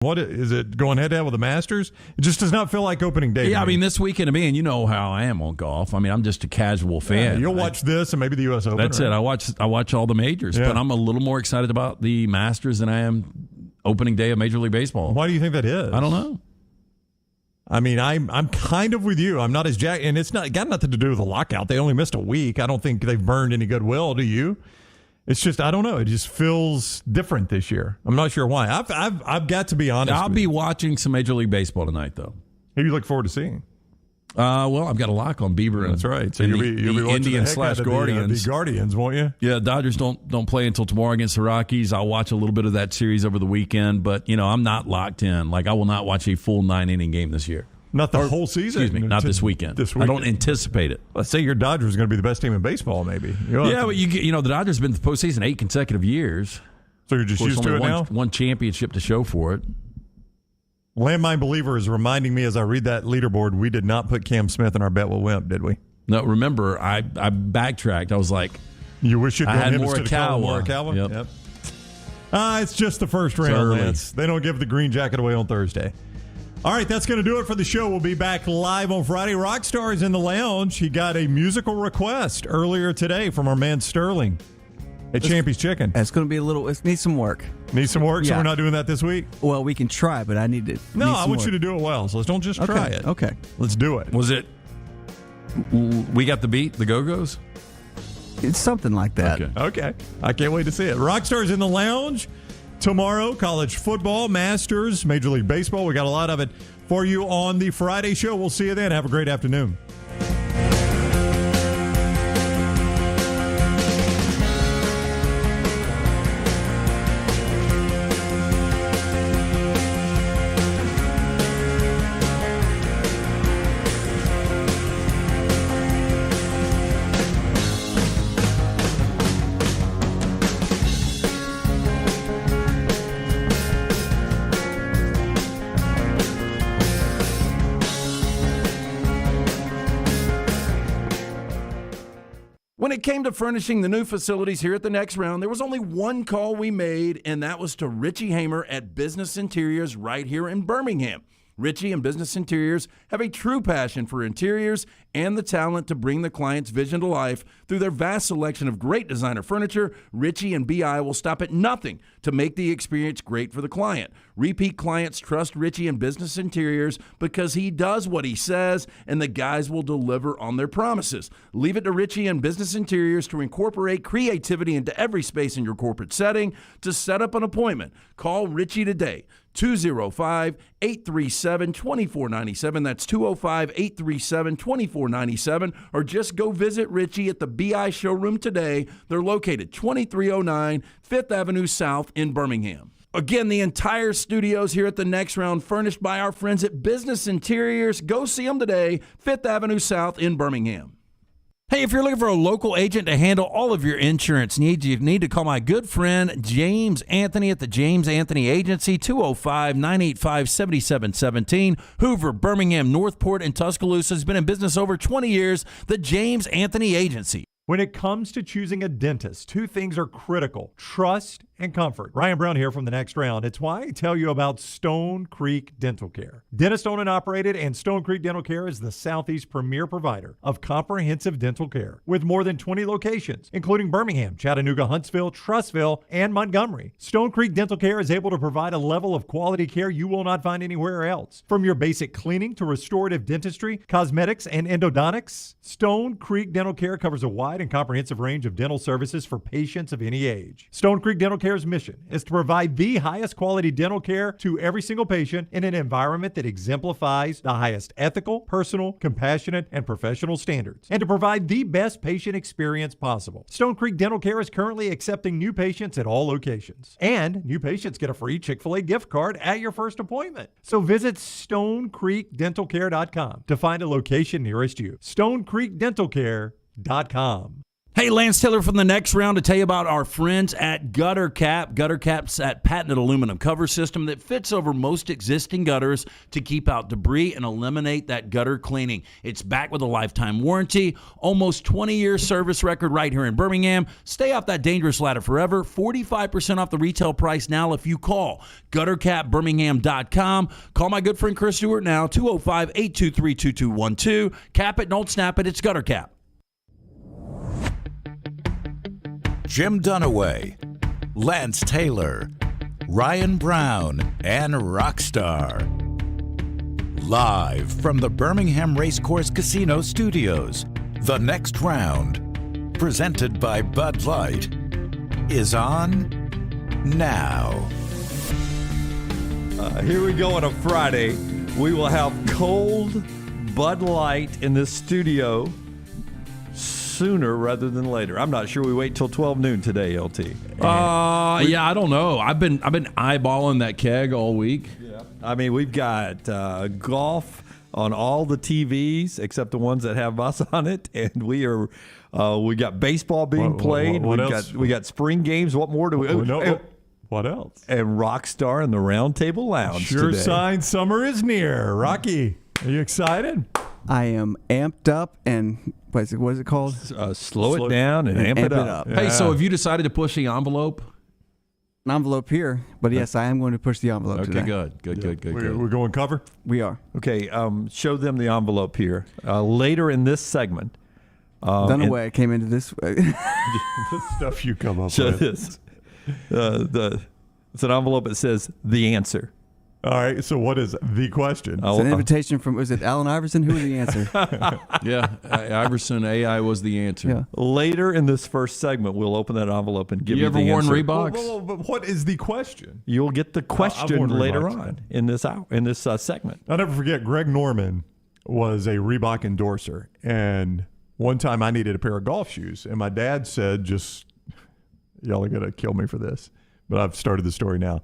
What is it going head-to-head with the Masters? It just does not feel like opening day. Yeah, I mean, this weekend to me, and you know how I am on golf. I mean, I'm just a casual fan. Yeah, you'll watch this and maybe the U.S. Open. That's right? it. I watch all the majors, but I'm a little more excited about the Masters than I am opening day of Major League Baseball. Why do you think that is? I don't know. I mean, I'm kind of with you. I'm not as jacked, and it's got nothing to do with the lockout. They only missed a week. I don't think they've burned any goodwill. Do you? It's just, I don't know. It just feels different this year. I'm not sure why. I've got to be honest. I'll be watching some Major League Baseball tonight, though. Who do you look forward to seeing? Well, I've got a lock on Bieber. That's right. So and you'll be watching Indians/Guardians. The Guardians, won't you? Yeah, Dodgers don't play until tomorrow against the Rockies. I'll watch a little bit of that series over the weekend, but I'm not locked in. Like, I will not watch a full 9-inning game this year. Not the whole season? Excuse me, not this weekend. I don't anticipate it. Let's say your Dodgers are going to be the best team in baseball, maybe. Yeah, but the Dodgers have been to the postseason 8 consecutive years. So you're just used to it now? One championship to show for it. Landmine Believer is reminding me as I read that leaderboard, we did not put Cam Smith in our bet with Wimp, did we? No, remember, I backtracked. I was like, you wish you'd had him Morikawa. Yep. It's just the first round, Lance. They don't give the green jacket away on Thursday. All right, that's going to do it for the show. We'll be back live on Friday. Rockstar is in the lounge. He got a musical request earlier today from our man Sterling at Champy's Chicken. It's going to be it needs some work. Need some work, so we're not doing that this week? Well, we can try, but I need to. No, I want you to do it well, so let's don't just try it. Okay. Let's do it. Was it We Got the Beat, the Go-Go's? It's something like that. Okay. I can't wait to see it. Rockstar's in the lounge. Tomorrow, college football, Masters, Major League Baseball. We got a lot of it for you on the Friday show. We'll see you then. Have a great afternoon. When it came to furnishing the new facilities here at the Next Round, there was only one call we made, and that was to Richie Hamer at Business Interiors right here in Birmingham. Richie and Business Interiors have a true passion for interiors and the talent to bring the client's vision to life. Through their vast selection of great designer furniture, Richie and BI will stop at nothing to make the experience great for the client. Repeat clients trust Richie and Business Interiors because he does what he says, and the guys will deliver on their promises. Leave it to Richie and Business Interiors to incorporate creativity into every space in your corporate setting. To set up an appointment, call Richie today. 205-837-2497. That's 205-837-2497. Or just go visit Richie at the BI showroom today. They're located 2309 5th Avenue South in Birmingham. Again, the entire studios here at the Next Round furnished by our friends at Business Interiors. Go see them today, 5th Avenue South in Birmingham. Hey, if you're looking for a local agent to handle all of your insurance needs, you need to call my good friend James Anthony at the James Anthony Agency, 205-985-7717. Hoover, Birmingham, Northport, and Tuscaloosa has been in business over 20 years. The James Anthony Agency. When it comes to choosing a dentist, two things are critical: trust and comfort. Ryan Brown here from the Next Round. It's why I tell you about Stone Creek Dental Care. Dentist owned and operated, and Stone Creek Dental Care is the Southeast premier provider of comprehensive dental care with more than 20 locations, including Birmingham, Chattanooga, Huntsville, Trussville, and Montgomery. Stone Creek Dental Care is able to provide a level of quality care you will not find anywhere else. From your basic cleaning to restorative dentistry, cosmetics, and endodontics, Stone Creek Dental Care covers a wide and comprehensive range of dental services for patients of any age. Stone Creek Dental Care's mission is to provide the highest quality dental care to every single patient in an environment that exemplifies the highest ethical, personal, compassionate, and professional standards, and to provide the best patient experience possible. Stone Creek Dental Care is currently accepting new patients at all locations, and new patients get a free Chick-fil-A gift card at your first appointment. So visit StoneCreekDentalCare.com to find a location nearest you. StoneCreekDentalCare.com. Hey, Lance Taylor from the next round to tell you about our friends at Gutter Cap. Gutter Cap's that patented aluminum cover system that fits over most existing gutters to keep out debris and eliminate that gutter cleaning. It's backed with a lifetime warranty, almost 20-year service record right here in Birmingham. Stay off that dangerous ladder forever. 45% off the retail price now if you call guttercapbirmingham.com. Call my good friend Chris Stewart now, 205-823-2212. Cap it, don't snap it. It's Gutter Cap. Jim Dunaway, Lance Taylor, Ryan Brown, and Rockstar. Live from the Birmingham Racecourse Casino Studios, the next round, presented by Bud Light, is on now. Here we go on a Friday. We will have cold Bud Light in this studio sooner rather than later. I'm not sure we wait till 12 noon today, LT. Yeah, I don't know. I've been eyeballing that keg all week. Yeah. I mean, we've got golf on all the TVs except the ones that have us on it, and we got baseball being played. What else? We got spring games. What more do we? What else? And Rockstar in the Round Table Lounge. Sure today. sign summer is near. Rocky, are you excited? I am amped up and what is it called? Slow it down and amp it up. Yeah. Hey, so have you decided to push the envelope? An envelope here, but yes, I am going to push the envelope Okay, today. good. We're going cover? We are. Okay, show them the envelope here. Later in this segment. Dunaway came into this. The stuff you come up Show with. this. It's an envelope that says the answer. All right, so what is the question? It's an invitation from, was it Allen Iverson? Who was the answer? Yeah, Iverson AI was the answer. Yeah. Later in this first segment, we'll open that envelope and give you You the ever worn answer. Reeboks? Whoa, but what is the question? You'll get the question worn later Reeboks. on in this segment. I'll never forget, Greg Norman was a Reebok endorser. And one time I needed a pair of golf shoes. And my dad said, y'all are going to kill me for this, but I've started the story now.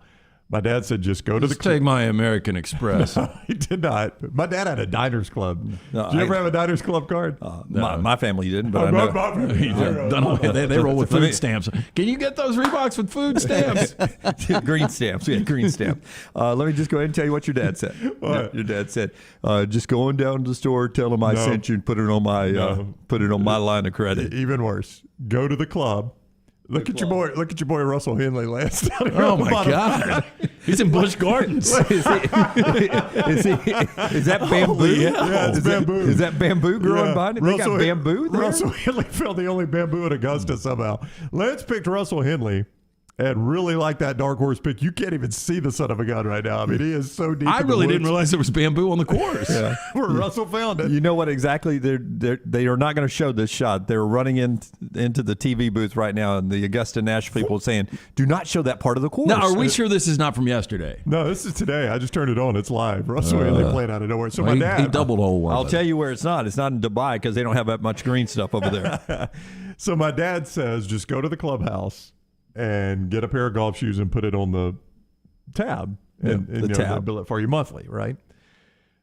My dad said, just go to the Take my American Express. He did not. My dad had a Diners Club. No, Did you ever have a Diners Club card? My family didn't, but I know. They roll with food stamps. Can you get those Reeboks with food stamps? Green stamps. We had green stamps. Let me just go ahead and tell you what your dad said. What? Your dad said, just go on down to the store, tell them I No. sent you, and put it on my line of credit. Even worse, go to the club. Look at your boy Russell Henley last night. Oh my God, he's in Busch Gardens. Is that bamboo? Yeah, it's bamboo. Is that bamboo growing Yeah. behind it? They got bamboo there? Russell Henley found the only bamboo at Augusta somehow. Lance picked Russell Henley and really like that dark horse pick. You can't even see the son of a gun right now. I mean, he is so deep. I in really the didn't woods. realize there was bamboo on the course. Where Russell found it. You know what exactly? They are not going to show this shot. They're running into the TV booth right now, and the Augusta Nash people saying, "Do not show that part of the course." Now, are we sure this is not from yesterday? No, this is today. I just turned it on. It's live. Russell Henley playing out of nowhere. So my dad. He doubled hole one. I'll tell you where it's not. It's not in Dubai because they don't have that much green stuff over there. So my dad says, just go to the clubhouse and get a pair of golf shoes and put it on the tab. And the tab. they'll bill it for you monthly, right?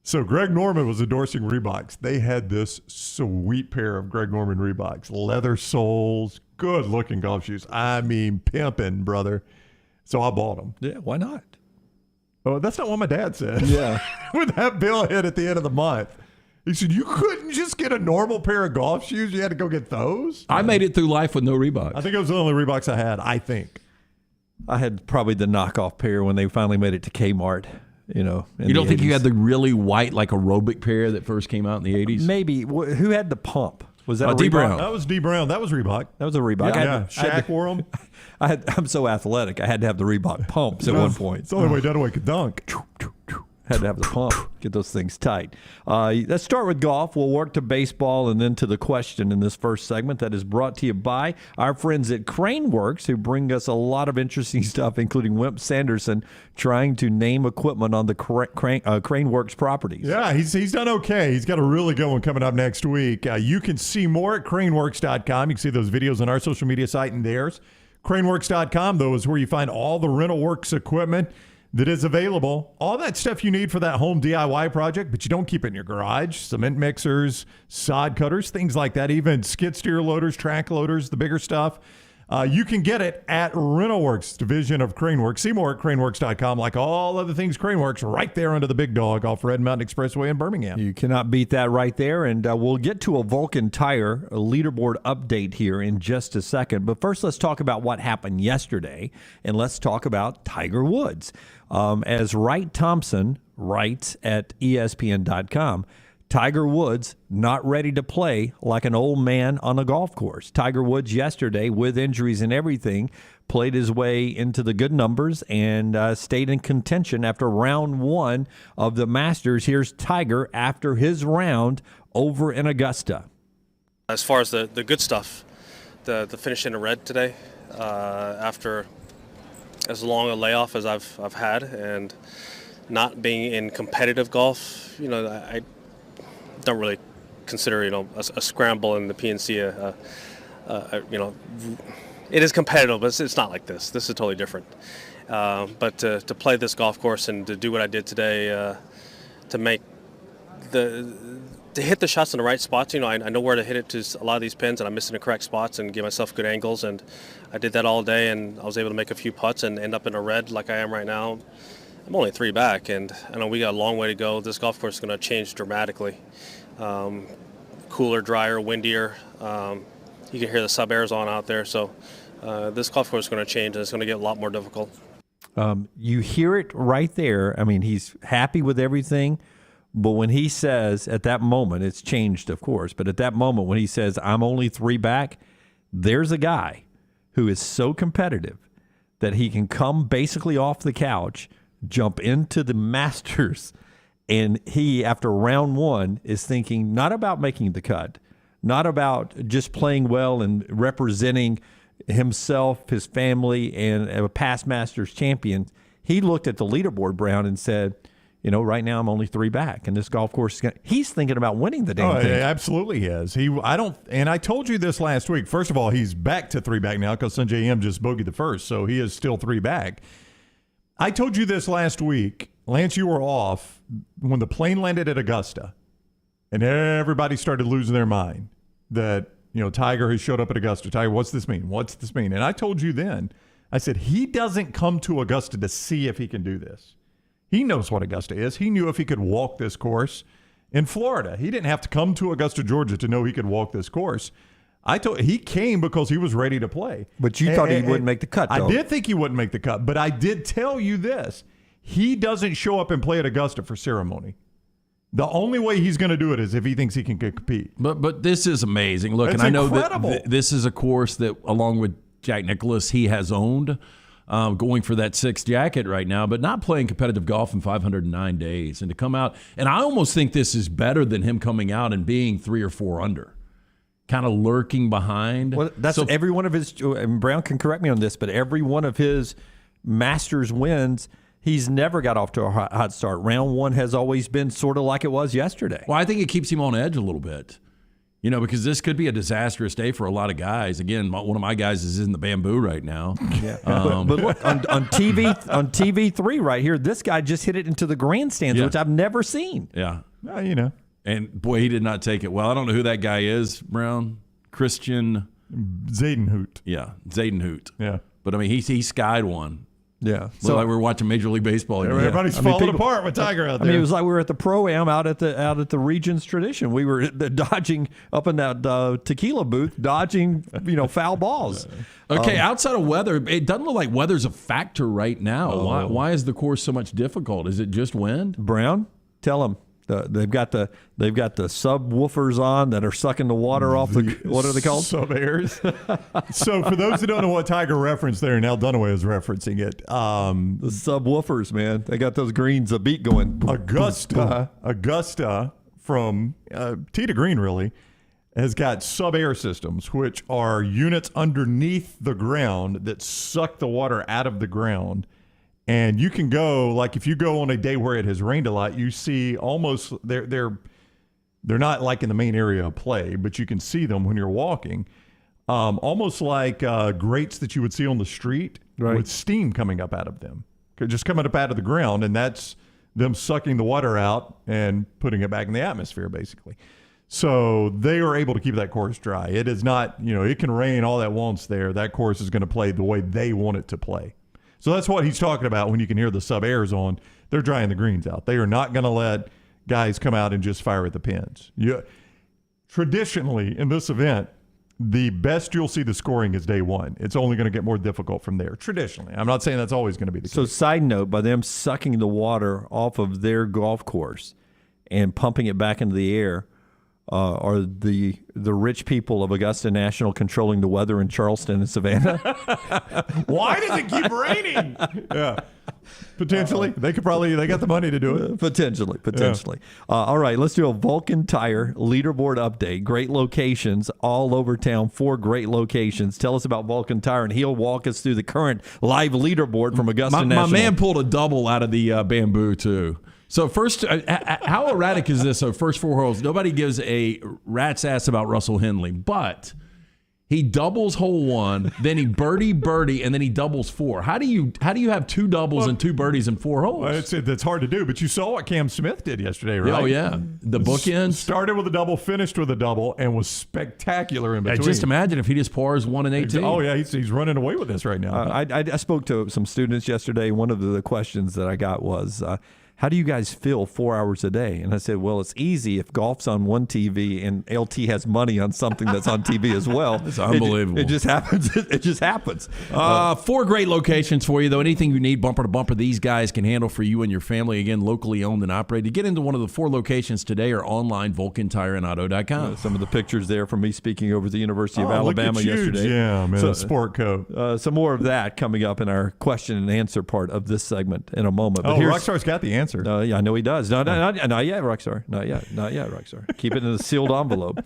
So Greg Norman was endorsing Reeboks. They had this sweet pair of Greg Norman Reeboks, leather soles, good looking golf shoes. I mean, pimping, brother. So I bought them. Yeah, why not? Oh, that's not what my dad said. Yeah. When that bill hit at the end of the month, he said, you couldn't just get a normal pair of golf shoes? You had to go get those? I made it through life with no Reeboks. I think it was the only Reeboks I had, I think. I had probably the knockoff pair when they finally made it to Kmart. You know, You don't think you had the really white, like aerobic pair that first came out in the 80s? Maybe. Who had the pump? Was that a D. Reebok? Brown. That was D. Brown. That was Reebok. That was a Reebok. Yeah, I had Shaq wore them. I'm so athletic. I had to have the Reebok pumps at one point. It's the only way Dunaway could dunk. Had to have the pump. Get those things tight. Let's start with golf. We'll work to baseball and then to the question in this first segment that is brought to you by our friends at Craneworks, who bring us a lot of interesting stuff, including Wimp Sanderson trying to name equipment on the Craneworks properties. Yeah, he's done okay. He's got a really good one coming up next week. You can see more at craneworks.com. You can see those videos on our social media site and theirs. Craneworks.com, though, is where you find all the rental works equipment. that is available. All that stuff you need for that home DIY project, but you don't keep it in your garage. Cement mixers, sod cutters, things like that, even skid steer loaders, track loaders, the bigger stuff. You can get it at RentalWorks, division of Craneworks. See more at craneworks.com, like all other things Craneworks, right there under the big dog off Red Mountain Expressway in Birmingham. You cannot beat that right there. And we'll get to a Vulcan Tire a leaderboard update here in just a second. But first, let's talk about what happened yesterday, and let's talk about Tiger Woods. As Wright Thompson writes at ESPN.com, Tiger Woods not ready to play like an old man on a golf course. Tiger Woods yesterday, with injuries and everything, played his way into the good numbers and stayed in contention after round one of the Masters. Here's Tiger after his round over in Augusta. As far as the good stuff, the finish in the red today, after as long a layoff as I've had, and not being in competitive golf, I don't really consider a scramble in the PNC it is competitive, but it's not like this. This is totally different. But to play this golf course and to do what I did today, to hit the shots in the right spots, I know where to hit it to a lot of these pins, and I'm missing the correct spots and give myself good angles, and I did that all day, and I was able to make a few putts and end up in a red like I am right now. I'm only 3 back, and I know we got a long way to go. This golf course is going to change dramatically. Cooler, drier, windier. You can hear the sub-airs on out there. So this golf course is going to change, and it's going to get a lot more difficult. You hear it right there. I mean, he's happy with everything. But when he says at that moment, it's changed, of course, but at that moment when he says, I'm only 3 back, there's a guy who is so competitive that he can come basically off the couch, jump into the Masters, and he, after round one, is thinking not about making the cut, not about just playing well and representing himself, his family, and a past Masters champion. He looked at the leaderboard, Brown, and said, right now I'm only 3 back, and this golf course he's thinking about winning the damn thing. Yeah, absolutely he is. And I told you this last week. First of all, he's back to 3 back now because Sanjay M just bogeyed the first, so he is still 3 back. I told you this last week. Lance, you were off when the plane landed at Augusta, and everybody started losing their mind that, Tiger has showed up at Augusta. Tiger, what's this mean? What's this mean? And I told you then, I said, he doesn't come to Augusta to see if he can do this. He knows what Augusta is. He knew if he could walk this course in Florida. He didn't have to come to Augusta, Georgia to know he could walk this course. He came because he was ready to play. But you thought he wouldn't make the cut, though. I did think he wouldn't make the cut, but I did tell you this. He doesn't show up and play at Augusta for ceremony. The only way he's going to do it is if he thinks he can compete. But this is amazing. Look, That's and I know incredible. that this is a course that, along with Jack Nicklaus, he has owned, going for that 6th jacket right now, but not playing competitive golf in 509 days. And to come out, and I almost think this is better than him coming out and being 3 or 4 under, kind of lurking behind. Well, that's every one of his, and Brown can correct me on this, but every one of his Masters wins, he's never got off to a hot start. Round one has always been sort of like it was yesterday. Well, I think it keeps him on edge a little bit, because this could be a disastrous day for a lot of guys. Again, one of my guys is in the bamboo right now. Yeah. But look, on TV3 right here, this guy just hit it into the grandstands, which I've never seen. Yeah. And boy, he did not take it well. I don't know who that guy is, Brown. Christian Zadenhout. Yeah, Zadenhout. Yeah. But, I mean, he skied one. Yeah. So like we're watching Major League Baseball. Everybody's falling apart with Tiger out there. I mean, it was like we were at the Pro-Am out at the Regions Tradition. We were dodging up in that tequila booth, dodging, foul balls. Okay, outside of weather, it doesn't look like weather's a factor right now. Why is the course so much difficult? Is it just wind? Brown, tell them. They've got the subwoofers on that are sucking the water off the what are they called? Sub-airs. So for those who don't know what Tiger referenced there, and Al Dunaway is referencing it. The subwoofers, man. They got those greens, a beat going. Augusta from tee to green really has got sub-air systems, which are units underneath the ground that suck the water out of the ground. And you can go, like if you go on a day where it has rained a lot, you see almost, they're not like in the main area of play, but you can see them when you're walking. Almost like grates that you would see on the street with steam coming up out of them. just coming up out of the ground, and that's them sucking the water out and putting it back in the atmosphere, basically. So they are able to keep that course dry. It is not, it can rain all that wants there. That course is going to play the way they want it to play. So that's what he's talking about when you can hear the sub-airs on. They're drying the greens out. They are not going to let guys come out and just fire at the pins. Traditionally, in this event, the best you'll see the scoring is day one. It's only going to get more difficult from there, traditionally. I'm not saying that's always going to be the case. So side note, by them sucking the water off of their golf course and pumping it back into the air, are the rich people of Augusta National controlling the weather in Charleston and Savannah? Why does it keep raining? Yeah. Potentially. They got the money to do it. Potentially. Yeah. All right, let's do a Vulcan Tire leaderboard update. Great locations all over town, 4 great locations. Tell us about Vulcan Tire, and he'll walk us through the current live leaderboard from Augusta National. My man pulled a double out of the bamboo, too. So first, how erratic is this? So first 4 holes, nobody gives a rat's ass about Russell Henley, but he doubles hole 1, then he birdie, and then he doubles 4. How do you have 2 doubles and 2 birdies in 4 holes? Well, it's hard to do, but you saw what Cam Smith did yesterday, right? Oh yeah, the bookends. Started with a double, finished with a double, and was spectacular in between. Just imagine if he just pars 1 and 18. Oh yeah, he's running away with this right now. I spoke to some students yesterday. One of the questions that I got was, how do you guys feel 4 hours a day? And I said, well, it's easy if golf's on one TV and LT has money on something that's on TV as well. It's unbelievable. It just happens. It just happens. 4 great locations for you, though. Anything you need, bumper to bumper, these guys can handle for you and your family. Again, locally owned and operated. To get into one of the 4 locations today or online, VulcanTireandAuto.com. Some of the pictures there from me speaking over at the University of Alabama look at yesterday. Yeah, man, a sport coat. Some more of that coming up in our question and answer part of this segment in a moment. But Rockstar's got the answer. Yeah, I know he does. Not yet, Rockstar. Not yet, Rockstar. Keep it in a sealed envelope.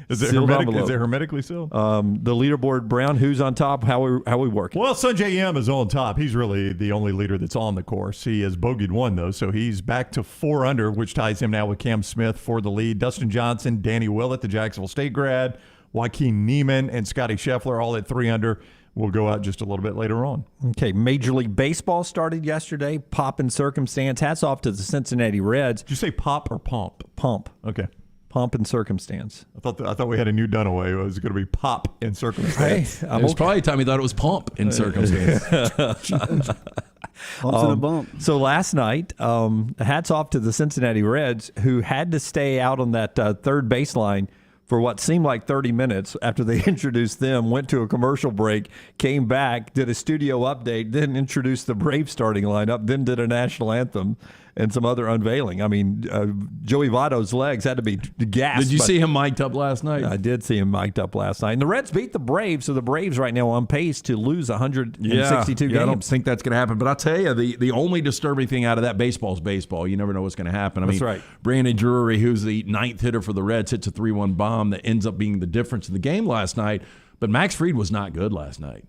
Is it hermetically sealed? The leaderboard, Brown, who's on top? How we working? Well, Sunjay M is on top. He's really the only leader that's on the course. He has bogeyed 1, though, so he's back to 4 under, which ties him now with Cam Smith for the lead. Dustin Johnson, Danny Willett, the Jacksonville State grad, Joaquin Neiman, and Scotty Scheffler all at 3 under. We'll go out just a little bit later on. Okay, Major League Baseball started yesterday. Pop and circumstance. Hats off to the Cincinnati Reds. Did you say pop or pomp? Pomp. Okay. Pomp and circumstance. I thought we had a new Dunaway. It was going to be pop and circumstance. It was probably a time he thought it was pump in circumstance. Bumps in a bump. So last night, hats off to the Cincinnati Reds, who had to stay out on that third baseline for what seemed like 30 minutes after they introduced them, went to a commercial break, came back, did a studio update, then introduced the Braves starting lineup, then did a national anthem and some other unveiling. I mean, Joey Votto's legs had to be gassed. Did you see him mic'd up last night? I did see him mic'd up last night. And the Reds beat the Braves, so the Braves right now on pace to lose 162 games. I don't think that's going to happen. But I'll tell you, the only disturbing thing out of that baseball is baseball. You never know what's going to happen. That's right. Brandon Drury, who's the 9th hitter for the Reds, hits a 3-1 bomb that ends up being the difference in the game last night. But Max Fried was not good last night.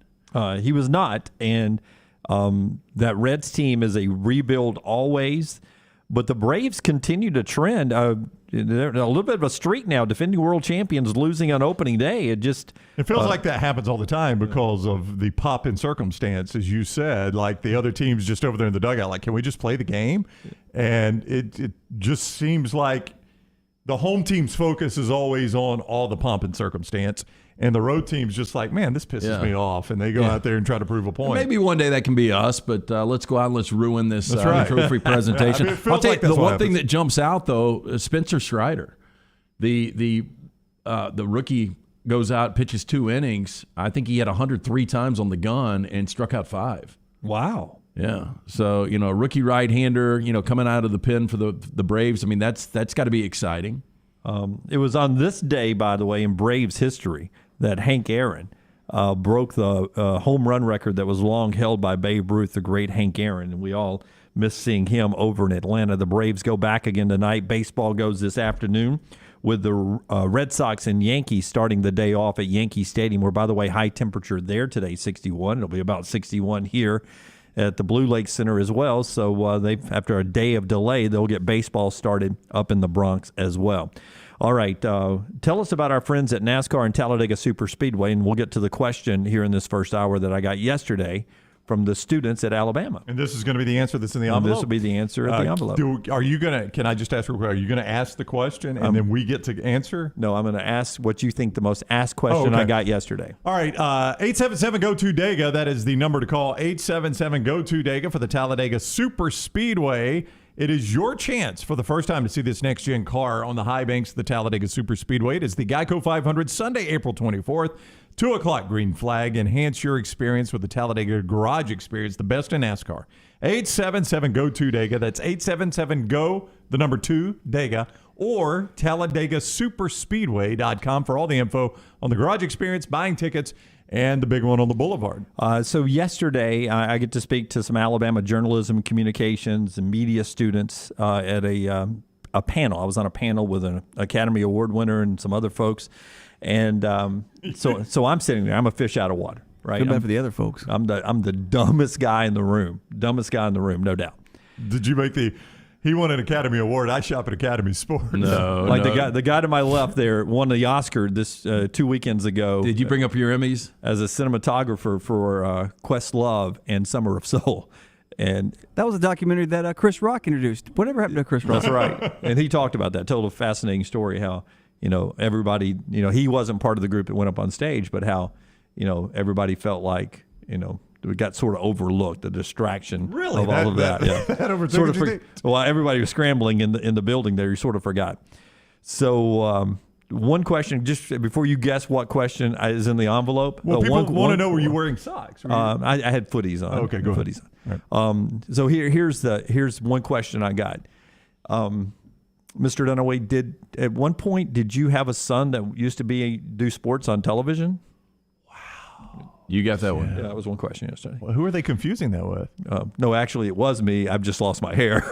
He was not, and that Reds team is a rebuild always. But the Braves continue to trend. They're a little bit of a streak now. Defending world champions losing on opening day. It feels like that happens all the time because of the pop in circumstance, as you said. Like the other team's just over there in the dugout. Like, can we just play the game? And it just seems like the home team's focus is always on all the pomp and circumstance. And the road team's just like, man, this pisses me off. And they go out there and try to prove a point. Maybe one day that can be us, but let's go out and let's ruin this trophy presentation. I'll tell you, the one thing that jumps out, though, is Spencer Strider. The rookie goes out, pitches 2 innings. I think he had 103 times on the gun and struck out 5. Wow. Yeah. So, a rookie right-hander, coming out of the pen for the Braves. I mean, that's got to be exciting. It was on this day, by the way, in Braves history that Hank Aaron broke the home run record that was long held by Babe Ruth, the great Hank Aaron, and we all miss seeing him over in Atlanta. The Braves go back again tonight. Baseball goes this afternoon with the Red Sox and Yankees starting the day off at Yankee Stadium, where, by the way, high temperature there today, 61. It'll be about 61 here at the Blue Lake Center as well. So after a day of delay, they'll get baseball started up in the Bronx as well. All right, tell us about our friends at NASCAR and Talladega Superspeedway, and we'll get to the question here in this first hour that I got yesterday from the students at Alabama. And this is going to be the answer that's in the And envelope? this will be the answer at the envelope. Are you going to, can I just ask real quick, are you going to ask the question and then we get to answer? No, I'm going to ask what you think the most asked question I got yesterday. All right, 877-GO-TO-DAGA. That is the number to call, 877-GO-TO-DAGA for the Talladega Super Speedway. It is your chance for the first time to see this next-gen car on the high banks of the Talladega Super Speedway. It is the Geico 500, Sunday, April 24th, 2 o'clock, green flag. Enhance your experience with the Talladega Garage Experience, the best in NASCAR. 877-GO-TO-DAGA. That's 877-GO, the number 2, DAGA, or TalladagaSuperspeedway.com for all the info on the Garage Experience, buying tickets, and the big one on the Boulevard. So yesterday, I get to speak to some Alabama journalism, communications, and media students at a panel. I was on a panel with an Academy Award winner and some other folks. And so I'm sitting there. I'm a fish out of water, right? Too bad for the other folks. I'm the dumbest guy in the room. Dumbest guy in the room, no doubt. Did you make he won an Academy Award. I shop at Academy Sports. No, the guy to my left there won the Oscar this 2 weekends ago. Did you bring up your Emmys? As a cinematographer for Questlove and Summer of Soul. And That was a documentary that Chris Rock introduced. Whatever happened to Chris Rock? that's right. And he talked about that, told a fascinating story how, everybody, he wasn't part of the group that went up on stage, but how, everybody felt like, we got sort of overlooked, the distraction of all of that. Yeah. That overtook Well, everybody was scrambling in the building there. You sort of forgot. So one question, just before you guess what question is in the envelope. Well, people want to know, were you wearing socks? I had footies on. Okay, go ahead. Footies on. Right. So here's one question I got. Mr. Dunaway, at one point did you have a son that used to do sports on television? You got that one. Yeah, that was one question yesterday. Well, who are they confusing that with? No, actually, it was me. I've just lost my hair.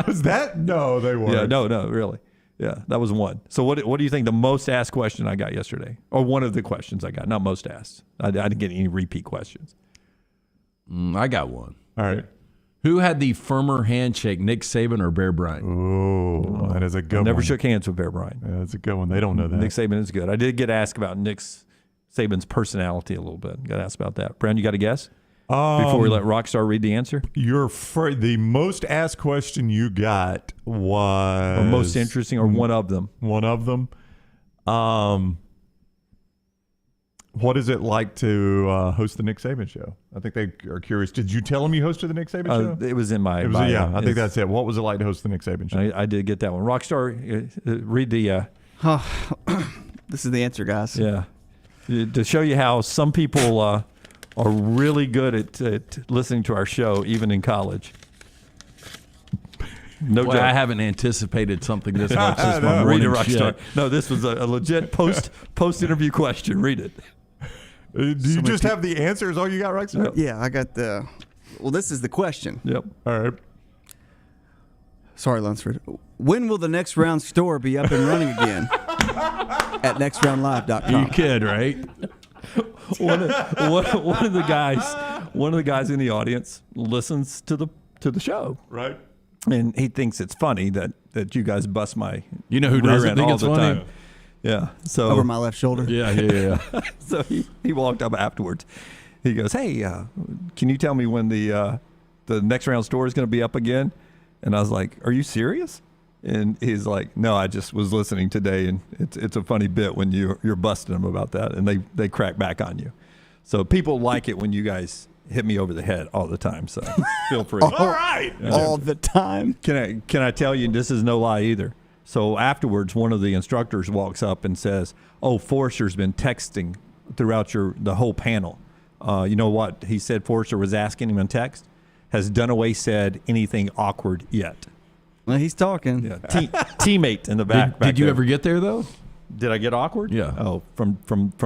Was that? No, they weren't. Yeah, no, really. Yeah, that was one. So what do you think the most asked question I got yesterday? Or one of the questions I got, not most asked. I didn't get any repeat questions. I got one. All right. Who had the firmer handshake, Nick Saban or Bear Bryant? Oh, that is a good one. Never shook hands with Bear Bryant. Yeah, that's a good one. They don't know that. Nick Saban is good. I did get asked about Nick Saban's personality a little bit. Got asked about that. Brown, you got a guess? Before we let Rockstar read the answer? The most asked question you got was... Or most interesting, or one of them? One of them. What is it like to host the Nick Saban show? I think they are curious. Did you tell them you hosted the Nick Saban show? It was in my bio. Yeah, I think that's it. What was it like to host the Nick Saban show? I did get that one. Rockstar, read the... This is the answer, guys. Yeah. To show you how some people are really good at listening to our show, even in college. No Boy, joke. I haven't anticipated something this much since my Read it, morning Rockstar. shit. No, this was a legit post-interview question. Read it. Do you just have the answers? All you got, Rockstar? Yeah, I got the... Well, this is the question. Yep. All right. Sorry, Lunsford. When will the Next Round store be up and running again? At nextroundlive.com. You kid, right? One of the guys in the audience listens to the show, Right. and he thinks it's funny that you guys bust my You know who rear doesn't end think all it's the funny? time. Yeah. So Over my left shoulder. Yeah. so he walked up afterwards. He goes, "Hey, can you tell me when the Next Round store is going to be up again?" And I was like, "Are you serious?" And he's like, "No, I just was listening today, and it's a funny bit when you're busting them about that, and they crack back on you. So people like it when you guys hit me over the head all the time. So feel free. All right. All the time. Can I tell you? This is no lie either. So afterwards, one of the instructors walks up and says, "Oh, Forrester's been texting throughout the whole panel. You know what he said? Forrester was asking him in text. Has Dunaway said anything awkward yet?" Well, he's talking. Yeah, teammate in the back. Did you there. ever get there though? Did I get awkward? Yeah. Oh, from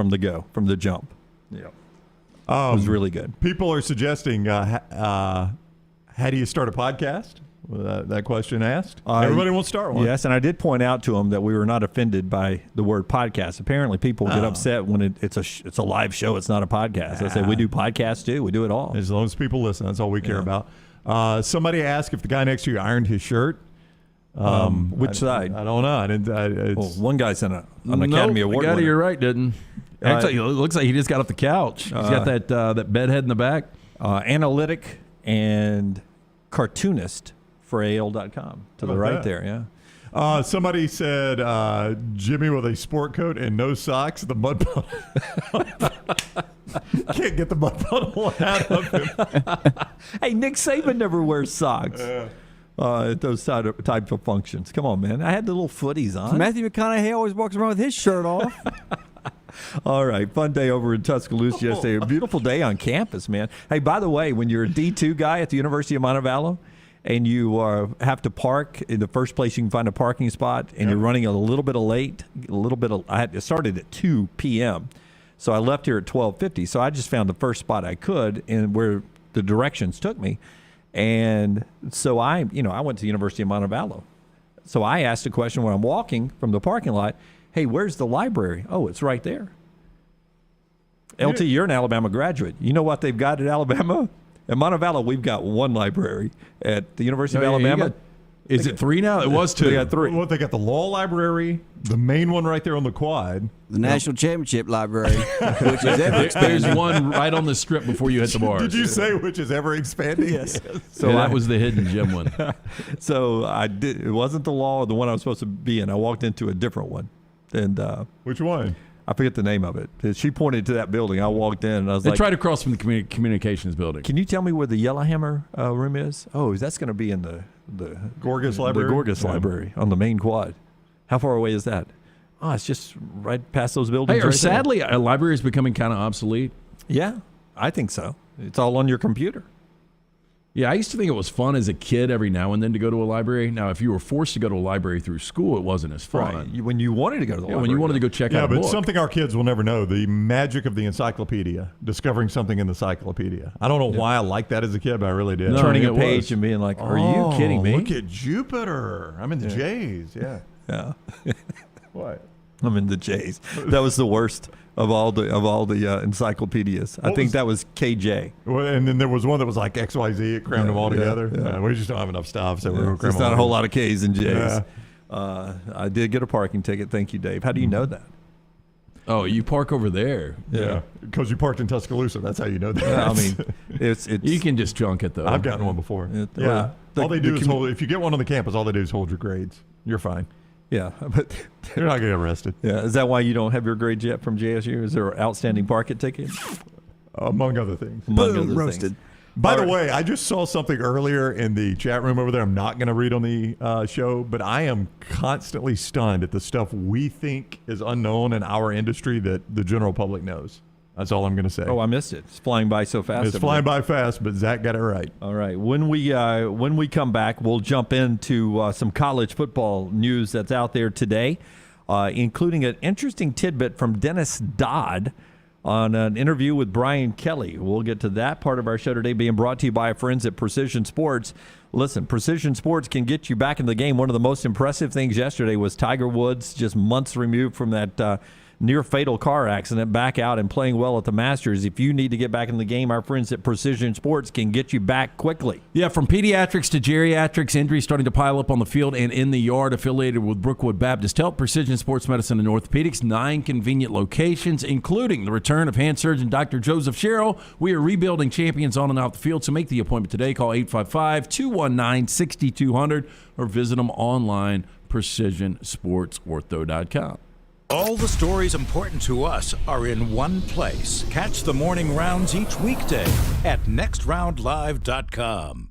the jump. Yeah. It was really good. People are suggesting, how do you start a podcast? That question asked. Everybody wants to start one. Yes, and I did point out to him that we were not offended by the word podcast. Apparently, people get upset when it's a live show. It's not a podcast. I said we do podcasts too. We do it all. As long as people listen, that's all we care about. Somebody asked if the guy next to you ironed his shirt. Which side? I don't know. Well, one guy's an Academy Award The guy to winner. your right didn't. Actually, it looks like he just got off the couch. He's got that bed head in the back. analytic and cartoonist for AL.com to the right that? there, yeah. Somebody said Jimmy with a sport coat and no socks, the mud puddle. Can't get the mud puddle out of him. Hey, Nick Saban never wears socks at those type of functions. Come on, man. I had the little footies on. Matthew McConaughey always walks around with his shirt off. All right, fun day over in Tuscaloosa yesterday. A beautiful day on campus, man. Hey, by the way, when you're a D2 guy at the University of Montevallo and you have to park in the first place you can find a parking spot and you're running a little bit late, I started at 2 p.m., so I left here at 12:50. So I just found the first spot I could and where the directions took me. And so I went to the University of Montevallo. So I asked a question when I'm walking from the parking lot, hey, where's the library? Oh, it's right there. LT, you're an Alabama graduate. You know what they've got at Alabama? At Montevallo, we've got one library. At the University of Alabama, is it 3 now? It was 2. they got 3. Well, they got the law library, the main one right there on the quad. The National Championship Library, which is ever expanding. There's one right on the strip before you hit the bars. Did you say which is ever expanding? Yes. So that was the hidden gem one. So it wasn't the law or the one I was supposed to be in. I walked into a different one. And Which one? I forget the name of it. She pointed to that building. I walked in and I was They like, tried across from the communications building. can you tell me where the Yellowhammer room is? Oh, that's going to be in the Gorgas Library? The Gorgas Library on the main quad. How far away is that? Oh, it's just right past those buildings. Hey, or right there. sadly, a library is becoming kind of obsolete. Yeah, I think so. It's all on your computer. Yeah, I used to think it was fun as a kid every now and then to go to a library. Now, if you were forced to go to a library through school, it wasn't as fun. Right. When you wanted to go to the library. When you wanted to go check out Yeah, a but book. something our kids will never know, the magic of the encyclopedia, discovering something in the encyclopedia. I don't know why I liked that as a kid, but I really did. No, turning a it page was. and being like, are you kidding me? Look at Jupiter. I'm in the J's. Yeah. Yeah. What? I'm in the J's. That was the worst of all the encyclopedias. I think that was KJ. Well, and then there was one that was like XYZ. It crammed them all together. yeah. We just don't have enough stuff, so we were There's cramming not a them whole all. lot of K's and J's. Yeah. I did get a parking ticket. Thank you, Dave. How do you know that? Oh, you park over there. Yeah, because you parked in Tuscaloosa. That's how you know that. I mean, it's You can just junk it, though. I've gotten one before. Yeah. All they do is hold. If you get one on the campus, all they do is hold your grades. You're fine. yeah, but You're not gonna get arrested. yeah. Is that why you don't have your grades yet from JSU? Is there an outstanding parking ticket? Among other things. Among Boom, other roasted. things. By the way, I just saw something earlier in the chat room over there. I'm not going to read on the show, but I am constantly stunned at the stuff we think is unknown in our industry that the general public knows. That's all I'm going to say. Oh, I missed it. It's flying by so fast. It's flying by fast, but Zach got it right. All right. When we come back, we'll jump into some college football news that's out there today, including an interesting tidbit from Dennis Dodd on an interview with Brian Kelly. We'll get to that part of our show today, being brought to you by our friends at Precision Sports. Listen, Precision Sports can get you back in the game. One of the most impressive things yesterday was Tiger Woods, just months removed from that near-fatal car accident, back out and playing well at the Masters. If you need to get back in the game, our friends at Precision Sports can get you back quickly. Yeah, from pediatrics to geriatrics, injuries starting to pile up on the field and in the yard. Affiliated with Brookwood Baptist Health, Precision Sports Medicine and Orthopedics, 9 convenient locations, including the return of hand surgeon Dr. Joseph Sherrill. We are rebuilding champions on and off the field, so make the appointment today. Call 855-219-6200 or visit them online, precisionsportsortho.com. All the stories important to us are in one place. Catch the morning rounds each weekday at nextroundlive.com.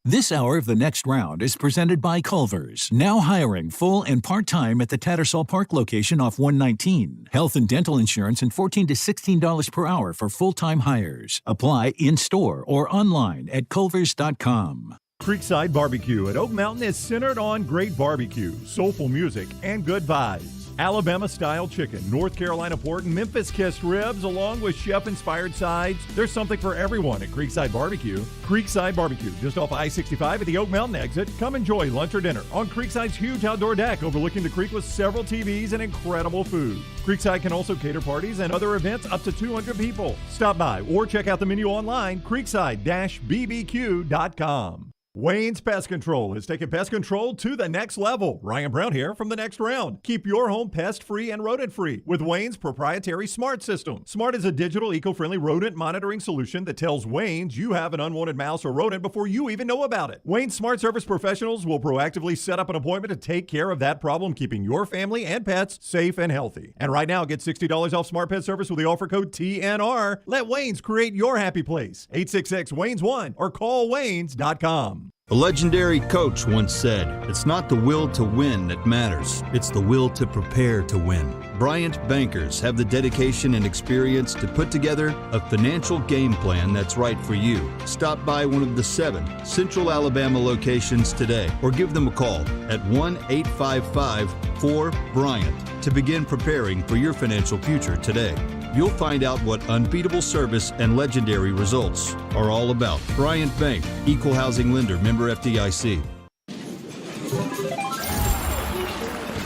This hour of The Next Round is presented by Culver's, now hiring full and part-time at the Tattersall Park location off 119. Health and dental insurance and $14 to $16 per hour for full-time hires. Apply in-store or online at culvers.com. Creekside Barbecue at Oak Mountain is centered on great barbecue, soulful music, and good vibes. Alabama-style chicken, North Carolina pork, and Memphis-kissed ribs, along with chef-inspired sides. There's something for everyone at Creekside Barbecue. Creekside Barbecue, just off I-65 at the Oak Mountain exit. Come enjoy lunch or dinner on Creekside's huge outdoor deck overlooking the creek with several TVs and incredible food. Creekside can also cater parties and other events up to 200 people. Stop by or check out the menu online, creekside-bbq.com. Wayne's Pest Control is taking pest control to the next level. Ryan Brown here from The Next Round. Keep your home pest-free and rodent-free with Wayne's proprietary Smart system. Smart is a digital, eco-friendly rodent monitoring solution that tells Wayne's you have an unwanted mouse or rodent before you even know about it. Wayne's Smart Service professionals will proactively set up an appointment to take care of that problem, keeping your family and pets safe and healthy. And right now, get $60 off Smart Pet Service with the offer code TNR. Let Wayne's create your happy place. 866-WAYNES1 or call Waynes.com. A legendary coach once said, "It's not the will to win that matters, it's the will to prepare to win." Bryant bankers have the dedication and experience to put together a financial game plan that's right for you. Stop by one of the 7 Central Alabama locations today or give them a call at 1-855-4-BRYANT to begin preparing for your financial future today. You'll find out what unbeatable service and legendary results are all about. Bryant Bank, Equal Housing Lender, member FDIC.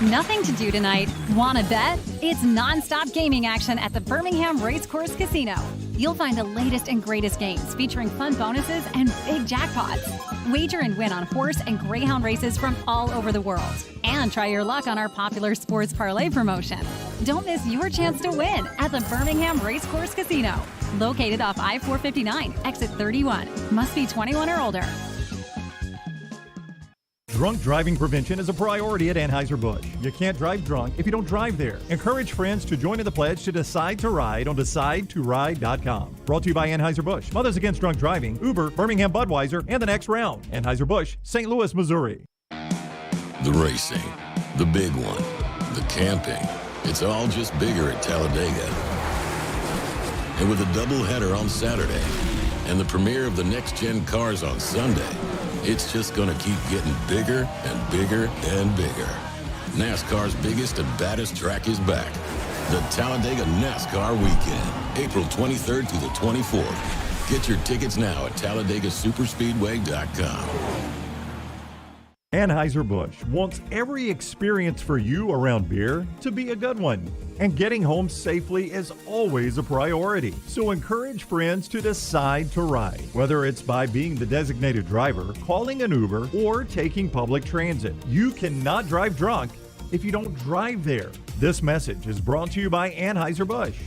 Nothing to do tonight? Wanna bet? It's non-stop gaming action at the Birmingham Racecourse Casino. You'll find the latest and greatest games featuring fun bonuses and big jackpots. Wager and win on horse and greyhound races from all over the world. And try your luck on our popular sports parlay promotion. Don't miss your chance to win at the Birmingham Racecourse Casino. Located off I-459, exit 31. Must be 21 or older. Drunk driving prevention is a priority at Anheuser-Busch. You can't drive drunk if you don't drive there. Encourage friends to join in the pledge to Decide to Ride on DecideToRide.com. Brought to you by Anheuser-Busch, Mothers Against Drunk Driving, Uber, Birmingham Budweiser, and The Next Round. Anheuser-Busch, St. Louis, Missouri. The racing, the big one, the camping. It's all just bigger at Talladega. And with a doubleheader on Saturday and the premiere of the next-gen cars on Sunday, it's just going to keep getting bigger and bigger and bigger. NASCAR's biggest and baddest track is back. The Talladega NASCAR Weekend, April 23rd through the 24th. Get your tickets now at TalladagaSuperspeedway.com. Anheuser-Busch wants every experience for you around beer to be a good one. And getting home safely is always a priority. So encourage friends to decide to ride, whether it's by being the designated driver, calling an Uber, or taking public transit. You cannot drive drunk if you don't drive there. This message is brought to you by Anheuser-Busch,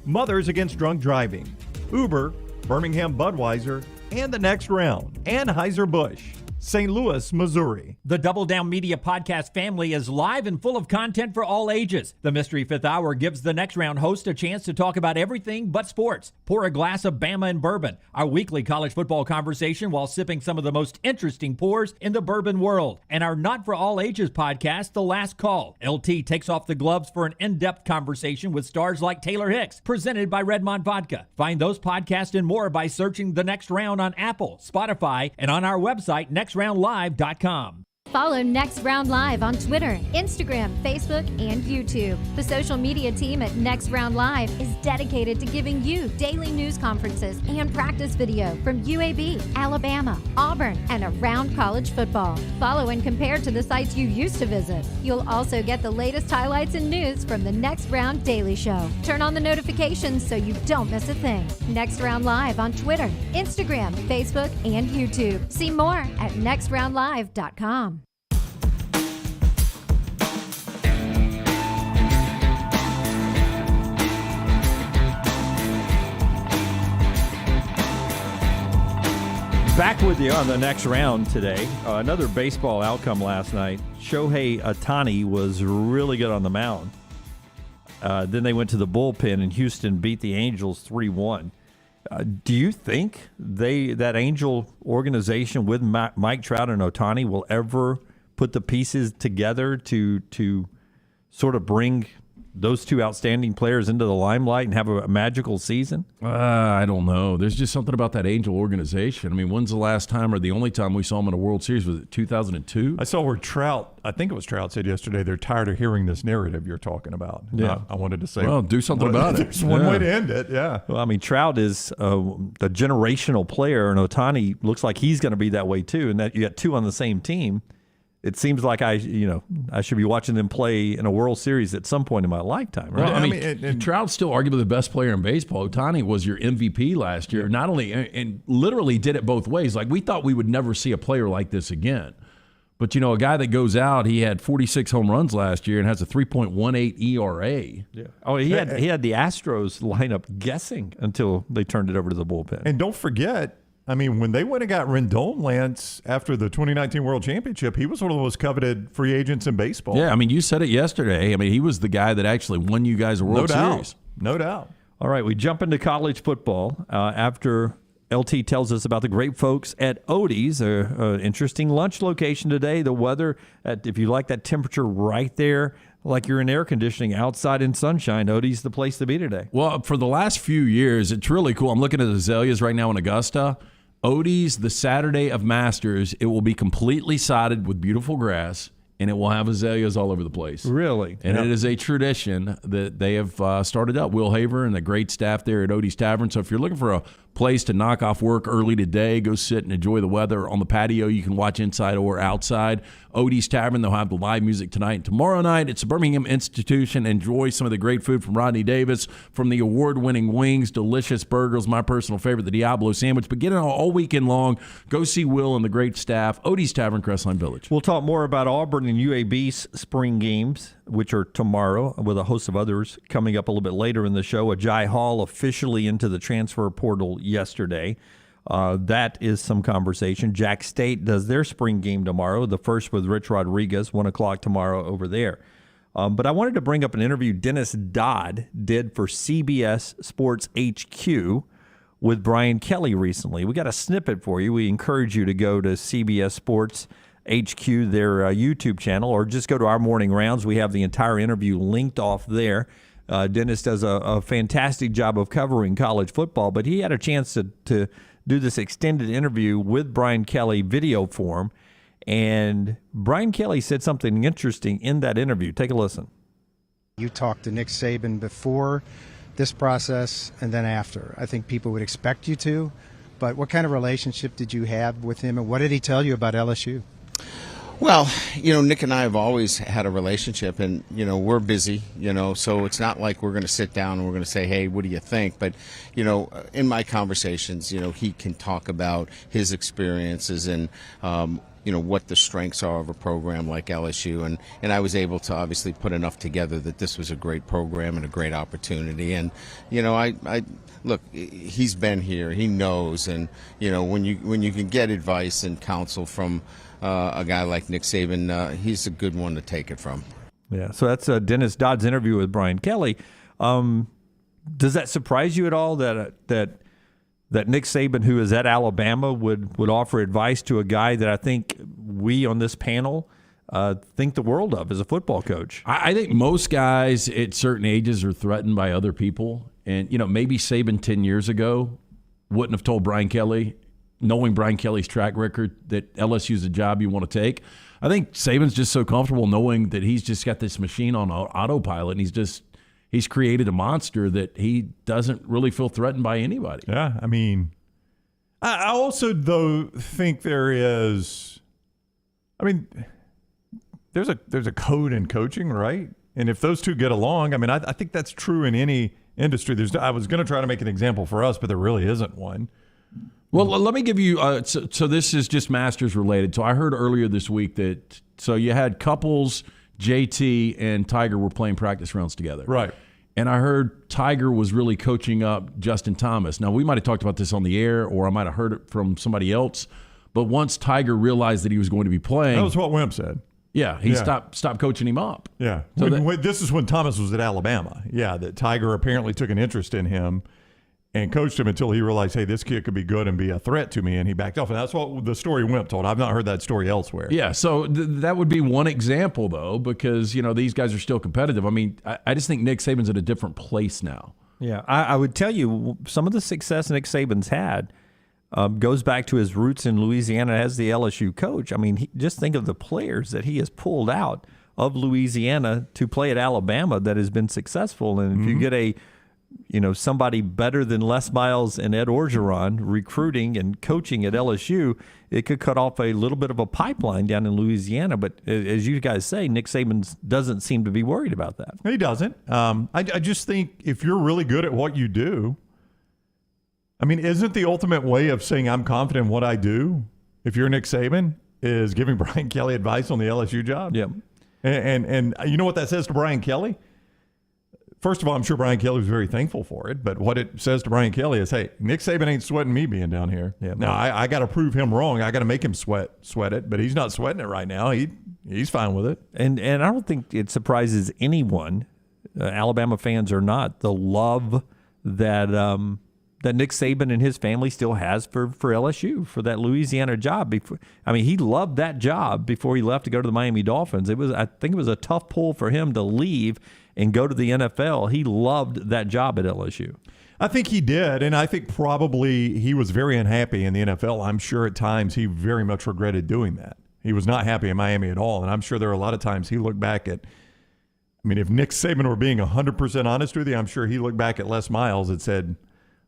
Mothers Against Drunk Driving, Uber, Birmingham Budweiser, and The Next Round. Anheuser-Busch, St. Louis, Missouri. The Double Down Media podcast family is live and full of content for all ages. The Mystery Fifth Hour gives the Next Round host a chance to talk about everything but sports. Pour a glass of Bama and bourbon, our weekly college football conversation while sipping some of the most interesting pours in the bourbon world. And our Not For All Ages podcast, The Last Call. LT takes off the gloves for an in-depth conversation with stars like Taylor Hicks, presented by Redmond Vodka. Find those podcasts and more by searching The Next Round on Apple, Spotify, and on our website, nextroundlive.com. Follow Next Round Live on Twitter, Instagram, Facebook, and YouTube. The social media team at Next Round Live is dedicated to giving you daily news conferences and practice video from UAB, Alabama, Auburn, and around college football. Follow and compare to the sites you used to visit. You'll also get the latest highlights and news from the Next Round Daily Show. Turn on the notifications so you don't miss a thing. Next Round Live on Twitter, Instagram, Facebook, and YouTube. See more at nextroundlive.com. Back with you on the Next Round today. Another baseball outcome last night. Shohei Ohtani was really good on the mound. Then they went to the bullpen, and Houston beat the Angels 3-1. Do you think that Angel organization with Mike Trout and Ohtani will ever put the pieces together to sort of bring those two outstanding players into the limelight and have a magical season? I don't know. There's just something about that Angel organization. I mean, when's the last time or the only time we saw them in a World Series? Was it 2002? I saw where Trout, I think it was Trout, said yesterday they're tired of hearing this narrative you're talking about. Yeah. I wanted to say, well, do something about it. There's one way to end it, yeah. Well, I mean, Trout is the generational player, and Ohtani looks like he's going to be that way too, and that you got two on the same team. it seems like I should be watching them play in a World Series at some point in my lifetime, right? Well, I mean, Trout's still arguably the best player in baseball. Ohtani was your MVP last year. Not only and literally did it both ways. Like, we thought we would never see a player like this again. But, a guy that goes out, he had 46 home runs last year and has a 3.18 ERA. Yeah. Oh, he had the Astros lineup guessing until they turned it over to the bullpen. And don't forget, I mean, when they went and got Rendon, Lance, after the 2019 World Championship, he was one of the most coveted free agents in baseball. Yeah, I mean, you said it yesterday. I mean, he was the guy that actually won you guys a World Series. No doubt. All right, we jump into college football after LT tells us about the great folks at Odie's, an interesting lunch location today. The weather, if you like that temperature right there, like you're in air conditioning outside in sunshine, Odie's the place to be today. Well, for the last few years, it's really cool. I'm looking at the azaleas right now in Augusta. Odie's, the Saturday of Masters, it will be completely sodded with beautiful grass, and it will have azaleas all over the place. Really? And it is a tradition that they have started up. Will Haver and the great staff there at Odie's Tavern. So if you're looking for a place to knock off work early today, go sit and enjoy the weather on the patio. You can watch inside or outside. Odie's Tavern, they'll have the live music tonight and tomorrow night. It's a Birmingham institution. Enjoy some of the great food from Rodney Davis, from the award-winning wings, delicious burgers, my personal favorite, the Diablo sandwich. But get it all weekend long. Go see Will and the great staff. Odie's Tavern, Crestline Village. We'll talk more about Auburn and UAB's spring games, which are tomorrow, with a host of others coming up a little bit later in the show. Ajay Hall officially into the transfer portal yesterday. That is some conversation. Jack State does their spring game tomorrow, the first with Rich Rodriguez, 1 o'clock tomorrow over there. But I wanted to bring up an interview Dennis Dodd did for CBS Sports HQ with Brian Kelly recently. We got a snippet for you. We encourage you to go to CBS Sports HQ, their YouTube channel, or just go to our morning rounds. We have the entire interview linked off there. Dennis does a fantastic job of covering college football, but he had a chance to do this extended interview with Brian Kelly video form, and Brian Kelly said something interesting in that interview. Take a listen. You talked to Nick Saban before this process and then after. I think people would expect you to, but what kind of relationship did you have with him, and what did he tell you about LSU? Well, Nick and I have always had a relationship, and, we're busy, so it's not like we're going to sit down and we're going to say, hey, what do you think? But, in my conversations, he can talk about his experiences and, what the strengths are of a program like LSU. And I was able to obviously put enough together that this was a great program and a great opportunity. And, I look, he's been here, he knows. And, when you can get advice and counsel from a guy like Nick Saban, he's a good one to take it from. Yeah, so that's Dennis Dodd's interview with Brian Kelly. Does that surprise you at all that Nick Saban, who is at Alabama, would offer advice to a guy that I think we on this panel think the world of as a football coach? I think most guys at certain ages are threatened by other people. And, maybe Saban 10 years ago wouldn't have told Brian Kelly, knowing Brian Kelly's track record, that LSU is a job you want to take. I think Saban's just so comfortable knowing that he's just got this machine on autopilot, and he's created a monster that he doesn't really feel threatened by anybody. Yeah, I mean, I also, though, think there's a code in coaching, right? And if those two get along, I think that's true in any industry. I was going to try to make an example for us, but there really isn't one. Well, let me give you so this is just Masters related. So I heard earlier this week that you had couples, JT and Tiger were playing practice rounds together. Right. And I heard Tiger was really coaching up Justin Thomas. Now, we might have talked about this on the air, or I might have heard it from somebody else. But once Tiger realized that he was going to be playing, that was what Wimp said. Yeah, he stopped coaching him up. Yeah. So this is when Thomas was at Alabama. Yeah, that Tiger apparently took an interest in him and coached him until he realized, hey, this kid could be good and be a threat to me, and he backed off. And that's what the story Wimp told. I've not heard that story elsewhere. Yeah, so that would be one example, though, because, these guys are still competitive. I just think Nick Saban's at a different place now. Yeah, I would tell you some of the success Nick Saban's had goes back to his roots in Louisiana as the LSU coach. Just think of the players that he has pulled out of Louisiana to play at Alabama that has been successful. And if you get a somebody better than Les Miles and Ed Orgeron recruiting and coaching at LSU, it could cut off a little bit of a pipeline down in Louisiana. But as you guys say, Nick Saban doesn't seem to be worried about that. He doesn't. I just think if you're really good at what you do, I mean, isn't the ultimate way of saying I'm confident in what I do, if you're Nick Saban, is giving Brian Kelly advice on the LSU job? Yeah. And you know what that says to Brian Kelly? First of all, I'm sure Brian Kelly was very thankful for it. But what it says to Brian Kelly is, hey, Nick Saban ain't sweating me being down here. Yeah, now, I got to prove him wrong. I got to make him sweat it. But he's not sweating it right now. He's fine with it. And I don't think it surprises anyone, Alabama fans or not, the love that Nick Saban and his family still has for LSU, for that Louisiana job. He loved that job before he left to go to the Miami Dolphins. I think it was a tough pull for him to leave and go to the NFL. He loved that job at LSU. I think he did, and I think probably he was very unhappy in the NFL. I'm sure at times he very much regretted doing that. He was not happy in Miami at all, and I'm sure there are a lot of times he looked back at, if Nick Saban were being 100% honest with you, I'm sure he looked back at Les Miles and said,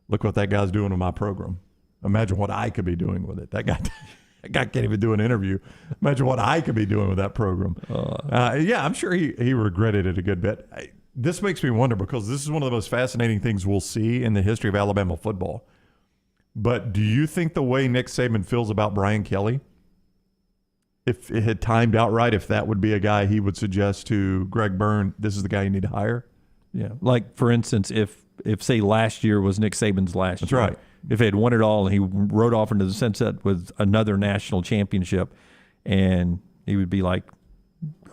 look what that guy's doing with my program. Imagine what I could be doing with it. That guy can't even do an interview. Imagine what I could be doing with that program. Yeah, I'm sure he regretted it a good bit. This makes me wonder, because this is one of the most fascinating things we'll see in the history of Alabama football. But do you think the way Nick Saban feels about Brian Kelly, if it had timed out right, if that would be a guy he would suggest to Greg Byrne, this is the guy you need to hire? Yeah, like, for instance, if say last year was Nick Saban's last year. That's right. If they had won it all and he rode off into the sunset with another national championship, and he would be like,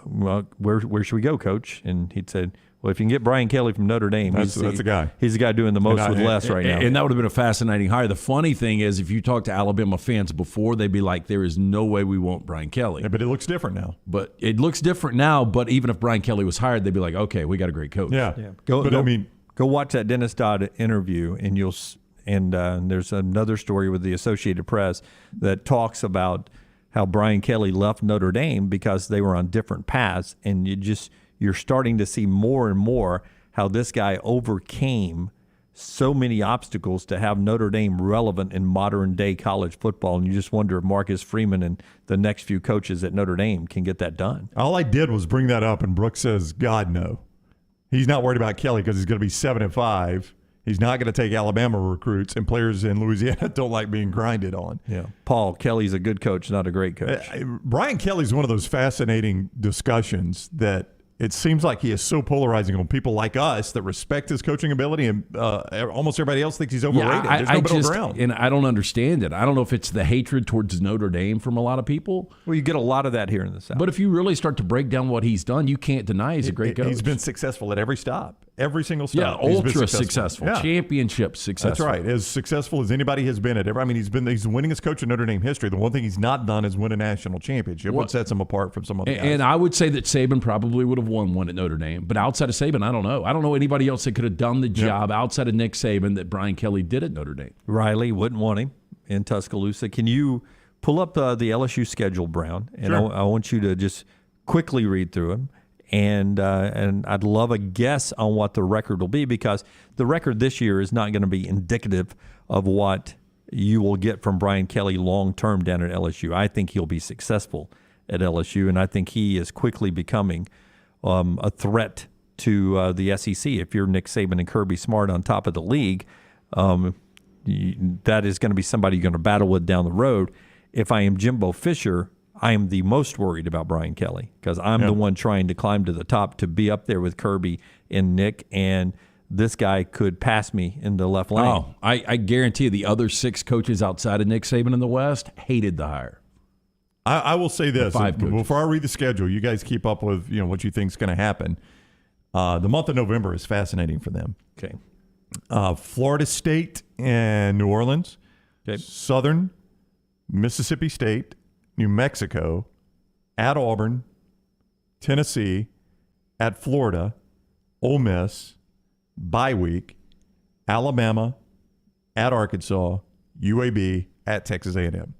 well, where should we go, coach? And he'd said, well, if you can get Brian Kelly from Notre Dame, that's the guy. He's the guy doing the most with less right now. And that would have been a fascinating hire. The funny thing is, if you talk to Alabama fans before, they'd be like, there is no way we want Brian Kelly. Yeah, but it looks different now. But even if Brian Kelly was hired, they'd be like, okay, we got a great coach. Yeah. Go watch that Dennis Dodd interview, and there's another story with the Associated Press that talks about how Brian Kelly left Notre Dame because they were on different paths, and you're starting to see more and more how this guy overcame so many obstacles to have Notre Dame relevant in modern day college football, and you just wonder if Marcus Freeman and the next few coaches at Notre Dame can get that done. All I did was bring that up, and Brooks says, God, no. He's not worried about Kelly because he's going to be 7-5. He's not going to take Alabama recruits, and players in Louisiana don't like being grinded on. Yeah, Paul, Kelly's a good coach, not a great coach. Brian Kelly's one of those fascinating discussions that it seems like he is so polarizing on people like us that respect his coaching ability, and almost everybody else thinks he's overrated. There's no middle ground. And I don't understand it. I don't know if it's the hatred towards Notre Dame from a lot of people. Well, you get a lot of that here in the South. But if you really start to break down what he's done, you can't deny he's a great coach. He's been successful at every stop. Every single stop. Yeah, ultra successful. Yeah. Championship successful. That's right. As successful as anybody has been at every. He's the winningest coach in Notre Dame history. The one thing he's not done is win a national championship, what sets him apart from some other guys. And I would say that Saban probably would have won one at Notre Dame. But outside of Saban, I don't know. I don't know anybody else that could have done the job outside of Nick Saban that Brian Kelly did at Notre Dame. Riley wouldn't want him in Tuscaloosa. Can you pull up the LSU schedule, Brown? And sure. I want you to just quickly read through them. And I'd love a guess on what the record will be, because the record this year is not going to be indicative of what you will get from Brian Kelly long-term down at LSU. I think he'll be successful at LSU, and I think he is quickly becoming a threat to the SEC. If you're Nick Saban and Kirby Smart on top of the league, that is going to be somebody you're going to battle with down the road. If I am Jimbo Fisher, I am the most worried about Brian Kelly, because I'm the one trying to climb to the top to be up there with Kirby and Nick, and this guy could pass me in the left lane. Oh, I guarantee you the other 6 coaches outside of Nick Saban in the West hated the hire. I will say this. Before I read the schedule, you guys keep up with what you think is going to happen. The month of November is fascinating for them. Okay. Florida State and New Orleans. Okay. Southern, Mississippi State, New Mexico, at Auburn, Tennessee, at Florida, Ole Miss, bye week, Alabama, at Arkansas, UAB, at Texas A&M.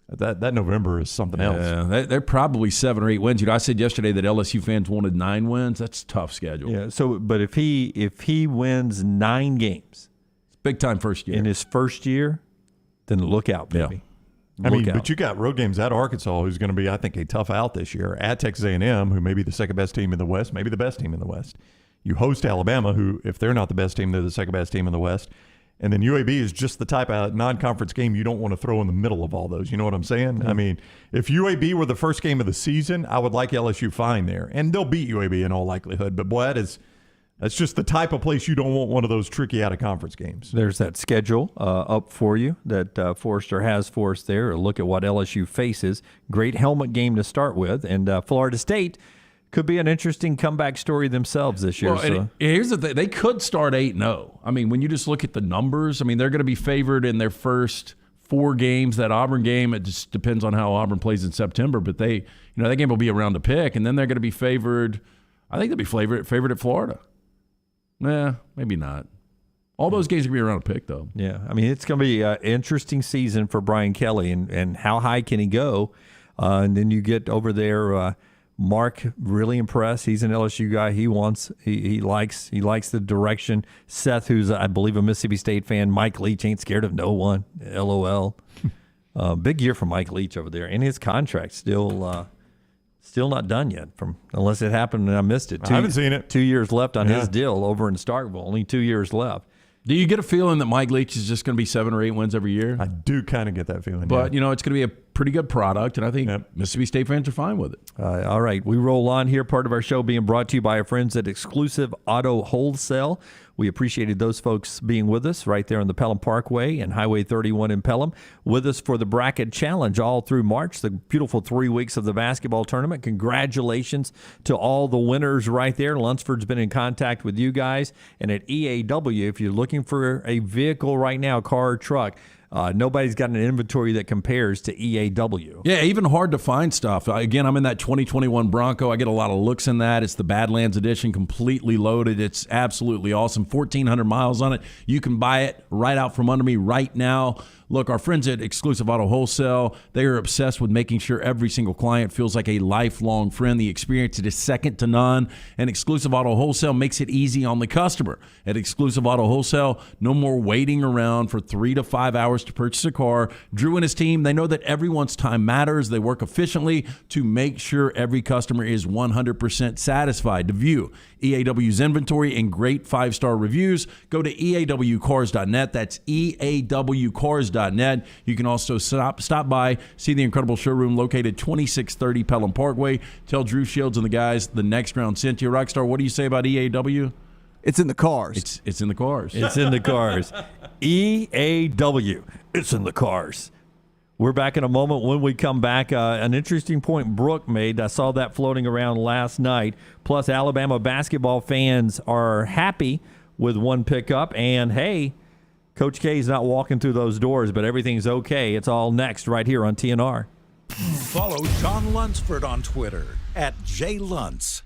That November is something else. Yeah, they're probably 7 or 8 wins. I said yesterday that LSU fans wanted 9 wins. That's a tough schedule. Yeah. So, but if he wins 9 games, it's big time first year in his first year, then look out, baby. Yeah. But you got road games at Arkansas, who's going to be, I think, a tough out this year. At Texas A&M, who may be the second best team in the West, maybe the best team in the West. You host Alabama, who, if they're not the best team, they're the second best team in the West. And then UAB is just the type of non-conference game you don't want to throw in the middle of all those. You know what I'm saying? Mm-hmm. I mean, if UAB were the first game of the season, I would like LSU fine there. And they'll beat UAB in all likelihood. But, boy, that's just the type of place you don't want one of those tricky out-of-conference games. There's that schedule up for you that Forrester has for us there. A look at what LSU faces. Great helmet game to start with. And Florida State could be an interesting comeback story themselves this year. Well, here's the thing. They could start 8-0. I mean, when you just look at the numbers, I mean, they're going to be favored in their first 4 games. That Auburn game, it just depends on how Auburn plays in September. But that game will be around to pick. And then they're going to be favored. I think they'll be favored at Florida. Nah, maybe not. All those games are going to be around a pick, though. Yeah, I mean, it's going to be an interesting season for Brian Kelly, and how high can he go? And then you get over there, Mark, really impressed. He's an LSU guy. He likes the direction. Seth, who's, I believe, a Mississippi State fan. Mike Leach ain't scared of no one. LOL. Big year for Mike Leach over there, and his contract still not done yet, unless it happened and I missed it. I haven't seen it. 2 years left on his deal over in Starkville. Only 2 years left. Do you get a feeling that Mike Leach is just going to be 7 or 8 wins every year? I do kind of get that feeling. But, it's going to be a pretty good product, and I think Mississippi State fans are fine with it. All right. We roll on here. Part of our show being brought to you by our friends at Exclusive Auto Wholesale. We appreciated those folks being with us right there on the Pelham Parkway and Highway 31 in Pelham. With us for the Bracket Challenge all through March, the beautiful 3 weeks of the basketball tournament. Congratulations to all the winners right there. Lunsford's been in contact with you guys. And at EAW, if you're looking for a vehicle right now, car or truck, nobody's got an inventory that compares to EAW. Yeah, even hard to find stuff. Again, I'm in that 2021 Bronco. I get a lot of looks in that. It's the Badlands Edition, completely loaded. It's absolutely awesome. 1,400 miles on it. You can buy it right out from under me right now. Look, our friends at Exclusive Auto Wholesale, they are obsessed with making sure every single client feels like a lifelong friend. The experience is second to none, and Exclusive Auto Wholesale makes it easy on the customer. At Exclusive Auto Wholesale, no more waiting around for 3 to 5 hours to purchase a car. Drew and his team, they know that everyone's time matters. They work efficiently to make sure every customer is 100% satisfied. To view EAW's inventory and great 5-star reviews, go to EAWcars.net. That's EAWcars.net. You can also stop by, see the incredible showroom located 2630 Pelham Parkway. Tell Drew Shields and the guys the next round sent you. Rockstar, what do you say about EAW? It's in the cars. It's in the cars. It's in the cars. EAW. It's in the cars. We're back in a moment. When we come back, an interesting point Brooke made. I saw that floating around last night. Plus, Alabama basketball fans are happy with one pickup. And, hey, Coach K is not walking through those doors, but everything's okay. It's all next right here on TNR. Follow John Lunsford on Twitter @JLuntz.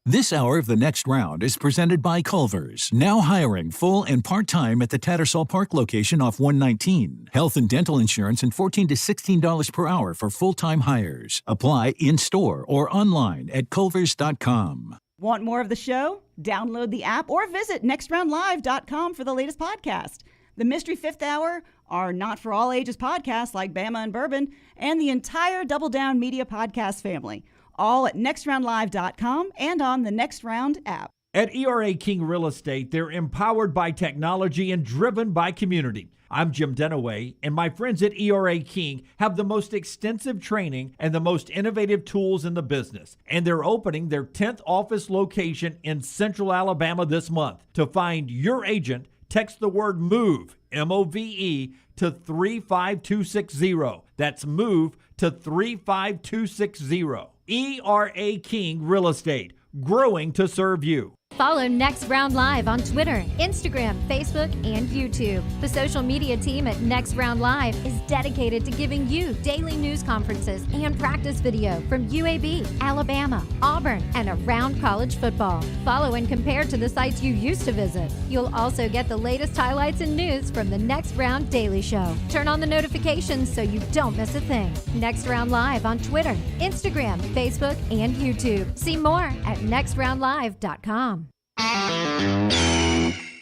This hour of The Next Round is presented by Culver's, now hiring full and part-time at the Tattersall Park location off 119. Health and dental insurance and $14 to $16 per hour for full-time hires. Apply in-store or online at culvers.com. Want more of the show? Download the app or visit nextroundlive.com for the latest podcast. The Mystery Fifth Hour, our not-for-all-ages podcasts like Bama and Bourbon, and the entire Double Down Media podcast family. All at nextroundlive.com and on the Next Round app. At ERA King Real Estate, they're empowered by technology and driven by community. I'm Jim Denaway, and my friends at ERA King have the most extensive training and the most innovative tools in the business. And they're opening their 10th office location in Central Alabama this month. To find your agent, text the word MOVE, M-O-V-E, to 35260. That's MOVE to 35260. ERA King Real Estate, growing to serve you. Follow Next Round Live on Twitter, Instagram, Facebook, and YouTube. The social media team at Next Round Live is dedicated to giving you daily news conferences and practice video from UAB, Alabama, Auburn, and around college football. Follow and compare to the sites you used to visit. You'll also get the latest highlights and news from the Next Round Daily Show. Turn on the notifications so you don't miss a thing. Next Round Live on Twitter, Instagram, Facebook, and YouTube. See more at nextroundlive.com.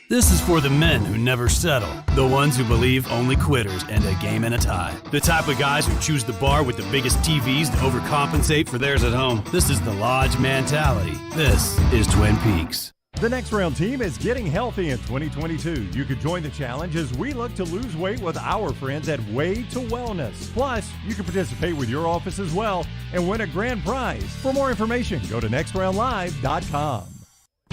This is for the men who never settle, the ones who believe only quitters end a game in a tie, the type of guys who choose the bar with the biggest TVs to overcompensate for theirs at home. This is the Lodge mentality. This is Twin Peaks. The Next Round team is getting healthy in 2022. You could join the challenge as we look to lose weight with our friends at Way to Wellness. Plus, you can participate with your office as well and win a grand prize. For more information, go to nextroundlive.com.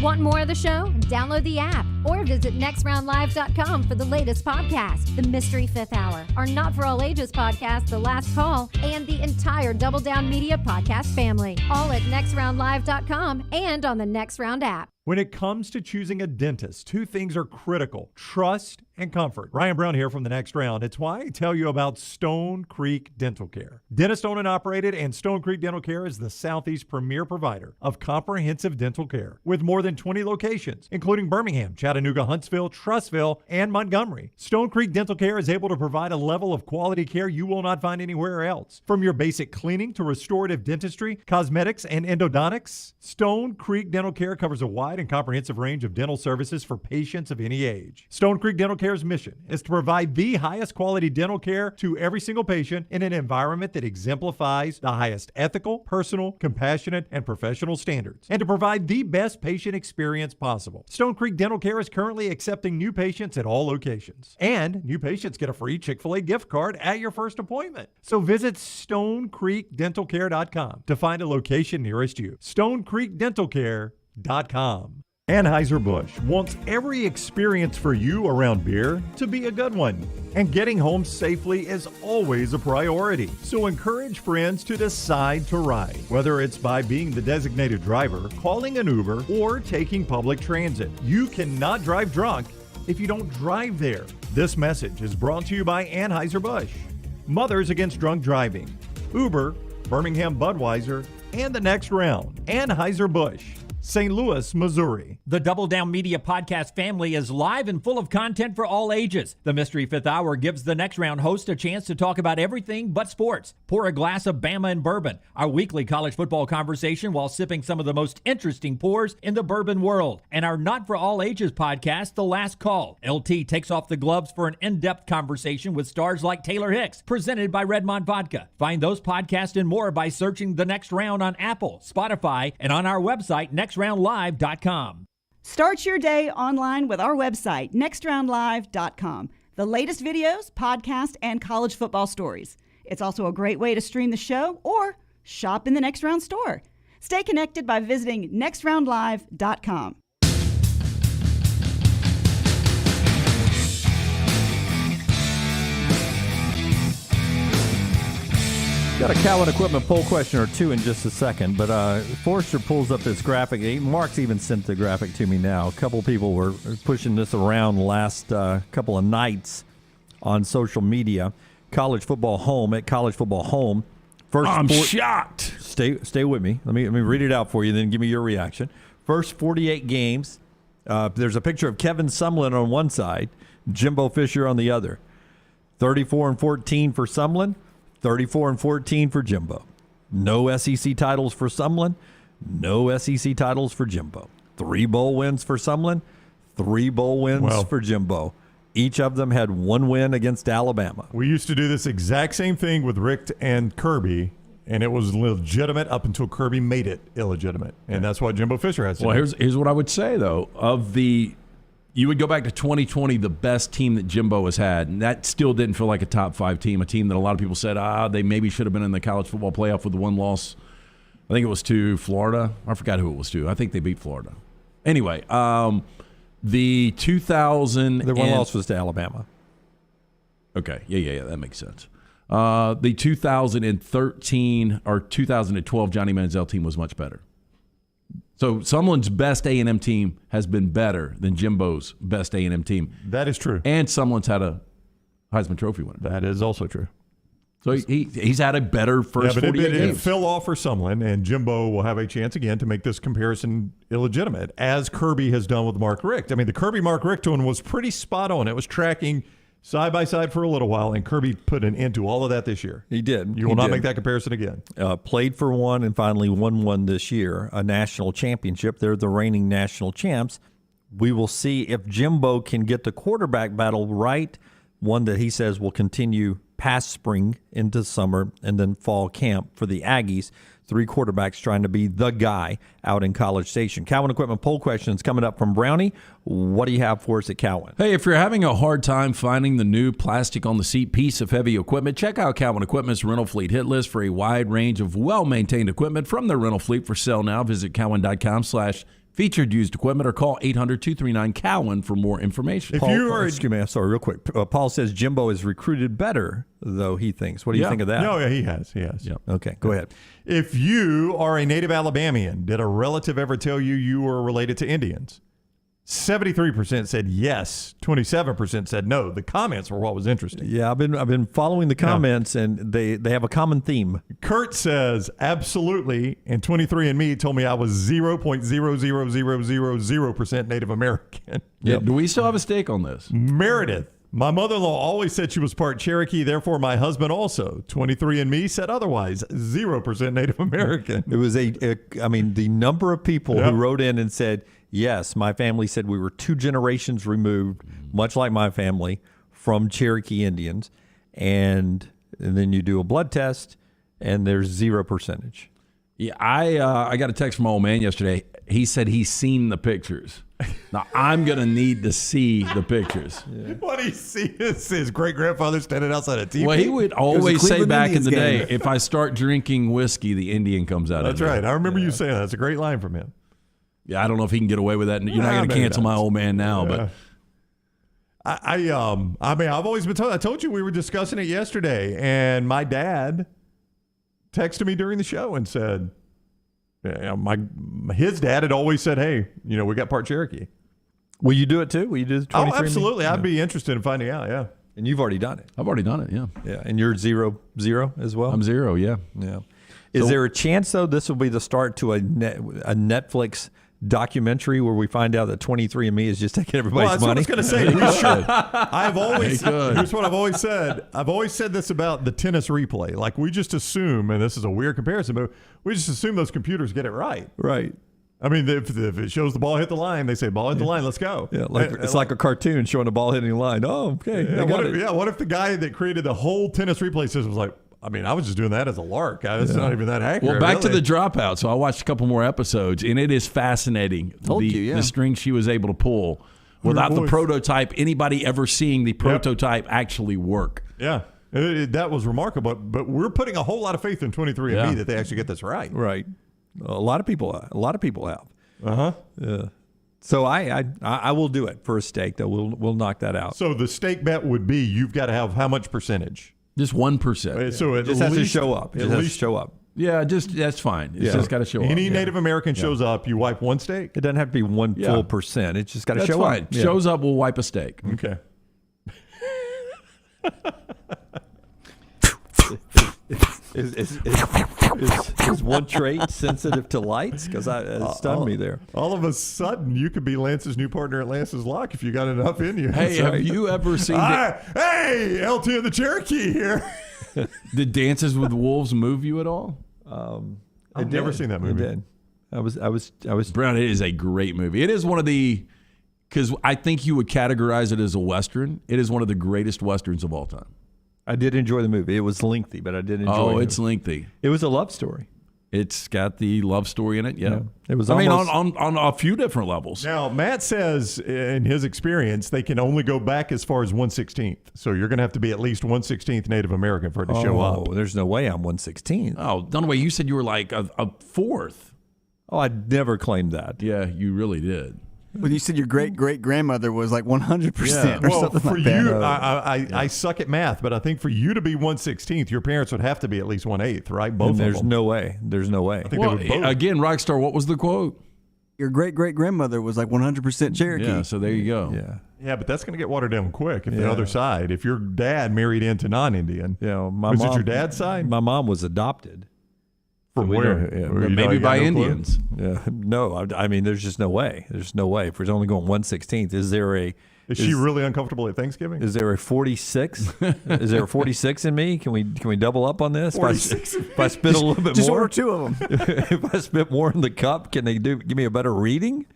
Want more of the show? Download the app or visit nextroundlive.com for the latest podcast, The Mystery Fifth Hour, our Not For All Ages podcast, The Last Call, and the entire Double Down Media podcast family, all at nextroundlive.com and on the Next Round app. When it comes to choosing a dentist, two things are critical: trust and comfort. Ryan Brown here from The Next Round. It's why I tell you about Stone Creek Dental Care. Dentist owned and operated, and Stone Creek Dental Care is the Southeast premier provider of comprehensive dental care with more than 20 locations, including Birmingham, Chattanooga, Huntsville, Trussville, and Montgomery. Stone Creek Dental Care is able to provide a level of quality care you will not find anywhere else. From your basic cleaning to restorative dentistry, cosmetics, and endodontics, Stone Creek Dental Care covers a wide and comprehensive range of dental services for patients of any age. Stone Creek Dental Care's mission is to provide the highest quality dental care to every single patient in an environment that exemplifies the highest ethical, personal, compassionate, and professional standards, and to provide the best patient experience possible. Stone Creek Dental Care is currently accepting new patients at all locations, and new patients get a free Chick-fil-A gift card at your first appointment. So visit StoneCreekDentalCare.com to find a location nearest you. StoneCreekDentalCare.com. Anheuser-Busch wants every experience for you around beer to be a good one. And getting home safely is always a priority. So encourage friends to decide to ride, whether it's by being the designated driver, calling an Uber, or taking public transit. You cannot drive drunk if you don't drive there. This message is brought to you by Anheuser-Busch, Mothers Against Drunk Driving, Uber, Birmingham Budweiser, and The Next Round. Anheuser-Busch, St. Louis, Missouri. The Double Down Media podcast family is live and full of content for all ages. The Mystery Fifth Hour gives the Next Round host a chance to talk about everything but sports. Pour a glass of Bama and bourbon, our weekly college football conversation while sipping some of the most interesting pours in the bourbon world. And our Not For All Ages podcast, The Last Call. LT takes off the gloves for an in-depth conversation with stars like Taylor Hicks, presented by Redmond Vodka. Find those podcasts and more by searching The Next Round on Apple, Spotify, and on our website, nextroundlive.com. Start your day online with our website, nextroundlive.com. The latest videos, podcasts, and college football stories. It's also a great way to stream the show or shop in the Next Round store. Stay connected by visiting nextroundlive.com. Got a Cowan Equipment poll question or two in just a second, but Forrester pulls up this graphic. Mark's even sent the graphic to me now. A couple people were pushing this around last couple of nights on social media. College Football Home at College Football Home. I'm shocked. Stay with me. Let me read it out for you, then give me your reaction. First 48 games. There's a picture of Kevin Sumlin on one side, Jimbo Fisher on the other. 34-14 for Sumlin. 34-14 for Jimbo. No SEC titles for Sumlin. No SEC titles for Jimbo. 3 bowl wins for Sumlin. 3 bowl wins for Jimbo. Each of them had 1 win against Alabama. We used to do this exact same thing with Rick and Kirby, and it was legitimate up until Kirby made it illegitimate. And that's what Jimbo Fisher has to do. Well, here's what I would say, though. You would go back to 2020, the best team that Jimbo has had, and that still didn't feel like a top 5 team, a team that a lot of people said, they maybe should have been in the college football playoff with the 1 loss. I think it was to Florida. I forgot who it was to. I think they beat Florida. Anyway, the 2000... The 1 loss was to Alabama. Okay, yeah, that makes sense. The 2013 or 2012 Johnny Manziel team was much better. So Sumlin's best A&M team has been better than Jimbo's best A&M team. That is true. And Sumlin's had a Heisman Trophy winner. That is also true. So he's had a better first 48 it games. fell off for Sumlin, and Jimbo will have a chance again to make this comparison illegitimate, as Kirby has done with Mark Richt. I mean, the Kirby-Mark Richt one was pretty spot on. It was tracking side by side for a little while, and Kirby put an end to all of that this year. He did. You will not make that comparison again. Played for one and finally won one this year, a national championship. They're the reigning national champs. We will see if Jimbo can get the quarterback battle right, one that he says will continue past spring into summer and then fall camp for the Aggies. 3 quarterbacks trying to be the guy out in College Station. Cowan Equipment poll questions coming up from Brownie. What do you have for us at Cowan? Hey, if you're having a hard time finding the new plastic on the seat piece of heavy equipment, check out Cowan Equipment's rental fleet hit list for a wide range of well-maintained equipment from their rental fleet. For sale now, visit cowan.com/featured used equipment or call 800-239-COWAN for more information. Excuse me, I'm sorry, real quick. Paul says Jimbo is recruited better, though, he thinks. What do you think of that? No, yeah, he has. Yep. Okay, go ahead. If you are a native Alabamian, did a relative ever tell you you were related to Indians? 73% said yes. 27% said no. The comments were what was interesting. Yeah, I've been following the comments, and they have a common theme. Kurt says absolutely, and 23andMe told me I was 0.00000% Native American. Yeah. Do we still have a stake on this? Meredith. My mother-in-law always said she was part Cherokee, therefore my husband also. 23andMe said otherwise, 0% Native American. It was the number of people who wrote in and said, yes, my family said we were 2 generations removed, much like my family, from Cherokee Indians. And then you do a blood test, and there's 0%. Yeah, I got a text from my old man yesterday. He said he's seen the pictures. Now, I'm going to need to see the pictures. What he sees his great-grandfather standing outside a TV. Well, he would always say back in the day, if I start drinking whiskey, the Indian comes out. That's right. I remember you saying that. That's a great line from him. Yeah, I don't know if he can get away with that. You're not going to cancel my old man now, but I've always been told. I told you we were discussing it yesterday, and my dad texted me during the show and said, his dad had always said, "Hey, we got part Cherokee." Will you do it too? Will you do the 23andMe? Oh, absolutely. I'd be interested in finding out. Yeah. And you've already done it. I've already done it. Yeah. Yeah. And you're 0 as well. I'm 0. Yeah. Yeah. Is there a chance though this will be the start to a Netflix documentary where we find out that 23andMe is just taking everybody's money? What I was going to say. We should. Here's what I've always said. I've always said this about the tennis replay. Like, we just assume, and this is a weird comparison, but we just assume those computers get it right. Right. I mean, if it shows the ball hit the line, they say ball hit the line, let's go. Yeah, it's like a cartoon showing the ball hitting the line. Oh, okay. What if the guy that created the whole tennis replay system was like, I was just doing that as a lark. It's not even that accurate. Well, back to the dropout. So I watched a couple more episodes, and it is fascinating. The string she was able to pull without the prototype, anybody ever seeing the prototype actually work. Yeah. That was remarkable. But we're putting a whole lot of faith in 23andMe that they actually get this right. Right. A lot of people have. Uh-huh. Yeah. So I will do it for a stake. That we'll knock that out. So the stake bet would be you've got to have how much percentage? Just 1%. So it just has to show up. It has to show up. Yeah, that's fine. It's just got to show up. Any Native American shows up, you wipe 1 stake? It doesn't have to be 1 full percent. It's just got to show up. Yeah. Shows up, we'll wipe a stake. Okay. Is one trait sensitive to lights? Because it stunned me there. All of a sudden, you could be Lance's new partner at Lance's Lock if you got enough in you. Hey, have you ever seen Hey, LT and the Cherokee here. Did Dances with Wolves move you at all? I've never seen that movie. It did. I was Brown. It is a great movie. It is one of the, because I think you would categorize it as a Western. It is one of the greatest Westerns of all time. I did enjoy the movie. It was lengthy, but I did enjoy it. Oh, it's lengthy. It was a love story. It's got the love story in it, yeah. It was. on a few different levels. Now, Matt says in his experience, they can only go back as far as 1/16. So you're going to have to be at least 1/16 Native American for it to show up. Oh, there's no way I'm 1/16. Oh, Dunaway, you said you were like a fourth. Oh, I never claimed that. Yeah, you really did. Well, you said your great-great-grandmother was like 100% or something for like you, that. I suck at math, but I think for you to be 1/16, your parents would have to be at least 1/8, right? Both and of there's them. no way. There's no way. I think they would both. Again, Rockstar, what was the quote? Your great-great-grandmother was like 100% Cherokee. Yeah, so there you go. Yeah. Yeah, but that's going to get watered down quick if the other side. If your dad married into non-Indian, was it your dad's side? My mom was adopted. From where? Maybe by Indians. Yeah. No, I mean, there's just no way. There's no way. If we're only going 1/16th, is she really uncomfortable at Thanksgiving? Is there a 46? Is there a 46 in me? Can we double up on this? 46. If I spit a little bit just more, order 2 of them. If I spit more in the cup, can they give me a better reading?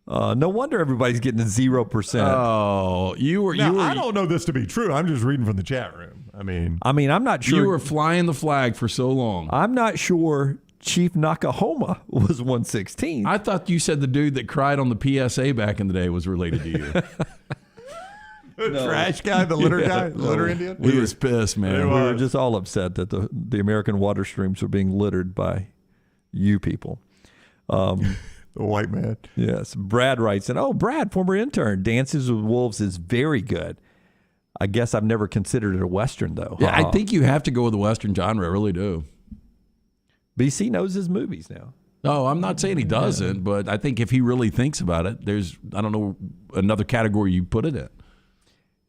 No wonder everybody's getting 0%. Oh, I don't know this to be true. I'm just reading from the chat room. I mean, I'm not sure. You were flying the flag for so long. I'm not sure Chief Nakahoma was 1/16. I thought you said the dude that cried on the PSA back in the day was related to you. The trash guy, the litter guy, litter Indian? He was pissed, man. We were just all upset that the American water streams were being littered by you people. The white man. Yes. Brad writes in, Brad, former intern, Dances with Wolves is very good. I guess I've never considered it a Western, though. Yeah, I think you have to go with the Western genre. I really do. BC knows his movies now. No, I'm not saying he doesn't, but I think if he really thinks about it, there's, I don't know, another category you put it in.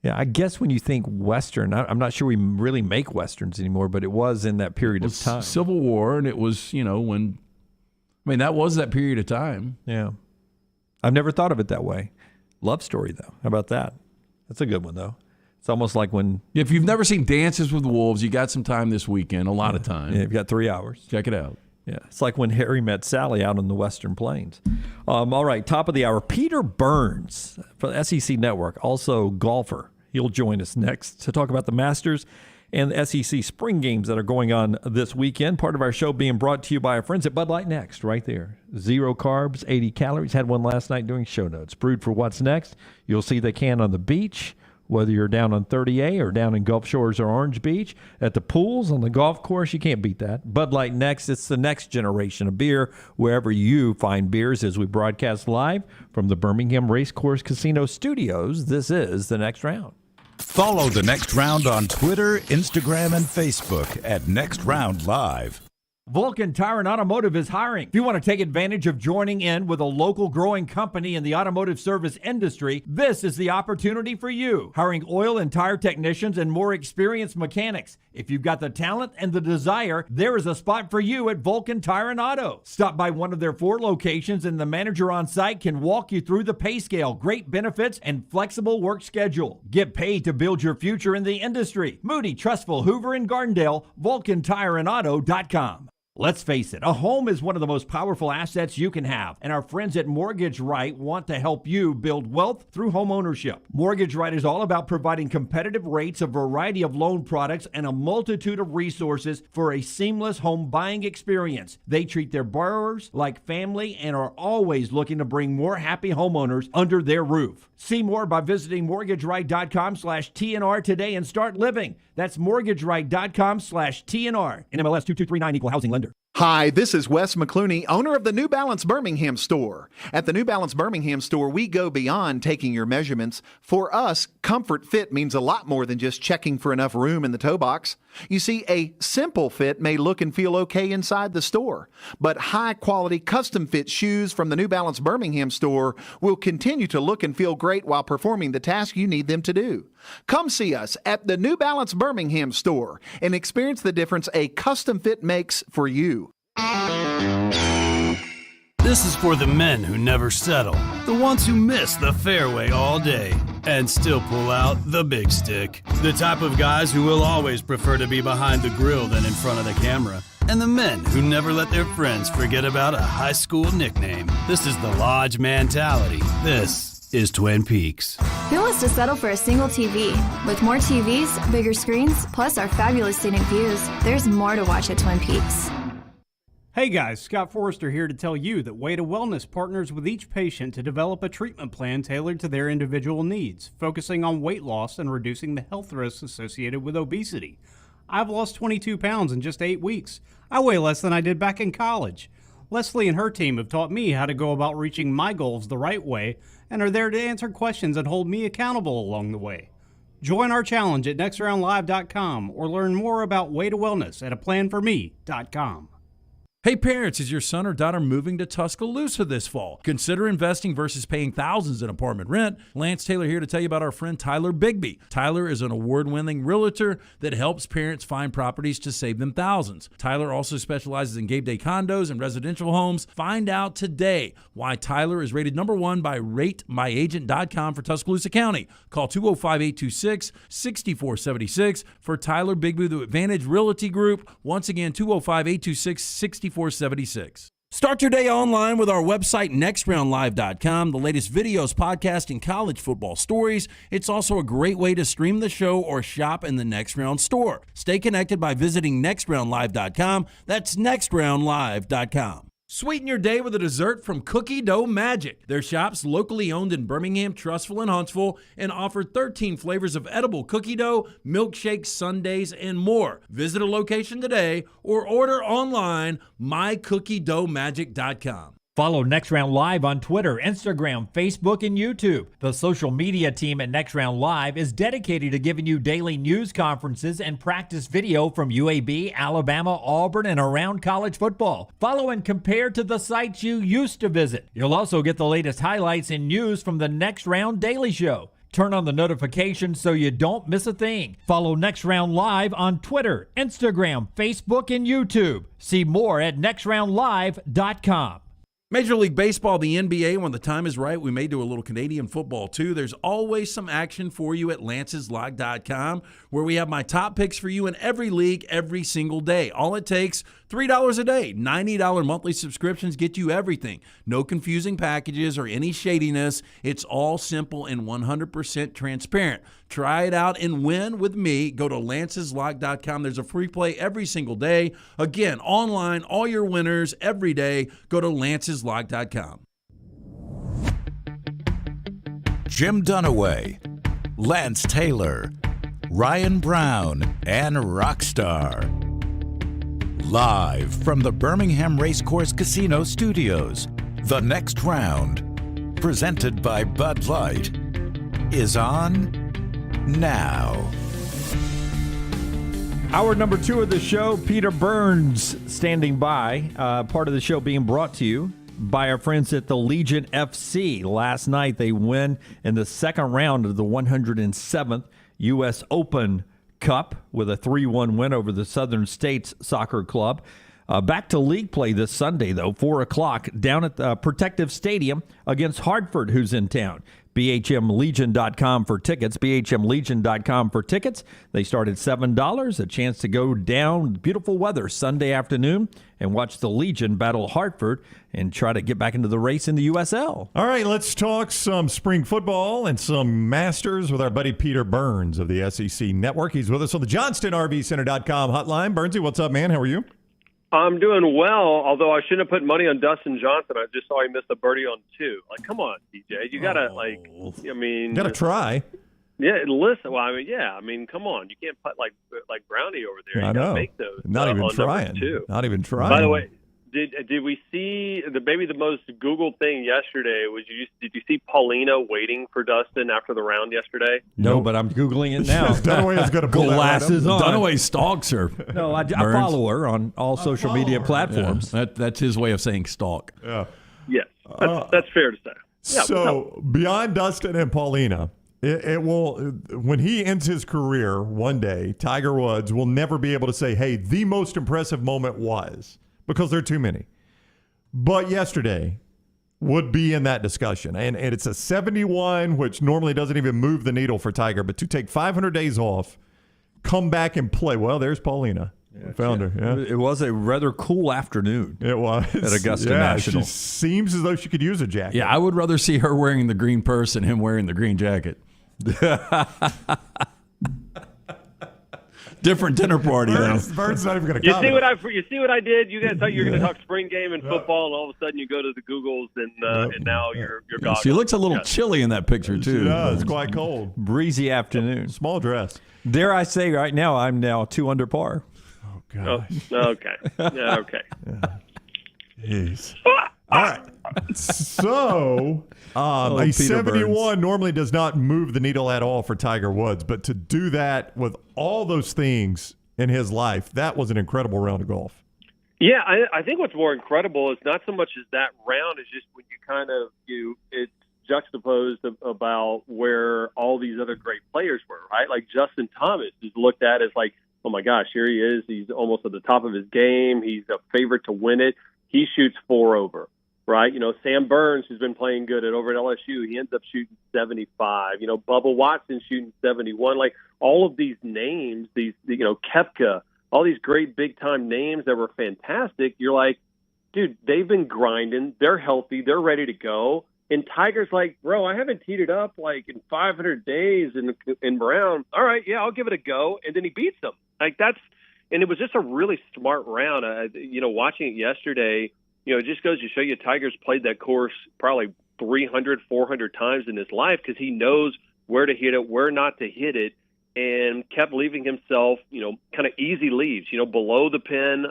Yeah, I guess when you think Western, I'm not sure we really make Westerns anymore, but it was in that period of time. Civil War, and it was, when... that was that period of time. Yeah. I've never thought of it that way. Love story, though. How about that? That's a good one, though. It's almost like when... If you've never seen Dances with Wolves, you got some time this weekend, a lot of time. Yeah, you've got 3 hours. Check it out. Yeah, it's like when Harry met Sally out on the Western Plains. All right, top of the hour. Peter Burns for the SEC Network, also golfer. He'll join us next to talk about the Masters and the SEC spring games that are going on this weekend. Part of our show being brought to you by our friends at Bud Light Next, right there. 0 carbs, 80 calories. Had one last night doing show notes. Brewed for what's next. You'll see the can on the beach, whether you're down on 30A or down in Gulf Shores or Orange Beach, at the pools, on the golf course. You can't beat that. Bud Light Next, it's the next generation of beer, wherever you find beers, as we broadcast live from the Birmingham Racecourse Casino Studios. This is The Next Round. Follow The Next Round on Twitter, Instagram, and Facebook at Next Round Live. Vulcan Tire and Automotive is hiring. If you want to take advantage of joining in with a local growing company in the automotive service industry, this is the opportunity for you. Hiring oil and tire technicians and more experienced mechanics. If you've got the talent and the desire, there is a spot for you at Vulcan Tire and Auto. Stop by one of their 4 locations and the manager on site can walk you through the pay scale, great benefits, and flexible work schedule. Get paid to build your future in the industry. Moody, Trustful, Hoover, and Gardendale, VulcanTireandAuto.com. Let's face it, a home is one of the most powerful assets you can have, and our friends at Mortgage Right want to help you build wealth through home ownership. Mortgage Right is all about providing competitive rates, a variety of loan products, and a multitude of resources for a seamless home buying experience. They treat their borrowers like family and are always looking to bring more happy homeowners under their roof. See more by visiting mortgageright.com/TNR today and start living. That's mortgageright.com/TNR. NMLS 2239, Equal Housing Lender. Hi, this is Wes McClooney, owner of the New Balance Birmingham store. At the New Balance Birmingham store, we go beyond taking your measurements. For us, comfort fit means a lot more than just checking for enough room in the toe box. You see, a simple fit may look and feel okay inside the store, but high-quality custom fit shoes from the New Balance Birmingham store will continue to look and feel great while performing the task you need them to do. Come see us at the New Balance Birmingham store and experience the difference a custom fit makes for you. This is for the men who never settle, the ones who miss the fairway all day and still pull out the big stick, the type of guys who will always prefer to be behind the grill than in front of the camera, and the men who never let their friends forget about a high school nickname. This is the Lodge mentality. This is Twin Peaks. Who wants to settle for a single TV? With more TVs, bigger screens, plus our fabulous scenic views, there's more to watch at Twin Peaks. Hey guys, Scott Forrester here to tell you that Way to Wellness partners with each patient to develop a treatment plan tailored to their individual needs, focusing on weight loss and reducing the health risks associated with obesity. I've lost 22 pounds in just 8 weeks. I weigh less than I did back in college. Leslie and her team have taught me how to go about reaching my goals the right way and are there to answer questions and hold me accountable along the way. Join our challenge at nextroundlive.com or learn more about Way to Wellness at aplanforme.com. Hey parents, is your son or daughter moving to Tuscaloosa this fall? Consider investing versus paying thousands in apartment rent. Lance Taylor here to tell you about our friend Tyler Bigby. Tyler is an award-winning realtor that helps parents find properties to save them thousands. Tyler also specializes in game day condos and residential homes. Find out today why Tyler is rated #1 by RateMyAgent.com for Tuscaloosa County. Call 205-826-6476 for Tyler Bigby, the Advantage Realty Group. Once again, 205-826-6476. Start your day online with our website, nextroundlive.com. The latest videos, podcasts, and college football stories. It's also a great way to stream the show or shop in the Next Round store. Stay connected by visiting nextroundlive.com. That's nextroundlive.com. Sweeten your day with a dessert from Cookie Dough Magic. Their shop's locally owned in Birmingham, Trussville, and Huntsville, and offer 13 flavors of edible cookie dough, milkshakes, sundaes, and more. Visit a location today or order online, mycookiedoughmagic.com. Follow Next Round Live on Twitter, Instagram, Facebook, and YouTube. The social media team at Next Round Live is dedicated to giving you daily news conferences and practice video from UAB, Alabama, Auburn, and around college football. Follow and compare to the sites you used to visit. You'll also get the latest highlights and news from the Next Round Daily Show. Turn on the notifications so you don't miss a thing. Follow Next Round Live on Twitter, Instagram, Facebook, and YouTube. See more at nextroundlive.com. Major League Baseball, the NBA, when the time is right, we may do a little Canadian football too. There's always some action for you at lanceslog.com, where we have my top picks for you in every league every single day. All it takes, $3 a day. $90 monthly subscriptions get you everything. No confusing packages or any shadiness. It's all simple and 100% transparent. Try it out and win with me. Go to lanceslog.com. There's a free play every single day. Again, online, all your winners every day. Go to lanceslog.com. Jim Dunaway, Lance Taylor, Ryan Brown, and Rockstar. Live from the Birmingham Racecourse Casino Studios, the next round, presented by Bud Light, is on now. Hour number 2 of the show, Peter Burns standing by. Part of the show being brought to you by our friends at the Legion FC. Last night they win in the second round of the 107th U.S. Open Cup with a 3-1 win over the Southern States Soccer Club. Back to league play this Sunday, though, 4 o'clock, down at the Protective Stadium against Hartford, who's in town. BHMLegion.com for tickets. BHMLegion.com for tickets. They start at $7. A chance to go down, beautiful weather Sunday afternoon, and watch the Legion battle Hartford and try to get back into the race in the USL. All right, let's talk some spring football and some Masters with our buddy Peter Burns of the SEC Network. He's with us on the JohnstonRVCenter.com hotline. Burnsy, what's up, man? How are you? I'm doing well, although I shouldn't have put money on Dustin Johnson. I just saw he missed a birdie on 2. Like, come on, DJ. You got to, Got to try. Yeah, listen. Well, come on. You can't putt like Brownie over there. I know. Make those. Not even trying. Not even trying. By the way, did we see the most Googled thing yesterday? Did you see Paulina waiting for Dustin after the round yesterday? No, but I'm Googling it now. Dunaway is going to pull glasses on. Dunaway stalks her. No, I follow her on all social media platforms. Yeah, that's his way of saying stalk. Yeah. Yes, that's fair to say. Yeah, so beyond Dustin and Paulina, it will, when he ends his career one day, Tiger Woods will never be able to say, hey, the most impressive moment was, because there are too many. But yesterday would be in that discussion. And it's a 71, which normally doesn't even move the needle for Tiger. But to take 500 days off, come back and play. Well, there's Paulina. Yeah, found her. Yeah. It was a rather cool afternoon. It was. At Augusta National. She seems as though she could use a jacket. Yeah, I would rather see her wearing the green purse and him wearing the green jacket. Different dinner party, though. Bird's not even going to comment. You see what I did? You guys thought you were going to talk spring game and football, and all of a sudden you go to the Googles, and now you're gone. She looks a little chilly in that picture, too. She does. It's quite cold. Breezy afternoon. Small dress. Dare I say right now, I'm now 2 under par. Oh, gosh. Oh, okay. Yeah, okay. Jeez. All right. So, a 71 Burns normally does not move the needle at all for Tiger Woods, but to do that with all those things in his life, that was an incredible round of golf. Yeah, I think what's more incredible is not so much as that round, is just when you kind of it's juxtaposed about where all these other great players were, right? Like Justin Thomas is looked at as like, oh my gosh, here he is. He's almost at the top of his game. He's a favorite to win it. He shoots 4 over, right? Sam Burns, who's been playing good over at LSU, he ends up shooting 75. Bubba Watson shooting 71. Like all of these names, these, Koepka, all these great big-time names that were fantastic, you're like, dude, they've been grinding. They're healthy. They're ready to go. And Tiger's like, bro, I haven't teed it up like in 500 days in Brown. All right, yeah, I'll give it a go. And then he beats them. Like and it was just a really smart round. Watching it yesterday, it just goes to show you Tiger's played that course probably 300, 400 times in his life because he knows where to hit it, where not to hit it, and kept leaving himself, kind of easy leaves, below the pin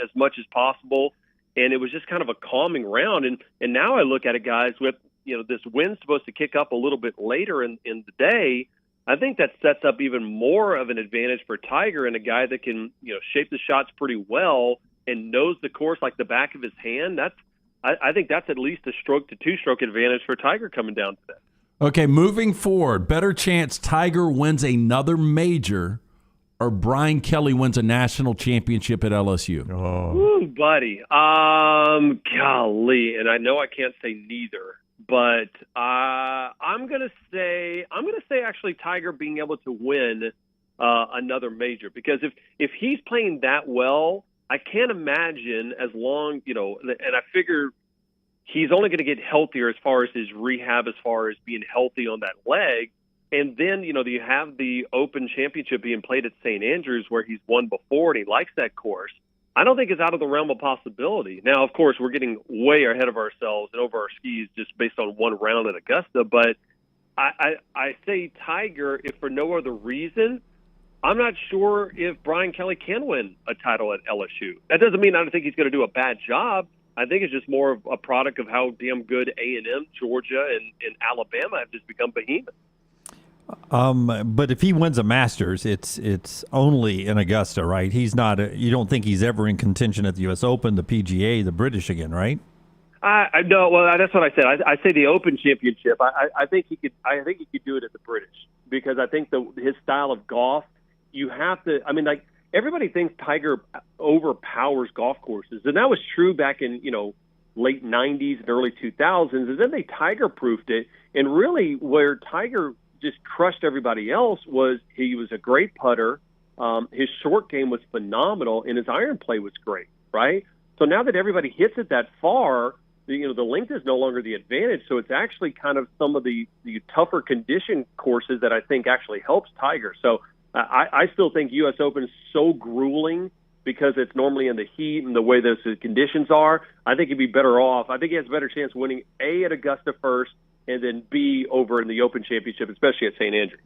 as much as possible. And it was just kind of a calming round. And now I look at it, guys, with, this wind's supposed to kick up a little bit later in the day. I think that sets up even more of an advantage for Tiger and a guy that can, shape the shots pretty well and knows the course like the back of his hand. I think that's at least a stroke to 2-stroke advantage for Tiger coming down today. Okay, moving forward, better chance Tiger wins another major or Brian Kelly wins a national championship at LSU? Ooh, buddy. Golly, and I know I can't say neither, but I'm gonna say actually Tiger being able to win another major, because if he's playing that well, I can't imagine as long, and I figure he's only going to get healthier as far as his rehab, as far as being healthy on that leg. And then, you have the Open Championship being played at St. Andrews where he's won before and he likes that course. I don't think it's out of the realm of possibility. Now, of course, we're getting way ahead of ourselves and over our skis just based on one round at Augusta. But I say Tiger, if for no other reason. I'm not sure if Brian Kelly can win a title at LSU. That doesn't mean I don't think he's going to do a bad job. I think it's just more of a product of how damn good A&M, Georgia, and Alabama have just become behemoths. But if he wins a Masters, it's only in Augusta, right? He's not. You don't think he's ever in contention at the U.S. Open, the PGA, the British again, right? I know. Well, that's what I said. I say the Open Championship. I think he could. I think he could do it at the British, because I think his style of golf. You have to. I mean, like everybody thinks Tiger overpowers golf courses, and that was true back in late '90s and early 2000s. And then they Tiger-proofed it, and really where Tiger just crushed everybody else was he was a great putter. His short game was phenomenal, and his iron play was great, right? So now that everybody hits it that far, the length is no longer the advantage. So it's actually kind of some of the tougher condition courses that I think actually helps Tiger. So I still think U.S. Open is so grueling because it's normally in the heat and the way those conditions are. I think he'd be better off. I think he has a better chance of winning A, at Augusta first, and then B, over in the Open Championship, especially at St. Andrews.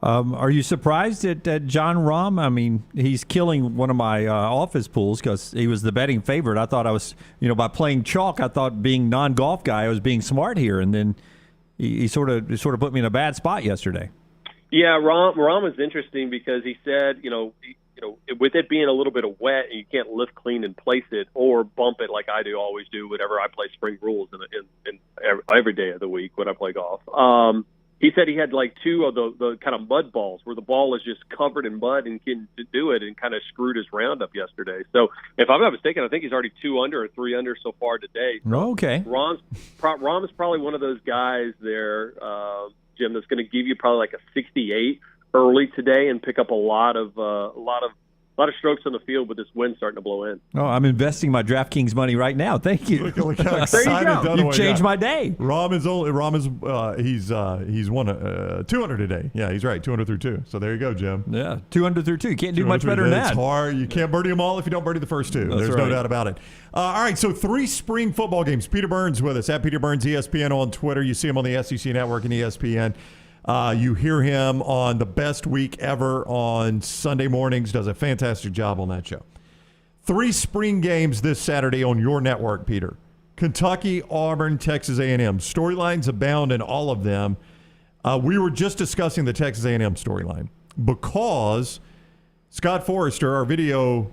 Are you surprised at John Rahm? I mean, he's killing one of my office pools because he was the betting favorite. I thought I was, by playing chalk, I thought being non-golf guy, I was being smart here, and then he sort of put me in a bad spot yesterday. Yeah, Rahm was interesting because he said, with it being a little bit of wet and you can't lift clean and place it or bump it like I always do whenever I play spring rules in every day of the week when I play golf. He said he had like two of the kind of mud balls where the ball is just covered in mud and can do it, and kind of screwed his round up yesterday. So if I'm not mistaken, I think he's already 2 under or 3 under so far today. So okay. Rahm's probably one of those guys there, Jim, that's going to give you probably like a 68 early today and pick up a lot of strokes on the field with this wind starting to blow in. Oh, I'm investing my DraftKings money right now. Thank you. Look how excited You've changed my day. Rahm is he's won 200 today. Yeah, he's right. 200 through 2. So there you go, Jim. Yeah, 200 through 2. You can't do much better than that. It's hard. You can't birdie them all if you don't birdie the first 2. There's no doubt about it. All right, so 3 spring football games. Peter Burns with us at Peter Burns ESPN on Twitter. You see him on the SEC Network and ESPN. You hear him on The Best Week Ever on Sunday mornings. Does a fantastic job on that show. 3 spring games this Saturday on your network, Peter. Kentucky, Auburn, Texas A&M. Storylines abound in all of them. We were just discussing the Texas A&M storyline because Scott Forrester, our video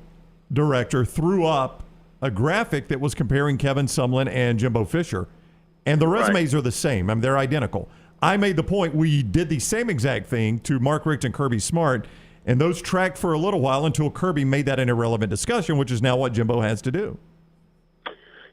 director, threw up a graphic that was comparing Kevin Sumlin and Jimbo Fisher, and the resumes are the same. I mean, they're identical. I made the point we did the same exact thing to Mark Richt and Kirby Smart, and those tracked for a little while until Kirby made that an irrelevant discussion, which is now what Jimbo has to do.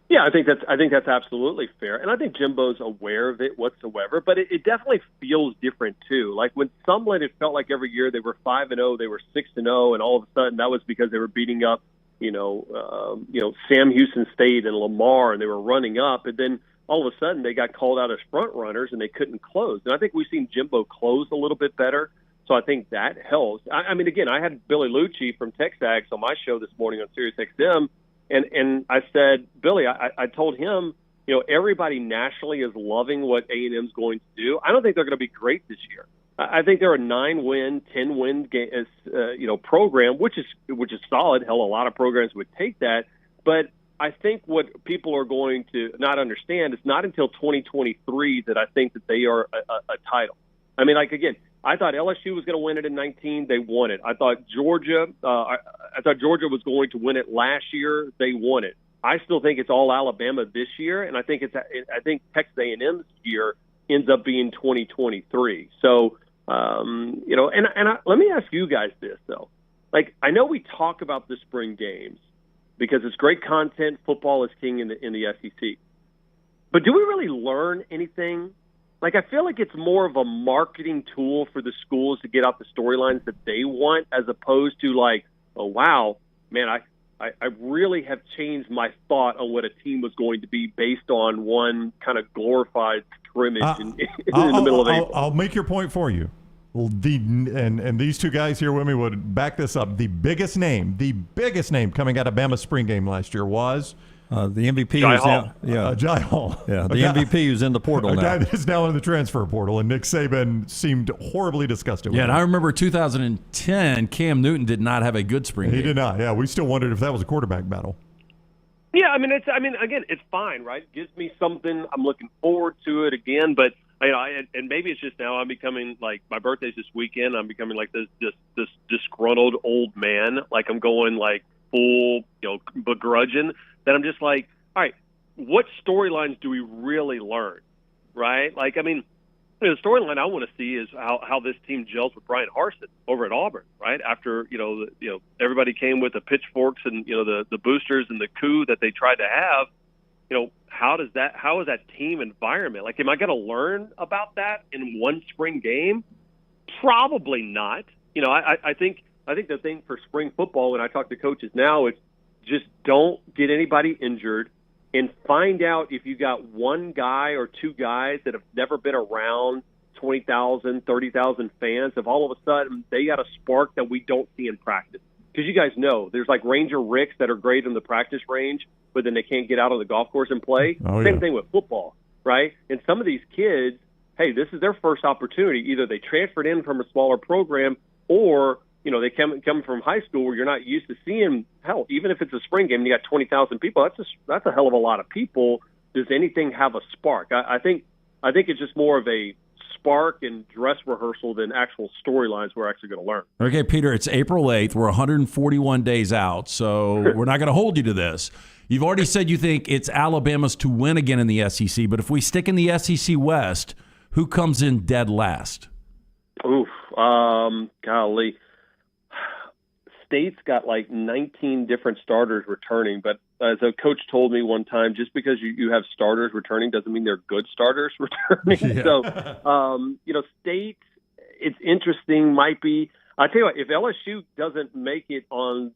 Yeah, I think that's absolutely fair, and I think Jimbo's aware of it whatsoever. But it definitely feels different too. Like when Sumlin, it felt like every year they were 5-0, they were 6-0, and all of a sudden that was because they were beating up, Sam Houston State and Lamar, and they were running up, and then all of a sudden they got called out as front runners and they couldn't close. And I think we've seen Jimbo close a little bit better, so I think that helps. I mean, again, I had Billy Lucci from Texags on my show this morning on Sirius XM. And I said, Billy, I told him, everybody nationally is loving what A&M's going to do. I don't think they're going to be great this year. I think they're a 9-win, 10-win program, which is solid. Hell, a lot of programs would take that. But I think what people are going to not understand is not until 2023 that I think that they are a title. I mean, like, again, I thought LSU was going to win it in 19. They won it. I thought Georgia was going to win it last year. They won it. I still think it's all Alabama this year, and I think Texas A&M's year ends up being 2023. So, let me ask you guys this though. Like, I know we talk about the spring games because it's great content. Football is king in the SEC, but do we really learn anything? Like, I feel like it's more of a marketing tool for the schools to get out the storylines that they want, as opposed to like, oh, wow, man, I really have changed my thought on what a team was going to be based on one kind of glorified scrimmage in the middle of April. I'll make your point for you. And these two guys here with me would back this up. The biggest name coming out of Bama's spring game last year was the MVP. Jai Hall. Hall. Yeah, the MVP who's in the portal now. A guy that's now in the transfer portal, and Nick Saban seemed horribly disgusted with Yeah, him. and I remember 2010, Cam Newton did not have a good spring game. He did not. Yeah, we still wondered if that was a quarterback battle. Yeah, again, it's fine, right? It gives me something. I'm looking forward to it again, but and maybe it's just now I'm becoming like, my birthday's this weekend. I'm becoming like this disgruntled old man. Like, I'm going like full, begrudging. That I'm just like, all right, what storylines do we really learn, right? Like, the storyline I want to see is how this team gels with Brian Harsin over at Auburn, right? After everybody came with the pitchforks and the boosters and the coup that they tried to have. How is that team environment? Like, am I going to learn about that in one spring game? Probably not. I think the thing for spring football, when I talk to coaches now, it's just don't get anybody injured and find out if you got one guy or two guys that have never been around 20,000, 30,000 fans, if all of a sudden they got a spark that we don't see in practice. Because you guys know there's like Ranger Ricks that are great in the practice range, but then they can't get out on the golf course and play. Same thing with football, right? And some of these kids, hey, this is their first opportunity. Either they transferred in from a smaller program, or they come from high school where you're not used to seeing. Hell, even if it's a spring game and you got 20,000 people, that's a hell of a lot of people. Does anything have a spark? I think it's just more of a spark and dress rehearsal than actual storylines we're actually going to learn. Okay, Peter, it's April 8th. We're 141 days out, so we're not going to hold you to this. You've already said you think it's Alabama's to win again in the SEC, but if we stick in the SEC West, who comes in dead last? Oof, golly. State's got like 19 different starters returning, but as a coach told me one time, just because you have starters returning doesn't mean they're good starters returning. Yeah. So, State, it's interesting, might be. I tell you what, if LSU doesn't make it on,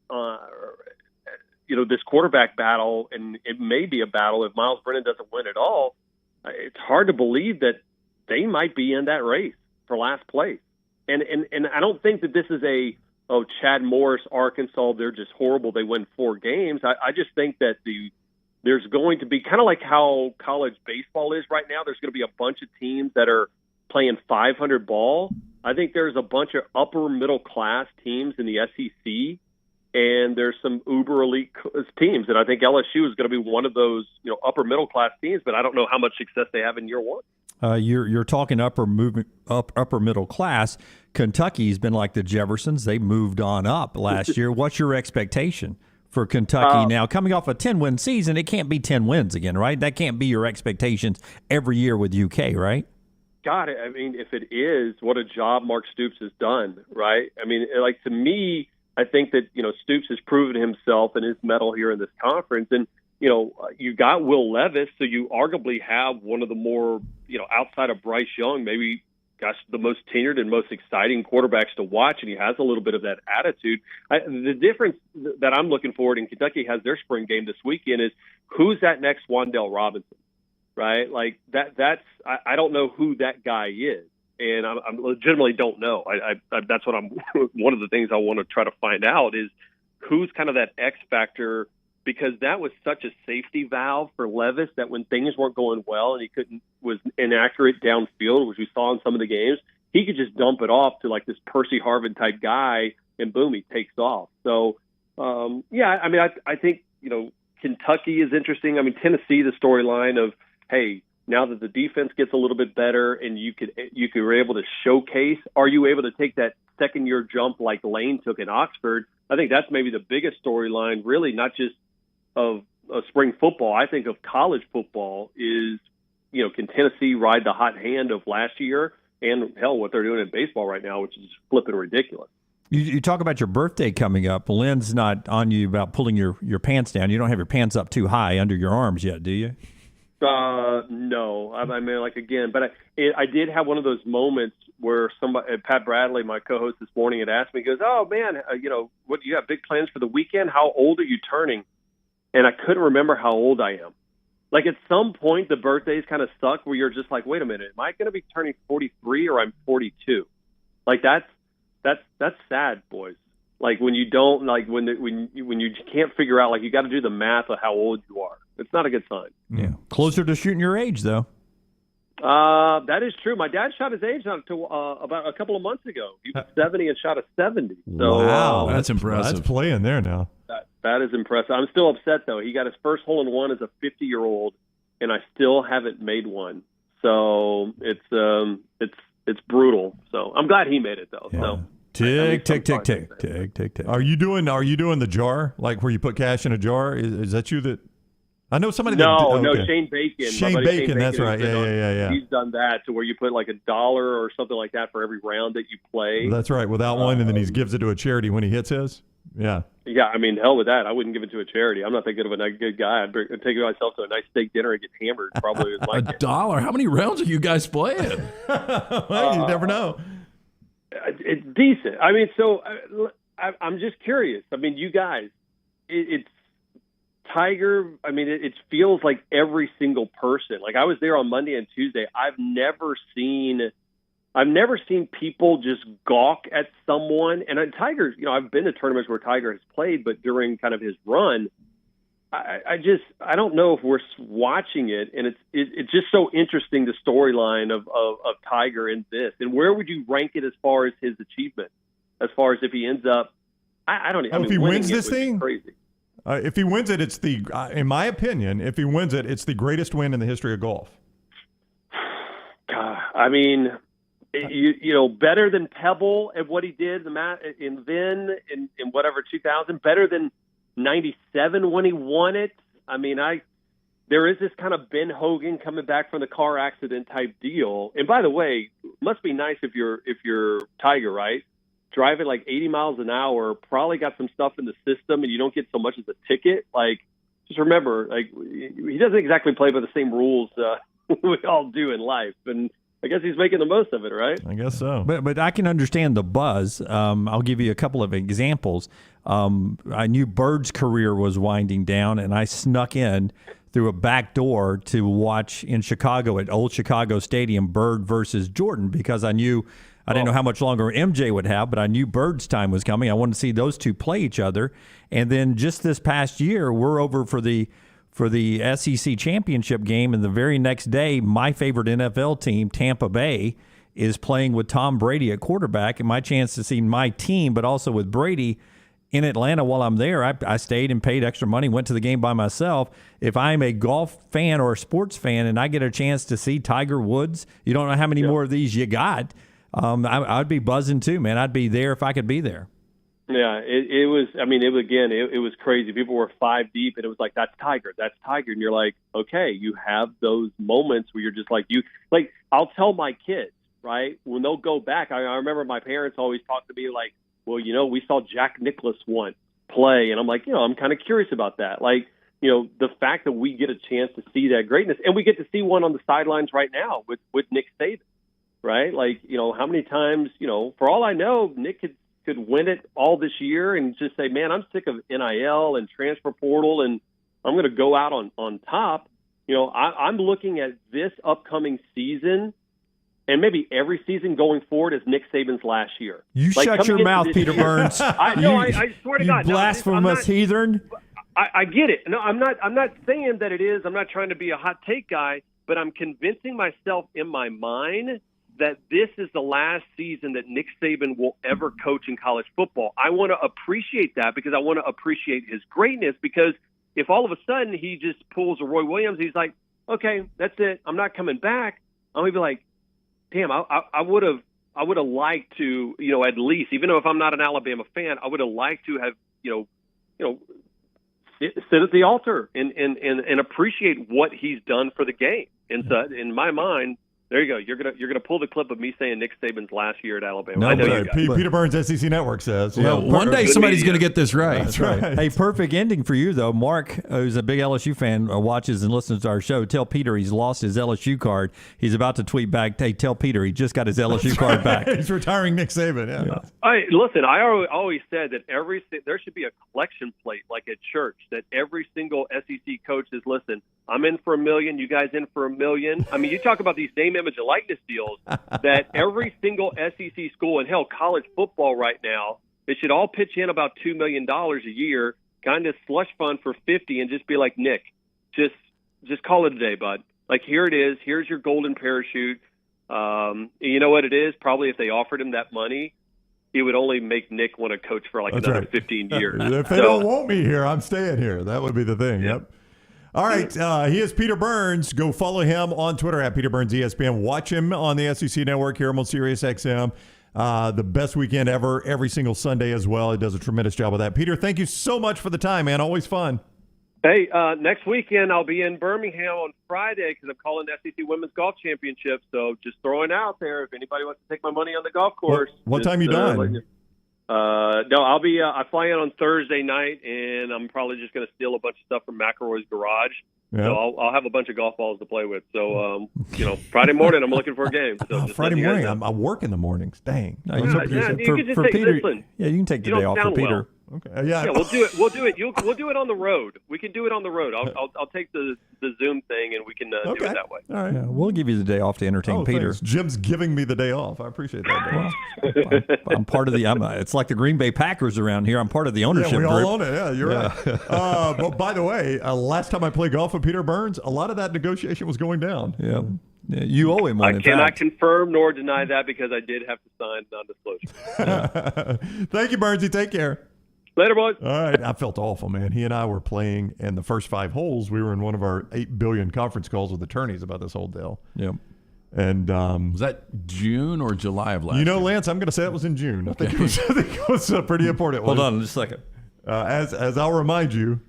this quarterback battle, and it may be a battle if Miles Brennan doesn't win at all, it's hard to believe that they might be in that race for last place. And I don't think that this is Chad Morris, Arkansas, they're just horrible. They win 4 games. I just think that there's going to be kind of like how college baseball is right now. There's going to be a bunch of teams that are playing 500 ball. I think there's a bunch of upper middle class teams in the SEC, and there's some uber elite teams. And I think LSU is going to be one of those, upper middle class teams, but I don't know how much success they have in year one. You're talking upper middle class. Kentucky's been like the Jeffersons. They moved on up last year. What's your expectation for Kentucky now. Coming off a 10-win season, it can't be 10 wins again, right? That can't be your expectations every year with UK, right? God, I mean, if it is, what a job Mark Stoops has done, right? I mean, like, to me, I think that, Stoops has proven himself and his mettle here in this conference. And, you got Will Levis, so you arguably have one of the more, outside of Bryce Young, maybe, gosh, the most tenured and most exciting quarterbacks to watch, and he has a little bit of that attitude. The difference that I'm looking forward, and Kentucky has their spring game this weekend, is who's that next Wan'Dale Robinson, right? Like, that's I don't know who that guy is, and I legitimately don't know. That's what one of the things I want to try to find out is who's kind of that X factor, because that was such a safety valve for Levis that when things weren't going well and he was inaccurate downfield, which we saw in some of the games, he could just dump it off to like this Percy Harvin type guy, and boom, he takes off. So, I think, Kentucky is interesting. I mean, Tennessee, the storyline of, hey, now that the defense gets a little bit better and you were able to showcase, are you able to take that second-year jump like Lane took in Oxford? I think that's maybe the biggest storyline, really, not just of spring football. I think of college football is, can Tennessee ride the hot hand of last year and, hell, what they're doing in baseball right now, which is flipping ridiculous. You talk about your birthday coming up. Lynn's not on you about pulling your pants down. You don't have your pants up too high under your arms yet, do you? No. I mean, like, again, but I did have one of those moments where Pat Bradley, my co-host this morning, had asked me, he goes, "Oh, man, what, you have big plans for the weekend? How old are you turning?" And I couldn't remember how old I am. Like, at some point, the birthdays kind of suck where you're just like, wait a minute, am I going to be turning 43 or I'm 42? Like, that's sad, boys. Like, when you don't, like, when you can't figure out, like, you got to do the math of how old you are. It's not a good sign. Yeah. Closer to shooting your age, though. That is true. My dad shot his age out to about a couple of months ago. He was 70 and shot a 70. So, wow, that's impressive. That's playing there now. That is impressive. I'm still upset, though. He got his first hole-in-one as a 50-year-old, and I still haven't made one. So it's brutal. So I'm glad he made it, though. Yeah. So tick. Are you doing the jar, like where you put cash in a jar? Is that you that? I know somebody. No, okay. Shane Bacon. Shane Bacon, that's right. Yeah. He's done that to where you put like $1 or something like that for every round that you play. That's right, without one, and then he gives it to a charity when he hits his. Yeah. Yeah, I mean, hell with that. I wouldn't give it to a charity. I'm not that good of a good guy. I'd take myself to a nice steak dinner and get hammered. Probably with my $1. How many rounds are you guys playing? Well, you never know. It's decent. I mean, so I'm just curious. I mean, you guys, it's Tiger. I mean, it feels like every single person. Like, I was there on Monday and Tuesday. I've never seen people just gawk at someone. And Tiger, I've been to tournaments where Tiger has played, but during kind of his run, I don't know if we're watching it, and it's just so interesting, the storyline of Tiger in this. And where would you rank it as far as his achievement? As far as if he ends up, I don't know. If he wins this thing, crazy. If he wins it, it's in my opinion, if he wins it, it's the greatest win in the history of golf. God, I mean, better than Pebble at what he did in whatever 2000, better than 97 when he won it. I mean, there is this kind of Ben Hogan coming back from the car accident type deal. And by the way, must be nice if you're Tiger, right? Driving like 80 miles an hour, probably got some stuff in the system, and you don't get so much as a ticket. Like, just remember, like, he doesn't exactly play by the same rules we all do in life, and I guess he's making the most of it, right? I guess so. But I can understand the buzz. I'll give you a couple of examples. I knew Bird's career was winding down, and I snuck in through a back door to watch in Chicago at Old Chicago Stadium Bird versus Jordan, because I didn't know how much longer MJ would have, but I knew Bird's time was coming. I wanted to see those two play each other. And then just this past year, we're over for the SEC championship game, and the very next day, my favorite NFL team, Tampa Bay, is playing with Tom Brady at quarterback, and my chance to see my team, but also with Brady in Atlanta while I'm there. I stayed and paid extra money, went to the game by myself. If I'm a golf fan or a sports fan and I get a chance to see Tiger Woods, you don't know how many more of these you got. I'd be buzzing too, man. I'd be there if I could be there. Yeah, it was. I mean, it was crazy. People were 5 deep, and it was like, that's Tiger, and you're like, okay, you have those moments where you're just like, I'll tell my kids, right, when they'll go back. I remember my parents always talked to me like, well, we saw Jack Nicklaus once play, and I'm like, I'm kind of curious about that, like, the fact that we get a chance to see that greatness, and we get to see one on the sidelines right now with Nick Saban, right? Like, how many times, for all I know, Nick could win it all this year and just say, man, I'm sick of NIL and transfer portal, and I'm going to go out on top. I'm looking at this upcoming season and maybe every season going forward as Nick Saban's last year. You shut your mouth, Peter Burns. I swear to God. You blasphemous heathen. I get it. No, I'm not saying that it is. I'm not trying to be a hot take guy, but I'm convincing myself in my mind that this is the last season that Nick Saban will ever coach in college football. I want to appreciate that because I want to appreciate his greatness, because if all of a sudden he just pulls a Roy Williams, he's like, okay, that's it, I'm not coming back, I'm going to be like, damn, I would have liked to, at least, even though if I'm not an Alabama fan, I would have liked to have, sit at the altar and appreciate what he's done for the game. And so in my mind, there you go. You're gonna pull the clip of me saying Nick Saban's last year at Alabama. No, I know you guys. Peter Burns, SEC Network says. Well, one day somebody's going to get this right. That's right. Hey, perfect ending for you, though. Mark, who's a big LSU fan, watches and listens to our show. Tell Peter he's lost his LSU card. He's about to tweet back, hey, tell Peter he just got his LSU card back. He's retiring Nick Saban. Yeah. Listen, I always said that there should be a collection plate like at church that every single SEC coach is, listen, I'm in for $1 million. You guys in for $1 million? I mean, you talk about these name, image, and likeness deals that every single SEC school, and hell, college football right now, they should all pitch in about $2 million a year, kind of slush fund for 50, and just be like, Nick, just call it a day, bud. Like, here it is. Here's your golden parachute. You know what it is? Probably if they offered him that money, it would only make Nick want to coach for like another 15 years. If they don't want me here, I'm staying here. That would be the thing. Yep. All right, he is Peter Burns. Go follow him on Twitter at Peter Burns ESPN. Watch him on the SEC Network here on Sirius XM. The best weekend ever, every single Sunday as well. He does a tremendous job with that. Peter, thank you so much for the time, man. Always fun. Hey, next weekend I'll be in Birmingham on Friday because I'm calling the SEC Women's Golf Championship. So just throwing out there, if anybody wants to take my money on the golf course. What time you done? No, I'll be. I fly in on Thursday night, and I'm probably just going to steal a bunch of stuff from McElroy's garage. Yeah. So I'll have a bunch of golf balls to play with. So Friday morning I'm looking for a game. So Friday morning, I work in the mornings. Dang. You can just take. Peter, listen, yeah, you can take the day off for Peter. Okay. Yeah. We'll do it. We'll do it. We'll do it on the road. We can do it on the road. I'll take the Zoom thing, and we can do it that way. All right. Yeah, we'll give you the day off to entertain Peter. Thanks. Jim's giving me the day off. I appreciate that. I'm part of the. It's like the Green Bay Packers around here. I'm part of the ownership we group. all own it. Yeah, you're right. But by the way, last time I played golf with Peter Burns, a lot of that negotiation was going down. Yeah. You owe him one. I cannot confirm nor deny that because I did have to sign non-disclosure. Thank you, Burnsy. Take care. Later, boys. All right. I felt awful, man. He and I were playing, and the first 5 holes, we were in one of our 8 billion conference calls with attorneys about this whole deal. Yep. And was that June or July of last year? Lance, I'm going to say it was in June. I think it was pretty important. Hold on just a second. As I'll remind you,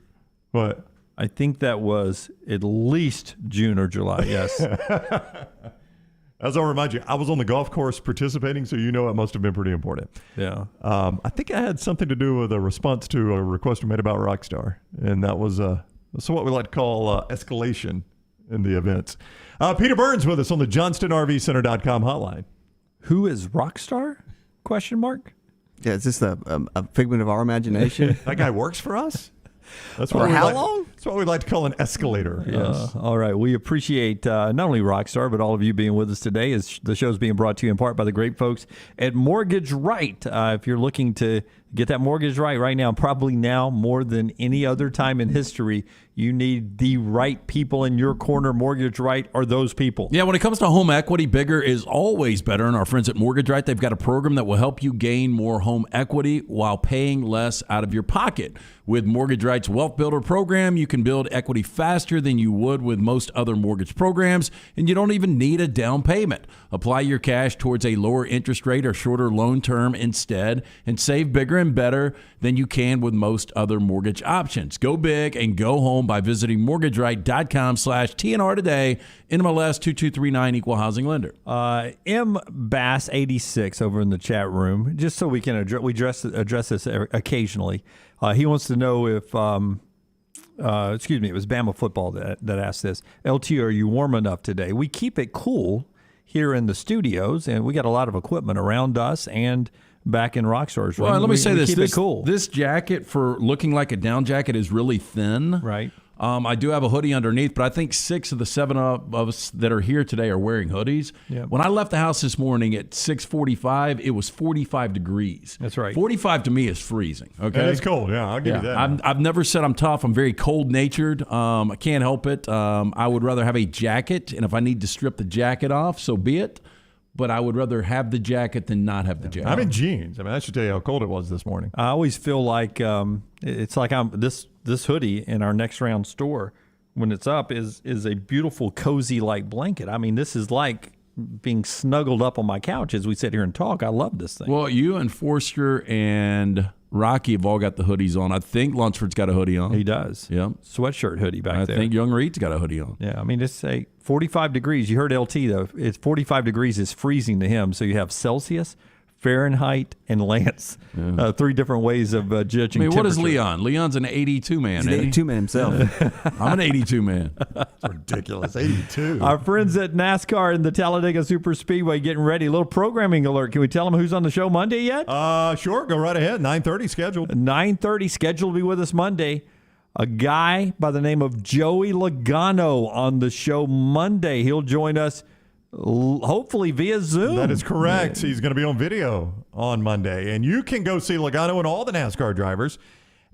what? I think that was at least June or July, yes. As I'll remind you, I was on the golf course participating, so it must have been pretty important. Yeah. I think I had something to do with a response to a request we made about Rockstar, and that was what we like to call escalation in the events. Peter Burns with us on the JohnstonRVCenter.com hotline. Who is Rockstar? Question mark. Yeah, is this a figment of our imagination? That guy works for us? That's For how long? That's what we like to call an escalator. Yes. All right. We appreciate not only Rockstar, but all of you being with us today. As the show's being brought to you in part by the great folks at Mortgage Right. If you're looking to get that mortgage right now, probably now more than any other time in history, you need the right people in your corner. Mortgage Right are those people. Yeah, when it comes to home equity, bigger is always better. And our friends at Mortgage Right, they've got a program that will help you gain more home equity while paying less out of your pocket. With Mortgage Right's Wealth Builder program, you can build equity faster than you would with most other mortgage programs, and you don't even need a down payment. Apply your cash towards a lower interest rate or shorter loan term instead and save bigger and better than you can with most other mortgage options. Go big and go home by visiting mortgageright.com/TNR today. NMLS 2239, Equal Housing Lender. M. Bass 86 over in the chat room, just so we can address this occasionally. He wants to know if, it was Bama Football that asked this. LT, are you warm enough today? We keep it cool here in the studios, and we got a lot of equipment around us and back in Rockstar's room. Well, let me say this. Keep it cool. This jacket, for looking like a down jacket, is really thin. Right. I do have a hoodie underneath, but I think 6 of the 7 of us that are here today are wearing hoodies. Yeah. When I left the house this morning at 6:45, it was 45 degrees. That's right. 45 to me is freezing. Okay, It's cold. Yeah, I'll give you that. I've never said I'm tough. I'm very cold-natured. I can't help it. I would rather have a jacket, and if I need to strip the jacket off, so be it. But I would rather have the jacket than not have the jacket. I'm in jeans. I mean, that should tell you how cold it was this morning. I always feel like it's like this hoodie in our Next Round store, when it's up, is a beautiful, cozy, like blanket. I mean, this is like being snuggled up on my couch as we sit here and talk. I love this thing. Well, you and Forster and Rocky have all got the hoodies on. I think Lunsford's got a hoodie on. He does. Yeah. Sweatshirt hoodie back there. I think Young Reed's got a hoodie on. Yeah, I mean, it's 45 degrees. You heard LT, though. It's 45 degrees is freezing to him. So you have Celsius, Fahrenheit, and Lance. 3 different ways of judging what is temperature. Leon? Leon's an 82 man. He's an 82 man himself. I'm an 82 man. It's ridiculous. 82. Our friends at NASCAR and the Talladega Super Speedway getting ready. A little programming alert. Can we tell them who's on the show Monday yet? Sure. Go right ahead. 9:30 scheduled. 9:30 scheduled to be with us Monday. A guy by the name of Joey Logano on the show Monday. He'll join us hopefully via Zoom. That is correct. He's going to be on video on Monday. And you can go see Logano and all the NASCAR drivers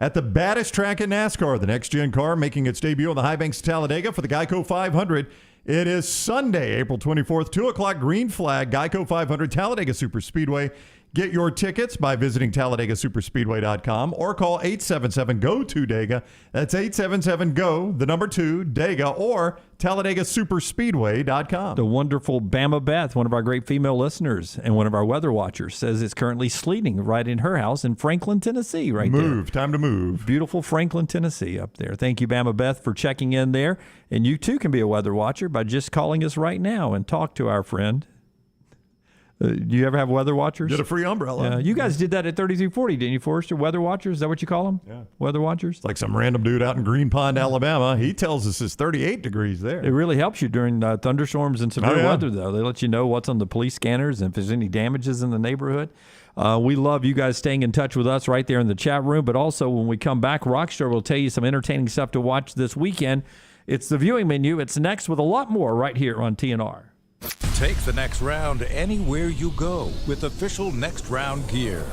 at the baddest track in NASCAR, the next-gen car making its debut on the High Banks of Talladega for the Geico 500. It is Sunday, April 24th, 2 o'clock, green flag, Geico 500, Talladega Super Speedway. Get your tickets by visiting TalladegaSuperspeedway.com or call 877-GO-2-DEGA. That's 877-GO-2-DEGA or TalladegaSuperspeedway.com. The wonderful Bama Beth, one of our great female listeners and one of our weather watchers, says it's currently sleeting right in her house in Franklin, Tennessee. Time to move. Beautiful Franklin, Tennessee up there. Thank you, Bama Beth, for checking in there. And you too can be a weather watcher by just calling us right now and talk to our friend. Do you ever have weather watchers? Get a free umbrella. Yeah, you guys did that at 3340, didn't you, Forrester? Weather watchers? Is that what you call them? Yeah. Weather watchers? It's like some random dude out in Green Pond, Alabama. He tells us it's 38 degrees there. It really helps you during thunderstorms and severe weather, though. They let you know what's on the police scanners and if there's any damages in the neighborhood. We love you guys staying in touch with us right there in the chat room. But also, when we come back, Rockstar will tell you some entertaining stuff to watch this weekend. It's the viewing menu. It's next with a lot more right here on TNR. Take the next round anywhere you go with official Next Round gear.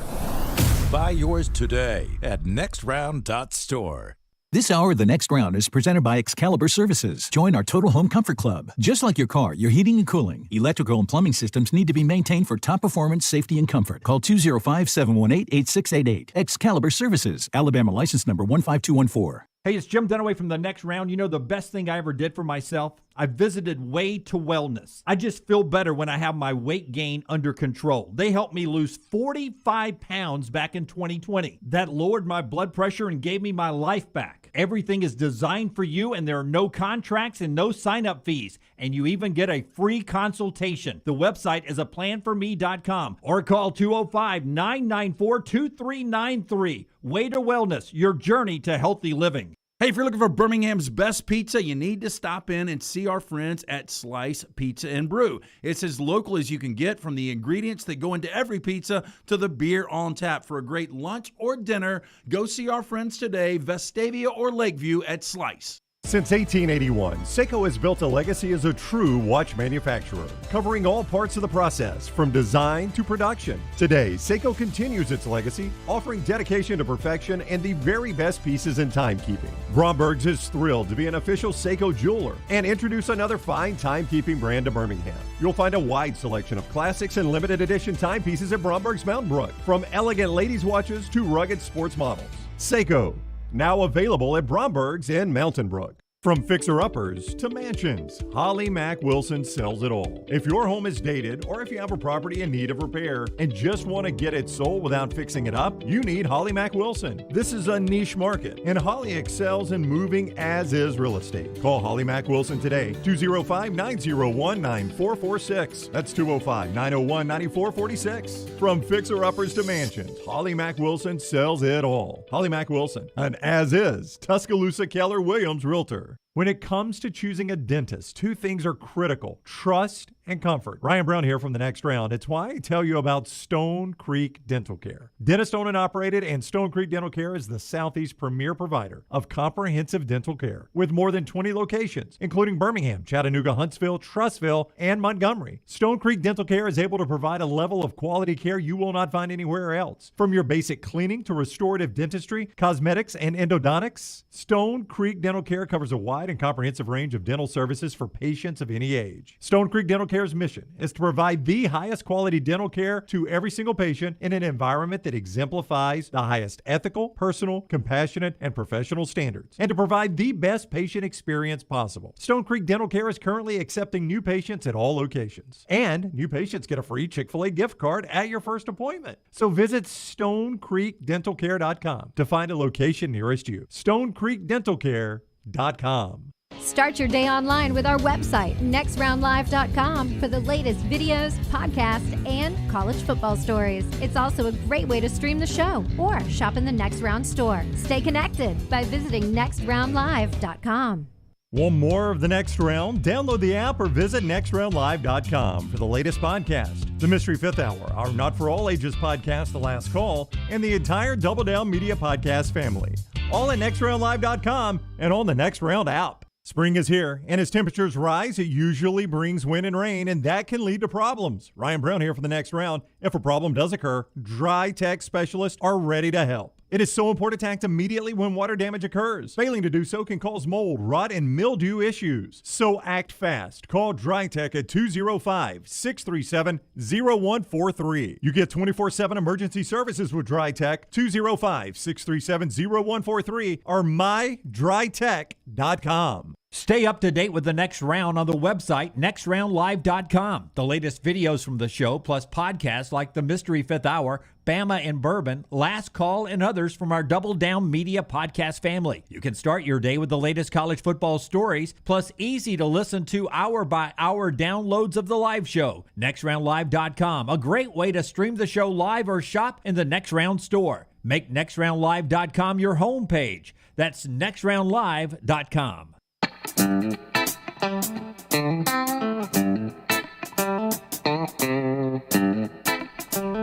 Buy yours today at nextround.store. This hour of The Next Round is presented by Excalibur Services. Join our Total Home Comfort Club. Just like your car, your heating and cooling, electrical and plumbing systems need to be maintained for top performance, safety, and comfort. Call 205-718-8688. Excalibur Services. Alabama license number 15214. Hey, it's Jim Dunaway from The Next Round. You know the best thing I ever did for myself? I visited Way to Wellness. I just feel better when I have my weight gain under control. They helped me lose 45 pounds back in 2020. That lowered my blood pressure and gave me my life back. Everything is designed for you, and there are no contracts and no sign-up fees. And you even get a free consultation. The website is aplanforme.com or call 205-994-2393. Way to Wellness, your journey to healthy living. Hey, if you're looking for Birmingham's best pizza, you need to stop in and see our friends at Slice Pizza and Brew. It's as local as you can get, from the ingredients that go into every pizza to the beer on tap. For a great lunch or dinner, go see our friends today, Vestavia or Lakeview at Slice. Since 1881, Seiko has built a legacy as a true watch manufacturer, covering all parts of the process, from design to production. Today, Seiko continues its legacy, offering dedication to perfection and the very best pieces in timekeeping. Bromberg's is thrilled to be an official Seiko jeweler and introduce another fine timekeeping brand to Birmingham. You'll find a wide selection of classics and limited edition timepieces at Bromberg's Mountain Brook, from elegant ladies' watches to rugged sports models. Seiko, Now available at Bromberg's in Mountain Brook. From fixer-uppers to mansions, Holly Mack Wilson sells it all. If your home is dated or if you have a property in need of repair and just want to get it sold without fixing it up, you need Holly Mack Wilson. This is a niche market, and Holly excels in moving as-is real estate. Call Holly Mack Wilson today, 205-901-9446. That's 205-901-9446. From fixer-uppers to mansions, Holly Mack Wilson sells it all. Holly Mack Wilson, an as-is Tuscaloosa Keller Williams realtor. When it comes to choosing a dentist, two things are critical: trust and comfort. Ryan Brown here from The Next Round. It's why I tell you about Stone Creek Dental Care. Dentist owned and operated, and Stone Creek Dental Care is the Southeast premier provider of comprehensive dental care with more than 20 locations, including Birmingham, Chattanooga, Huntsville, Trussville, and Montgomery. Stone Creek Dental Care is able to provide a level of quality care you will not find anywhere else. From your basic cleaning to restorative dentistry, cosmetics, and endodontics, Stone Creek Dental Care covers a wide and comprehensive range of dental services for patients of any age. Stone Creek Dental Care's mission is to provide the highest quality dental care to every single patient in an environment that exemplifies the highest ethical, personal, compassionate, and professional standards, and to provide the best patient experience possible. Stone Creek Dental Care is currently accepting new patients at all locations, and new patients get a free Chick-fil-A gift card at your first appointment. So visit StoneCreekDentalCare.com to find a location nearest you. StoneCreekDentalCare.com. Start your day online with our website, nextroundlive.com, for the latest videos, podcasts, and college football stories. It's also a great way to stream the show or shop in the Next Round store. Stay connected by visiting nextroundlive.com. Want more of The Next Round? Download the app or visit nextroundlive.com for the latest podcast, The Mystery Fifth Hour, our Not For All Ages podcast, The Last Call, and the entire Double Down Media podcast family. All at nextroundlive.com and on the Next Round app. Spring is here, and as temperatures rise, it usually brings wind and rain, and that can lead to problems. Ryan Brown here for The Next Round. If a problem does occur, Dry Tech specialists are ready to help. It is so important to act immediately when water damage occurs. Failing to do so can cause mold, rot, and mildew issues. So act fast. Call Dry Tech at 205-637-0143. You get 24/7 emergency services with Dry Tech, 205-637-0143, or mydrytech.com. Stay up to date with The Next Round on the website, nextroundlive.com. The latest videos from the show, plus podcasts like The Mystery Fifth Hour, Bama and Bourbon, Last Call, and others from our Double Down Media podcast family. You can start your day with the latest college football stories, plus easy to listen to hour-by-hour downloads of the live show. Nextroundlive.com, a great way to stream the show live or shop in the Next Round store. Make nextroundlive.com your homepage. That's nextroundlive.com.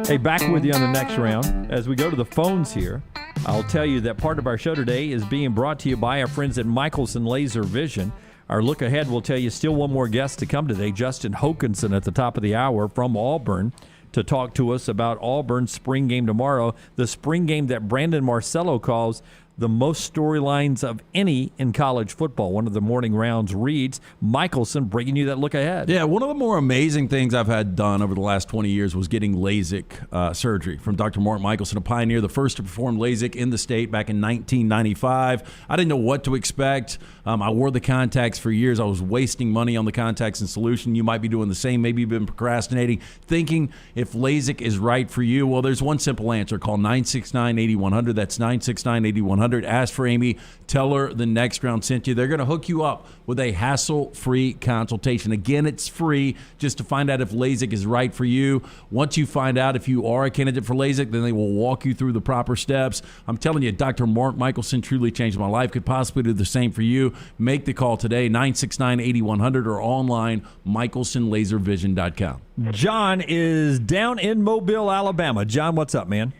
Hey, back with you on The Next Round. As we go to the phones here, I'll tell you that part of our show today is being brought to you by our friends at Michelson Laser Vision. Our look ahead will tell you still one more guest to come today, Justin Hokanson at the top of the hour from Auburn, to talk to us about Auburn's spring game tomorrow, the spring game that Brandon Marcello calls the most storylines of any in college football. One of the morning rounds reads, Michelson bringing you that look ahead. Yeah, one of the more amazing things I've had done over the last 20 years was getting LASIK surgery from Dr. Mark Michelson, a pioneer, the first to perform LASIK in the state back in 1995. I didn't know what to expect. I wore the contacts for years. I was wasting money on the contacts and solution. You might be doing the same. Maybe you've been procrastinating, thinking if LASIK is right for you. Well, there's one simple answer. Call 969-8100. That's 969-8100. Ask for Amy. Tell her The Next Round sent you. They're going to hook you up with a hassle-free consultation. Again, it's free just to find out if LASIK is right for you. Once you find out if you are a candidate for LASIK, then they will walk you through the proper steps. I'm telling you, Dr. Mark Michelson truly changed my life. Could possibly do the same for you. Make the call today, 969-8100, or online, michelsonlaservision.com. John is down in Mobile, Alabama. John, what's up, man?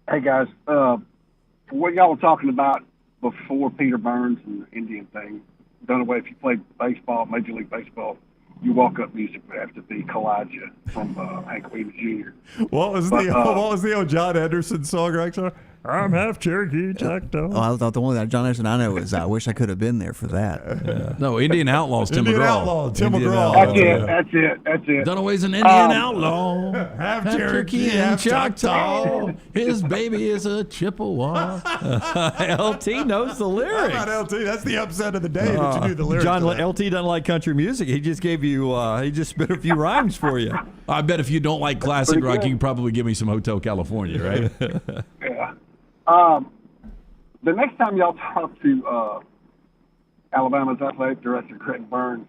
Hey, guys. What y'all were talking about before Peter Burns and the Indian thing, done away. If you played baseball, Major League Baseball, your walk-up music would have to be Kalijah from Hank Williams Jr. What was the old John Anderson song, actually? I'm half Cherokee, Choctaw. Oh, I thought the one that John Anderson I know is I wish I could have been there for that. No, Indian Outlaws, Tim Indian McGraw. Outlaw, Tim Indian McGraw. That's it. Dunaway's an Indian outlaw. Half Half Cherokee, Cherokee and half Choctaw. His baby is a Chippewa. LT knows the lyrics. How about LT? That's the upset of the day that you knew the lyrics. John, to that. LT doesn't like country music. He just gave you, he just spit a few rhymes for you. I bet if you don't like classic rock, you can probably give me some Hotel California, right? Yeah. The next time y'all talk to Alabama's athletic director, Craig Burns,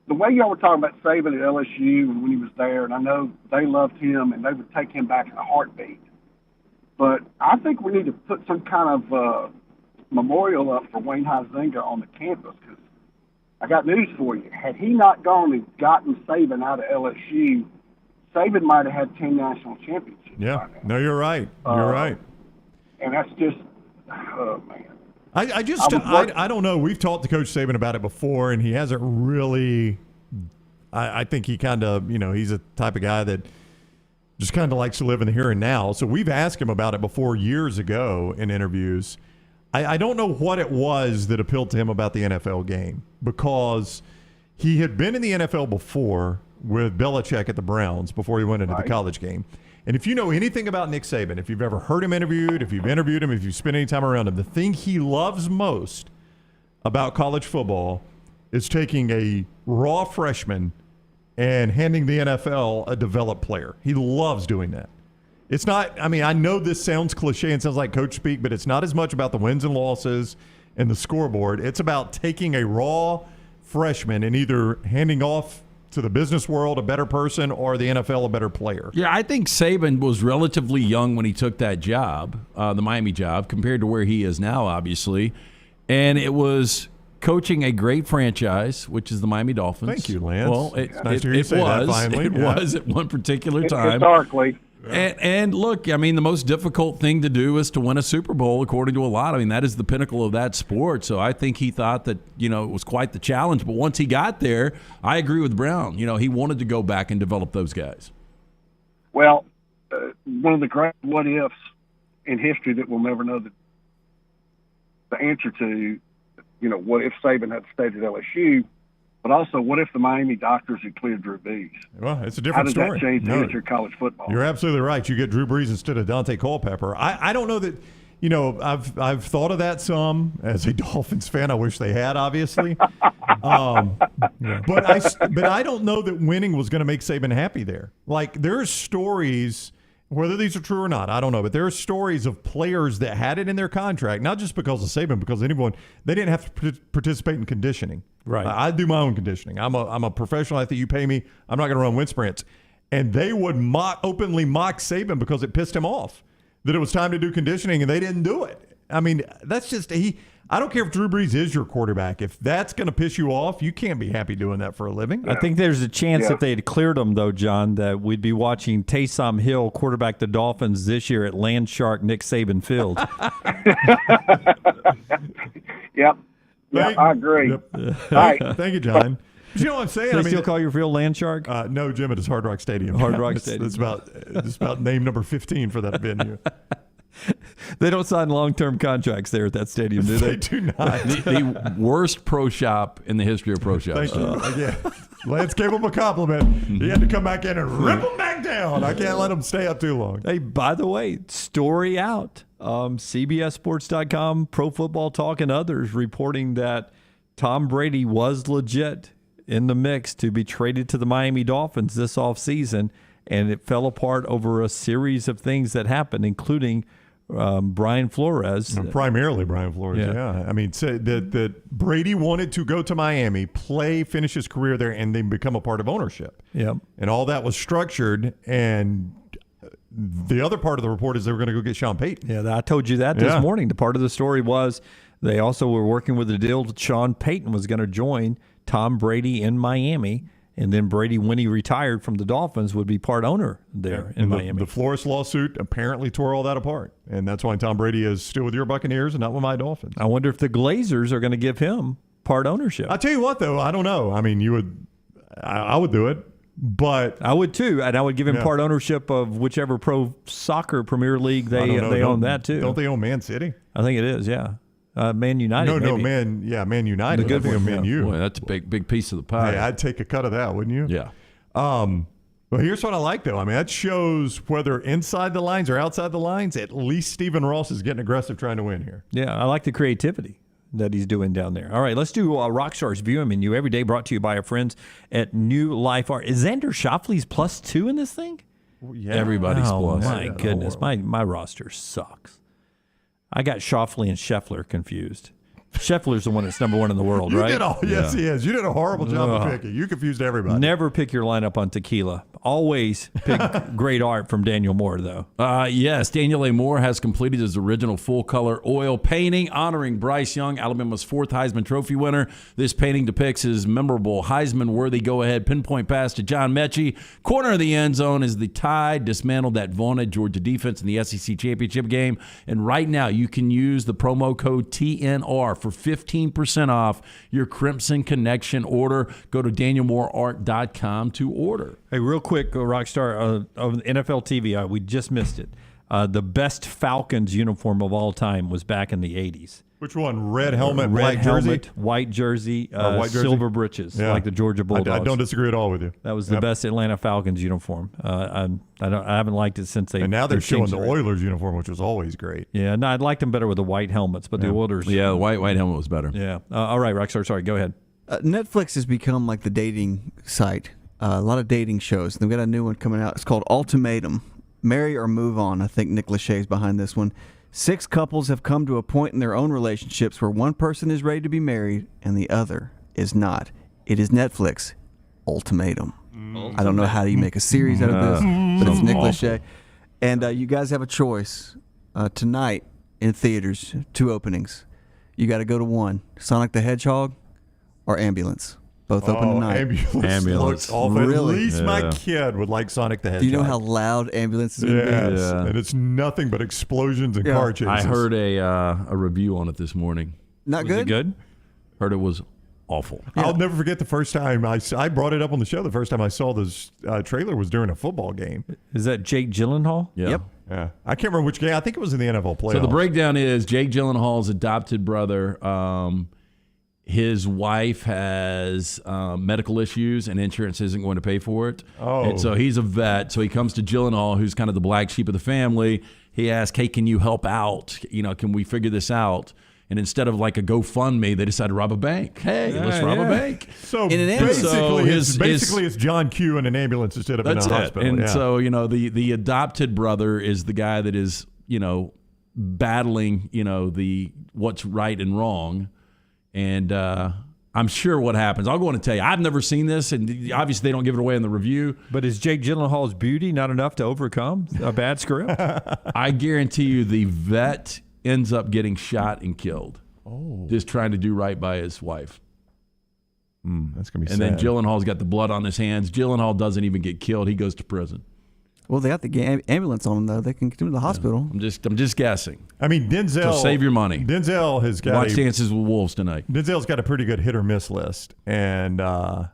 the way y'all were talking about Saban at LSU and when he was there, and I know they loved him and they would take him back in a heartbeat, but I think we need to put some kind of memorial up for Wayne Huizenga on the campus, because I got news for you. Had he not gone and gotten Saban out of LSU, Saban might have had 10 national championships. Yeah, no, you're right. You're right. And that's just, oh, man. I don't know. We've talked to Coach Saban about it before, and he hasn't really. I think he kind of, he's a type of guy that just kind of likes to live in the here and now. So we've asked him about it before years ago in interviews. I don't know what it was that appealed to him about the NFL game, because he had been in the NFL before with Belichick at the Browns before he went into the college game. And if you know anything about Nick Saban, if you've ever heard him interviewed, if you've interviewed him, if you've spent any time around him, the thing he loves most about college football is taking a raw freshman and handing the NFL a developed player. He loves doing that. It's not, I know this sounds cliche and sounds like coach speak, but it's not as much about the wins and losses and the scoreboard. It's about taking a raw freshman and either handing off to the business world a better person or the NFL a better player. Yeah, I think Saban was relatively young when he took that job, the Miami job, compared to where he is now, obviously. And it was coaching a great franchise, which is the Miami Dolphins. Thank you, Lance. Well, It's nice to hear you say that finally. It was at one particular time. Historically. And look, the most difficult thing to do is to win a Super Bowl, according to a lot. That is the pinnacle of that sport. So I think he thought that, it was quite the challenge. But once he got there, I agree with Brown. He wanted to go back and develop those guys. Well, one of the great what-ifs in history that we'll never know the answer to, what if Saban had stayed at LSU, but also, what if the Miami doctors had cleared Drew Brees? Well, it's a different story. story. How does that change the history of college football? You're absolutely right. You get Drew Brees instead of Dante Culpepper. I don't know that, I've thought of that some as a Dolphins fan. I wish they had, obviously. But I don't know that winning was going to make Saban happy there. Like, there are stories, whether these are true or not, I don't know, but there are stories of players that had it in their contract, not just because of Saban, because they didn't have to participate in conditioning. Right. I do my own conditioning. I'm a professional athlete. You pay me. I'm not going to run wind sprints. And they would openly mock Saban because it pissed him off that it was time to do conditioning, and they didn't do it. That's just I don't care if Drew Brees is your quarterback. If that's going to piss you off, you can't be happy doing that for a living. I think there's a chance if they had cleared him, though, John, that we'd be watching Taysom Hill quarterback the Dolphins this year at Landshark Nick Saban Field. Yep. Yeah, I agree. Yep. Right. Thank you, John. But you know what I'm saying? Do they still call your field Landshark? No, Jim, it is Hard Rock Stadium. Hard Rock Stadium. It's about name number 15 for that venue. They don't sign long-term contracts there at that stadium, do they? They do not. The worst pro shop in the history of pro shops. Thank you. Yeah. Lance gave him a compliment. He had to come back in and rip him back down. I can't let him stay up too long. Hey, by the way, story out. CBSSports.com, Pro Football Talk, and others reporting that Tom Brady was legit in the mix to be traded to the Miami Dolphins this offseason, and it fell apart over a series of things that happened, including Brian Flores. Primarily Brian Flores, yeah. That Brady wanted to go to Miami, finish his career there, and then become a part of ownership. Yep. And all that was structured, and the other part of the report is they were going to go get Sean Payton. Yeah, I told you that this morning. The part of the story was they also were working with the deal that Sean Payton was going to join Tom Brady in Miami, and then Brady, when he retired from the Dolphins, would be part owner there in Miami. The Flores lawsuit apparently tore all that apart, and that's why Tom Brady is still with your Buccaneers and not with my Dolphins. I wonder if the Glazers are going to give him part ownership. I'll tell you what, though, I don't know. I would do it. But I would too, and I would give him Yeah. part ownership of whichever pro soccer Premier League I don't know. they own Don't- that too. Don't they own Man City? I think it is. Yeah, Man United. No, maybe. Man United. The good I think one, Man yeah. U. Boy, that's a big piece of the pie. Hey, I'd take a cut of that, wouldn't you? Yeah. Well, here's what I like, though. I mean, that shows whether inside the lines or outside the lines, at least Stephen Ross is getting aggressive trying to win here. Yeah, I like the creativity that he's doing down there. All right, let's do Rockstar's View Menu every day, brought to you by our friends at New Life Art. Is Xander Schauffele's +2 in this thing? Yeah. Everybody's plus. My Yeah, goodness, my roster sucks. I got Schauffele and Scheffler confused. Scheffler's the one that's number one in the world, right? Yes, he is. You did a horrible job of picking. You confused everybody. Never pick your lineup on tequila. Always pick great art from Daniel Moore, though. Yes, Daniel A. Moore has completed his original full-color oil painting honoring Bryce Young, Alabama's 4th Heisman Trophy winner. This painting depicts his memorable Heisman-worthy go-ahead pinpoint pass to John Mechie. Corner of the end zone as the Tide dismantled that vaunted Georgia defense in the SEC championship game. And right now, you can use the promo code TNR for 15% off your Crimson Connection order. Go to DanielMooreArt.com to order. Hey, real quick, Rockstar, of NFL TV, we just missed it. The best Falcons uniform of all time was back in the 80s. Which one? Red helmet, Red black helmet, jersey? white jersey, White jersey? silver breeches, Yeah. like the Georgia Bulldogs. I don't disagree at all with you. That was the best Atlanta Falcons uniform. I haven't liked it since they. And now they're they showing changed the it. Oilers uniform, which was always great. Yeah, no, I'd liked them better with the white helmets, but the Oilers. Yeah, the white helmet was better. Yeah. All right, Rockstar. Sorry, go ahead. Netflix has become like the dating site. A lot of dating shows. They've got a new one coming out. It's called Ultimatum. Marry or Move On. I think Nick Lachey's behind this one. 6 couples have come to a point in their own relationships where one person is ready to be married and the other is not. It is Netflix. Ultimatum. I don't know how you make a series out of this, but it's Nick Lachey. And you guys have a choice tonight in theaters. 2 openings. You got to go to one. Sonic the Hedgehog or Ambulance. Both open tonight. Ambulance. Looks awful. Really? At least my kid would like Sonic the Hedgehog. Do you know how loud Ambulance is going to be? Yes. And it's nothing but explosions and car chases. I heard a review on it this morning. Not Was it good? Heard it was awful. I'll never forget the first time I brought it up on the show. The first time I saw this trailer was during a football game. Is that Jake Gyllenhaal? Yeah. Yep. Yeah. I can't remember which game. I think it was in the NFL playoffs. So the breakdown is Jake Gyllenhaal's adopted brother. His wife has medical issues and insurance isn't going to pay for it. Oh. And so he's a vet. So he comes to Gyllenhaal, who's kind of the black sheep of the family. He asks, hey, can you help out? Can we figure this out? And instead of like a GoFundMe, they decide to rob a bank. Hey, let's rob a bank. So In an basically, it's John Q in an ambulance instead of in a hospital. And yeah. so, the adopted brother is the guy that is, battling, the what's right and wrong. And I'm sure what happens. I'll go on and tell you. I've never seen this, and obviously they don't give it away in the review. But is Jake Gyllenhaal's beauty not enough to overcome a bad script? I guarantee you the vet ends up getting shot and killed. Oh. Just trying to do right by his wife. That's going to be And sad. then Gyllenhaal's got the blood on his hands. Gyllenhaal doesn't even get killed. He goes to prison. Well, they got the ambulance on them, though. They can get them to the hospital. I'm just guessing. I mean, Denzel. So save your money. Denzel has got Watch Dances with Wolves tonight. Denzel's got a pretty good hit or miss list. And John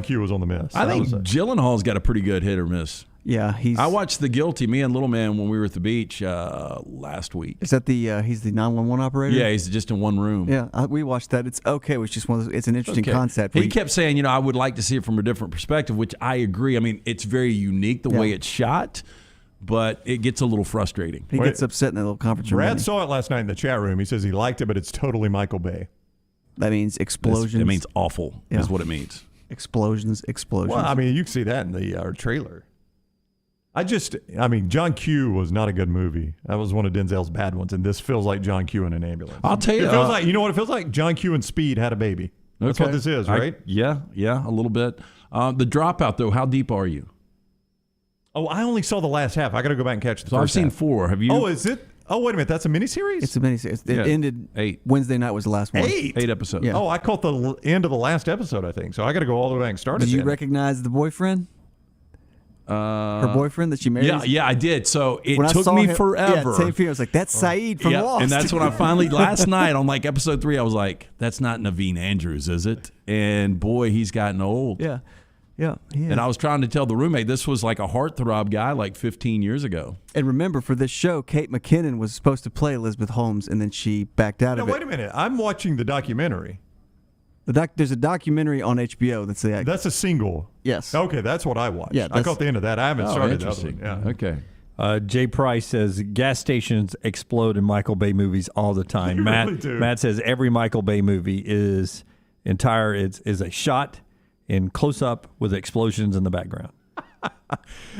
Q was on the miss. I think Gyllenhaal's got a pretty good hit or miss. Yeah, I watched The Guilty, me and Little Man, when we were at the beach last week. Is that he's the 911 operator? Yeah, he's just in one room. Yeah, we watched that. It's okay. It's just one of those, it's an interesting concept. He kept saying, I would like to see it from a different perspective, which I agree. I mean, it's very unique the way it's shot, but it gets a little frustrating. He gets upset in that little conference room. Brad saw it last night in the chat room. He says he liked it, but it's totally Michael Bay. That means explosions. It means awful is what it means. Explosions. Well, I mean, you can see that in the trailer. John Q was not a good movie. That was one of Denzel's bad ones, and this feels like John Q in an ambulance. I'll tell you. It feels like, you know what it feels like? John Q and Speed had a baby. That's what this is, right? Yeah, a little bit. The Dropout, though, how deep are you? Oh, I only saw the last half. I got to go back and catch the first I've seen half. 4. Have you? Oh, is it? Oh, wait a minute. That's a miniseries? It's a miniseries. It ended 8. Wednesday night was the last one. 8 episodes. Yeah. Oh, I caught the end of the last episode, I think. So I got to go all the way back and start it. Did you then. recognize the boyfriend? Her boyfriend that she married? Yeah, I did. So it When I took saw me him- forever. Yeah, same feeling. I was like, that's Saeed from Lost. And that's when I finally, last night on like episode 3, I was like, that's not Naveen Andrews, is it? And boy, he's gotten old. Yeah. Yeah, he is. And I was trying to tell the roommate this was like a heartthrob guy like 15 years ago. And remember, for this show, Kate McKinnon was supposed to play Elizabeth Holmes, and then she backed out of it. Wait a minute. I'm watching the documentary. There's a documentary on HBO that's the. That's a single. Yes. Okay, that's what I watched. Yeah, I caught the end of that. I haven't started the other interesting. one. Yeah. Okay. Jay Price says gas stations explode in Michael Bay movies all the time. They Matt really do. Matt says every Michael Bay movie is a shot in close up with explosions in the background.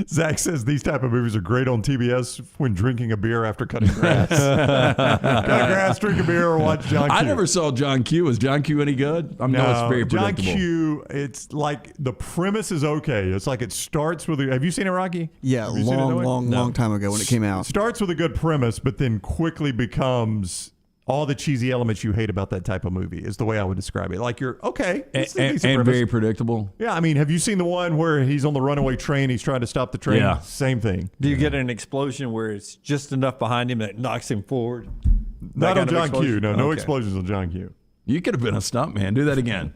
Zach says these type of movies are great on TBS when drinking a beer after cutting grass. Cut grass, drink a beer, or watch John Q. I never saw John Q. Was John Q any good? I know it's very John predictable. Q, it's like the premise is okay. It's like it starts with have you seen it, Rocky? Yeah, Have you seen it, Noah? long time ago when it came out. It starts with a good premise, but then quickly becomes all the cheesy elements you hate about that type of movie is the way I would describe it. Like you're okay. It's a decent and premise. very predictable. Yeah, I mean, have you seen the one where he's on the runaway train, he's trying to stop the train? Yeah. Same thing. Do you get an explosion where it's just enough behind him that it knocks him forward? Not on John Q. No Okay. explosions on John Q. You could have been a stunt man. Do that again.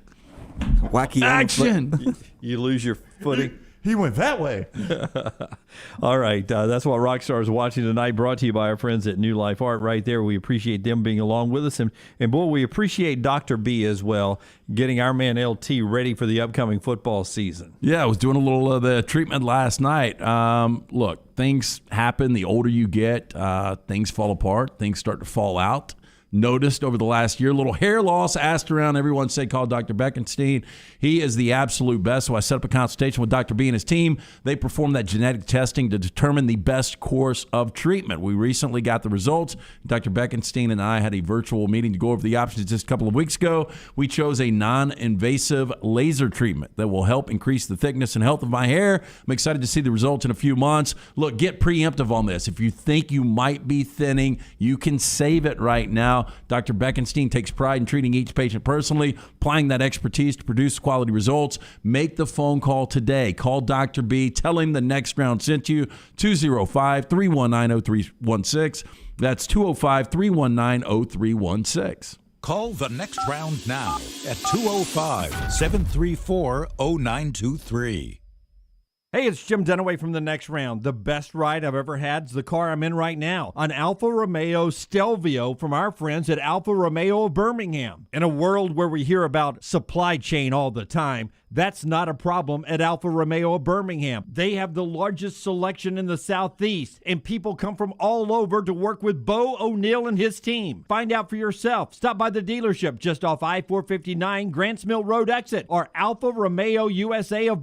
Wacky Action. You lose your footing. He went that way. All right. That's what Rockstar is watching tonight, brought to you by our friends at New Life Art right there. We appreciate them being along with us. And boy, we appreciate Dr. B as well, getting our man LT ready for the upcoming football season. Yeah, I was doing a little of the treatment last night. Look, things happen. The older you get, things fall apart. Things start to fall out. Noticed over the last year, little hair loss. Asked around, everyone said call Dr. Beckenstein. He is the absolute best. So I set up a consultation with Dr. B and his team. They performed that genetic testing to determine the best course of treatment. We recently got the results. Dr. Beckenstein and I had a virtual meeting to go over the options just a couple of weeks ago. We chose a non-invasive laser treatment that will help increase the thickness and health of my hair. I'm excited to see the results in a few months. Look, get preemptive on this. If you think you might be thinning, you can save it right now. Dr. Beckenstein takes pride in treating each patient personally, applying that expertise to produce quality results. Make the phone call today. Call Dr. B. Tell him the Next Round sent you. 205-319-0316. That's 205-319-0316. Call the Next Round now at 205-734-0923. Hey, it's Jim Dunaway from The Next Round. The best ride I've ever had is the car I'm in right now, an Alfa Romeo Stelvio from our friends at Alfa Romeo of Birmingham. In a world where we hear about supply chain all the time, that's not a problem at Alfa Romeo of Birmingham. They have the largest selection in the Southeast, and people come from all over to work with Bo O'Neill and his team. Find out for yourself. Stop by the dealership just off I-459 Grants Mill Road exit or alfaromeousa of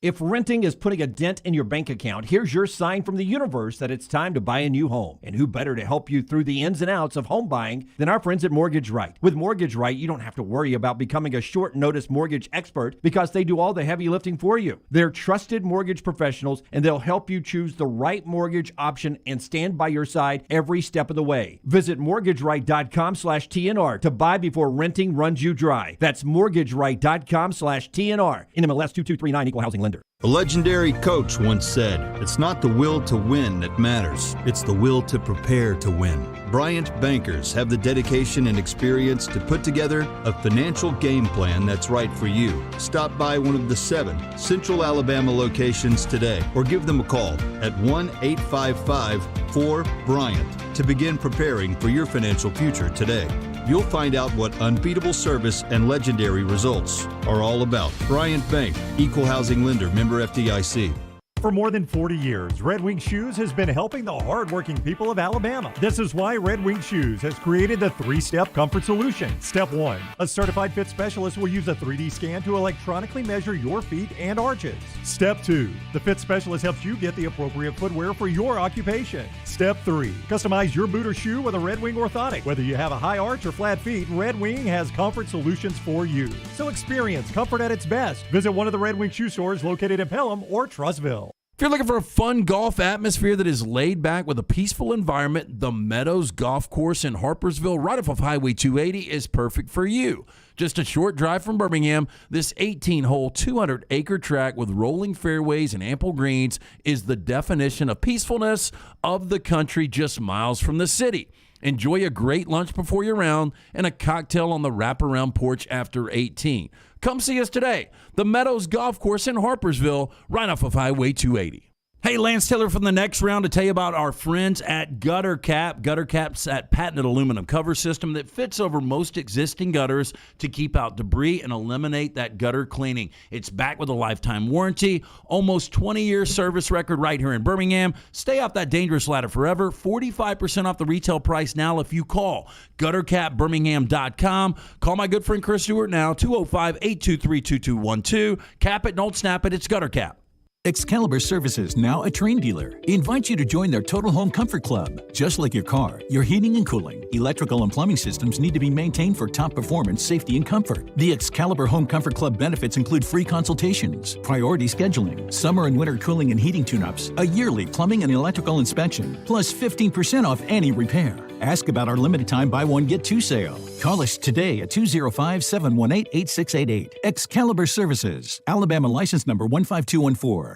If renting is putting a dent in your bank account, here's your sign from the universe that it's time to buy a new home. And who better to help you through the ins and outs of home buying than our friends at Mortgage Right. With Mortgage Right, you don't have to worry about becoming a short notice mortgage expert because they do all the heavy lifting for you. They're trusted mortgage professionals, and they'll help you choose the right mortgage option and stand by your side every step of the way. Visit mortgageright.com/TNR to buy before renting runs you dry. That's mortgageright.com/TNR. NMLS 2239, Equal Housing Lender. A legendary coach once said, "It's not the will to win that matters, it's the will to prepare to win." Bryant bankers have the dedication and experience to put together a financial game plan that's right for you. Stop by one of the 7 Central Alabama locations today or give them a call at 1-855-4-BRYANT to begin preparing for your financial future today. You'll find out what unbeatable service and legendary results are all about. Bryant Bank, Equal Housing Lender, member FDIC. For more than 40 years, Red Wing Shoes has been helping the hardworking people of Alabama. This is why Red Wing Shoes has created the 3-step comfort solution. Step 1, a certified fit specialist will use a 3D scan to electronically measure your feet and arches. Step 2, the fit specialist helps you get the appropriate footwear for your occupation. Step 3, customize your boot or shoe with a Red Wing orthotic. Whether you have a high arch or flat feet, Red Wing has comfort solutions for you. So experience comfort at its best. Visit one of the Red Wing shoe stores located in Pelham or Trussville. If you're looking for a fun golf atmosphere that is laid back with a peaceful environment, the Meadows Golf Course in Harpersville, right off of Highway 280, is perfect for you. Just a short drive from Birmingham, this 18-hole, 200-acre track with rolling fairways and ample greens is the definition of peacefulness of the country just miles from the city. Enjoy a great lunch before your round and a cocktail on the wraparound porch after 18. Come see us today. The Meadows Golf Course in Harpersville, right off of Highway 280. Hey, Lance Taylor from the Next Round to tell you about our friends at Gutter Cap. Gutter Cap's that patented aluminum cover system that fits over most existing gutters to keep out debris and eliminate that gutter cleaning. It's backed with a lifetime warranty, almost 20-year service record right here in Birmingham. Stay off that dangerous ladder forever. 45% off the retail price now if you call guttercapbirmingham.com. Call my good friend Chris Stewart now, 205-823-2212. Cap it, don't snap it. It's Gutter Cap. Excalibur Services, now a Train dealer, invites you to join their Total Home Comfort Club. Just like your car, your heating and cooling, electrical and plumbing systems need to be maintained for top performance, safety, and comfort. The Excalibur Home Comfort Club benefits include free consultations, priority scheduling, summer and winter cooling and heating tune-ups, a yearly plumbing and electrical inspection, plus 15% off any repair. Ask about our limited time buy one, get two sale. Call us today at 205-718-8688. Excalibur Services, Alabama license number 15214.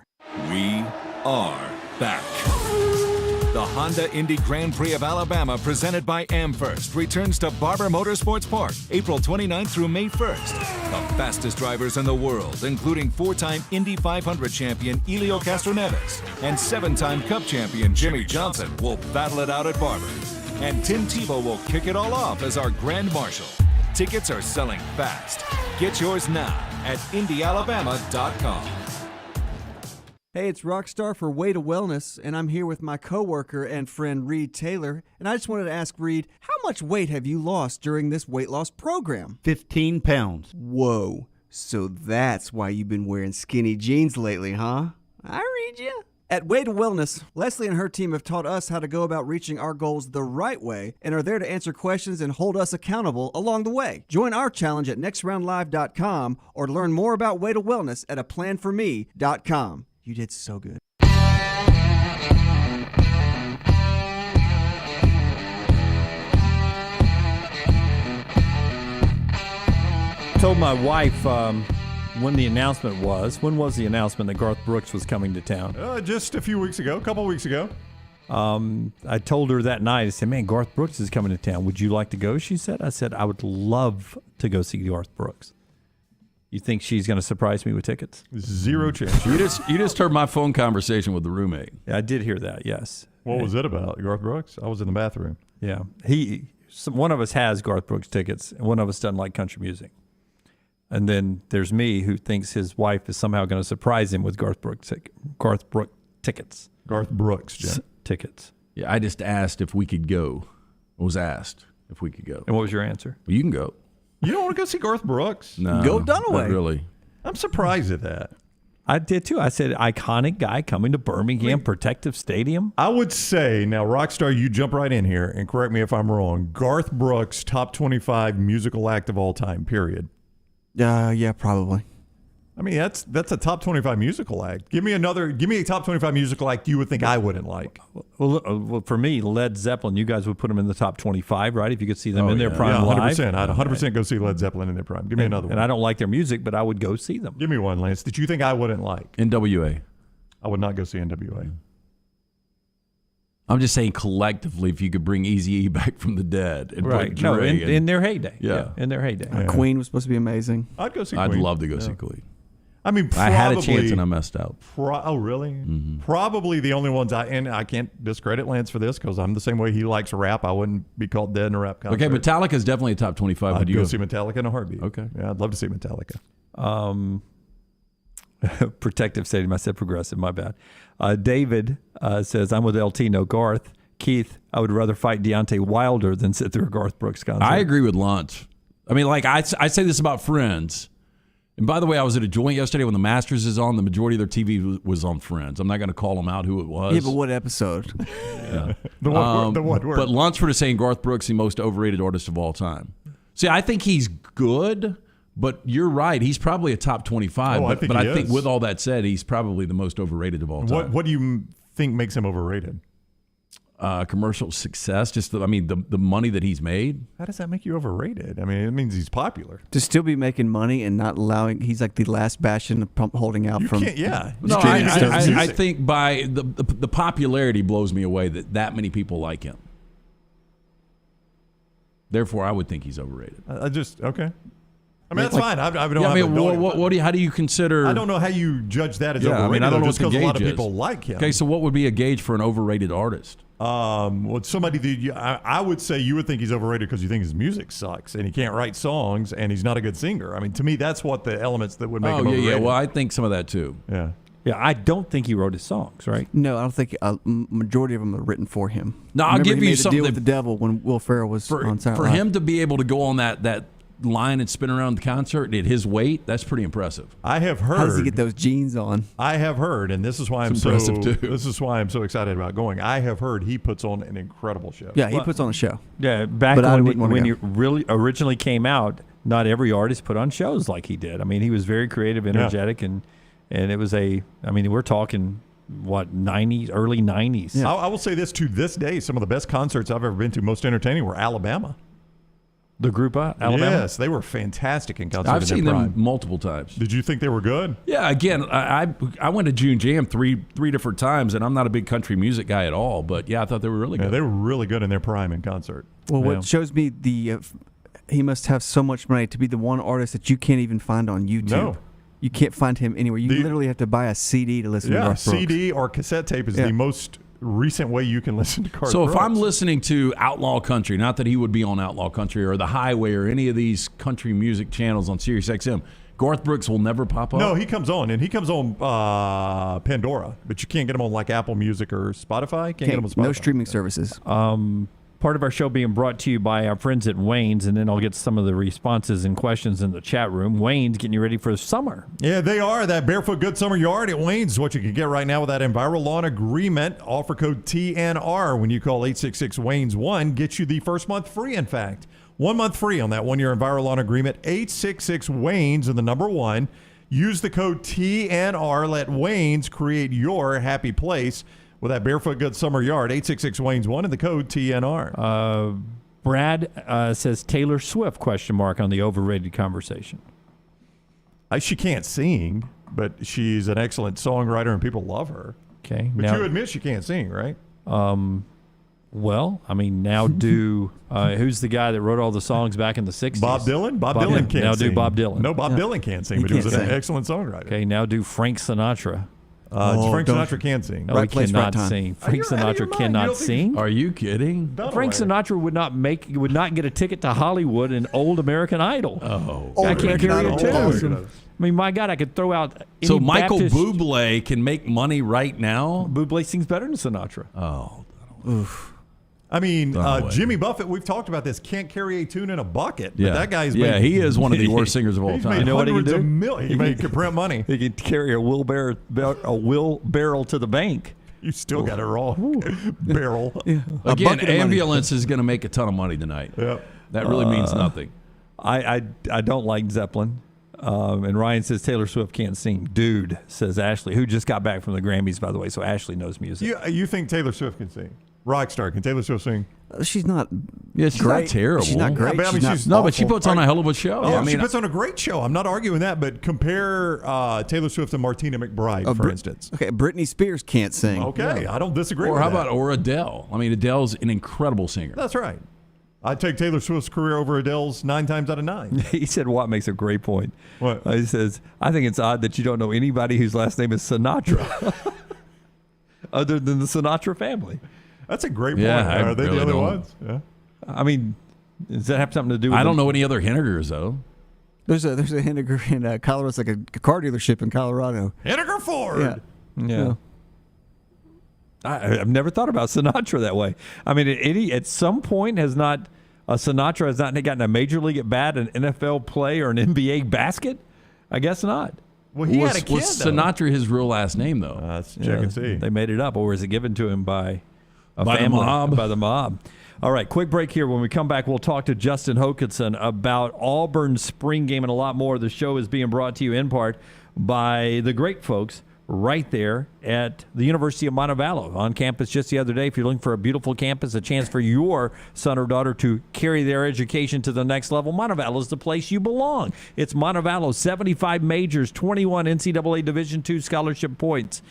We are back. The Honda Indy Grand Prix of Alabama, presented by Amherst, returns to Barber Motorsports Park April 29th through May 1st. The fastest drivers in the world, including four-time Indy 500 champion Elio Castroneves and seven-time Cup champion Jimmy Johnson, will battle it out at Barber. And Tim Tebow will kick it all off as our Grand Marshal. Tickets are selling fast. Get yours now at IndyAlabama.com. Hey, it's Rockstar for Way to Wellness, and I'm here with my coworker and friend Reed Taylor. And I just wanted to ask Reed, how much weight have you lost during this weight loss program? 15 pounds. Whoa, so that's why you've been wearing skinny jeans lately, huh? I read you. At Way to Wellness, Leslie and her team have taught us how to go about reaching our goals the right way and are there to answer questions and hold us accountable along the way. Join our challenge at nextroundlive.com or learn more about Way to Wellness at aplanforme.com. You did so good. Told my wife when the announcement was. When was the announcement that Garth Brooks was coming to town? Just a few weeks ago, a couple weeks ago. I told her that night, I said, man, Garth Brooks is coming to town. Would you like to go? She said. I said, I would love to go see Garth Brooks. You think she's going to surprise me with tickets? Zero chance. You just heard my phone conversation with the roommate. Yeah, I did hear that, yes. What was it about, Garth Brooks? I was in the bathroom. Yeah. One of us has Garth Brooks tickets, and one of us doesn't like country music. And then there's me, who thinks his wife is somehow going to surprise him with Garth Brooks tickets. Garth Brooks, Jim. Tickets. Yeah, I just asked if we could go. I was asked if we could go. And what was your answer? Well, you can go. You don't want to go see Garth Brooks? No. Go Dunaway. Not really. I'm surprised at that. I did too. I said, iconic guy coming to Birmingham Protective Stadium. I would say, now, Rockstar, you jump right in here and correct me if I'm wrong. Garth Brooks, top 25 musical act of all time, period. Yeah, probably. I mean, that's a top 25 musical act. Give me a top 25 musical act you would think I wouldn't like. Well, for me, Led Zeppelin, you guys would put them in the top 25, right? If you could see them in their prime live. 100%. I'd 100% go see Led Zeppelin in their prime. Give me another one. And I don't like their music, but I would go see them. Give me one, Lance, that you think I wouldn't like. NWA. I would not go see NWA. I'm just saying collectively, if you could bring Eazy-E back from the dead and right. put Dre in their heyday. Yeah. In their heyday. Yeah. Queen was supposed to be amazing. I'd go see Queen. I'd love to go see Queen. I mean, probably, I had a chance and I messed up. Oh, really? Mm-hmm. Probably the only ones and I can't discredit Lance for this because I'm the same way he likes rap. I wouldn't be called dead in a rap concert. Okay, Metallica is definitely a top 25. I'd go see Metallica in a heartbeat. Okay. Yeah, I'd love to see Metallica. Protective Stadium. I said progressive. My bad. David says, I'm with LT, no Garth. Keith, I would rather fight Deontay Wilder than sit through a Garth Brooks concert. I agree with Luntz. I mean, like, I say this about Friends. And by the way, I was at a joint yesterday when the Masters is on. The majority of their TV was on Friends. I'm not going to call them out who it was. Yeah, but what episode? Yeah. the one word. But Lunsford is saying Garth Brooks, the most overrated artist of all time. See, I think he's good, but you're right. He's probably a top 25. Oh, but I think with all that said, he's probably the most overrated of all time. What do you think makes him overrated? Commercial success, just the money that he's made. How does that make you overrated? I mean, it means he's popular. To still be making money and not allowing, he's like the last bastion of holding out from. No, I think by the popularity blows me away that many people like him. Therefore, I would think he's overrated. I just okay. I mean, that's fine. I don't Yeah, I have mean, a- how do you consider? I don't know how you judge that as Yeah, overrated. I mean, I don't know just what the because a lot of gauge is. people like him. Okay, so what would be a gauge for an overrated artist? Well, somebody that I would say you would think he's overrated because you think his music sucks and he can't write songs and he's not a good singer. I mean, to me, that's what the elements that would make him overrated. Well, I think some of that too. Yeah. Yeah, I don't think he wrote his songs, right? No, I don't think a majority of them are written for him. No, I'll Remember give he you made a something deal with the devil when Will Ferrell was on Saturday For Night him to be able to go on that line and spin around the concert at his weight, that's pretty impressive. I have heard. How does he get those jeans on? I have heard, and this is why I'm It's so impressive, too. this is why I'm so excited about going. I have heard he puts on an incredible show. Yeah, he puts on a show. Yeah, back But I when, wouldn't wanna when go. he really originally came out, not every artist put on shows like he did. I mean, he was very creative, energetic, and it was we're talking, what, 90s, early 90s. Yeah. I will say this, to this day, some of the best concerts I've ever been to, most entertaining, were Alabama. The group Alabama? Yes, they were fantastic in concert. I've seen them multiple times. Did you think they were good? Yeah, again, I went to June Jam three different times, and I'm not a big country music guy at all, but yeah, I thought they were really good. They were really good in their prime in concert. Well, what shows me he must have so much money to be the one artist that you can't even find on YouTube. No. You can't find him anywhere. You literally have to buy a CD to listen to Garth Brooks. CD or cassette tape is the most recent way you can listen to Garth So Brooks. if I'm listening to Outlaw Country, not that he would be on Outlaw Country or The Highway or any of these country music channels on Sirius XM, Garth Brooks will never pop up? No, he comes on, and he comes on Pandora, but you can't get him on like Apple Music or Spotify. Can't get him on Spotify. No streaming services. Part of our show being brought to you by our friends at Wayne's, and then I'll get some of the responses and questions in the chat room. Wayne's getting you ready for summer. Yeah, they are. That Barefoot Good Summer Yard at Wayne's is what you can get right now with that Enviro Lawn Agreement. Offer code TNR when you call 866-WAYNES-1. Gets you the first month free, in fact. 1 month free on that 1 year Enviro Lawn Agreement. 866-WAYNES and the number 1. Use the code TNR. Let Wayne's create your happy place with that Barefoot Good Summer Yard. 866-WAYNES-1 and the code TNR. Brad says Taylor Swift, on the overrated conversation. She can't sing, but she's an excellent songwriter and people love her. Okay. But now, you admit she can't sing, right? Well, I mean, now do who's the guy that wrote all the songs back in the 60s? Bob Dylan? Bob Dylan can't now sing. do Bob Dylan. No, Bob Dylan can't sing, but he was an excellent songwriter. Okay, now do Frank Sinatra. Frank Sinatra can sing. No, he cannot sing. Frank Sinatra cannot sing. Are you kidding? Frank Sinatra would not get a ticket to Hollywood in Old American Idol. Oh, I can't carry a tune. I mean, my God, I could throw out. Any So Michael Baptist. Bublé can make money right now? Bublé sings better than Sinatra. Oh. Oof. I mean, Jimmy Buffett, we've talked about this, can't carry a tune in a bucket. Yeah. But that guy's he is one of the worst singers of all he's time. Made You know what he can hundreds do? of millions. He can print money. He can carry a wheelbarrow to the bank. You still got it wrong. Barrel. Yeah. Again, ambulance is going to make a ton of money tonight. Yep. That really means nothing. I don't like Zeppelin. And Ryan says Taylor Swift can't sing. Dude, says Ashley, who just got back from the Grammys, by the way. So Ashley knows music. You think Taylor Swift can sing? Rockstar. Can Taylor Swift sing? She's not. Yeah, she's great. not terrible. She's not great. Yeah, but, I mean, she's no, but she awful. puts on a hell of a show. Yeah, I mean, she puts on a great show. I'm not arguing that, but compare Taylor Swift and Martina McBride, for instance. Okay, Britney Spears can't sing. Okay, I don't disagree or with how that. about Adele? I mean, Adele's an incredible singer. That's right. I'd take Taylor Swift's career over Adele's 9 times out of 9. He said Watt makes a great point. What? He says, I think it's odd that you don't know anybody whose last name is Sinatra other than the Sinatra family. That's a great point. Yeah, I Are they really the other don't. ones? Yeah. I mean, does that have something to do with I don't know any other Hennigers, though. There's a Henniger in Colorado. It's like a car dealership in Colorado. Henniger Ford. Yeah. I've never thought about Sinatra that way. I mean, at some point Sinatra has not gotten a major league at bat, an NFL play, or an NBA basket? I guess not. Well, he had a kid, Was though. Sinatra his real last name, though? Let's check and see. They made it up, or was it given to him by a By the family? mob. By the mob. All right, quick break here. When we come back, we'll talk to Justin Hokanson about Auburn's spring game and a lot more. The show is being brought to you in part by the great folks right there at the University of Montevallo, on campus just the other day. If you're looking for a beautiful campus, a chance for your son or daughter to carry their education to the next level, Montevallo is the place you belong. It's Montevallo, 75 majors, 21 NCAA Division II scholarship points,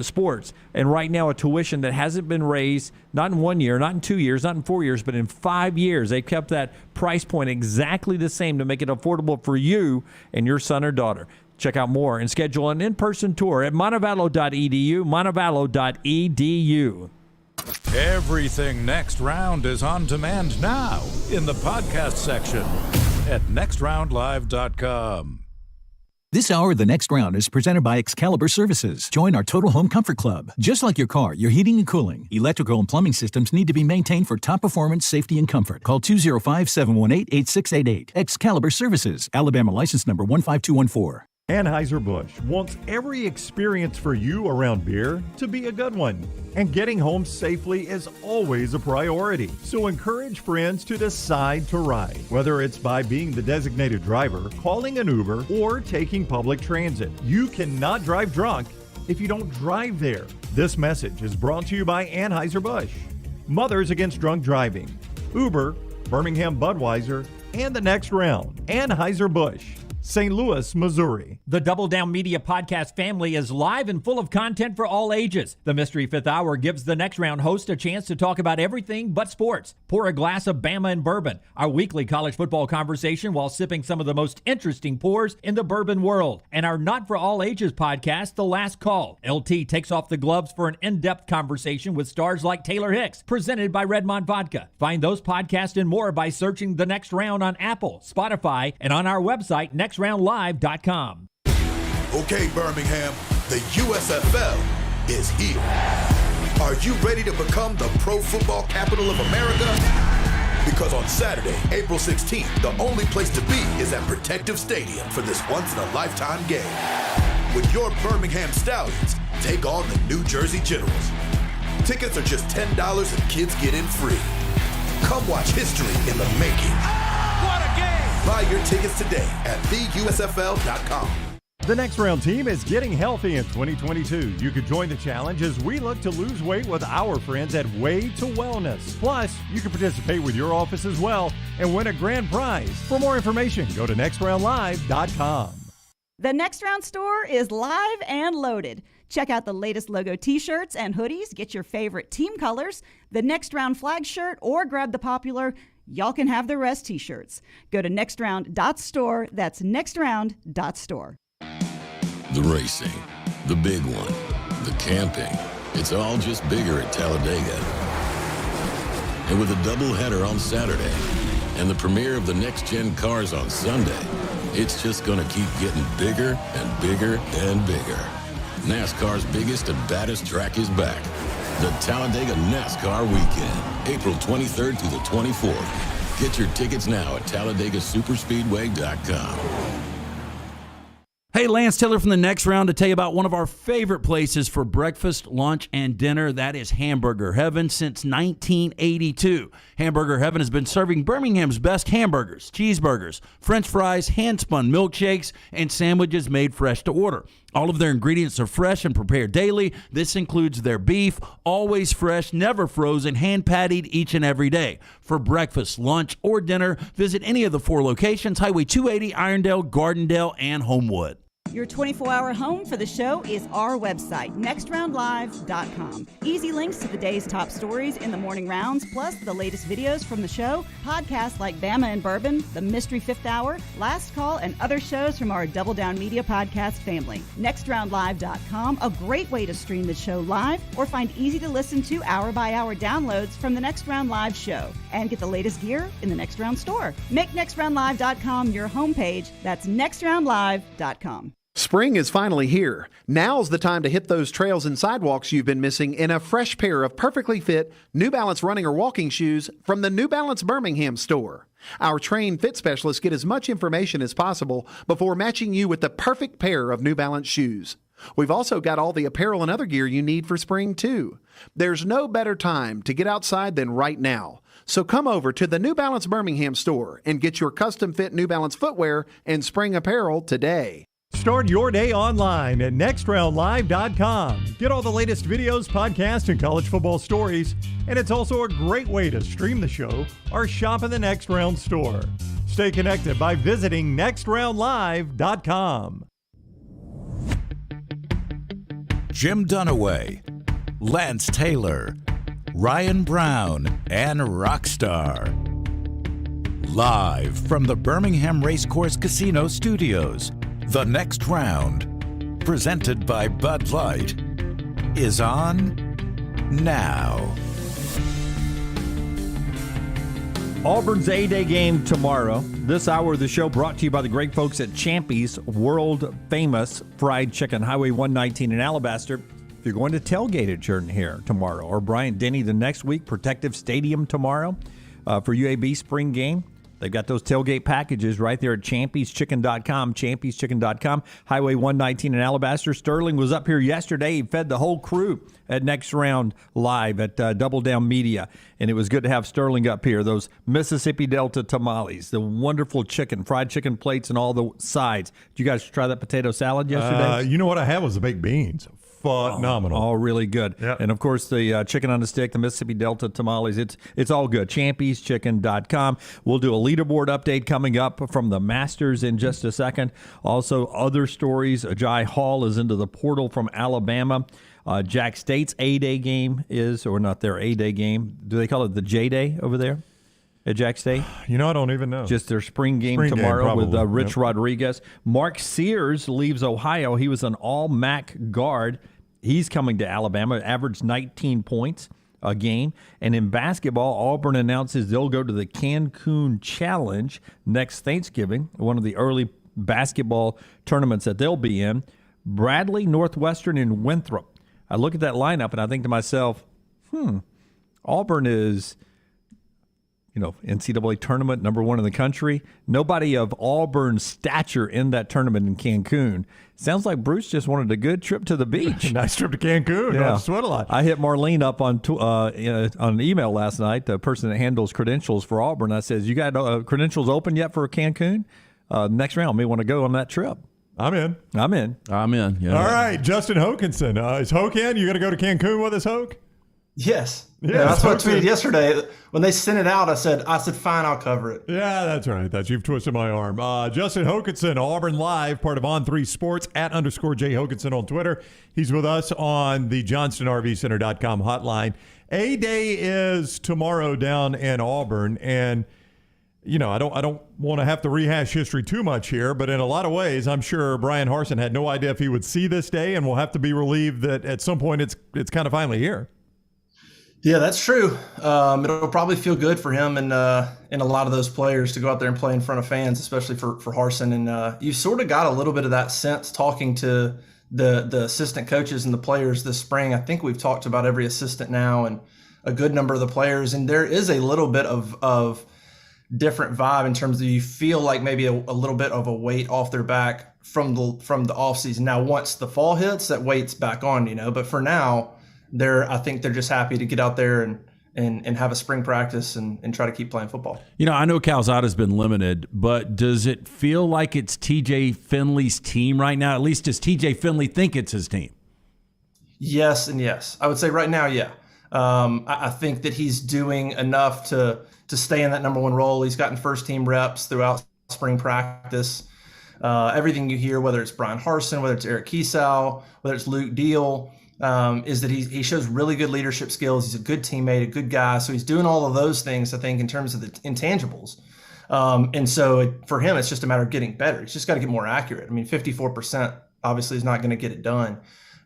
sports, and right now a tuition that hasn't been raised, not in 1 year, not in 2 years, not in 4 years, but in 5 years. They've kept that price point exactly the same to make it affordable for you and your son or daughter. Check out more and schedule an in-person tour at montevallo.edu, montevallo.edu. Everything Next Round is on demand now in the podcast section at nextroundlive.com. This hour of The Next Round is presented by Excalibur Services. Join our Total Home Comfort Club. Just like your car, your heating and cooling, electrical and plumbing systems need to be maintained for top performance, safety, and comfort. Call 205-718-8688. Excalibur Services. Alabama license number 15214. Anheuser-Busch wants every experience for you around beer to be a good one. And getting home safely is always a priority. So encourage friends to decide to ride, whether it's by being the designated driver, calling an Uber, or taking public transit. You cannot drive drunk if you don't drive there. This message is brought to you by Anheuser-Busch, Mothers Against Drunk Driving, Uber, Birmingham Budweiser, and The Next Round. Anheuser-Busch, St. Louis, Missouri. The Double Down Media podcast family is live and full of content for all ages. The Mystery Fifth Hour gives the Next Round host a chance to talk about everything but sports. Pour a glass of Bama and bourbon, our weekly college football conversation while sipping some of the most interesting pours in the bourbon world. And our Not For All Ages podcast, The Last Call. LT takes off the gloves for an in-depth conversation with stars like Taylor Hicks, presented by Redmond Vodka. Find those podcasts and more by searching The Next Round on Apple, Spotify, and on our website, nextroundlive.com. Okay, Birmingham, the USFL is here. Are you ready to become the pro football capital of America? Because on Saturday, April 16th, the only place to be is at Protective Stadium for this once-in-a-lifetime game. When your Birmingham Stallions take on the New Jersey Generals. Tickets are just $10 and kids get in free. Come watch history in the making. What a game! Buy your tickets today at theusfl.com. The Next Round team is getting healthy in 2022. You could join the challenge as we look to lose weight with our friends at Way to Wellness. Plus, you can participate with your office as well and win a grand prize. For more information, go to nextroundlive.com. The Next Round store is live and loaded. Check out the latest logo t-shirts and hoodies. Get your favorite team colors, the Next Round flag shirt, or grab the popular Y'all Can Have the Rest t-shirts. Go to nextround.store. That's nextround.store. The racing, the big one, the camping. It's all just bigger at Talladega. And with a doubleheader on Saturday and the premiere of the next-gen cars on Sunday, it's just going to keep getting bigger and bigger and bigger. NASCAR's biggest and baddest track is back. The Talladega NASCAR Weekend, April 23rd through the 24th. Get your tickets now at TalladegaSuperspeedway.com. Hey, Lance Taylor from the Next Round to tell you about one of our favorite places for breakfast, lunch, and dinner. That is Hamburger Heaven since 1982. Hamburger Heaven has been serving Birmingham's best hamburgers, cheeseburgers, French fries, hand-spun milkshakes, and sandwiches made fresh to order. All of their ingredients are fresh and prepared daily. This includes their beef, always fresh, never frozen, hand-pattied each and every day. For breakfast, lunch, or dinner, visit any of the 4 locations, Highway 280, Irondale, Gardendale, and Homewood. Your 24-hour home for the show is our website, nextroundlive.com. Easy links to the day's top stories in the morning rounds, plus the latest videos from the show, podcasts like Bama and Bourbon, The Mystery Fifth Hour, Last Call, and other shows from our Double Down Media podcast family. Nextroundlive.com, a great way to stream the show live or find easy-to-listen-to hour-by-hour downloads from the Next Round Live show. And get the latest gear in the Next Round store. Make nextroundlive.com your homepage. That's nextroundlive.com. Spring is finally here. Now's the time to hit those trails and sidewalks you've been missing in a fresh pair of perfectly fit New Balance running or walking shoes from the New Balance Birmingham store. Our trained fit specialists get as much information as possible before matching you with the perfect pair of New Balance shoes. We've also got all the apparel and other gear you need for spring, too. There's no better time to get outside than right now. So come over to the New Balance Birmingham store and get your custom-fit New Balance footwear and spring apparel today. Start your day online at nextroundlive.com. Get all the latest videos, podcasts, and college football stories. And it's also a great way to stream the show or shop in the Next Round store. Stay connected by visiting nextroundlive.com. Jim Dunaway, Lance Taylor, Ryan Brown, and Rockstar. Live from the Birmingham Racecourse Casino Studios, The Next Round, presented by Bud Light, is on now. Auburn's A-Day game tomorrow. This hour of the show brought to you by the great folks at Champy's world-famous fried chicken, Highway 119 in Alabaster. If you're going to tailgate at Jordan here tomorrow, or Bryant-Denny the next week, Protective Stadium tomorrow for UAB spring game, they've got those tailgate packages right there at champyschicken.com, champyschicken.com, Highway 119 in Alabaster. Sterling was up here yesterday. He fed the whole crew at Next Round Live at Double Down Media, and it was good to have Sterling up here. Those Mississippi Delta tamales, the wonderful chicken, fried chicken plates, and all the sides. Did you guys try that potato salad yesterday? You know what I had was the baked beans. Phenomenal. All really good. Yep. And, of course, the chicken on the stick, the Mississippi Delta tamales, it's all good. champyschicken.com. We'll do a leaderboard update coming up from the Masters in just a second. Also, other stories. Ajay Hall is into the portal from Alabama. Jack State's A-Day game is, or not their A-Day game. Do they call it the J-Day over there at Jack State? You know, I don't even know. Just their spring game tomorrow with Rich Rodriguez. Mark Sears leaves Ohio. He was an all-MAC guard. He's coming to Alabama, averaged 19 points a game. And in basketball, Auburn announces they'll go to the Cancun Challenge next Thanksgiving, one of the early basketball tournaments that they'll be in. Bradley, Northwestern, and Winthrop. I look at that lineup and I think to myself, Auburn is, NCAA tournament, number one in the country. Nobody of Auburn's stature in that tournament in Cancun. Sounds like Bruce just wanted a good trip to the beach. Nice trip to Cancun. Yeah. Sweat a lot. I hit Marlene up on an email last night, the person that handles credentials for Auburn. I says, you got credentials open yet for Cancun? Next round, may want to go on that trip. I'm in. Yeah. All right, Justin Hokanson. Is Hoke in? You going to go to Cancun with us, Hoke? Yes. Yeah, that's what I tweeted yesterday. When they sent it out, I said, fine, I'll cover it. Yeah, that's right. You've twisted my arm. Justin Hokanson, Auburn Live, part of On3 Sports, @ _J Hokanson on Twitter. He's with us on the JohnstonRVCenter.com hotline. A-Day is tomorrow down in Auburn, and I don't want to have to rehash history too much here, but in a lot of ways, I'm sure Brian Harsin had no idea if he would see this day, and will have to be relieved that at some point it's kind of finally here. Yeah, that's true. It'll probably feel good for him and a lot of those players to go out there and play in front of fans, especially for Harsin. And you sort of got a little bit of that sense talking to the assistant coaches and the players this spring. I think we've talked about every assistant now and a good number of the players, and there is a little bit of different vibe in terms of you feel like maybe a little bit of a weight off their back from the off season. Now, once the fall hits, that weight's back on, but for now, I think they're just happy to get out there and have a spring practice and try to keep playing football. I know Calzada's been limited, but does it feel like it's TJ Finley's team right now? At least does TJ Finley think it's his team? Yes and yes. I would say right now, yeah. I think that he's doing enough to stay in that number one role. He's gotten first team reps throughout spring practice. Everything you hear, whether it's Brian Harsin, whether it's Eric Kiesau, whether it's Luke Deal, is that he shows really good leadership skills. He's a good teammate, a good guy. So he's doing all of those things, I think, in terms of the intangibles. And so for him, it's just a matter of getting better. He's just got to get more accurate. 54% obviously is not going to get it done.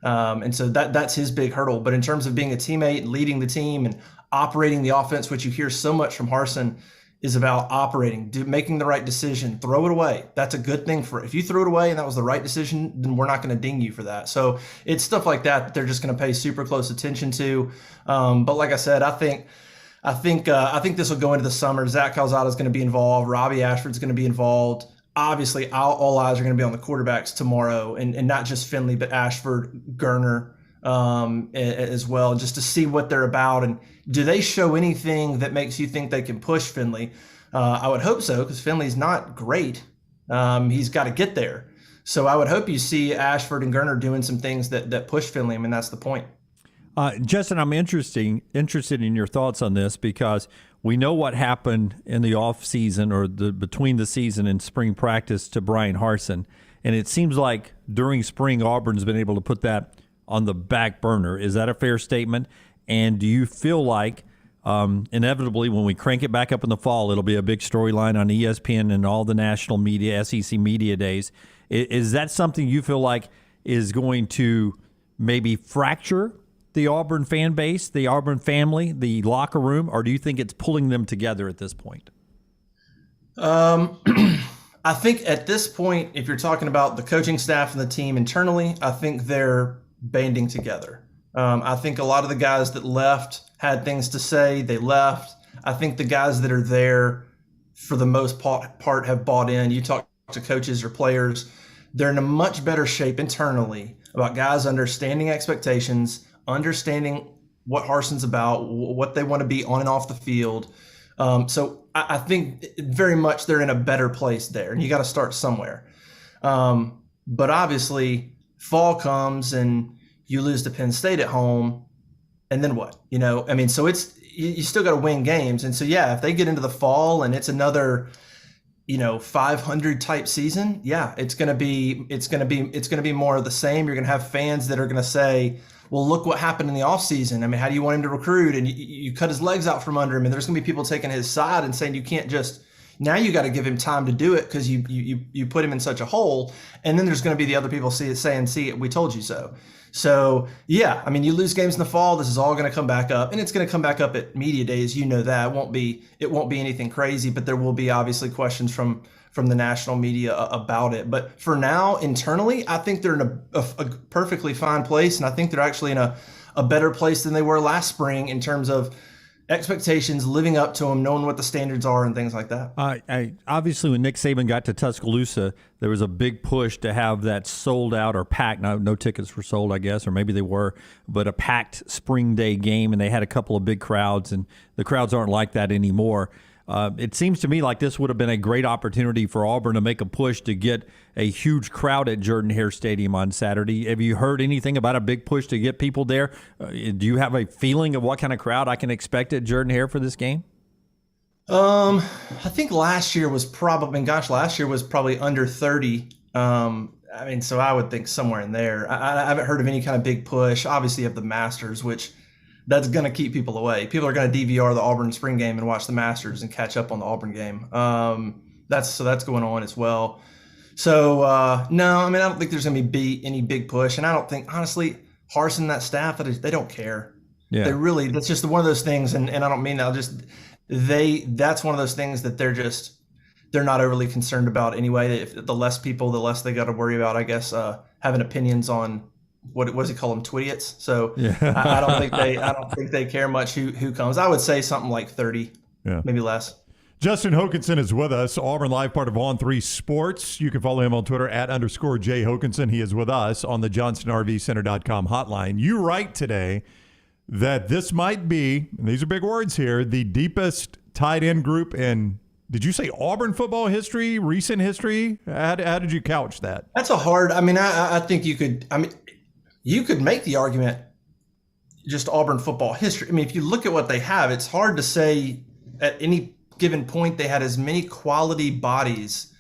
And so that's his big hurdle. But in terms of being a teammate and leading the team and operating the offense, which you hear so much from Harsin, is about operating, making the right decision, throw it away. That's a good thing if you threw it away and that was the right decision, then we're not going to ding you for that. So it's stuff like that they're just going to pay super close attention to. But like I said, I think this will go into the summer. Zach Calzada is going to be involved. Robbie Ashford's going to be involved. Obviously, all eyes are going to be on the quarterbacks tomorrow, and not just Finley, but Ashford, Gurner, as well, just to see what they're about. And do they show anything that makes you think they can push Finley? I would hope so, because Finley's not great. He's got to get there. So I would hope you see Ashford and Garner doing some things that push Finley. I mean, that's the point. Justin, I'm interested in your thoughts on this because we know what happened in the off season or between the season and spring practice to Brian Harsin, and it seems like during spring Auburn's been able to put that on the back burner. Is that a fair statement? And do you feel like inevitably when we crank it back up in the fall, it'll be a big storyline on ESPN and all the national media, SEC media days? Is that something you feel like is going to maybe fracture the Auburn fan base, the Auburn family, the locker room, or do you think it's pulling them together at this point? I think at this point, if you're talking about the coaching staff and the team internally, I think they're banding together. I think a lot of the guys that left had things to say. They left. I think the guys that are there, for the most part, have bought in. You talk to coaches or players, they're in a much better shape internally about guys understanding expectations, understanding what Harsin's about, what they want to be on and off the field. So I think very much they're in a better place there, and you got to start somewhere. But obviously, fall comes and you lose to Penn State at home, and then what? I mean, so you still got to win games, and so yeah, if they get into the fall and it's another 500 type season, yeah, it's going to be more of the same. You're going to have fans that are going to say, well, look what happened in the offseason. I mean, how do you want him to recruit? And you cut his legs out from under him, and there's going to be people taking his side and saying you can't just, now you got to give him time to do it because you put him in such a hole. And then there's going to be the other people saying, see, we told you so. So yeah, I mean, you lose games in the fall, this is all going to come back up, and it's going to come back up at media days. That it won't be anything crazy, but there will be obviously questions from the national media about it. But for now, internally, I think they're in a perfectly fine place, and I think they're actually in a better place than they were last spring in terms of expectations, living up to them, knowing what the standards are, and things like that. Obviously, when Nick Saban got to Tuscaloosa, there was a big push to have that sold out or packed. No tickets were sold, I guess, or maybe they were, but a packed spring day game, and they had a couple of big crowds, and the crowds aren't like that anymore. It seems to me like this would have been a great opportunity for Auburn to make a push to get a huge crowd at Jordan-Hare Stadium on Saturday. Have you heard anything about a big push to get people there? Do you have a feeling of what kind of crowd I can expect at Jordan-Hare for this game? I think last year was probably under 30. So I would think somewhere in there. I haven't heard of any kind of big push. Obviously, you have the Masters, which that's going to keep people away. People are going to DVR the Auburn spring game and watch the Masters and catch up on the Auburn game. That's going on as well. So no, I mean, I don't think there's going to be any big push, and I don't think, honestly, Harsin and that staff, they don't care. Yeah. That's just one of those things, and I don't mean that. That's one of those things that they're not overly concerned about anyway. If the less people, the less they got to worry about, I guess, having opinions on what does he call them, twidiots? So yeah. I don't think they care much who comes. I would say something like 30, maybe less. Justin Hokanson is with us, Auburn Live, part of On3 Sports. You can follow him on Twitter @_J Hokanson. He is with us on the JohnstonRVCenter.com hotline. You write today that this might be, and these are big words here, the deepest tight end group in, did you say Auburn football history, recent history? How did you couch that? That's I think you could make the argument just Auburn football history. I mean, if you look at what they have, it's hard to say at any given point they had as many quality bodies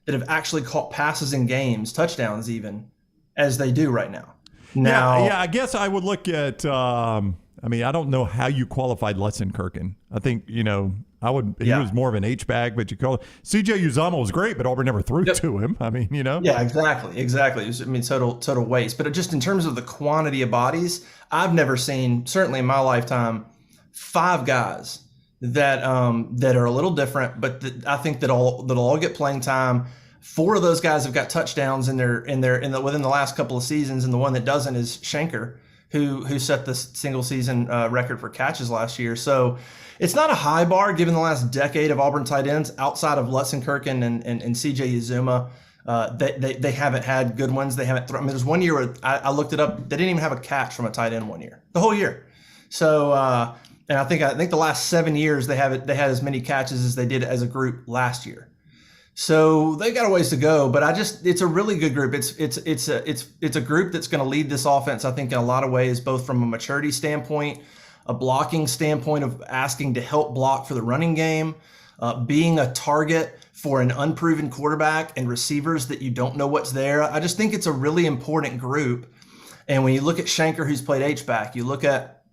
that have actually caught passes in games, touchdowns even, as they do right now. Yeah, I guess I would look at, I don't know how you qualified Letson-Kirkin. I think, he was more of an H-back, but you call it. C.J. Uzomah was great, but Auburn never threw to him. Yeah, exactly. It was, total waste. But just in terms of the quantity of bodies, I've never seen, certainly in my lifetime, 5 guys that are a little different, but I think that'll all get playing time. 4 of those guys have got touchdowns within the last couple of seasons, and the one that doesn't is Schenker, who set the single season record for catches last year. So it's not a high bar given the last decade of Auburn tight ends outside of Letson-Kirkin and C.J. Uzomah. They haven't had good ones. They haven't thrown. There's one year where I looked it up. They didn't even have a catch from a tight end one year, the whole year. So and I think the last 7 years they had as many catches as they did as a group last year. So they got a ways to go, but it's a really good group. It's a group that's going to lead this offense, I think, in a lot of ways, both from a maturity standpoint, a blocking standpoint of asking to help block for the running game, being a target for an unproven quarterback and receivers that you don't know what's there. I just think it's a really important group. And when you look at Shanker, who's played H-back, you look at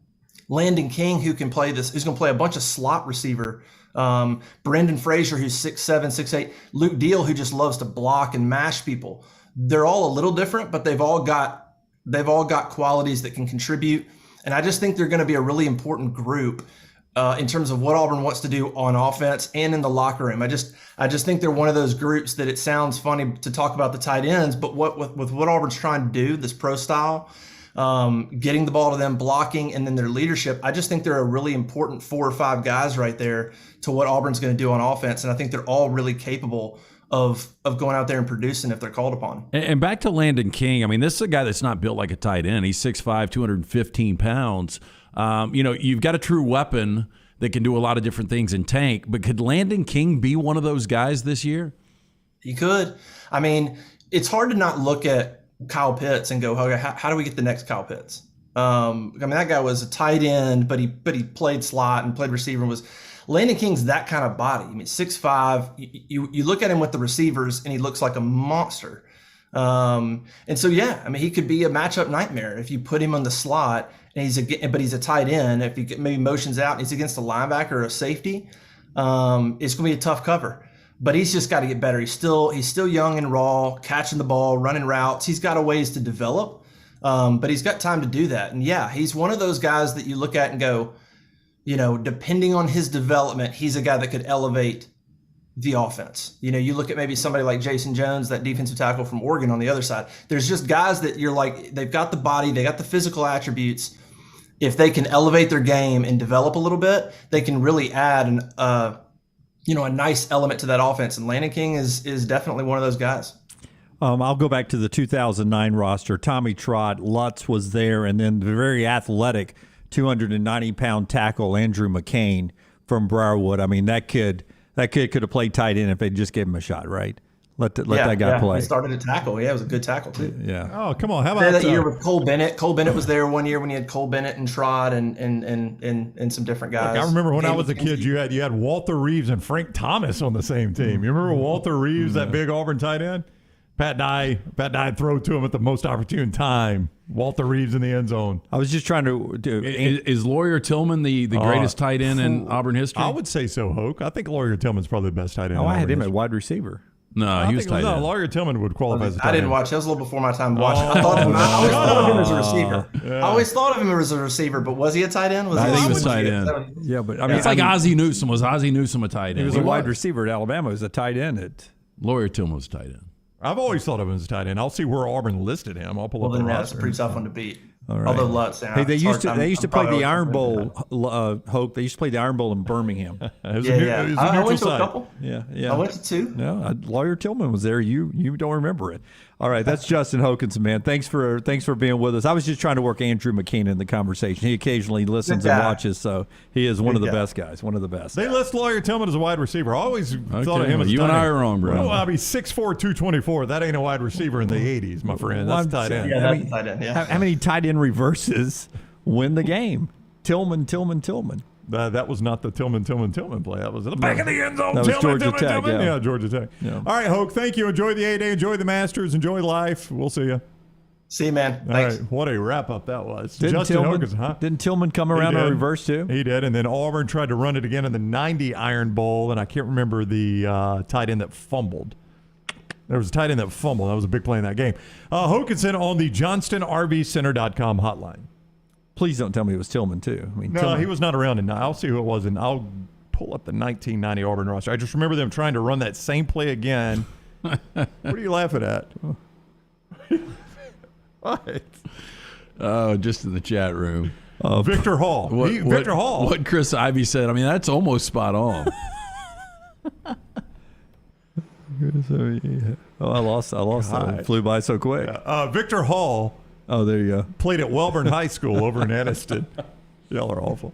Landon King, who's going to play a bunch of slot receiver. Brendan Frazier, who's 6'7", 6'8", Luke Deal, who just loves to block and mash people. They're all a little different, but they've all got qualities that can contribute. And I just think they're going to be a really important group in terms of what Auburn wants to do on offense and in the locker room. I just think they're one of those groups that it sounds funny to talk about the tight ends, but with what Auburn's trying to do, this pro style, getting the ball to them, blocking, and then their leadership, I just think they're a really important 4 or 5 guys right there to what Auburn's going to do on offense. And I think they're all really capable of going out there and producing if they're called upon. And back to Landon King, I mean, this is a guy that's not built like a tight end. He's 6'5", 215 pounds. You've got a true weapon that can do a lot of different things in tank, but could Landon King be one of those guys this year? He could. I mean, it's hard to not look at Kyle Pitts and go, okay, how do we get the next Kyle Pitts? I mean, that guy was a tight end, but he played slot and played receiver and was – Landon King's that kind of body. I mean, 6'5", you look at him with the receivers, and he looks like a monster. And so, yeah, I mean, he could be a matchup nightmare if you put him on the slot, and he's a tight end. If he maybe motions out and he's against a linebacker or a safety, it's going to be a tough cover. But he's just got to get better. He's still young and raw, catching the ball, running routes. He's got a ways to develop, but he's got time to do that. And, yeah, he's one of those guys that you look at and go, depending on his development, he's a guy that could elevate the offense. You look at maybe somebody like Jason Jones, that defensive tackle from Oregon on the other side. There's just guys that you're like, they've got the body, they got the physical attributes. If they can elevate their game and develop a little bit, they can really add a nice element to that offense. And Landon King is definitely one of those guys. I'll go back to the 2009 roster. Tommy Trott, Lutz was there, and then the very athletic 290-pound tackle Andrew McCain from Briarwood. I mean, that kid could have played tight end if they just gave him a shot, right? Let that guy play. He started at tackle. Yeah, it was a good tackle too. Yeah. Oh, come on. How about that year with Cole Bennett? Cole Bennett was there one year when you had Cole Bennett and Trott and some different guys. Look, I remember when I was a kid, you had Walter Reeves and Frank Thomas on the same team. You remember Walter Reeves, that big Auburn tight end? Pat Dye throw to him at the most opportune time. Walter Reeves in the end zone. I was just trying to do. Is Lawyer Tillman the greatest tight end in Auburn history? I would say so, Hoke. I think Lawyer Tillman's probably the best tight end. I had him at wide receiver. No, he was tight end. Lawyer Tillman would qualify as a tight end. I didn't watch. That was a little before my time watching. I always thought of him as a receiver. Yeah. I always thought of him as a receiver, but was he a tight end? I think he was tight end. Yeah, but I mean, it's like Ozzie Newsome. Was Ozzie Newsome a tight end? He was a wide receiver at Alabama. He was a tight end at Lawyer Tillman was tight end. I've always thought of him as a tight end. I'll see where Auburn listed him. I'll pull up the roster. That's a pretty tough one to beat. All right. Although Lutz, hey, they used to play the Iron Bowl. Hope they used to play the Iron Bowl in Birmingham. I went to a couple. Yeah. I went to 2. No, Lawyer Tillman was there. You don't remember it. All right, that's Justin Hokanson, man. Thanks for being with us. I was just trying to work Andrew McCain in the conversation. He occasionally listens and watches, so he is one of the best guys. One of the best. They list Lawyer Tillman as a wide receiver. I always thought of him as you and I are wrong, bro. Well, I'll be 6'4", 224. That ain't a wide receiver in the 80s, my friend. That's tight end. Yeah, that's tight end. Yeah. How many tight end reverses win the game? Tillman. That was not the Tillman play. That was in the back of the end zone. That was Georgia Tech. Yeah, Georgia Tech. Yeah. All right, Hoke, thank you. Enjoy the A-Day. Enjoy the Masters. Enjoy life. We'll see you. See you, man. All Thanks. right, what a wrap-up that was. Didn't Tillman come around on reverse, too? He did, and then Auburn tried to run it again in the 90 Iron Bowl, and I can't remember the tight end that fumbled. There was a tight end that fumbled. That was a big play in that game. Hokanson on the JohnstonRVCenter.com hotline. Please don't tell me it was Tillman, too. I mean, no, he was not around. I'll see who it was, and I'll pull up the 1990 Auburn roster. I just remember them trying to run that same play again. What are you laughing at? What? Oh, just in the chat room. Victor Hall. Victor Hall. What Chris Ivey said, I mean, that's almost spot on. I lost. It flew by so quick. Victor Hall. Oh, there you go. Played at Welborn High School over in Anniston. Y'all are awful.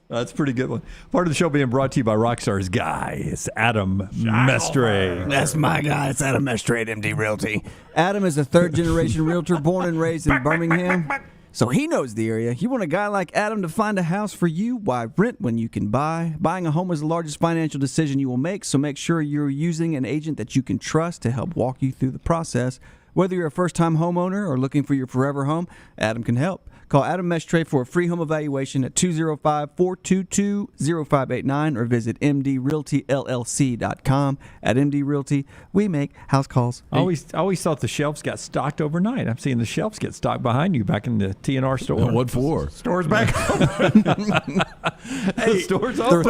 That's a pretty good one. Part of the show being brought to you by Rockstar's guy. It's Adam Mestre. That's my guy. It's Adam Mestre at MD Realty. Adam is a third-generation realtor born and raised in Birmingham, so he knows the area. You want a guy like Adam to find a house for you? Why rent when you can buy? Buying a home is the largest financial decision you will make, so make sure you're using an agent that you can trust to help walk you through the process. Whether you're a first-time homeowner or looking for your forever home, Adam can help. Call Adam Mestre for a free home evaluation at 205-422-0589 or visit mdrealtyllc.com. At MD Realty, we make house calls. I always thought the shelves got stocked overnight. I'm seeing the shelves get stocked behind you back in the TNR store. What for? Store's back open. The store's open.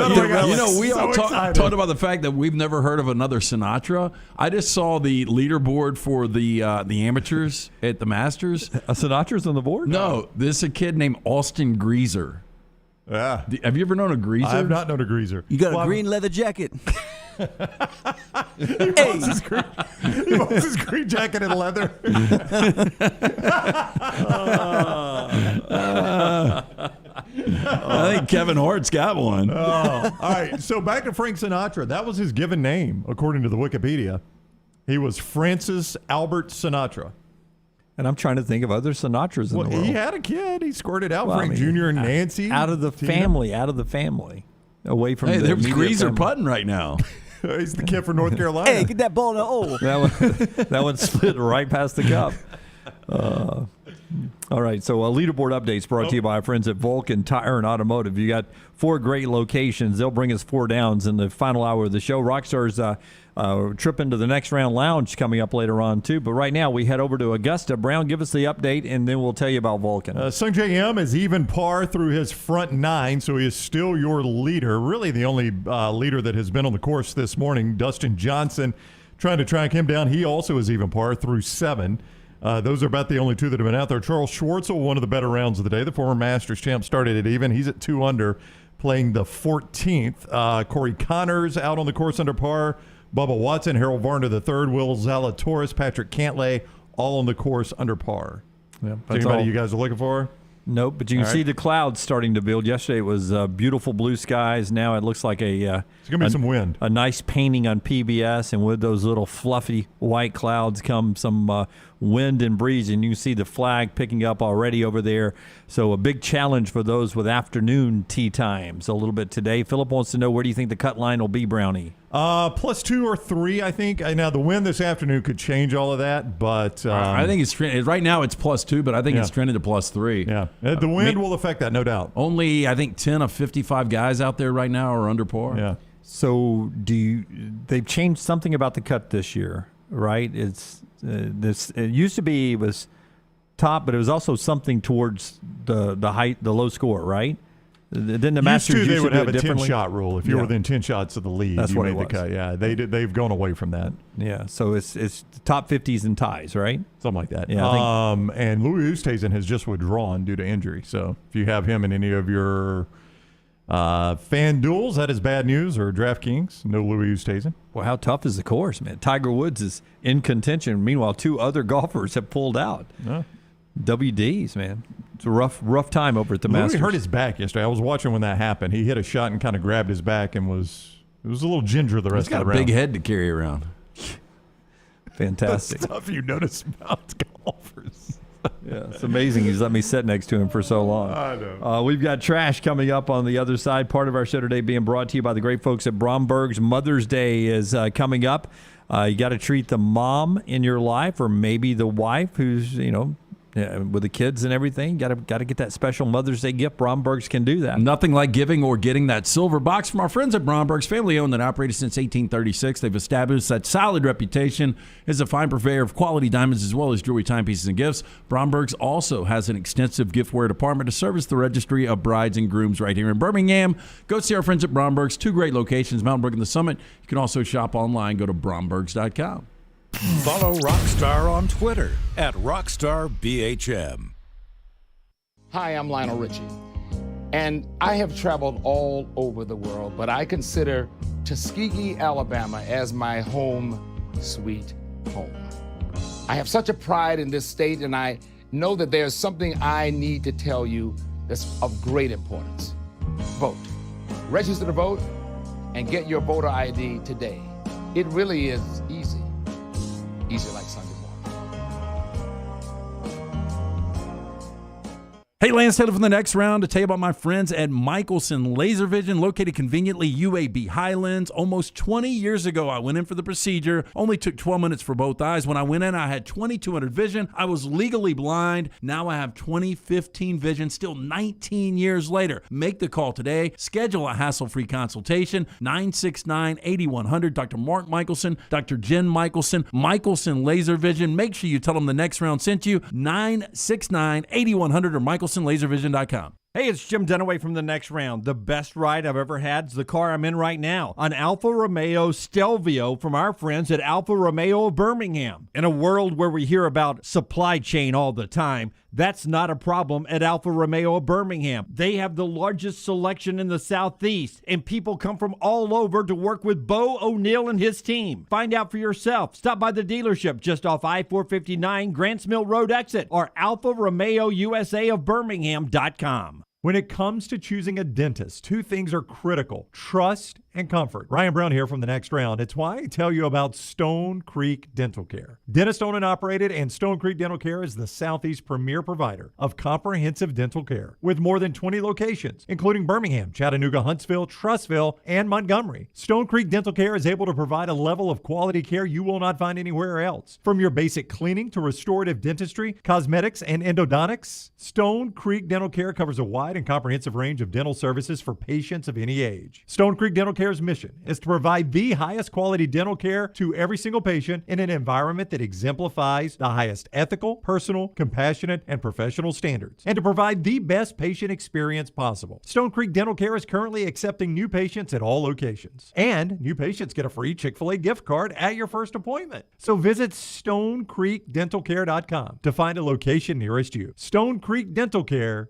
We all talked about the fact that we've never heard of another Sinatra. I just saw the leaderboard for the amateurs at the Masters. A Sinatra's on the board? No, this is a kid named Austin Greaser. Yeah. Have you ever known a greaser? I have not known a greaser. You got a green leather jacket. He wants his green jacket and leather. I think Kevin Hart's got one. All right. So back to Frank Sinatra. That was his given name, according to the Wikipedia. He was Francis Albert Sinatra. And I'm trying to think of other Sinatras in the world. He had a kid. He squirted out Frank Jr. and Nancy. Out of the family. Away from Hey, the there's immediate Greaser family. putting right now. He's the kid from North Carolina. Hey, get that ball in the hole. That one slid right past the cup. All right, so leaderboard updates brought to you by our friends at Vulcan Tire and Automotive. You got 4 great locations. They'll bring us 4 downs in the final hour of the show. Rockstar's trip into the next round lounge coming up later on, too. But right now, we head over to Augusta. Brown, give us the update, and then we'll tell you about Vulcan. Sung J M is even par through his front 9, so he is still your leader. Really the only leader that has been on the course this morning. Dustin Johnson trying to track him down. He also is even par through 7. Those are about the only 2 that have been out there. Charles Schwartzel, one of the better rounds of the day. The former Masters champ started at even. He's at 2 under, playing the 14th. Corey Connors out on the course under par. Bubba Watson, Harold Varner III, Will Zalatoris, Patrick Cantlay, all on the course under par. Yeah, anybody you guys are looking for? Nope, but you can see the clouds starting to build. Yesterday it was beautiful blue skies. Now it looks like it's going to be some wind. A nice painting on PBS, and with those little fluffy white clouds come some wind and breeze, and you can see the flag picking up already over there. So a big challenge for those with afternoon tee times a little bit today. Philip wants to know, where do you think the cut line will be, Brownie? +2 or 3, I think. Now, the wind this afternoon could change all of that, but I think it's right now it's +2, but I think it's trending to +3. Yeah, the wind will affect that, no doubt. Only, I think, 10 of 55 guys out there right now are under par. Yeah. So they've changed something about the cut this year, right? It's it used to be it was top, but it was also something towards the height, the low score, right? Didn't the Masters they would do have it a differently? 10-shot rule. If you're within 10 shots of the lead, That's you what made it the was. cut. Yeah, they've gone away from that. Yeah, so it's top 50s and ties, right? Something like that. Yeah, and Louis Oosthuizen has just withdrawn due to injury. So if you have him in any of your fan duels, that is bad news, or DraftKings, no Louis Oosthuizen. Well, how tough is the course, man? Tiger Woods is in contention. Meanwhile, 2 other golfers have pulled out. Yeah. WDs, man. It's a rough time over at the Louis Masters. hurt his back yesterday. I was watching when that happened. He hit a shot and kind of grabbed his back and was a little ginger the rest He's got of the a round. big head to carry around. Fantastic. The stuff you notice about golfers. Yeah, it's amazing he's let me sit next to him for so long. I know. We've got trash coming up on the other side. Part of our show today being brought to you by the great folks at Bromberg's. Mother's Day is coming up. You got to treat the mom in your life, or maybe the wife who's, with the kids and everything. Got to get that special Mother's Day gift. Bromberg's can do that. Nothing like giving or getting that silver box from our friends at Bromberg's, family-owned and operated since 1836. They've established that solid reputation as a fine purveyor of quality diamonds as well as jewelry, timepieces, and gifts. Bromberg's also has an extensive giftware department to service the registry of brides and grooms right here in Birmingham. Go see our friends at Bromberg's. 2 great locations, Mountain Brook and the Summit. You can also shop online. Go to brombergs.com. Follow Rockstar on Twitter @RockstarBHM. Hi, I'm Lionel Richie, and I have traveled all over the world, but I consider Tuskegee, Alabama as my home sweet home. I have such a pride in this state, and I know that there's something I need to tell you that's of great importance. vote. Register to vote and get your voter ID today. It really is easy. Easy like Sunday morning. Hey, Lance Taylor from the next round to tell you about my friends at Michelson Laser Vision, located conveniently UAB Highlands. Almost 20 years ago, I went in for the procedure. Only took 12 minutes for both eyes. When I went in, I had 2200 vision. I was legally blind. Now I have 20/15 vision, still 19 years later. Make the call today. Schedule a hassle-free consultation, 969-8100. Dr. Mark Michelson, Dr. Jen Michelson, Michelson Laser Vision. Make sure you tell them the next round sent you, 969-8100 or MichelsonLaserVision.com. Hey, it's Jim Dunaway from the next round. The best ride I've ever had is the car I'm in right now, an Alfa Romeo Stelvio from our friends at Alfa Romeo of Birmingham. In a world where we hear about supply chain all the time, that's not a problem at Alfa Romeo of Birmingham. They have the largest selection in the Southeast, and people come from all over to work with Bo O'Neill and his team. Find out for yourself. Stop by the dealership just off I-459 Grants Mill Road exit or Alfa Romeo USA of Birmingham.com. When it comes to choosing a dentist, two things are critical: trust and comfort. Ryan Brown here from the next round. It's why I tell you about Stone Creek Dental Care. Dentist owned and operated, and Stone Creek Dental Care is the Southeast premier provider of comprehensive dental care with more than 20 locations, including Birmingham, Chattanooga, Huntsville, Trussville, and Montgomery. Stone Creek Dental Care is able to provide a level of quality care you will not find anywhere else. From your basic cleaning to restorative dentistry, cosmetics, and endodontics, Stone Creek Dental Care covers a wide and comprehensive range of dental services for patients of any age. Stone Creek Dental Care's mission is to provide the highest quality dental care to every single patient in an environment that exemplifies the highest ethical, personal, compassionate, and professional standards, and to provide the best patient experience possible. Stone Creek Dental Care is currently accepting new patients at all locations, and new patients get a free Chick-fil-A gift card at your first appointment. So visit StoneCreekDentalCare.com to find a location nearest you. StoneCreekDentalCare.com.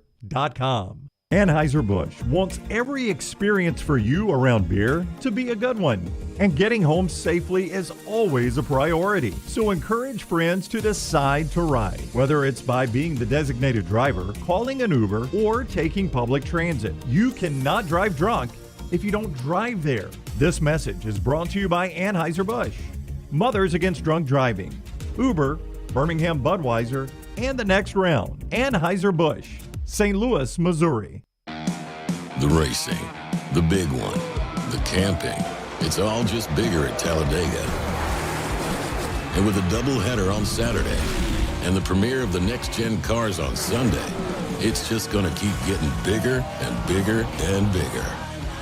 Anheuser-Busch wants every experience for you around beer to be a good one. And getting home safely is always a priority. So encourage friends to decide to ride, whether it's by being the designated driver, calling an Uber, or taking public transit. You cannot drive drunk if you don't drive there. This message is brought to you by Anheuser-Busch, Mothers Against Drunk Driving, Uber, Birmingham Budweiser, and the next round. Anheuser-Busch, St. Louis, Missouri. The racing, the big one, the camping, it's all just bigger at Talladega. And with a doubleheader on Saturday and the premiere of the next-gen cars on Sunday, it's just going to keep getting bigger and bigger and bigger.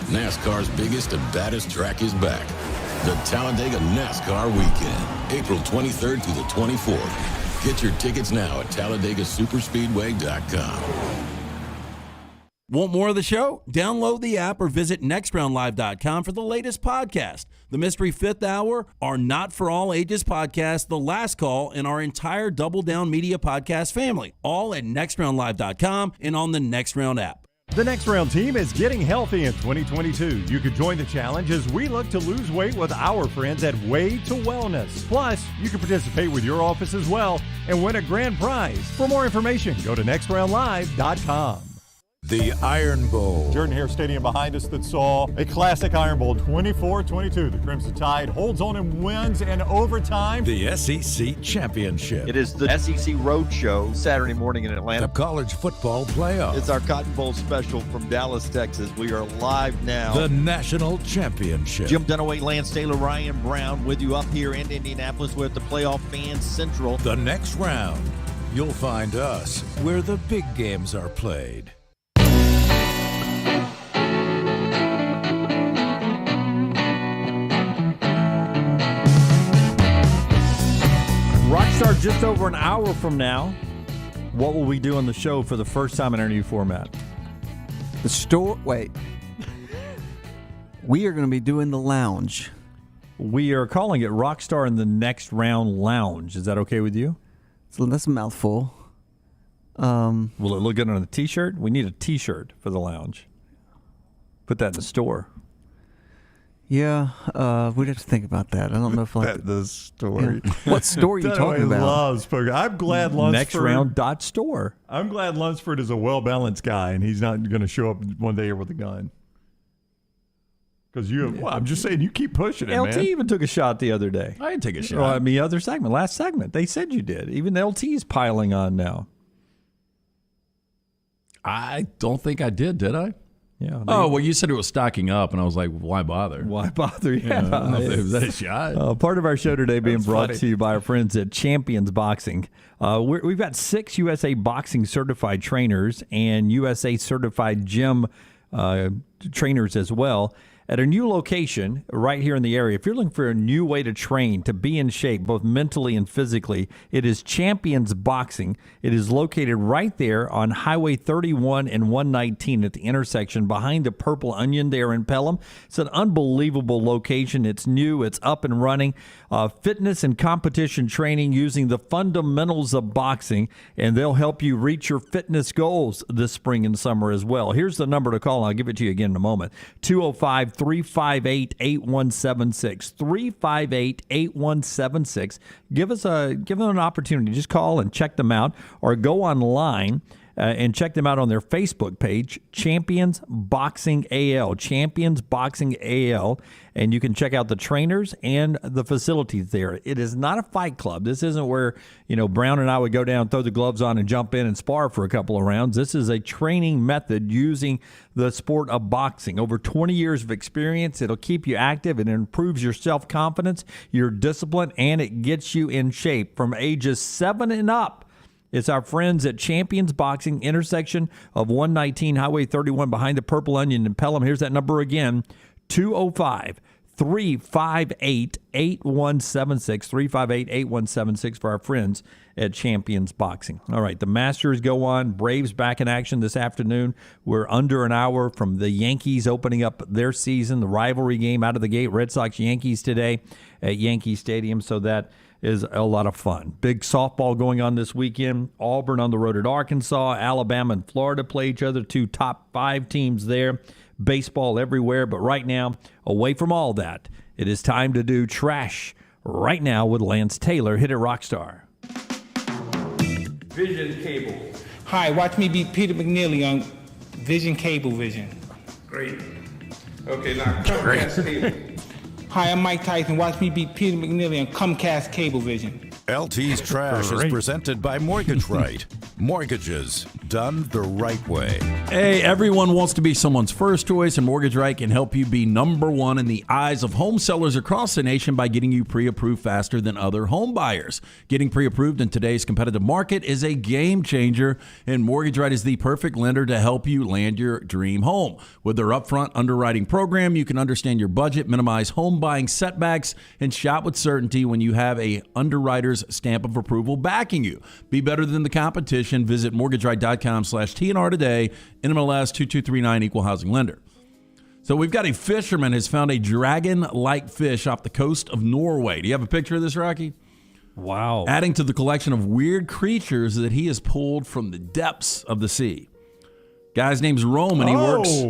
NASCAR's biggest and baddest track is back. The Talladega NASCAR Weekend, April 23rd through the 24th. Get your tickets now at TalladegaSuperspeedway.com. Want more of the show? Download the app or visit nextroundlive.com for the latest podcast. The Mystery Fifth Hour, our Not For All Ages podcast, The Last Call, and our entire Double Down Media podcast family. All at nextroundlive.com and on the Next Round app. The Next Round team is getting healthy in 2022. You could join the challenge as we look to lose weight with our friends at Way to Wellness. Plus, you can participate with your office as well and win a grand prize. For more information, go to nextroundlive.com. The Iron Bowl. Jordan Hare Stadium behind us that saw a classic Iron Bowl, 24-22. The Crimson Tide holds on and wins in overtime. The SEC Championship. It is the SEC Road Show Saturday morning in Atlanta. The College Football Playoff. It's our Cotton Bowl special from Dallas, Texas. We are live now. The National Championship. Jim Dunaway, Lance Taylor, Ryan Brown with you up here in Indianapolis with the Playoff Fans Central. The next round, you'll find us where the big games are played. Rockstar, just over an hour from now, what will we do on the show for the first time in our new format? We are going to be doing the lounge. We are calling it Rockstar in the Next Round Lounge. Is that okay with you? So that's a mouthful. Will it look good on a T-shirt? We need a T-shirt for the lounge. Put that in the store. Yeah, we'd have to think about that. I don't know if I like the story. Yeah. What store are you talking about? Loves poker. I'm glad Lunsford. Nextround.store. I'm glad Lunsford is a well-balanced guy, and he's not going to show up one day here with a gun. Because I'm just saying, you keep pushing it, LT man. even took a shot the other day. I didn't take a shot. Well, I mean, last segment, they said you did. Even LT's piling on now. I don't think I did I? Yeah. Oh, well, you said it was stocking up, and I was like, why bother? Why bother? Yeah. I don't know if was that a shot? Part of our show today being brought funny. to you by our friends at Champions Boxing. We've got 6 USA Boxing certified trainers and USA certified gym trainers as well at a new location right here in the area. If you're looking for a new way to train, to be in shape, both mentally and physically, it is Champions Boxing. It is located right there on Highway 31 and 119 at the intersection behind the Purple Onion there in Pelham. It's an unbelievable location. It's new. It's up and running. Fitness and competition training using the fundamentals of boxing, and they'll help you reach your fitness goals this spring and summer as well. Here's the number to call, and I'll give it to you again in a moment. 205-358-8176. 358-8176. Give them an opportunity. Just call and check them out, or go online and check them out on their Facebook page, Champions Boxing AL. Champions Boxing AL. And you can check out the trainers and the facilities there. It is not a fight club. This isn't where, Brown and I would go down, throw the gloves on, and jump in and spar for a couple of rounds. This is a training method using the sport of boxing. Over 20 years of experience. It'll keep you active. It improves your self-confidence, your discipline, and it gets you in shape from ages 7 and up. It's our friends at Champions Boxing, intersection of 119 Highway 31 behind the Purple Onion in Pelham. Here's that number again, 205-358-8176, 358-8176 for our friends at Champions Boxing. All right, the Masters go on. Braves back in action this afternoon. We're under an hour from the Yankees opening up their season, the rivalry game out of the gate, Red Sox-Yankees today at Yankee Stadium, so that is a lot of fun. Big softball going on this weekend. Auburn on the road at Arkansas. Alabama and Florida play each other, 2 top 5 teams there. Baseball everywhere. But right now, away from all that, it is time to do trash right now with Lance Taylor. Hit it, Rockstar. Vision Cable. Hi, watch me beat Peter McNeely on Vision Cable Vision. Great. Okay, now Comcast Cable. Hi, I'm Mike Tyson. Watch me beat Peter McNeely on Comcast Cablevision. LT's Trash is presented by Mortgage Right. Mortgages done the right way. Hey, everyone wants to be someone's first choice, and Mortgage Right can help you be number one in the eyes of home sellers across the nation by getting you pre-approved faster than other home buyers. Getting pre-approved in today's competitive market is a game changer, and Mortgage Right is the perfect lender to help you land your dream home. With their upfront underwriting program, you can understand your budget, minimize home buying setbacks, and shop with certainty when you have a underwriter's stamp of approval backing you. Be better than the competition. Visit mortgageright.com/TNR today. NMLS 2239, equal housing lender. So we've got a fisherman has found a dragon-like fish off the coast of Norway. Do you have a picture of this, Rocky? Wow. Adding to the collection of weird creatures that he has pulled from the depths of the sea. Guy's name's Rome, and he works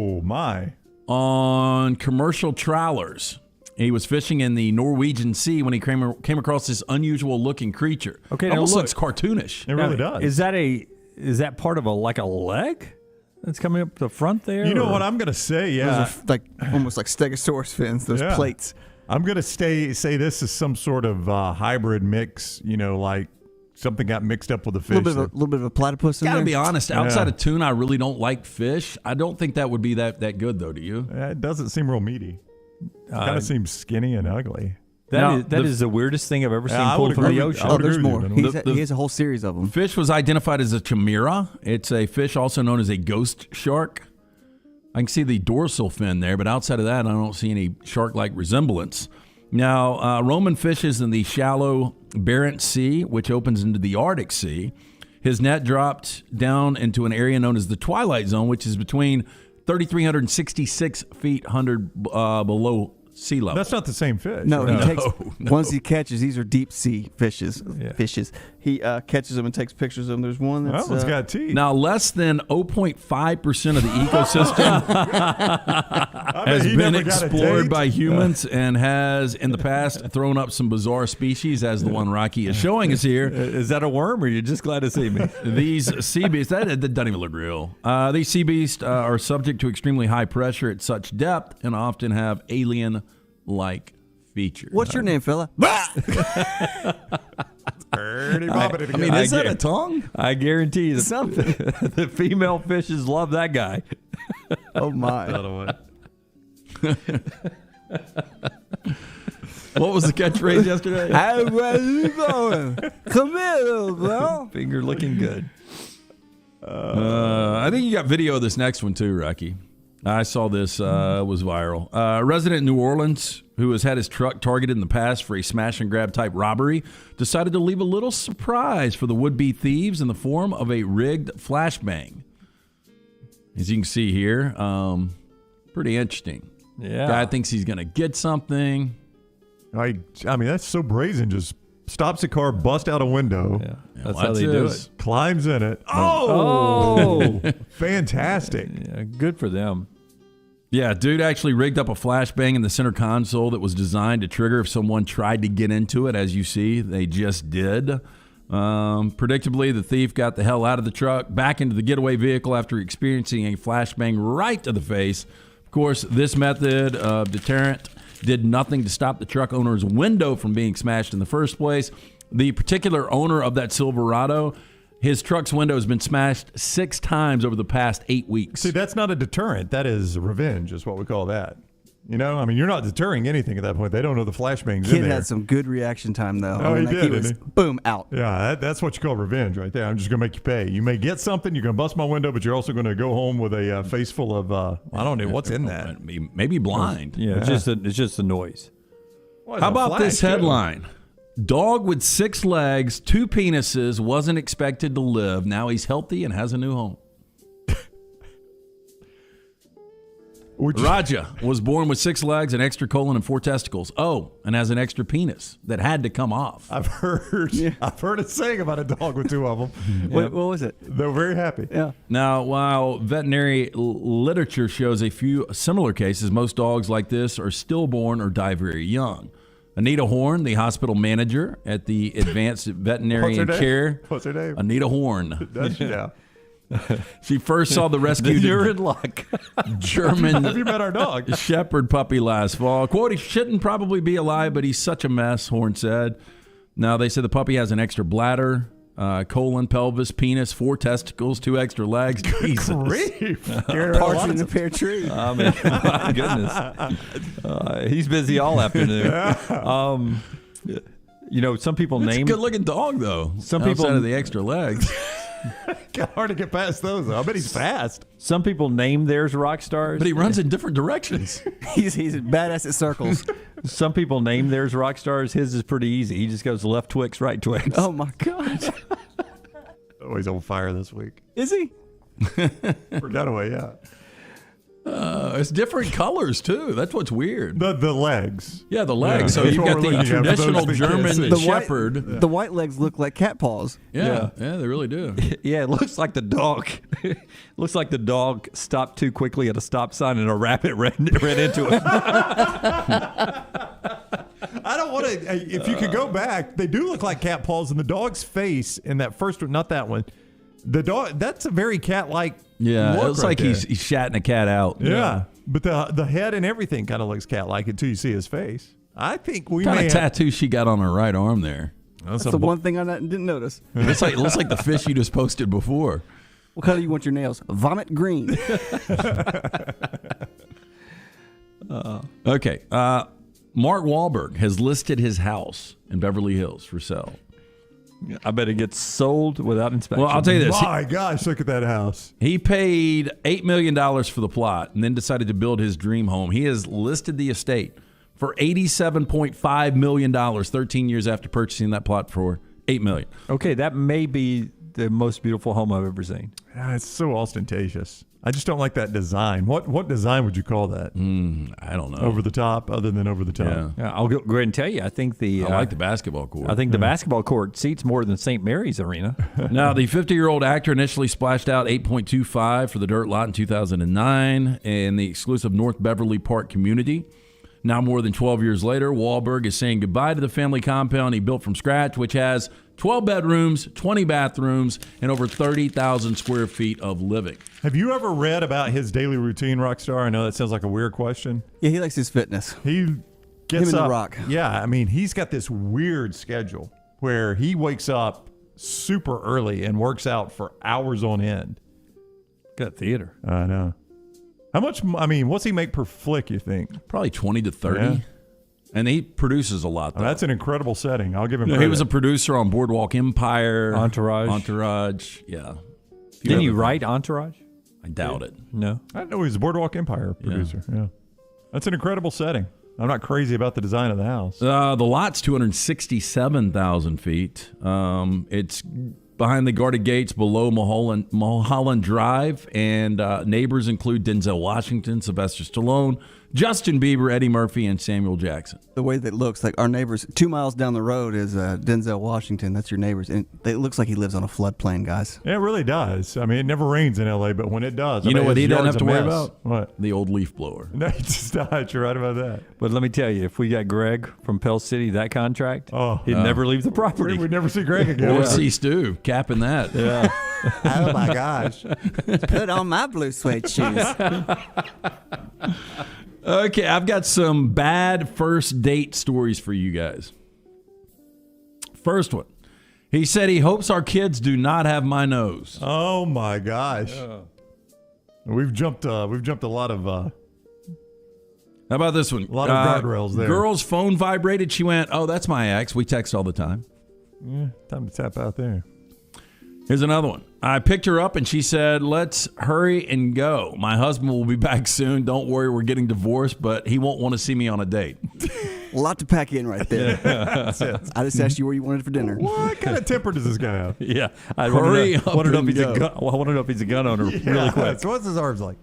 on commercial trawlers. He was fishing in the Norwegian Sea when he came across this unusual-looking creature. Okay, it now almost look, looks cartoonish. It really does. Is that part of a leg that's coming up the front there? You know what I'm going to say? Yeah, Those are almost like Stegosaurus fins. Those plates. I'm going to say this is some sort of hybrid mix. Like something got mixed up with the fish. A little bit of a platypus in there. Gotta be honest. Outside of tuna, I really don't like fish. I don't think that would be that good, though. Do you? It doesn't seem real meaty. Kind of seems skinny and ugly. That is the weirdest thing I've ever seen pulled from the ocean. There's more. He has a whole series of them. Fish was identified as a chimera. It's a fish also known as a ghost shark. I can see the dorsal fin there, but outside of that, I don't see any shark-like resemblance. Now, Roman fishes in the shallow Barents Sea, which opens into the Arctic Sea. His net dropped down into an area known as the Twilight Zone, which is between 3,366 feet below sea level. That's not the same fish. No, right? he takes once he catches. These are deep sea fishes. Yeah. Fishes. He catches them and takes pictures of them. There's one that's That one's got teeth. Now, less than 0.5% of the ecosystem has he been never got a explored date. by humans and has, in the past, thrown up some bizarre species, as the one Rocky is showing us here. Is that a worm, or are you just glad to see me? These sea beasts, that doesn't even look real. These sea beasts are subject to extremely high pressure at such depth and often have alien-like features. What's your name, fella? I mean, is that a tongue? I guarantee you something. The female fishes love that guy. Oh my! What was the catchphrase yesterday? Where you going? Come here, little bro. Finger looking good. I think you got video of this next one too, Rocky. I saw this. Was viral. A resident in New Orleans who has had his truck targeted in the past for a smash and grab type robbery decided to leave a little surprise for the would-be thieves in the form of a rigged flashbang. As you can see here, pretty interesting. Yeah. Guy thinks he's going to get something. I mean, that's so brazen. Just stops the car, busts out a window. Yeah. That's how they do it. Climbs in it. Oh! Fantastic. Yeah, good for them. Yeah, dude actually rigged up a flashbang in the center console that was designed to trigger if someone tried to get into it. As you see, they just did. Predictably, the thief got the hell out of the truck, back into the getaway vehicle after experiencing a flashbang right to the face. Of course, this method of deterrent did nothing to stop the truck owner's window from being smashed in the first place. The particular owner of that Silverado, his truck's window has been smashed 6 times over the past 8 weeks. See, that's not a deterrent. That is revenge, is what we call that. You know, I mean, you're not deterring anything at that point. They don't know the flashbang's in Kid there. had some good reaction time though. Oh, he Like, did, was, didn't he? boom, out. Yeah, that's what you call revenge right there. I'm just going to make you pay. You may get something. You're going to bust my window, but you're also going to go home with a face full of, I don't know, what's in that? Maybe blind. Yeah, it's just the noise. Well, How it's a about this flash, too. headline? Dog with 6 legs, 2 penises, wasn't expected to live. Now he's healthy and has a new home. Raja was born with 6 legs, an extra colon, and 4 testicles. Oh, and has an extra penis that had to come off. I've heard it saying about a dog with 2 of them. What was it? They're very happy. Yeah. Now, while veterinary literature shows a few similar cases, most dogs like this are stillborn or die very young. Anita Horn, the hospital manager at the Advanced Veterinarian Care. What's her name? Anita Horn. Yeah. She first saw the rescued You're in luck. German Have you met our dog? shepherd puppy last fall. Quote, he shouldn't probably be alive, but he's such a mess, Horn said. Now, they said the puppy has an extra bladder, colon, pelvis, penis, 4 testicles, 2 extra legs. Jesus. Grief. Partridge in a pear tree. I mean, my goodness. He's busy all afternoon. You know, some people It's a name good-looking dog, though. Some outside people- of the extra legs. Got hard to get past those, though. I bet he's fast. Some people name theirs rock stars. But he runs in different directions. He's badass at circles. Some people name theirs rock stars. His is pretty easy. He just goes left Twix, right Twix. Oh my god. Oh, he's on fire this week. Is he? For Dunaway, yeah. It's different colors, too. That's what's weird. The legs. Yeah, the legs. Yeah, So that's you've what got we're the looking at for those traditional that can't see. German shepherd. The white legs look like cat paws. Yeah, they really do. Yeah, it looks like the dog. Looks like the dog stopped too quickly at a stop sign and a rabbit ran into it. I don't want to. If you could go back, they do look like cat paws, and the dog's face in that first one, not that one. The dog, that's a very cat-like. Yeah, look it looks right like there. he's shatting a cat out. Yeah, but the head and everything kind of looks cat-like until you see his face. I think we What kind may of have, tattoo she got on her right arm there? That's the one thing I didn't notice. It looks like the fish you just posted before. What color do you want your nails? Vomit green. Okay. Mark Wahlberg has listed his house in Beverly Hills for sale. I bet it gets sold without inspection. Well, I'll tell you this. My gosh, look at that house. He paid $8 million for the plot and then decided to build his dream home. He has listed the estate for $87.5 million 13 years after purchasing that plot for $8 million. Okay, that may be the most beautiful home I've ever seen. Yeah, it's so ostentatious. I just don't like that design. What design would you call that? I don't know. Over the top, other than over the top. Yeah, I'll go ahead and tell you. I think I like the basketball court. I think the basketball court seats more than St. Mary's Arena. Now, the 50-year-old actor initially splashed out $8.25 for the dirt lot in 2009 in the exclusive North Beverly Park community. Now, more than 12 years later, Wahlberg is saying goodbye to the family compound he built from scratch, which has 12 bedrooms, 20 bathrooms, and over 30,000 square feet of living. Have you ever read about his daily routine, Rockstar? I know that sounds like a weird question. Yeah, he likes his fitness. He gets Him and up. The Rock. Yeah, I mean, he's got this weird schedule where he wakes up super early and works out for hours on end. Got theater. I know. How much, what's he make per flick, you think? Probably 20 to 30. Yeah. And he produces a lot, though. That's an incredible setting. I'll give him credit. He was a producer on Boardwalk Empire. Entourage. Yeah. Didn't he write Entourage? I doubt it. No. I know he was a Boardwalk Empire producer. Yeah. That's an incredible setting. I'm not crazy about the design of the house. The lot's 267,000 feet. It's behind the guarded gates below Mulholland Drive, and neighbors include Denzel Washington, Sylvester Stallone, Justin Bieber, Eddie Murphy, and Samuel Jackson. The way that looks, like our neighbors 2 miles down the road is Denzel Washington. That's your neighbors. And it looks like he lives on a floodplain, guys. Yeah, it really does. I mean, it never rains in L.A., but when it does, you know what he doesn't have to worry mess. about? What? The old leaf blower. No, he just died. You're right about that. But let me tell you, if we got Greg from Pell City, that contract, he'd never leave the property. We'd never see Greg again. Or see Stu capping that. Yeah. Oh, my gosh. Put on my blue suede shoes. Okay, I've got some bad first date stories for you guys. First one. He said he hopes our kids do not have my nose. Oh my gosh. We've jumped a lot of How about this one? A lot of guardrails there. Girl's phone vibrated. She went, "Oh, that's my ex. We text all the time." Yeah, time to tap out there. Here's another one. I picked her up and she said, "Let's hurry and go. My husband will be back soon. Don't worry, we're getting divorced, but he won't want to see me on a date." A lot to pack in right there. That's it. I just asked you where you wanted for dinner. What kind of temper does this guy have? Yeah. I Hurry up want to know if and he's go. I want to know if he's a gun owner really quick. So what's his arms like?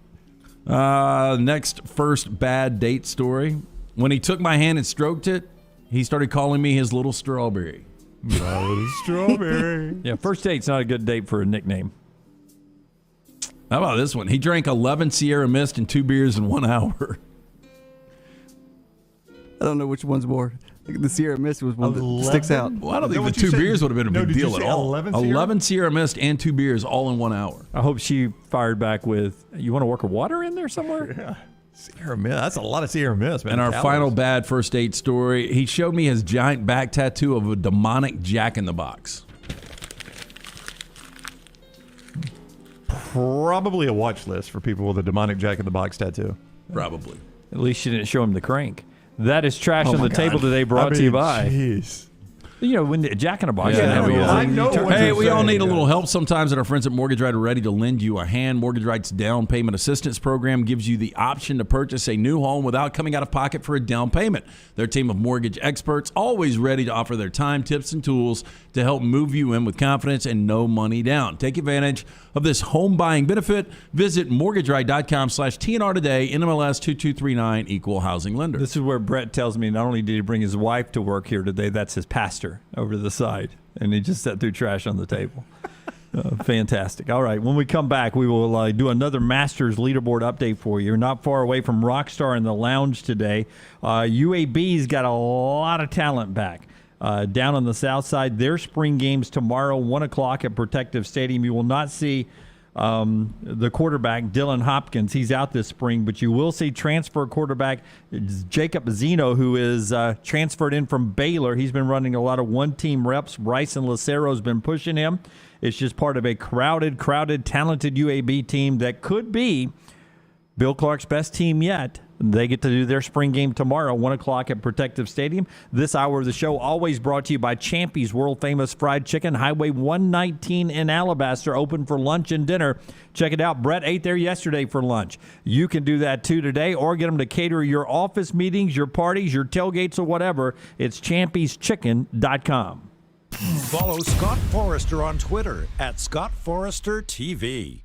Next first bad date story. When he took my hand and stroked it, he started calling me his little strawberry. My little strawberry. Yeah, first date's not a good date for a nickname. How about this one? He drank 11 Sierra Mist and 2 beers in 1 hour. I don't know which one's more. The Sierra Mist was one that sticks out. Well, I don't think the 2 beers would have been a big deal at all. 11 Sierra Mist and 2 beers all in 1 hour. I hope she fired back with, "You want to work a water in there somewhere?" Yeah. Sierra Mist. That's a lot of Sierra Mist, man. And our final bad first date story, he showed me his giant back tattoo of a demonic jack-in-the-box. Probably a watch list for people with a demonic jack-in-the-box tattoo. Probably. At least she didn't show him the crank. That is Trash on the God. Table today, brought to you by. Jeez. You know, when the Jack in a Box. I know what Hey, you're we all saying, need a yeah. little help sometimes, and our friends at Mortgage Right are ready to lend you a hand. Mortgage Right's down payment assistance program gives you the option to purchase a new home without coming out of pocket for a down payment. Their team of mortgage experts always ready to offer their time, tips, and tools to help move you in with confidence and no money down. Take advantage of this home buying benefit. Visit mortgageright.com/TNR today. NMLS 2239, equal housing lender. This is where Brett tells me not only did he bring his wife to work here today, that's his pastor over to the side. And he just sat through Trash on the Table. Fantastic. All right, when we come back, we will do another Masters leaderboard update for you. You're not far away from Rockstar in the lounge today. UAB's got a lot of talent back. Down on the south side, their spring games tomorrow, 1 o'clock at Protective Stadium. You will not see the quarterback, Dylan Hopkins. He's out this spring, but you will see transfer quarterback Jacob Zeno, who is transferred in from Baylor. He's been running a lot of one-team reps. Bryson Lacero's been pushing him. It's just part of a crowded, talented UAB team that could be Bill Clark's best team yet. They get to do their spring game tomorrow, 1 o'clock at Protective Stadium. This hour of the show always brought to you by Champy's World Famous Fried Chicken, Highway 119 in Alabaster, open for lunch and dinner. Check it out. Brett ate there yesterday for lunch. You can do that too today, or get them to cater your office meetings, your parties, your tailgates, or whatever. It's champyschicken.com. Follow Scott Forrester on Twitter @ScottForresterTV.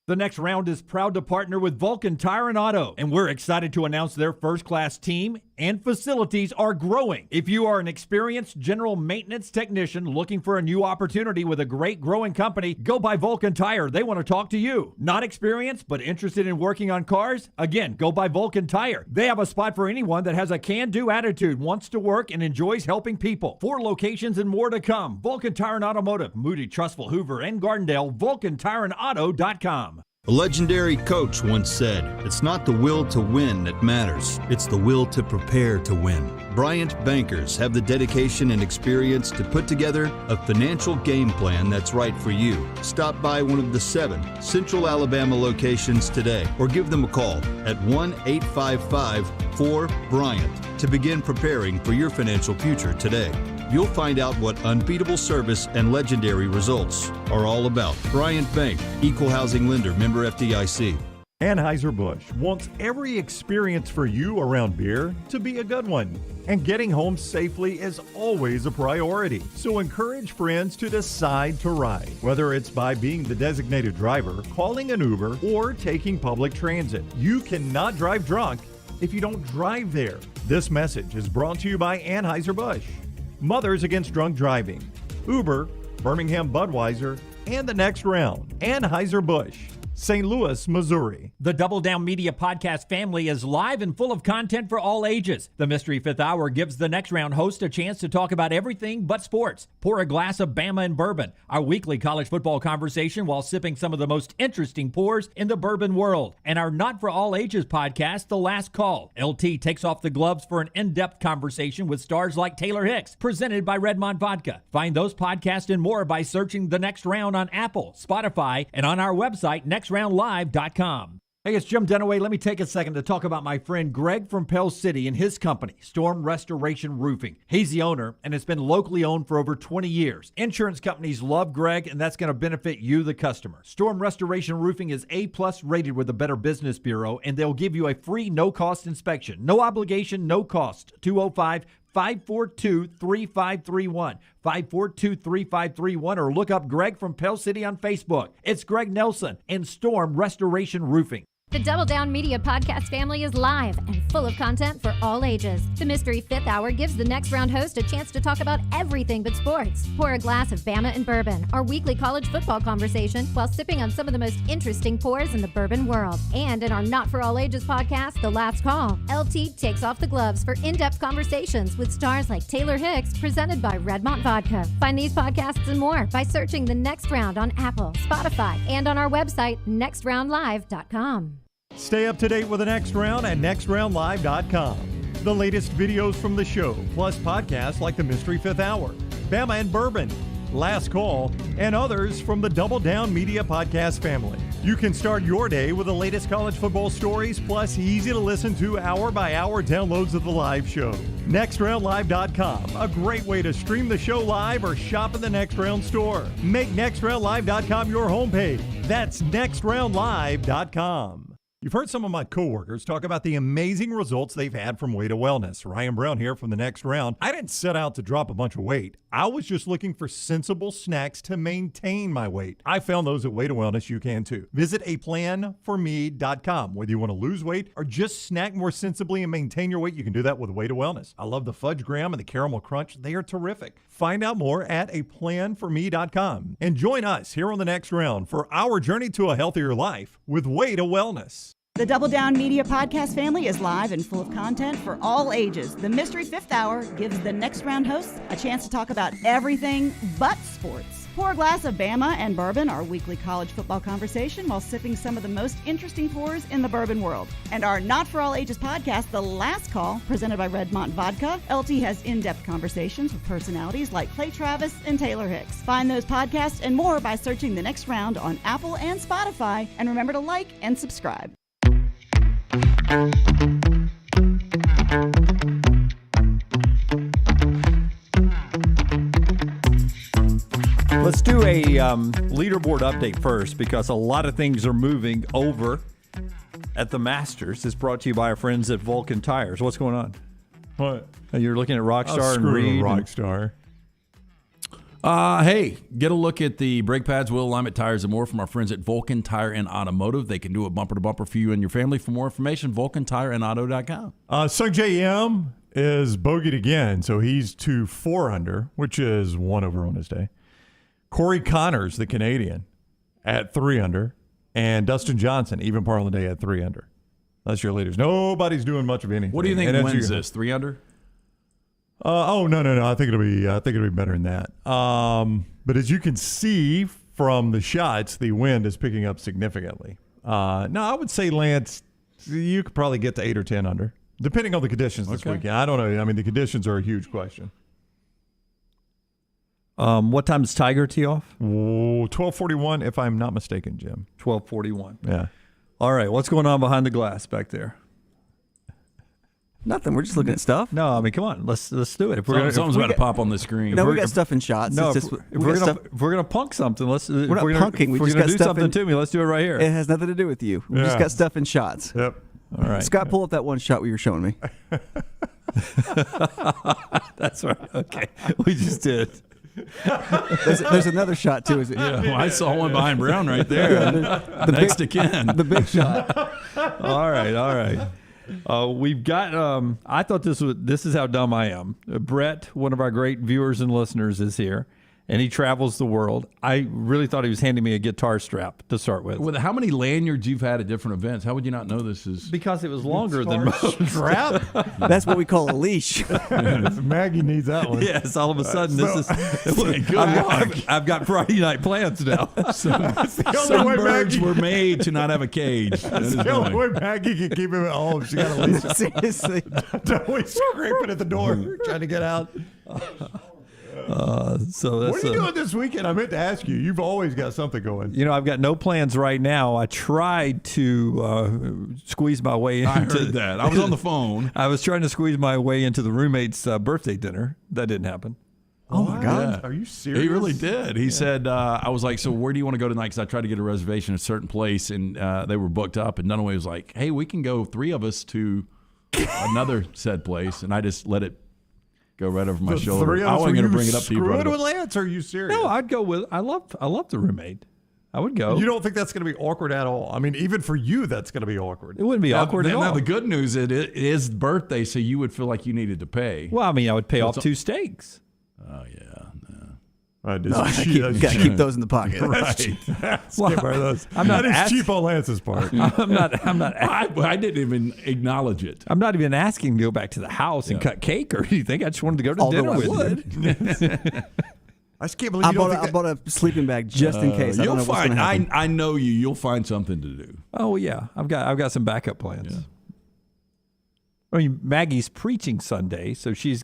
The Next Round is proud to partner with Vulcan Tire and Auto, and we're excited to announce their first-class team and facilities are growing. If you are an experienced general maintenance technician looking for a new opportunity with a great growing company, go by Vulcan Tire. They want to talk to you. Not experienced, but interested in working on cars? Again, go by Vulcan Tire. They have a spot for anyone that has a can-do attitude, wants to work, and enjoys helping people. 4 locations and more to come. Vulcan Tire and Automotive, Moody, Trussville, Hoover, and Gardendale, VulcanTireandAuto.com. A legendary coach once said, "It's not the will to win that matters, it's the will to prepare to win." Bryant bankers have the dedication and experience to put together a financial game plan that's right for you. Stop by one of the 7 Central Alabama locations today or give them a call at 1-855-4-BRYANT to begin preparing for your financial future today. You'll find out what unbeatable service and legendary results are all about. Bryant Bank, Equal Housing Lender, member FDIC. Anheuser-Busch wants every experience for you around beer to be a good one. And getting home safely is always a priority. So encourage friends to decide to ride, whether it's by being the designated driver, calling an Uber, or taking public transit. You cannot drive drunk if you don't drive there. This message is brought to you by Anheuser-Busch, Mothers Against Drunk Driving, Uber, Birmingham Budweiser, and The Next Round. Anheuser-Busch, St. Louis, Missouri. The Double Down Media podcast family is live and full of content for all ages. The Mystery Fifth Hour gives the Next Round host a chance to talk about everything but sports. Pour a glass of Bama and bourbon, our weekly college football conversation while sipping some of the most interesting pours in the bourbon world. And our Not For All Ages podcast, The Last Call. LT takes off the gloves for an in-depth conversation with stars like Taylor Hicks, presented by Redmont Vodka. Find those podcasts and more by searching The Next Round on Apple, Spotify, and on our website, nextroundlive.com. Hey, it's Jim Dunaway. Let me take a second to talk about my friend Greg from Pell City and his company, Storm Restoration Roofing. He's the owner, and it's been locally owned for over 20 years. Insurance companies love Greg, and that's going to benefit you, the customer. Storm Restoration Roofing is A+ rated with the Better Business Bureau, and they'll give you a free no-cost inspection. No obligation, no cost. 205-542-3531. 542-3531, or look up Greg from Pell City on Facebook. It's Greg Nelson and Storm Restoration Roofing. The Double Down Media podcast family is live and full of content for all ages. The Mystery Fifth Hour gives the Next Round host a chance to talk about everything but sports. Pour a glass of Bama and bourbon, our weekly college football conversation, while sipping on some of the most interesting pours in the bourbon world. And in our Not For All Ages podcast, The Last Call, LT takes off the gloves for in-depth conversations with stars like Taylor Hicks, presented by Redmont Vodka. Find these podcasts and more by searching The Next Round on Apple, Spotify, and on our website, nextroundlive.com. Stay up to date with The Next Round at nextroundlive.com. The latest videos from the show, plus podcasts like The Mystery Fifth Hour, Bama and Bourbon, Last Call, and others from the Double Down Media podcast family. You can start your day with the latest college football stories, plus easy-to-listen to hour-by-hour downloads of the live show. NextRoundLive.com, a great way to stream the show live or shop in the Next Round store. Make NextRoundLive.com your homepage. That's NextRoundLive.com. You've heard some of my coworkers talk about the amazing results they've had from Way to Wellness. Ryan Brown here from The Next Round. I didn't set out to drop a bunch of weight. I was just looking for sensible snacks to maintain my weight. I found those at Way to Wellness. You can too. Visit aplanforme.com. Whether you want to lose weight or just snack more sensibly and maintain your weight, you can do that with Way to Wellness. I love the fudge graham and the caramel crunch. They are terrific. Find out more at aplanforme.com. And join us here on The Next Round for our journey to a healthier life with Way to Wellness. The Double Down Media podcast family is live and full of content for all ages. The Mystery Fifth Hour gives the Next Round hosts a chance to talk about everything but sports. Pour a glass of Bama and bourbon, our weekly college football conversation, while sipping some of the most interesting pours in the bourbon world. And our Not For All Ages podcast, The Last Call, presented by Redmont Vodka. LT has in-depth conversations with personalities like Clay Travis and Taylor Hicks. Find those podcasts and more by searching The Next Round on Apple and Spotify. And remember to like and subscribe. Let's do a leaderboard update first, because a lot of things are moving over at the Masters. It's brought to you by our friends at Vulcan Tires. What's going on? What? You're looking at Rockstar and Reed. Rockstar. Hey, get a look at the brake pads, wheel alignment, tires, and more from our friends at Vulcan Tire and Automotive. They can do a bumper-to-bumper for you and your family. For more information, vulcantireandauto.com. Sung J M is bogeyed again, so he's 4 under, which is 1 over on his day. Corey Connors, the Canadian, at 3 under, and Dustin Johnson, even par on the day, at 3 under. That's your leaders. Nobody's doing much of anything. What do you think wins this? 3 under? No. I think it'll be better than that. But as you can see from the shots, the wind is picking up significantly. No, I would say, Lance, you could probably get to 8 or 10 under, depending on the conditions this weekend. I don't know. I mean, the conditions are a huge question. What time does Tiger tee off? 12:41, if I'm not mistaken, Jim. 12:41. Yeah. All right. What's going on behind the glass back there? Nothing. We're just looking at stuff. No, I mean, come on. Let's do it. If Something's about to pop on the screen. No, we got stuff in shots. No, if we're gonna punk something, let's. We're not punking. We just got do stuff something in, to me. Let's do it right here. It has nothing to do with you. We just got stuff in shots. Yep. All right. Scott, pull up that one shot you were showing me. That's right. Okay. We just did. There's another shot too. Is it? Yeah, well, I saw one behind Brown right there. Next to Ken. The big shot. All right. We've got. I thought this is how dumb I am. Brett, one of our great viewers and listeners, is here, and he travels the world. I really thought he was handing me a guitar strap to start with. With how many lanyards you've had at different events, how would you not know this is? Because it was longer than most. Strap? That's what we call a leash. Maggie needs that one. Yes, all of a sudden I've got Friday night plans now. Some birds were made to not have a cage. That's the only way Maggie can keep him at home. She got a leash. Seriously. Don't we scraping at the door trying to get out. So that's what are you doing this weekend? I meant to ask you. You've always got something going. You know, I've got no plans right now. I tried to squeeze my way into. I heard that. I was on the phone. I was trying to squeeze my way into the roommate's birthday dinner. That didn't happen. Oh my God! Yeah. Are you serious? He really did. He said, "I was like, so where do you want to go tonight?" Because I tried to get a reservation at a certain place, and they were booked up. And Dunaway was like, "Hey, we can go 3 of us to another said place," and I just let it go right over my shoulder. I wasn't going to bring it up to you, brother. With Lance? Are you serious? No, I'd go with. I love the roommate. I would go. You don't think that's going to be awkward at all? I mean, even for you, that's going to be awkward. It wouldn't be awkward at all. Now, the good news is it is birthday, so you would feel like you needed to pay. Well, I mean, I would pay off 2 steaks. Oh, yeah. You got to keep those in the pocket. Right. Those. I'm not that is cheap on Lance's part. I didn't even acknowledge it. I'm not even asking to go back to the house and cut cake or anything. I just wanted to go to dinner with you. I just can't believe I bought a sleeping bag just in case. I don't know what's going to happen. I know you. You'll find something to do. Oh yeah, I've got some backup plans. Yeah. I mean, Maggie's preaching Sunday, so she's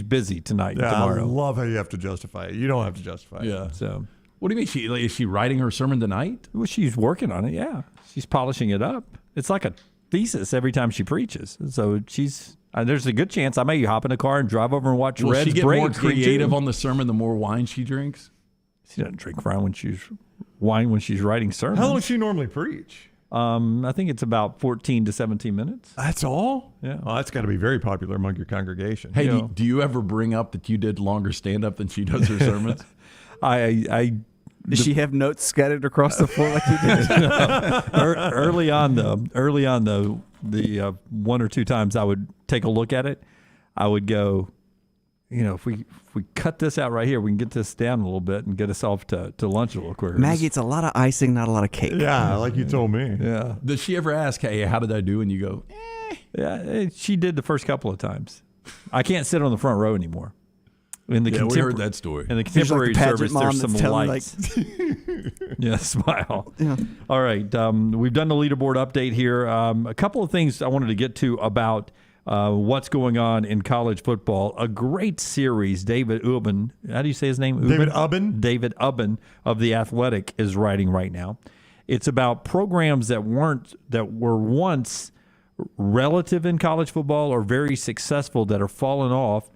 busy tonight and tomorrow. I love how you have to justify it. You don't have to justify it. Yeah. So, what do you mean? Is she writing her sermon tonight? Well, she's working on it. Yeah, she's polishing it up. It's like a thesis every time she preaches. So there's a good chance I may hop in a car and drive over and watch Will Red's she get Braves more creative too. on the sermon the more wine she drinks? She doesn't drink wine when she's writing sermons. How long does she normally preach? I think it's about 14 to 17 minutes. That's all? Yeah. Oh, that's got to be very popular among your congregation. Hey, do you ever bring up that you did longer stand-up than she does her sermons? Does she have notes scattered across the floor like you did? Early on, the 1 or 2 times I would take a look at it, I would go, if we cut this out right here, we can get this down a little bit and get us off to lunch a little quicker. Maggie, it's a lot of icing, not a lot of cake. Yeah, like you told me. Yeah. Does she ever ask, hey, how did I do? And you go, Yeah, she did the first couple of times. I can't sit on the front row anymore. We heard that story. In the contemporary service, there's some lights. Yeah, smile. Yeah. All right. We've done the leaderboard update here. A couple of things I wanted to get to about what's going on in college football. A great series, David Ubben. How do you say his name? David Ubben? David Ubben of The Athletic is writing right now. It's about programs that were once relative in college football or very successful that are falling off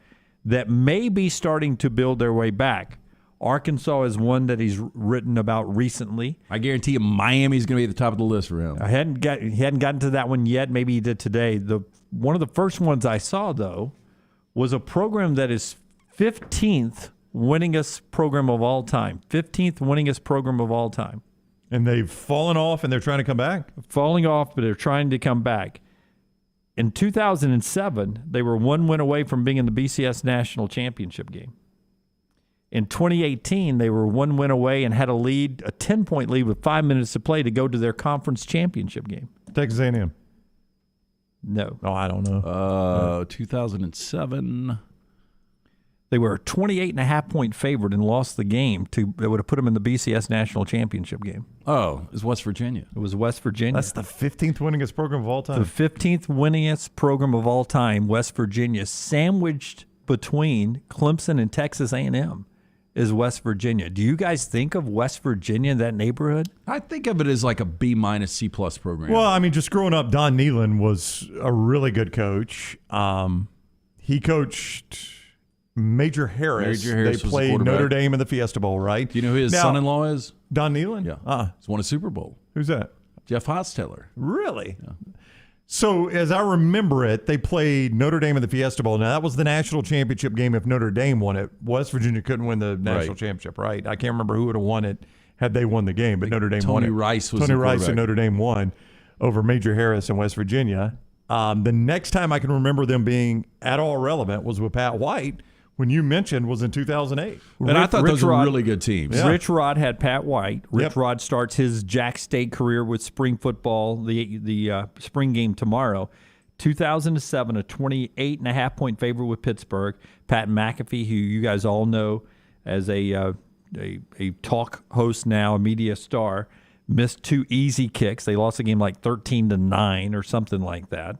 that may be starting to build their way back. Arkansas is one that he's written about recently. I guarantee you Miami's going to be at the top of the list for him. He hadn't gotten to that one yet. Maybe he did today. One of the first ones I saw, though, was a program that is 15th winningest program of all time. 15th winningest program of all time. And they've fallen off and they're trying to come back? Falling off, but they're trying to come back. In 2007, they were one win away from being in the BCS National Championship game. In 2018, they were one win away and had a 10-point lead with 5 minutes to play to go to their conference championship game. Texas A&M. No. Oh, I don't know. 2007. They were a 28.5-point favorite and lost the game. That would have put them in the BCS National Championship game. Oh, it was West Virginia. It was West Virginia. That's the 15th winningest program of all time. The 15th winningest program of all time, West Virginia, sandwiched between Clemson and Texas A&M. Is West Virginia. Do you guys think of West Virginia in that neighborhood? I think of it as like a B- C+ program. Well, I mean, just growing up, Don Nehlen was a really good coach. He coached Major Harris. Major Harris they played Notre Dame in the Fiesta Bowl, right? Do you know who his son-in-law is? Don Nehlen? Yeah. He's won a Super Bowl. Who's that? Jeff Hostetler. Really? Yeah. So, as I remember it, they played Notre Dame in the Fiesta Bowl. Now, that was the national championship game if Notre Dame won it. West Virginia couldn't win the national championship, right? I can't remember who would have won it had they won the game, but Notre Dame won it. Tony Rice was Tony Rice and Notre Dame won over Major Harris in West Virginia. The next time I can remember them being at all relevant was with Pat White, when you mentioned was in 2008. And I thought those were really good teams. Yeah. Rich Rod had Pat White. Rich Rod starts his Jack State career with spring football, the spring game tomorrow. 2007, a 28.5-point favorite with Pittsburgh. Pat McAfee, who you guys all know as a talk host now, a media star, missed 2 easy kicks. They lost the game like 13-9 or something like that.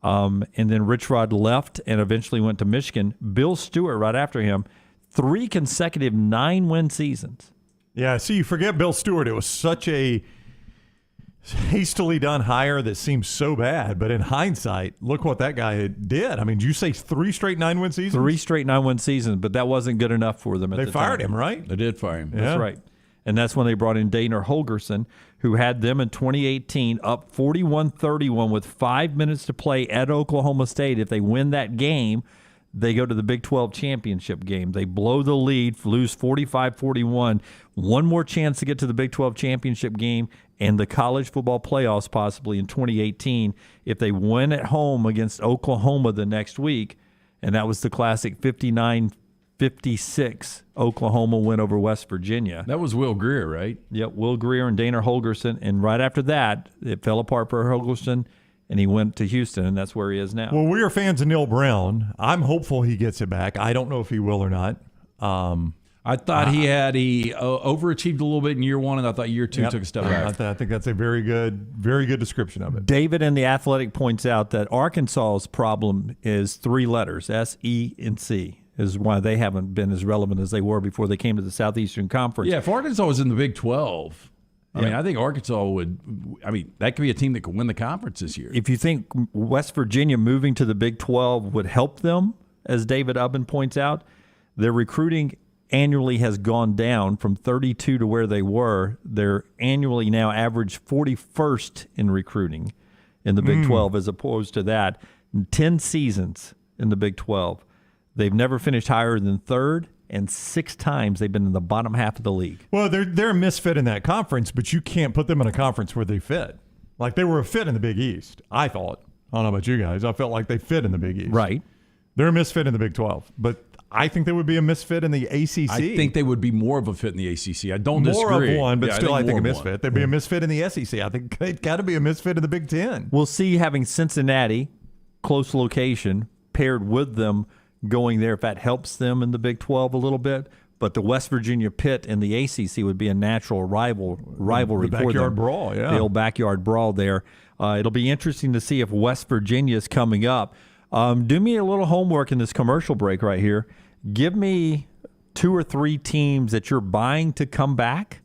And then Rich Rod left and eventually went to Michigan. Bill Stewart right after him, 3 consecutive 9-win seasons. Yeah, see, you forget Bill Stewart. It was such a hastily done hire that seems so bad. But in hindsight, look what that guy did. I mean, did you say 3 straight 9-win seasons? 3 straight 9-win seasons, but that wasn't good enough for them at the time. They fired him, right? They did fire him. That's right. And that's when they brought in Dana Holgerson, who had them in 2018 up 41-31 with 5 minutes to play at Oklahoma State. If they win that game, they go to the Big 12 championship game. They blow the lead, lose 45-41. One more chance to get to the Big 12 championship game and the college football playoffs possibly in 2018 if they win at home against Oklahoma the next week. And that was the classic 59-56 Oklahoma win over West Virginia. That was Will Greer, right? Yep, Will Greer and Dana Holgerson. And right after that, it fell apart for Holgerson, and he went to Houston, and that's where he is now. Well, we are fans of Neil Brown. I'm hopeful he gets it back. I don't know if he will or not. I thought he overachieved a little bit in year 1, and I thought year 2 took a step back. I think that's a very good description of it. David in The Athletic points out that Arkansas's problem is 3 letters, S, E, and C. Is why they haven't been as relevant as they were before they came to the Southeastern Conference. Yeah, if Arkansas was in the Big 12, I mean, I think Arkansas that could be a team that could win the conference this year. If you think West Virginia moving to the Big 12 would help them, as David Ubben points out, their recruiting annually has gone down from 32 to where they were. They're annually now average 41st in recruiting in the Big 12 as opposed to that. 10 seasons in the Big 12. They've never finished higher than 3rd, and 6 times they've been in the bottom half of the league. Well, they're a misfit in that conference, but you can't put them in a conference where they fit. Like they were a fit in the Big East, I thought. I don't know about you guys. I felt like they fit in the Big East. Right. They're a misfit in the Big 12, but I think they would be a misfit in the ACC. I think they would be more of a fit in the ACC. I don't more disagree. More of one, but yeah, still I think a misfit. They'd be a misfit in the SEC. I think they've got to be a misfit in the Big 10. We'll see having Cincinnati, close location, paired with them going there if that helps them in the Big 12 a little bit. But the West Virginia Pitt and the ACC would be a natural rivalry for them. Backyard brawl, yeah. The old backyard brawl there. It'll be interesting to see if West Virginia is coming up. Do me a little homework in this commercial break right here. Give me 2 or 3 teams that you're buying to come back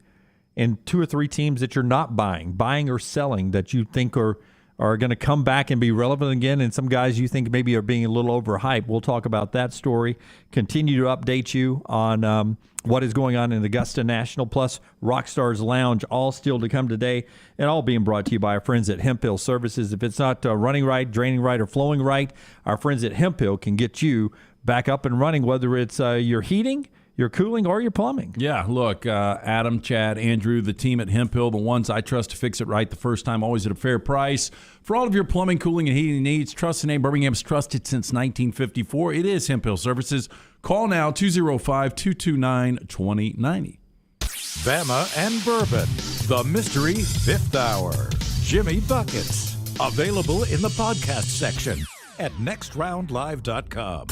and 2 or 3 teams that you're not buying or selling that you think are going to come back and be relevant again, and some guys you think maybe are being a little overhyped. We'll talk about that story. Continue to update you on what is going on in Augusta National, plus Rockstars Lounge, all still to come today, and all being brought to you by our friends at Hemp Hill Services. If it's not running right, draining right, or flowing right, our friends at Hemp Hill can get you back up and running, whether it's your heating, your cooling or your plumbing. Yeah, look, Adam, Chad, Andrew, the team at Hemp Hill, the ones I trust to fix it right the first time, always at a fair price. For all of your plumbing, cooling, and heating needs, trust the name Birmingham's trusted since 1954. It is Hemp Hill Services. Call now, 205-229-2090. Bama and Bourbon, the Mystery Fifth Hour. Jimmy Buckets, available in the podcast section at nextroundlive.com.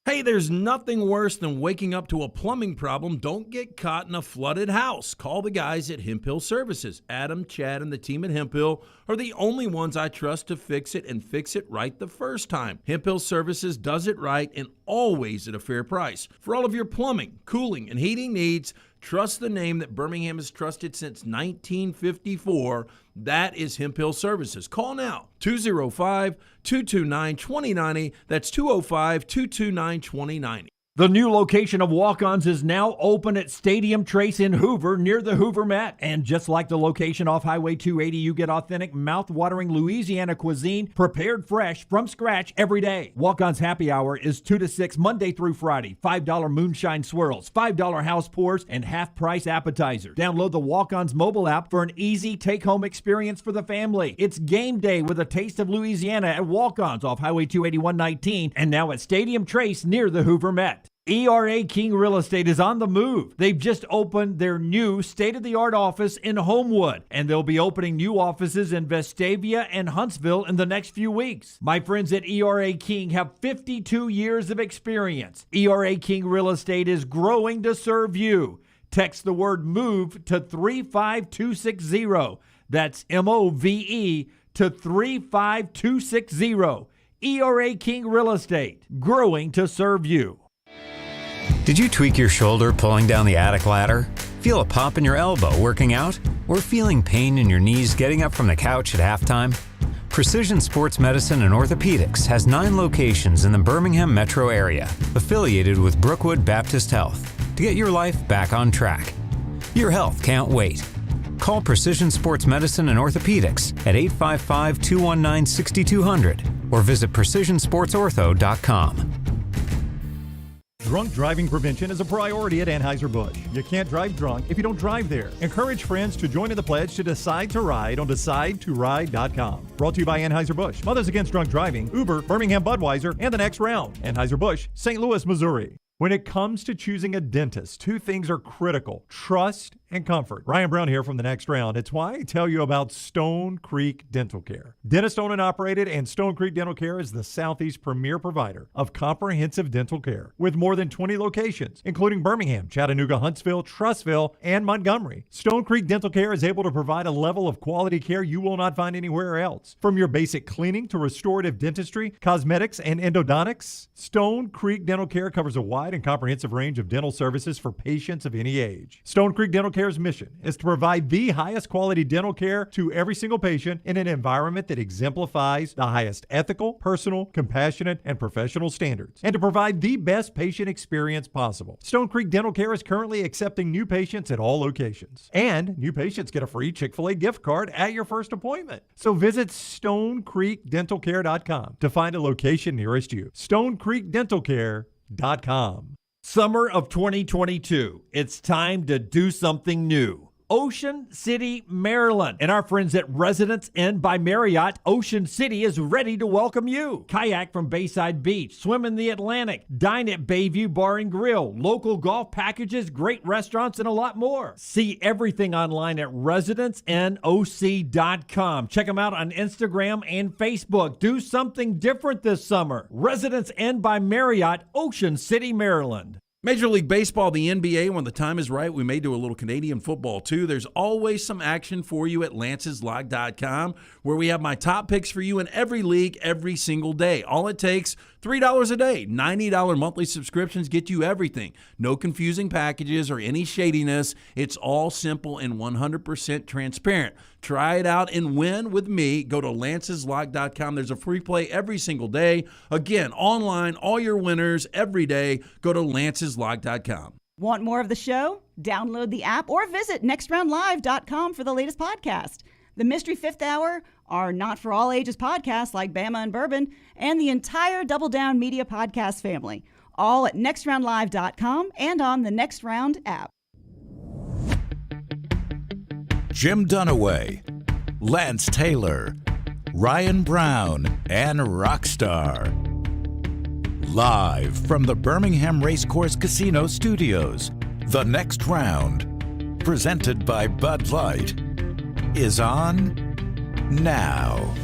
Hey, there's nothing worse than waking up to a plumbing problem. Don't get caught in a flooded house. Call the guys at Hemp Hill Services. Adam, Chad, and the team at Hemp Hill are the only ones I trust to fix it and fix it right the first time. Hemp Hill Services does it right and always at a fair price. For all of your plumbing, cooling, and heating needs, trust the name that Birmingham has trusted since 1954. That is Hemp Hill Services. Call now, 205-229-2090. That's 205-229-2090. The new location of Walk-Ons is now open at Stadium Trace in Hoover, near the Hoover Met. And just like the location off Highway 280, you get authentic, mouth-watering Louisiana cuisine prepared fresh from scratch every day. Walk-Ons happy hour is 2 to 6 Monday through Friday. $5 moonshine swirls, $5 house pours, and half-price appetizers. Download the Walk-Ons mobile app for an easy take-home experience for the family. It's game day with a taste of Louisiana at Walk-Ons off Highway 281-19 and now at Stadium Trace near the Hoover Met. ERA King Real Estate is on the move. They've just opened their new state-of-the-art office in Homewood, and they'll be opening new offices in Vestavia and Huntsville in the next few weeks. My friends at ERA King have 52 years of experience. ERA King Real Estate is growing to serve you. Text the word MOVE to 35260. That's MOVE to 35260. ERA King Real Estate, growing to serve you. Did you tweak your shoulder pulling down the attic ladder? Feel a pop in your elbow working out? Or feeling pain in your knees getting up from the couch at halftime? Precision Sports Medicine and Orthopedics has 9 locations in the Birmingham metro area, affiliated with Brookwood Baptist Health, to get your life back on track. Your health can't wait. Call Precision Sports Medicine and Orthopedics at 855-219-6200 or visit precisionsportsortho.com. Drunk driving prevention is a priority at Anheuser-Busch. You can't drive drunk if you don't drive there. Encourage friends to join in the pledge to Decide to Ride on DecideToRide.com. Brought to you by Anheuser-Busch, Mothers Against Drunk Driving, Uber, Birmingham Budweiser, and The Next Round. Anheuser-Busch, St. Louis, Missouri. When it comes to choosing a dentist, 2 things are critical: trust and comfort. Ryan Brown here from The Next Round. It's why I tell you about Stone Creek Dental Care. Dentist owned and operated, and Stone Creek Dental Care is the Southeast premier provider of comprehensive dental care with more than 20 locations, including Birmingham, Chattanooga, Huntsville, Trussville, and Montgomery. Stone Creek Dental Care is able to provide a level of quality care you will not find anywhere else. From your basic cleaning to restorative dentistry, cosmetics, and endodontics, Stone Creek Dental Care covers a wide and comprehensive range of dental services for patients of any age. Stone Creek Dental Care's mission is to provide the highest quality dental care to every single patient in an environment that exemplifies the highest ethical, personal, compassionate, and professional standards, and to provide the best patient experience possible. Stone Creek Dental Care is currently accepting new patients at all locations, and new patients get a free Chick-fil-A gift card at your first appointment. So visit StoneCreekDentalCare.com to find a location nearest you. StoneCreekDentalCare.com. Summer of 2022. It's time to do something new. Ocean City, Maryland. And our friends at Residence Inn by Marriott, Ocean City is ready to welcome you. Kayak from Bayside Beach, swim in the Atlantic, dine at Bayview Bar and Grill, local golf packages, great restaurants, and a lot more. See everything online at residencenoc.com. Check them out on Instagram and Facebook. Do something different this summer. Residence Inn by Marriott, Ocean City, Maryland. Major League Baseball, the NBA, when the time is right, we may do a little Canadian football too. There's always some action for you at Lance'sLock.com, where we have my top picks for you in every league every single day. All it takes, $3 a day. $90 monthly subscriptions get you everything. No confusing packages or any shadiness. It's all simple and 100% transparent. Try it out and win with me. Go to Lance'sLock.com. There's a free play every single day. Again, online, all your winners every day. Go to Lance'sLock.com. Want more of the show? Download the app or visit nextroundlive.com for the latest podcast. The Mystery Fifth Hour, our not-for-all-ages podcasts like Bama and Bourbon, and the entire Double Down Media podcast family. all at nextroundlive.com and on the Next Round app. Jim Dunaway, Lance Taylor, Ryan Brown, and Rockstar. Live from the Birmingham Racecourse Casino Studios, The Next Round, presented by Bud Light, is on now.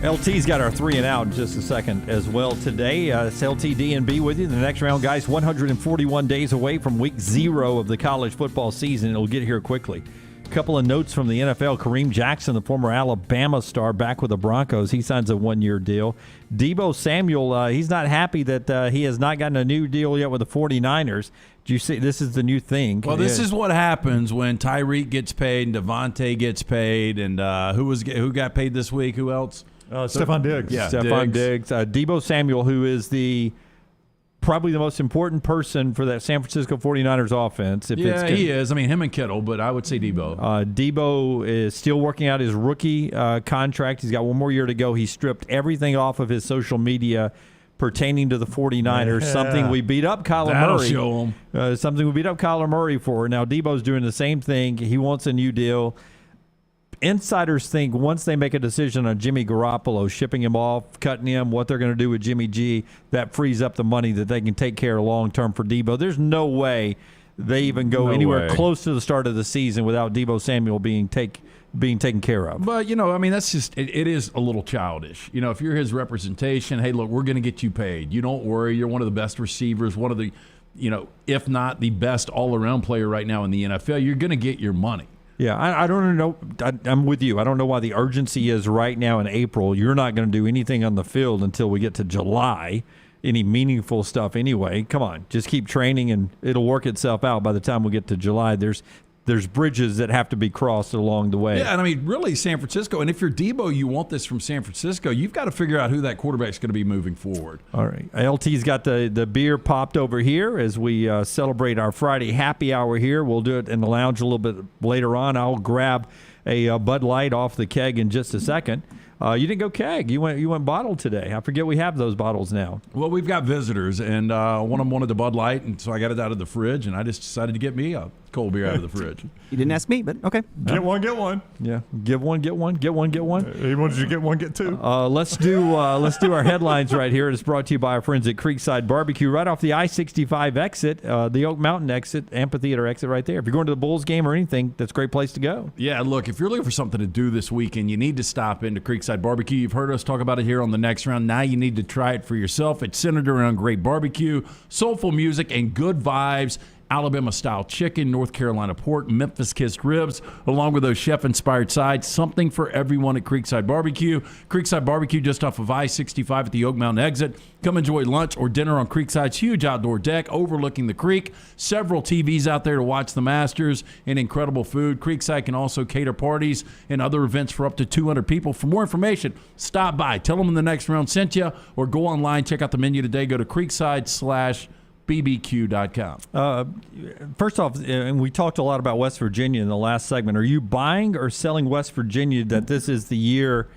LT's got our 3 and out in just a second as well today. It's LT D&B with you. The Next Round, guys, 141 days away from week 0 of the college football season. It'll get here quickly. A couple of notes from the NFL. Kareem Jackson, the former Alabama star, back with the Broncos. He signs a 1-year deal. Debo Samuel, he's not happy that he has not gotten a new deal yet with the 49ers. Do you see? This is the new thing. Well, this is what happens when Tyreek gets paid and Devontae gets paid. And who got paid this week? Who else? Stephon Diggs. Yeah, Stephon Diggs. Debo Samuel, who is probably the most important person for that San Francisco 49ers offense. He is. I mean, him and Kittle, but I would say Debo. Debo is still working out his rookie contract. He's got 1 more year to go. He stripped everything off of his social media pertaining to the 49ers, something we beat up Kyler Murray. Show him. Something we beat up Kyler Murray for. Now, Debo's doing the same thing. He wants a new deal. Insiders think once they make a decision on Jimmy Garoppolo, shipping him off, cutting him, what they're going to do with Jimmy G, that frees up the money that they can take care of long-term for Debo. There's no way they even go anywhere close to the start of the season without Debo Samuel being taken care of. But, that's just it is a little childish. If you're his representation, hey, look, we're going to get you paid. You don't worry. You're one of the best receivers, one of the, if not the best all-around player right now in the NFL. You're going to get your money. Yeah, I don't know. I'm with you. I don't know why the urgency is right now in April. You're not going to do anything on the field until we get to July, any meaningful stuff anyway. Come on, just keep training and it'll work itself out by the time we get to July. There's bridges that have to be crossed along the way. Yeah, and I mean, really, San Francisco, and if you're Debo, you want this from San Francisco, you've got to figure out who that quarterback's going to be moving forward. All right. LT's got the beer popped over here as we celebrate our Friday happy hour here. We'll do it in the lounge a little bit later on. I'll grab a Bud Light off the keg in just a second. You didn't go keg. You went bottle today. I forget we have those bottles now. Well, we've got visitors, and one of them wanted the Bud Light, and so I got it out of the fridge, and I just decided to get me a cold beer out of the fridge. You didn't ask me, but okay. Get one, get one. Yeah, give one, get one, get one, get one. He wanted you to get one, get two. Let's do our headlines right here. It's brought to you by our friends at Creekside Barbecue, right off the I-65 exit, the Oak Mountain exit, amphitheater exit right there. If you're going to the Bulls game or anything, that's a great place to go. Yeah, look, if you're looking for something to do this weekend, you need to stop into Creekside Barbecue. You've heard us talk about it here on the Next Round. Now you need to try it for yourself. It's centered around great barbecue, soulful music, and good vibes. Alabama-style chicken, North Carolina pork, Memphis-kissed ribs, along with those chef-inspired sides. Something for everyone at Creekside Barbecue. Creekside Barbecue just off of I-65 at the Oak Mountain exit. Come enjoy lunch or dinner on Creekside's huge outdoor deck overlooking the creek. Several TVs out there to watch the Masters and incredible food. Creekside can also cater parties and other events for up to 200 people. For more information, stop by. Tell them the Next Round sent you, or go online, check out the menu today. Go to creekside/bbq.com. First off, and we talked a lot about West Virginia in the last segment. Are you buying or selling West Virginia that this is the year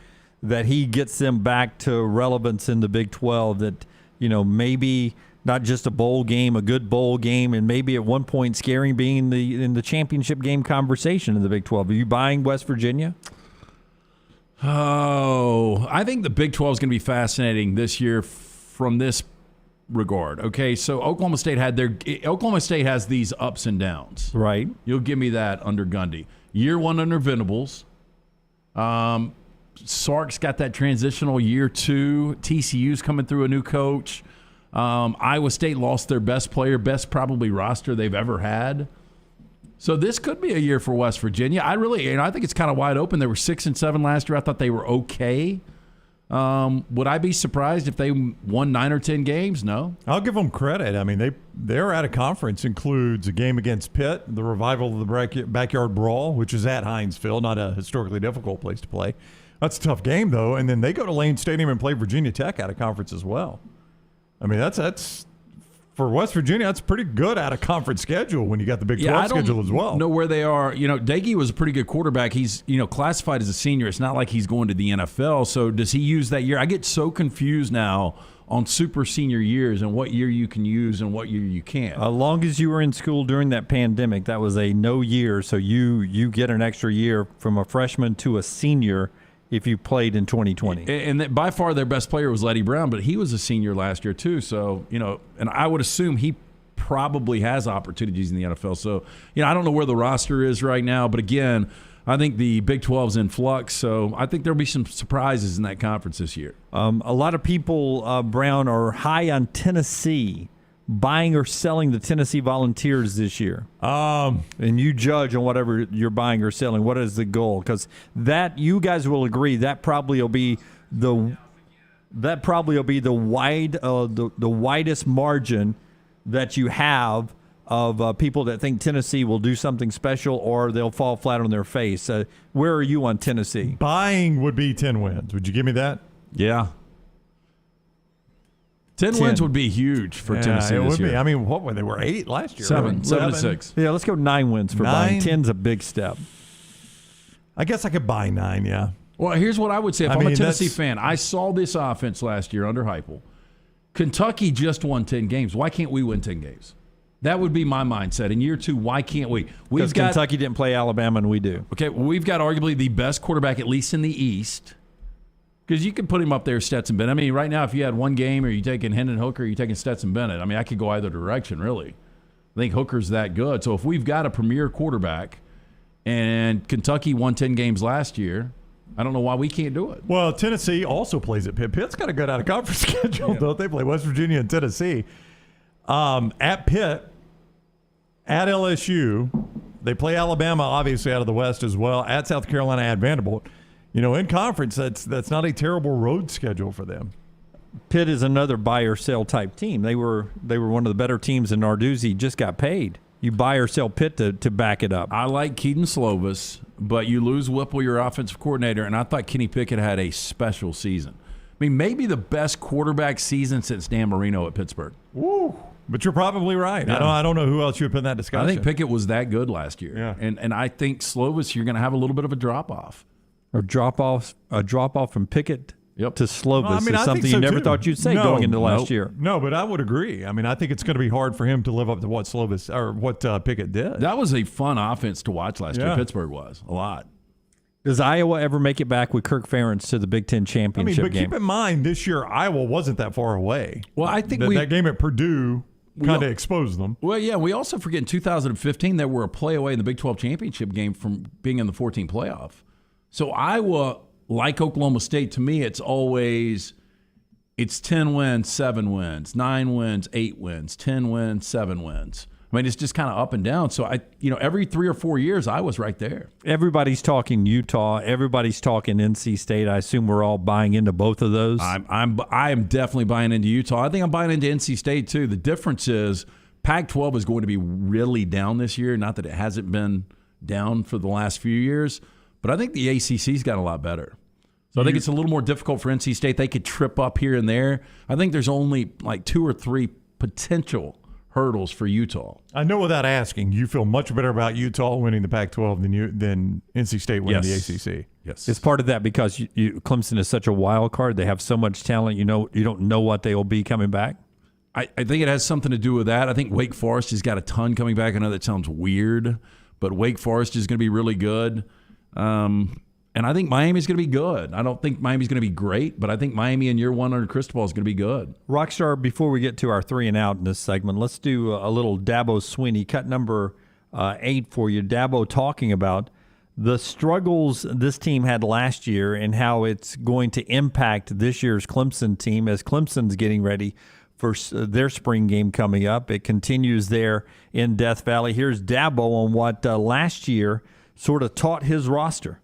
that he gets them back to relevance in the Big 12, that, maybe not just a bowl game, a good bowl game, and maybe at one point scaring being in the championship game conversation in the Big 12? Are you buying West Virginia? Oh, I think the Big 12 is going to be fascinating this year from this regard. Okay, so Oklahoma State has these ups and downs. Right. You'll give me that under Gundy. Year one under Venables. Sark's got that transitional year two. TCU's coming through a new coach. Iowa State lost their best player, best probably roster they've ever had. So this could be a year for West Virginia. I think it's kind of wide open. They were 6-7 last year. I thought they were okay. Would I be surprised if they won 9 or 10 games? No. I'll give them credit. I mean, they're at a conference includes a game against Pitt, the revival of the backyard brawl, which is at Heinz Field, not a historically difficult place to play. That's a tough game, though. And then they go to Lane Stadium and play Virginia Tech out of conference as well. I mean, that's for West Virginia, that's pretty good out of conference schedule when you got the Big 12 schedule as well. Know where they are. Daggy was a pretty good quarterback. He's classified as a senior. It's not like he's going to the NFL. So does he use that year? I get so confused now on super senior years and what year you can use and what year you can't. As long as you were in school during that pandemic, that was a no year. So you get an extra year from a freshman to a senior if you played in 2020. And by far their best player was Letty Brown, but he was a senior last year too. So, and I would assume he probably has opportunities in the NFL. So, I don't know where the roster is right now, but again, I think the Big 12's in flux, so I think there'll be some surprises in that conference this year. A lot of people, Brown, are high on Tennessee, buying or selling the Tennessee Volunteers this year. And you judge on whatever you're buying or selling. What is the goal? Because that, you guys will agree, that probably will be the widest margin that you have of people that think Tennessee will do something special or they'll fall flat on their face. Where are you on Tennessee? Buying would be 10 wins. Would you give me that? Yeah. 10 wins would be huge for Tennessee it this would year. be. I mean, what were they? Were 8 last year? 7 to 6. Yeah, let's go 9 wins for buying. 10's a big step. I guess I could buy 9, yeah. Well, here's what I would say. If I'm a Tennessee fan, I saw this offense last year under Heupel. Kentucky just won 10 games. Why can't we win 10 games? That would be my mindset. In year 2, why can't we? Because Kentucky didn't play Alabama, and we do. Okay, well, we've got arguably the best quarterback, at least in the East, because you can put him up there, Stetson Bennett. I mean, right now, if you had one game, are you taking Hendon Hooker or are you taking Stetson Bennett? I mean, I could go either direction, really. I think Hooker's that good. So if we've got a premier quarterback and Kentucky won 10 games last year, I don't know why we can't do it. Well, Tennessee also plays at Pitt. Pitt's got a good out-of-conference schedule, don't they? Play West Virginia and Tennessee. At Pitt, at LSU, they play Alabama, obviously, out of the West as well. At South Carolina, at Vanderbilt. In conference, that's not a terrible road schedule for them. Pitt is another buy or sell type team. They were one of the better teams, and Narduzzi just got paid. You buy or sell Pitt to back it up. I like Keaton Slovis, but you lose Whipple, your offensive coordinator, and I thought Kenny Pickett had a special season. I mean, maybe the best quarterback season since Dan Marino at Pittsburgh. Woo! But you're probably right. Yeah. I don't know who else you would put in that discussion. I think Pickett was that good last year. Yeah. And I think Slovis, you're going to have a little bit of a drop-off. A drop-off from Pickett to Slovis I is something you never thought you'd say going into last year. No, but I would agree. I mean, I think it's going to be hard for him to live up to what Slovis or what Pickett did. That was a fun offense to watch last year. Pittsburgh was a lot. Does Iowa ever make it back with Kirk Ferentz to the Big Ten championship but game? Keep in mind, this year Iowa wasn't that far away. Well, I think that game at Purdue kind of exposed them. Well, yeah, we also forget in 2015 they were a play away in the Big 12 championship game from being in the 14 playoff. So Iowa, like Oklahoma State, to me, it's 10 wins, 7 wins, 9 wins, 8 wins, 10 wins, 7 wins. I mean, it's just kind of up and down. So every 3 or 4 years, I was right there. Everybody's talking Utah. Everybody's talking NC State. I assume we're all buying into both of those. I am definitely buying into Utah. I think I'm buying into NC State too. The difference is Pac-12 is going to be really down this year. Not that it hasn't been down for the last few years, but I think the ACC's got a lot better. So I think it's a little more difficult for NC State. They could trip up here and there. I think there's only like 2 or 3 potential hurdles for Utah. I know without asking, you feel much better about Utah winning the Pac-12 than NC State winning the ACC. Yes. It's part of that because Clemson is such a wild card. They have so much talent. You don't know what they will be coming back. I think it has something to do with that. I think Wake Forest has got a ton coming back. I know that sounds weird, but Wake Forest is going to be really good. And I think Miami's going to be good. I don't think Miami's going to be great, but I think Miami in year 1 under Cristobal is going to be good. Rockstar, before we get to our 3 and out in this segment, let's do a little Dabo Swinney, cut number 8 for you. Dabo talking about the struggles this team had last year and how it's going to impact this year's Clemson team as Clemson's getting ready for their spring game coming up. It continues there in Death Valley. Here's Dabo on what last year sort of taught his roster.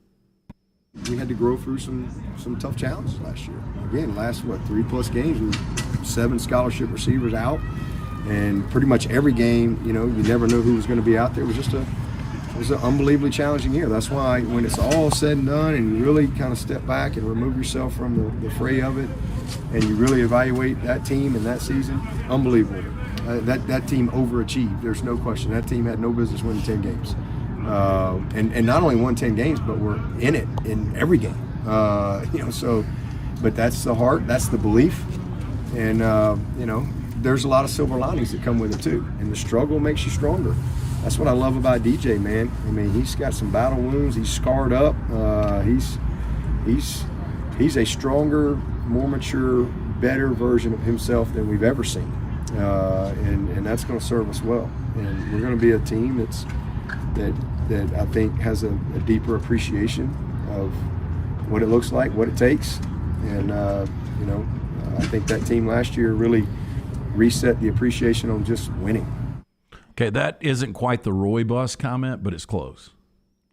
We had to grow through some tough challenges last year. Again, 3+ games with 7 scholarship receivers out, and pretty much every game, you never know who was going to be out there. It was an unbelievably challenging year. That's why when it's all said and done and you really kind of step back and remove yourself from the fray of it and you really evaluate that team and that season, unbelievable. That team overachieved. There's no question. That team had no business winning 10 games. And not only won 10 games, but were in it in every game. But that's the heart, that's the belief. And, there's a lot of silver linings that come with it too. And the struggle makes you stronger. That's what I love about DJ, man. I mean, he's got some battle wounds. He's scarred up. He's a stronger, more mature, better version of himself than we've ever seen. And that's going to serve us well. And we're going to be a team that I think has a deeper appreciation of what it looks like, what it takes. And, I think that team last year really reset the appreciation on just winning. Okay, that isn't quite the Roy Bus comment, but it's close.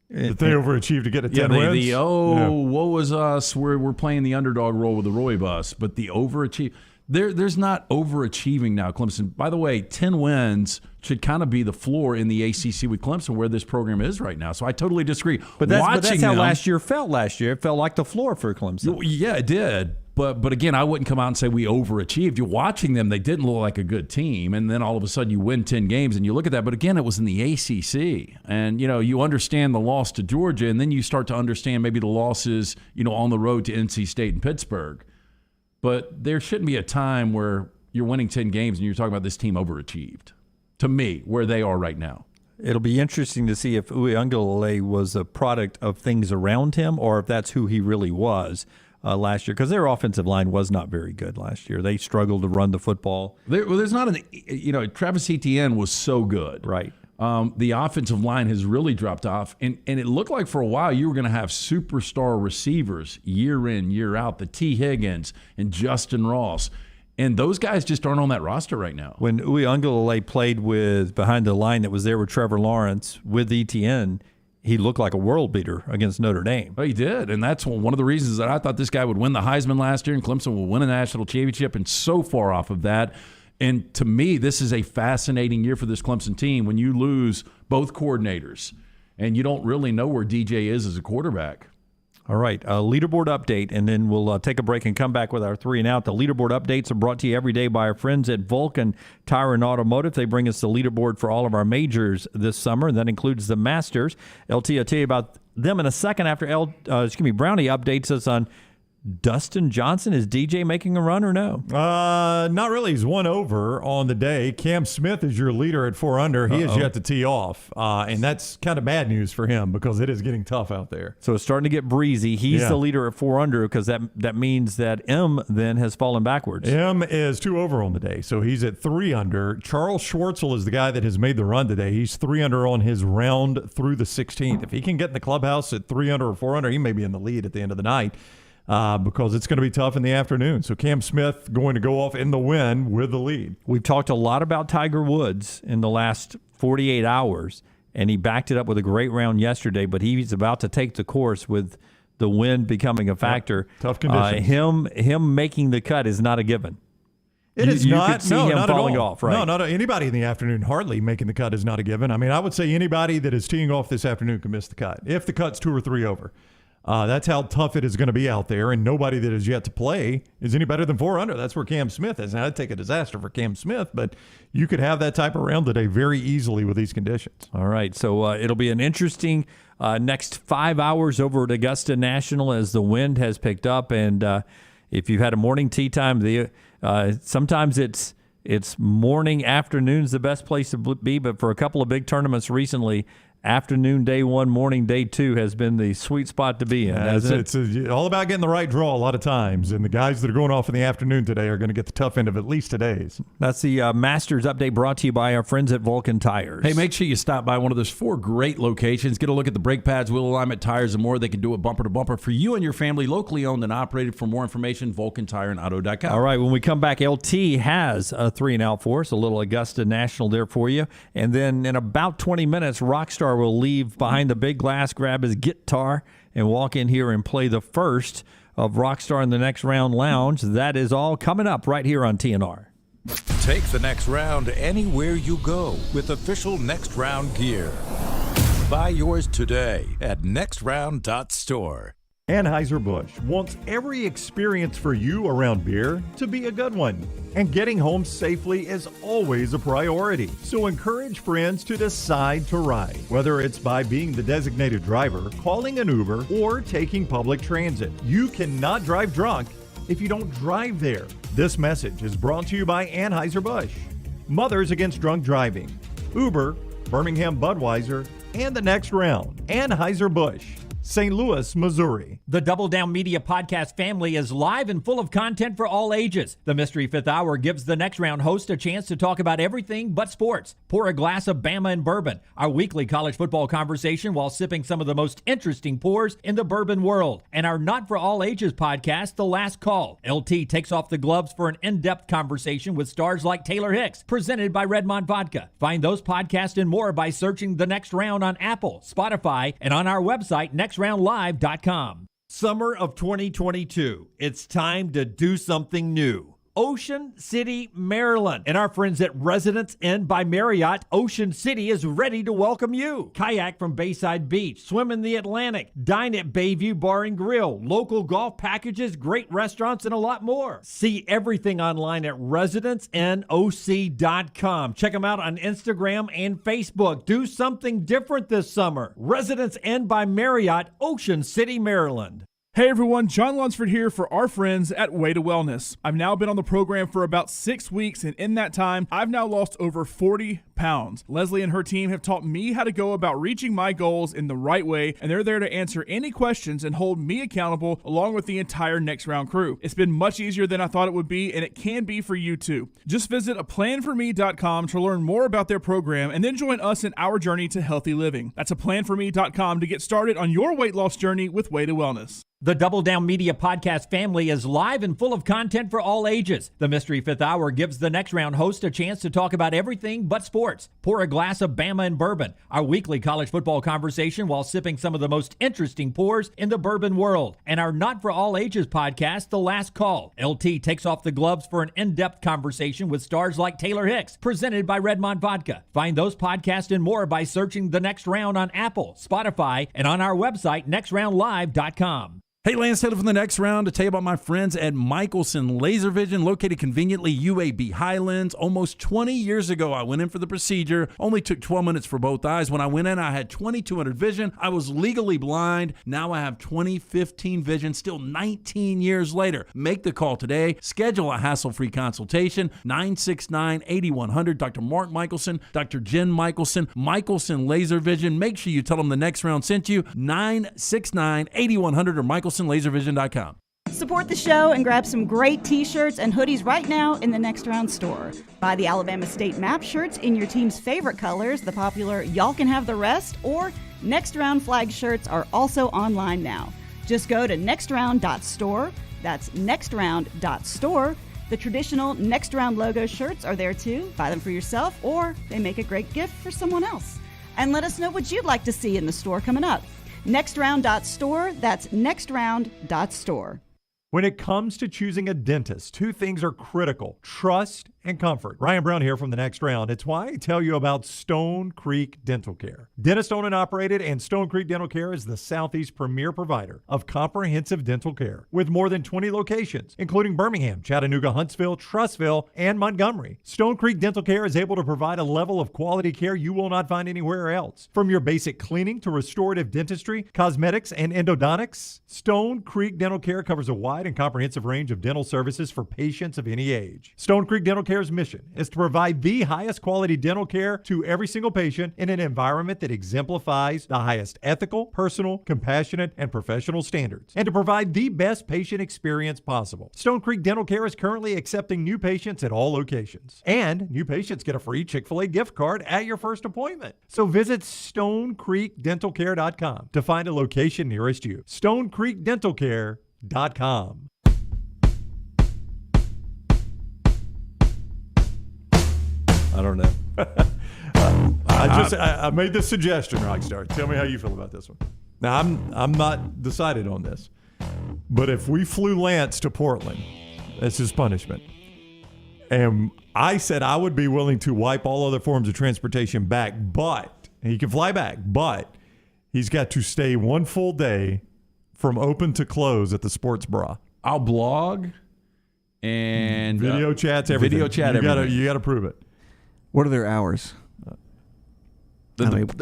That they overachieved to get to 10 wins? What was us? We're playing the underdog role with the Roy Bus, but the overachieve. There's not overachieving now, Clemson. By the way, 10 wins should kind of be the floor in the ACC with Clemson, where this program is right now. So I totally disagree. But that's how last year felt. Last year, it felt like the floor for Clemson. Yeah, it did. But again, I wouldn't come out and say we overachieved. You're watching them; they didn't look like a good team, and then all of a sudden you win 10 games, and you look at that. But again, it was in the ACC, and you understand the loss to Georgia, and then you start to understand maybe the losses on the road to NC State and Pittsburgh. But there shouldn't be a time where you're winning 10 games and you're talking about this team overachieved. To me, where they are right now. It'll be interesting to see if Uiagalelei was a product of things around him or if that's who he really was last year, because their offensive line was not very good last year. They struggled to run the football. There's not Travis Etienne was so good. Right. The offensive line has really dropped off, and it looked like for a while you were going to have superstar receivers year in, year out, the T. Higgins and Justin Ross, and those guys just aren't on that roster right now. When Uiagalelei played with behind the line that was there with Trevor Lawrence with Etienne, he looked like a world beater against Notre Dame. Oh, he did, and that's one of the reasons that I thought this guy would win the Heisman last year and Clemson will win a national championship, and so far off of that. And to me, this is a fascinating year for this Clemson team when you lose both coordinators and you don't really know where DJ is as a quarterback. All right, leaderboard update, and then we'll take a break and come back with our 3 and Out. The leaderboard updates are brought to you every day by our friends at Vulcan Tire and Automotive. They bring us the leaderboard for all of our majors this summer, and that includes the Masters. LT, I'll tell you about them in a second after Brownie updates us on Dustin Johnson. Is DJ making a run or no? Not really. He's 1 over on the day. Cam Smith is your leader at 4 under. He has yet to tee off, and that's kind of bad news for him because it is getting tough out there. So it's starting to get breezy. He's the leader at 4 under because that means that M then has fallen backwards. M is 2 over on the day, so he's at 3 under. Charles Schwartzel is the guy that has made the run today. He's 3 under on his round through the 16th. If he can get in the clubhouse at 3 under or 4 under, he may be in the lead at the end of the night. Because it's going to be tough in the afternoon. So Cam Smith going to go off in the win with the lead. We've talked a lot about Tiger Woods in the last 48 hours, and he backed it up with a great round yesterday, but he's about to take the course with the wind becoming a factor. Tough conditions. Him making the cut is not a given. It is you not. Could see no, him not falling at all. off, right? No, not anybody in the afternoon. Hardly making the cut is not a given. I mean, I would say anybody that is teeing off this afternoon can miss the cut if the cut's 2 or 3 over. That's how tough it is going to be out there, and nobody that is yet to play is any better than 4 under. That's where Cam Smith is. Now, that'd take a disaster for Cam Smith, but you could have that type of round today very easily with these conditions. All right, so it'll be an interesting next 5 hours over at Augusta National as the wind has picked up, and if you've had a morning tee time, sometimes it's morning, afternoon's the best place to be, but for a couple of big tournaments recently, afternoon day 1, morning day 2 has been the sweet spot to be in. It's all about getting the right draw a lot of times, and the guys that are going off in the afternoon today are going to get the tough end of at least today's. That's the Masters update brought to you by our friends at Vulcan Tires. Hey, make sure you stop by one of those 4 great locations. Get a look at the brake pads, wheel alignment, tires, and more. They can do it bumper to bumper for you and your family, locally owned and operated. For more information, VulcanTireandAuto.com. All right, when we come back, LT has a 3 and Out for us, a little Augusta National there for you. And then in about 20 minutes, Rockstar will leave behind the big glass, grab his guitar, and walk in here and play the first of Rockstar in the Next Round Lounge. That is all coming up right here on TNR. Take the next round anywhere you go with official Next Round gear. Buy yours today at nextround.store. Anheuser-Busch wants every experience for you around beer to be a good one. And getting home safely is always a priority. So encourage friends to decide to ride, whether it's by being the designated driver, calling an Uber, or taking public transit. You cannot drive drunk if you don't drive there. This message is brought to you by Anheuser-Busch, Mothers Against Drunk Driving, Uber, Birmingham Budweiser, and the Next Round. Anheuser-Busch, St. Louis, Missouri. The Double Down Media podcast family is live and full of content for all ages. The Mystery Fifth Hour gives the Next Round host a chance to talk about everything but sports. Pour a glass of Bama and bourbon, our weekly college football conversation while sipping some of the most interesting pours in the bourbon world. And our Not For All Ages podcast, The Last Call. LT takes off the gloves for an in-depth conversation with stars like Taylor Hicks, presented by Redmond Vodka. Find those podcasts and more by searching The Next Round on Apple, Spotify, and on our website, nextroundlive.com. Summer of 2022. It's time to do something new. Ocean City, Maryland. And our friends at Residence Inn by Marriott, Ocean City is ready to welcome you. Kayak from Bayside Beach, swim in the Atlantic, dine at Bayview Bar and Grill, local golf packages, great restaurants, and a lot more. See everything online at residenceinnoc.com. Check them out on Instagram and Facebook. Do something different this summer. Residence Inn by Marriott, Ocean City, Maryland. Hey everyone, John Lunsford here for our friends at Way to Wellness. I've now been on the program for about 6 weeks, and in that time, I've now lost over 40 pounds. Leslie and her team have taught me how to go about reaching my goals in the right way, and they're there to answer any questions and hold me accountable along with the entire Next Round crew. It's been much easier than I thought it would be, and it can be for you too. Just visit aplanforme.com to learn more about their program and then join us in our journey to healthy living. That's aplanforme.com to get started on your weight loss journey with Way to Wellness. The Double Down Media podcast family is live and full of content for all ages. The Mystery Fifth Hour gives the Next Round host a chance to talk about everything but sports. Pour a glass of Bama and bourbon, our weekly college football conversation while sipping some of the most interesting pours in the bourbon world. And our Not For All Ages podcast, The Last Call. LT takes off the gloves for an in-depth conversation with stars like Taylor Hicks, presented by Redmond Vodka. Find those podcasts and more by searching The Next Round on Apple, Spotify, and on our website, nextroundlive.com. Hey, Lance Taylor from the Next Round to tell you about my friends at Michelson Laser Vision, located conveniently UAB Highlands. Almost 20 years ago, I went in for the procedure. Only took 12 minutes for both eyes. When I went in, I had 2200 vision. I was legally blind. Now I have 20/15 vision, still 19 years later. Make the call today. Schedule a hassle-free consultation, 969-8100. Dr. Mark Michelson, Dr. Jen Michelson, Michelson Laser Vision. Make sure you tell them the Next Round sent you, 969-8100 or MichelsonLaserVision.com. Support the show and grab some great t-shirts and hoodies right now in the Next Round store. Buy the Alabama State map shirts in your team's favorite colors, the popular Y'all Can Have the Rest, or Next Round flag shirts are also online now. Just go to nextround.store. That's nextround.store. The traditional Next Round logo shirts are there too. Buy them for yourself, or they make a great gift for someone else. And let us know what you'd like to see in the store coming up. Nextround.store, that's nextround.store. When it comes to choosing a dentist, two things are critical: trust and comfort. Ryan Brown here from the Next Round. It's why I tell you about Stone Creek Dental Care. Dentist owned and operated, and Stone Creek Dental Care is the Southeast premier provider of comprehensive dental care with more than 20 locations, including Birmingham, Chattanooga, Huntsville, Trussville, and Montgomery. Stone Creek Dental Care is able to provide a level of quality care you will not find anywhere else. From your basic cleaning to restorative dentistry, cosmetics, and endodontics, Stone Creek Dental Care covers a wide and comprehensive range of dental services for patients of any age. Stone Creek Dental Care's mission is to provide the highest quality dental care to every single patient in an environment that exemplifies the highest ethical, personal, compassionate, and professional standards, and to provide the best patient experience possible. Stone Creek Dental Care is currently accepting new patients at all locations, and new patients get a free Chick-fil-A gift card at your first appointment. So visit StoneCreekDentalCare.com to find a location nearest you. StoneCreekDentalCare.com. I don't know. I made this suggestion, Rockstar. Tell me how you feel about this one. Now, I'm not decided on this, but if we flew Lance to Portland, that's his punishment. And I said I would be willing to wipe all other forms of transportation back, but he can fly back, but he's got to stay one full day from open to close at the Sports Bra. I'll blog and video chats, everything. Video chat, You got to prove it. What are their hours?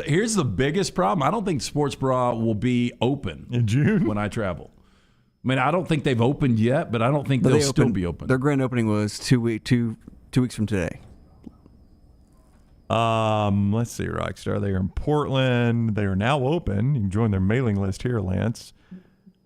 Here's the biggest problem. I don't think Sports Bra will be open in June when I travel. I mean, I don't think they've opened yet, but I don't think they'll still be open. Their grand opening was 2 weeks from today. Let's see, Rockstar. They are in Portland. They are now open. You can join their mailing list here, Lance.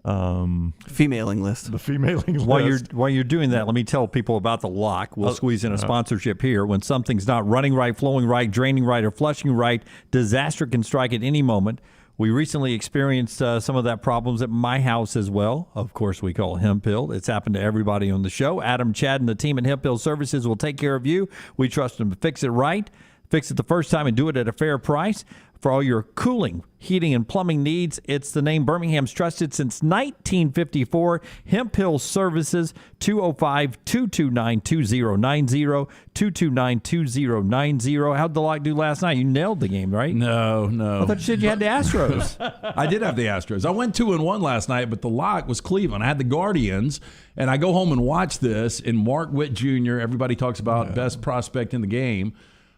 Femailing list. The femailing list. While you're doing that, let me tell people about the lock. We'll squeeze in a sponsorship here. When something's not running right, flowing right, draining right, or flushing right, disaster can strike at any moment. We recently experienced some of that problems at my house as well. Of course, we call Hemp Hill. It's happened to everybody on the show. Adam, Chad, and the team at Hemp Hill Services will take care of you. We trust them to fix it right, fix it the first time, and do it at a fair price. For all your cooling, heating, and plumbing needs, it's the name Birmingham's trusted since 1954. Hemp Hill Services, 205-229-2090, 229-2090. How'd the lock do last night? You nailed the game, right? No. I thought you said you had the Astros. I did have the Astros. I went 2-1 last night, but the lock was Cleveland. I had the Guardians, and I go home and watch this, and Mark Witt Jr., everybody talks about best prospect in the game,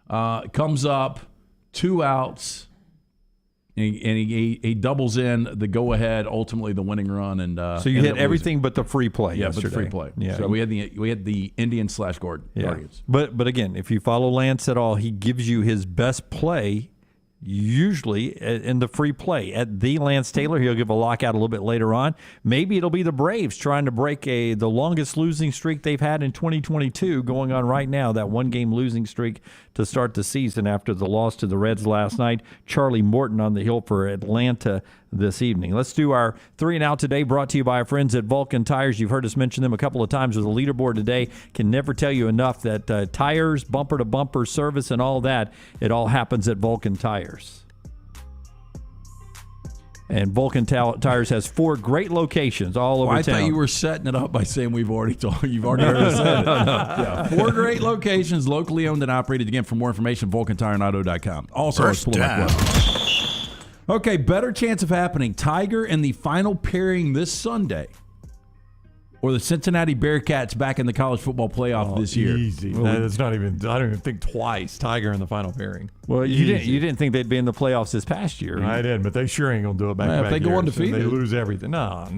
comes up, 2 outs, and he doubles in the go-ahead, ultimately the winning run. And so you hit everything but the free play yesterday. But the free play. Yeah. So we had the Indians/Guardians. But again, if you follow Lance at all, he gives you his best play usually in the free play. At the Lance Taylor, he'll give a lockout a little bit later on. Maybe it'll be the Braves trying to break the longest losing streak they've had in 2022 going on right now, that one-game losing streak to start the season after the loss to the Reds last night. Charlie Morton on the hill for Atlanta this evening. Let's do our 3 and Out today, brought to you by our friends at Vulcan Tires. You've heard us mention them a couple of times with the leaderboard today. Can never tell you enough that tires, bumper-to-bumper service, and all that, it all happens at Vulcan Tires. And Vulcan Tires has 4 great locations all over town. I thought you were setting it up by saying you've already heard us say it. Yeah, 4 great locations, locally owned and operated. Again, for more information, VulcanTireAuto.com. Also, First down. Okay, better chance of happening. Tiger in the final pairing this Sunday, or the Cincinnati Bearcats back in the college football playoff this year. Easy. That's not even. I don't even think twice. Tiger in the final pairing. Well, you didn't think they'd be in the playoffs this past year. I did, but they sure ain't gonna do it back to back. If they go undefeated, they lose everything. No.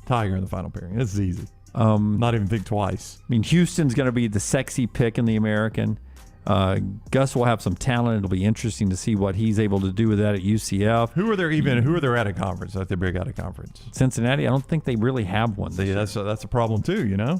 Tiger in the final pairing. It's easy. Not even think twice. I mean, Houston's going to be the sexy pick in the American. Gus will have some talent. It'll be interesting to see what he's able to do with that at UCF. Who are there at a conference? At their big out of conference? Cincinnati. I don't think they really have one. That's a problem too. You know.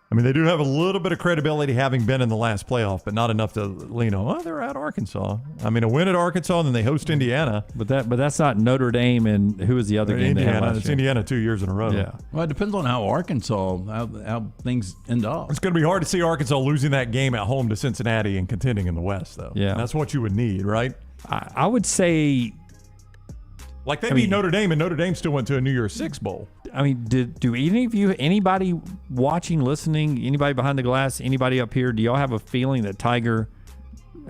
I mean, they do have a little bit of credibility having been in the last playoff, but not enough to lean on. Oh, they're at Arkansas. I mean, a win at Arkansas, and then they host Indiana. But that's not Notre Dame, and who was the other game they had last It's year? Indiana 2 years in a row. Yeah. Well, it depends on how how things end up. It's going to be hard to see Arkansas losing that game at home to Cincinnati and contending in the West, though. Yeah. And that's what you would need, right? I would say... Like they beat Notre Dame, and Notre Dame still went to a New Year's Six bowl. I mean, do any of you, anybody watching, listening, anybody behind the glass, anybody up here, do y'all have a feeling that Tiger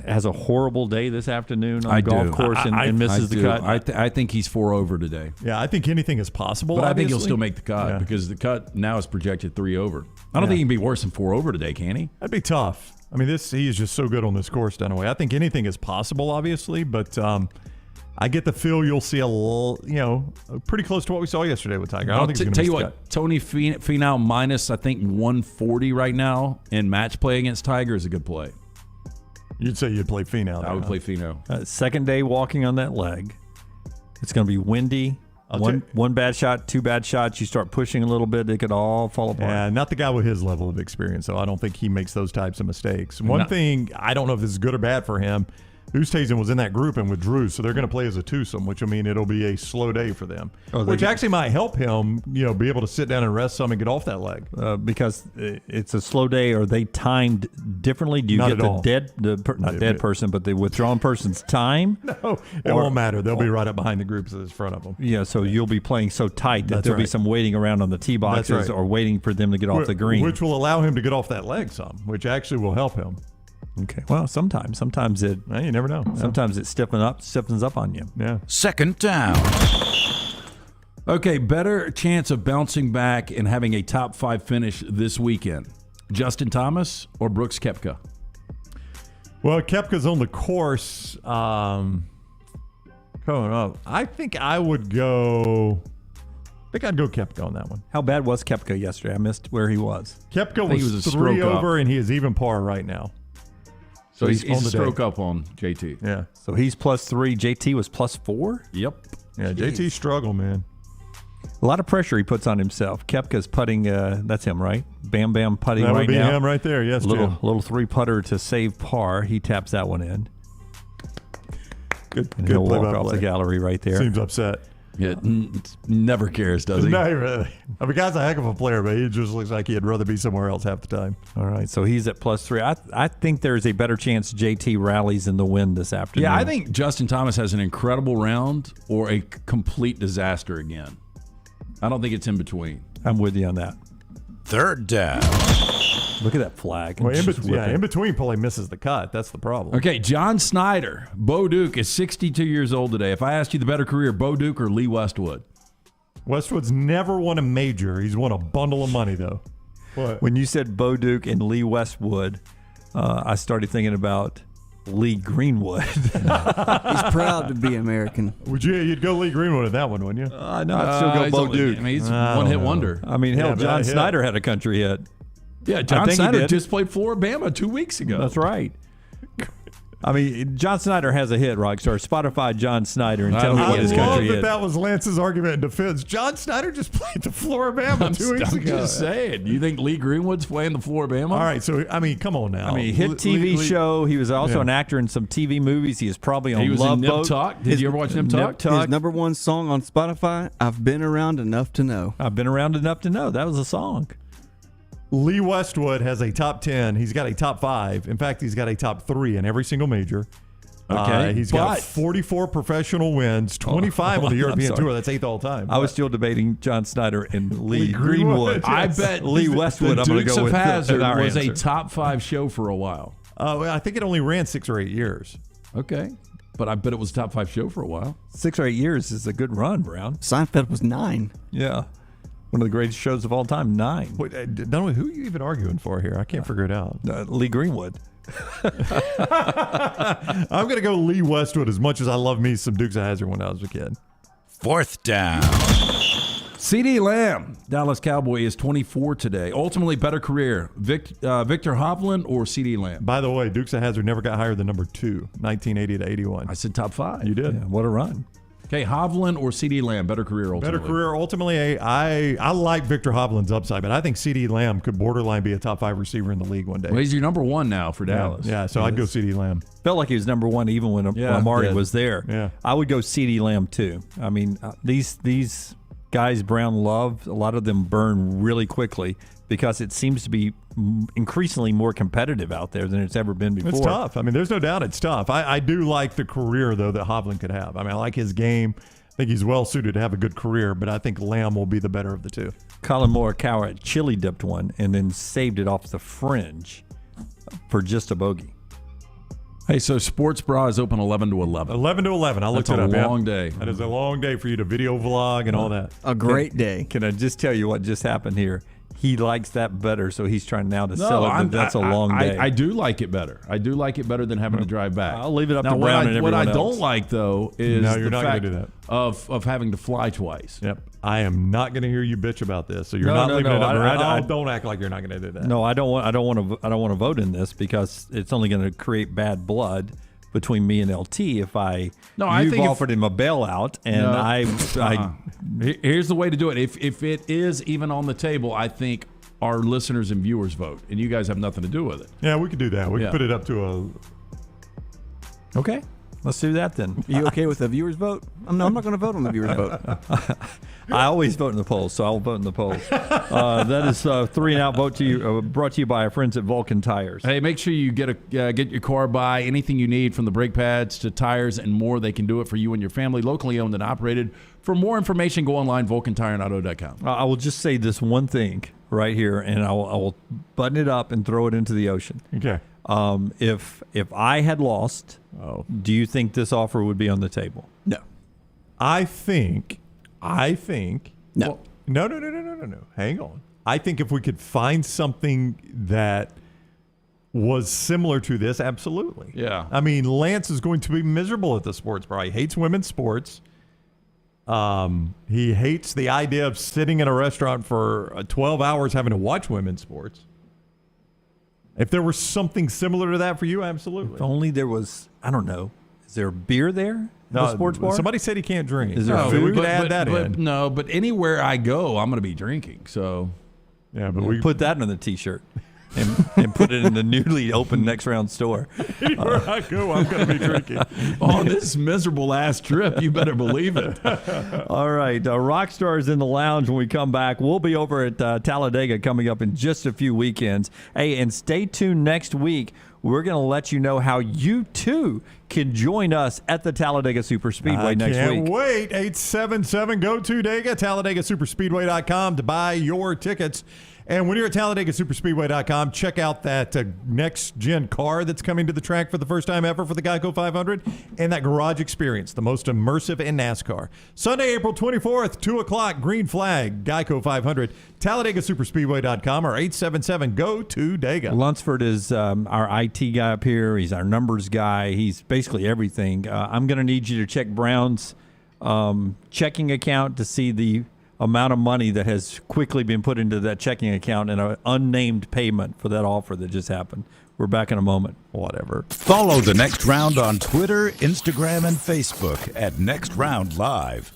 has a horrible day this afternoon on the golf course and misses the cut? I think he's 4 over today. Yeah, I think anything is possible. But I think he'll still make the cut because the cut now is projected 3 over. I don't think he can be worse than 4 over today, can he? That'd be tough. I mean, he is just so good on this course, Dunaway. I think anything is possible, obviously, but I get the feel you'll see a little, pretty close to what we saw yesterday with Tiger. I don't think he's going to miss the cut. Tony Finau minus, I think, 140 right now in match play against Tiger is a good play. You'd say you'd play Finau. I would play Finau. Second day walking on that leg. It's going to be windy. One bad shot, 2 bad shots. You start pushing a little bit, it could all fall apart. Yeah, not the guy with his level of experience, so I don't think he makes those types of mistakes. One thing, I don't know if this is good or bad for him, Oosthuizen was in that group and withdrew, so they're going to play as a twosome, which will mean it'll be a slow day for them, which actually might help him, be able to sit down and rest some and get off that leg. Because it's a slow day. Are they timed differently? Do you get the dead person, but the withdrawn person's time? No, it won't matter. They'll be right up behind the groups in front of them. Yeah, so you'll be playing so tight that there'll be some waiting around on the tee boxes or waiting for them to get off the green. Which will allow him to get off that leg some, which actually will help him. Okay. Well, sometimes it. Well, you never know. Sometimes it stiffens up on you. Yeah. Second down. Okay, better chance of bouncing back and having a top 5 finish this weekend. Justin Thomas or Brooks Koepka? Well, Koepka's on the course coming up. I think I'd go Koepka on that one. How bad was Koepka yesterday? I missed where he was. Koepka was 3 over, and he is even par right now. So he's on a the stroke day. up on JT. Yeah. So he's +3. JT was +4? Yep. Yeah, JT struggle, man. A lot of pressure he puts on himself. Koepka's putting, that's him, right? Bam Bam putting That right would be now. him right there. Yes, Jim. Little 3-putter to save par. He taps that one in. Good He'll walk play-by-play. off the gallery right there. Seems upset. Yeah, never cares, does he? No, really. I mean, guy's a heck of a player, but he just looks like he'd rather be somewhere else half the time. All right, so he's at +3. I think there's a better chance JT rallies in the win this afternoon. Yeah, I think Justin Thomas has an incredible round or a complete disaster again. I don't think it's in between. I'm with you on that. Third down. Look at that flag. Well, in between probably misses the cut. That's the problem. Okay, John Snyder. Bo Duke is 62 years old today. If I asked you the better career, Bo Duke or Lee Westwood? Westwood's never won a major. He's won a bundle of money, though. What? When you said Bo Duke and Lee Westwood, I started thinking about Lee Greenwood. He's proud to be American. You'd go Lee Greenwood at that one, wouldn't you? No, I'd still go Bo Duke. I mean, he's one-hit wonder. I mean, hell, John Snyder had a country hit. Yeah, John Snyder just played Floribama 2 weeks ago. That's right. I mean, John Snyder has a hit, Rockstar. Spotify John Snyder and tell me what his country is. That was Lance's argument in defense. John Snyder just played the Floribama 2 weeks ago. I'm just saying. You think Lee Greenwood's playing the Floribama? All right, so, I mean, come on now. I mean, hit TV show. He was also an actor in some TV movies. He is probably on He was Love in Nip Boat. Tuck. Did you ever watch Nip Tuck? His #1 song on Spotify, I've Been Around Enough to Know. I've been around enough to know. That was a song. Lee Westwood has a top 10. He's got a top 5. In fact, he's got a top 3 in every single major. Okay. He's got 44 professional wins, 25 on the European Tour. That's 8th all time. I was still debating John Snyder and Lee Greenwood. I bet Lee Westwood. I'm going to Dukes go of with Hazzard our was answer. a top 5 show for a while. I think it only ran 6 or 8 years. Okay. But I bet it was a top 5 show for a while. 6 or 8 years is a good run, Brown. Seinfeld was 9. Yeah. One of the greatest shows of all time, 9. Wait, Dunaway, who are you even arguing for here? I can't figure it out. Lee Greenwood. I'm going to go Lee Westwood as much as I love me some Dukes of Hazzard when I was a kid. Fourth down. CeeDee Lamb, Dallas Cowboy, is 24 today. Ultimately, better career. Victor Hovland or CeeDee Lamb? By the way, Dukes of Hazzard never got higher than number 2, 1980 to 81. I said top 5. You did. Yeah, what a run. Okay, Hovland or CeeDee Lamb, better career ultimately? Better career ultimately. I like Victor Hovland's upside, but I think CeeDee Lamb could borderline be a top 5 receiver in the league one day. Well, he's your number 1 now for Dallas. Yeah, so I'd go CeeDee Lamb. Felt like he was number 1 even when Amari was there. Yeah. I would go CeeDee Lamb too. I mean, these guys Brown loves, a lot of them burn really quickly because it seems to be increasingly more competitive out there than it's ever been before. It's tough. I mean, there's no doubt it's tough. I do like the career, though, that Hovland could have. I mean, I like his game. I think he's well suited to have a good career, but I think Lamb will be the better of the two. Colin Morikawa chili dipped one and then saved it off the fringe for just a bogey. Hey, so Sports Bra is open 11 to 11. 11 to 11. I looked it up. That's a long day. That is a long day for you to video vlog and all that. A great day. Can I just tell you what just happened here? He likes that better, so he's trying now to sell it, but that's a long day. I do like it better. I do like it better than having to drive back. I'll leave it up now, to Brown and everyone What I else. don't like, though, is No, you're the not gonna fact do that. of having to fly twice. Yep. I am not going to hear you bitch about this. So you're No, not no, leaving no, it up. I don't act like you're not going to do that. No, I don't want to vote in this because it's only going to create bad blood between me and LT if you've offered him a bailout and Here's the way to do it. If it is even on the table, I think our listeners and viewers vote, and you guys have nothing to do with it. Yeah, we could do that. We could put it up to a... Okay. Let's do that then. Are you okay with the viewers vote? I'm not going to vote on the viewers vote. I always vote in the polls, so I'll vote in the polls. That is 3 and Out vote to you, brought to you by our friends at Vulcan Tires. Hey, make sure you get your car by anything you need, from the brake pads to tires and more. They can do it for you and your family, locally owned and operated. For more information, go online, vulcantireandauto.com. I will just say this one thing right here, and I will button it up and throw it into the ocean. Okay. If I had lost, do you think this offer would be on the table? No. I think I think no. No. Hang on. I think if we could find something that was similar to this, absolutely. Yeah. I mean, Lance is going to be miserable at the sports bar. He hates women's sports. He hates the idea of sitting in a restaurant for 12 hours having to watch women's sports. If there was something similar to that for you, absolutely. If only there was, I don't know. Is there beer there? No, the sports bar? Somebody said he can't drink. Is there food? We could add that in. No, but anywhere I go, I'm going to be drinking. So, yeah, but we put that on the T-shirt and put it in the newly opened Next Round store. Anywhere I go, I'm going to be drinking. On this miserable ass trip, you better believe it. All right, Rockstar's in the lounge when we come back. We'll be over at Talladega coming up in just a few weekends. Hey, and stay tuned next week. We're going to let you know how you, too, can join us at the Talladega Superspeedway next week. Can't wait. 877-GO-TO-DEGA, TalladegaSuperspeedway.com to buy your tickets. And when you're at TalladegaSuperspeedway.com, check out that next-gen car that's coming to the track for the first time ever for the Geico 500 and that garage experience, the most immersive in NASCAR. Sunday, April 24th, 2 o'clock, green flag, Geico 500, TalladegaSuperspeedway.com or 877-GO-TO-DEGA. Lunsford is our IT guy up here. He's our numbers guy. He's basically everything. I'm going to need you to check Brown's checking account to see the amount of money that has quickly been put into that checking account and an unnamed payment for that offer that just happened. We're back in a moment. Whatever. Follow The Next Round on Twitter, Instagram, and Facebook at Next Round Live.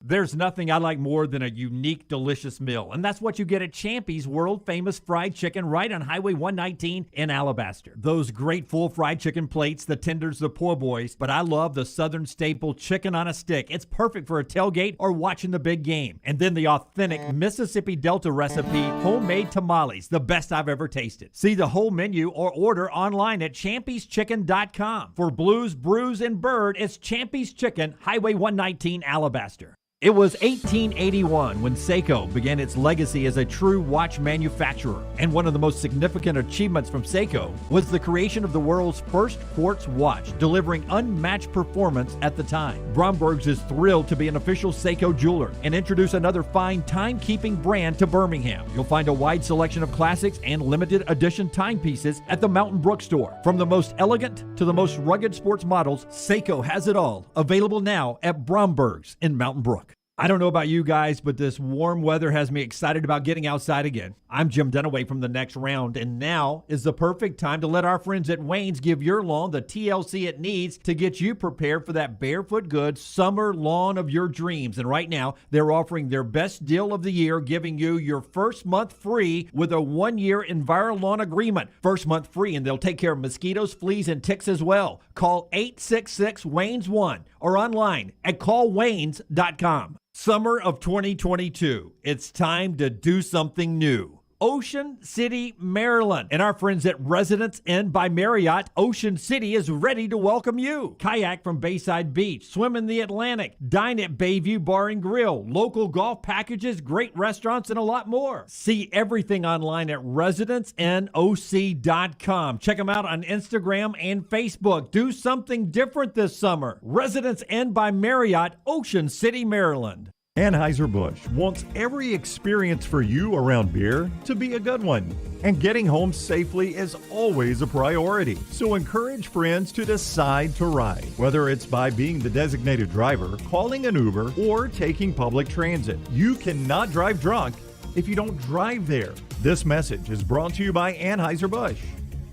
There's nothing I like more than a unique, delicious meal, and that's what you get at Champy's world-famous fried chicken right on Highway 119 in Alabaster. Those great full fried chicken plates, the tenders, the po' boys, but I love the Southern staple chicken on a stick. It's perfect for a tailgate or watching the big game. And then the authentic Mississippi Delta recipe homemade tamales, the best I've ever tasted. See the whole menu or order online at champyschicken.com. For Blues, Brews, and Bird, it's Champy's Chicken, Highway 119, Alabaster. It was 1881 when Seiko began its legacy as a true watch manufacturer, and one of the most significant achievements from Seiko was the creation of the world's first quartz watch, delivering unmatched performance at the time. Bromberg's is thrilled to be an official Seiko jeweler and introduce another fine timekeeping brand to Birmingham. You'll find a wide selection of classics and limited edition timepieces at the Mountain Brook store. From the most elegant to the most rugged sports models, Seiko has it all. Available now at Bromberg's in Mountain Brook. I don't know about you guys, but this warm weather has me excited about getting outside again. I'm Jim Dunaway from The Next Round, and now is the perfect time to let our friends at Wayne's give your lawn the TLC it needs to get you prepared for that barefoot good summer lawn of your dreams. And right now, they're offering their best deal of the year, giving you your first month free with a 1-year EnviroLawn agreement. First month free, and they'll take care of mosquitoes, fleas, and ticks as well. Call 866-WAYNES1 or online at callwaynes.com. Summer of 2022. It's time to do something new. Ocean City, Maryland. And our friends at Residence Inn by Marriott, Ocean City is ready to welcome you. Kayak from Bayside Beach, swim in the Atlantic, dine at Bayview Bar and Grill, local golf packages, great restaurants, and a lot more. See everything online at residencenoc.com. Check them out on Instagram and Facebook. Do something different this summer. Residence Inn by Marriott, Ocean City, Maryland. Anheuser-Busch wants every experience for you around beer to be a good one. And getting home safely is always a priority. So encourage friends to decide to ride, whether it's by being the designated driver, calling an Uber, or taking public transit. You cannot drive drunk if you don't drive there. This message is brought to you by Anheuser-Busch,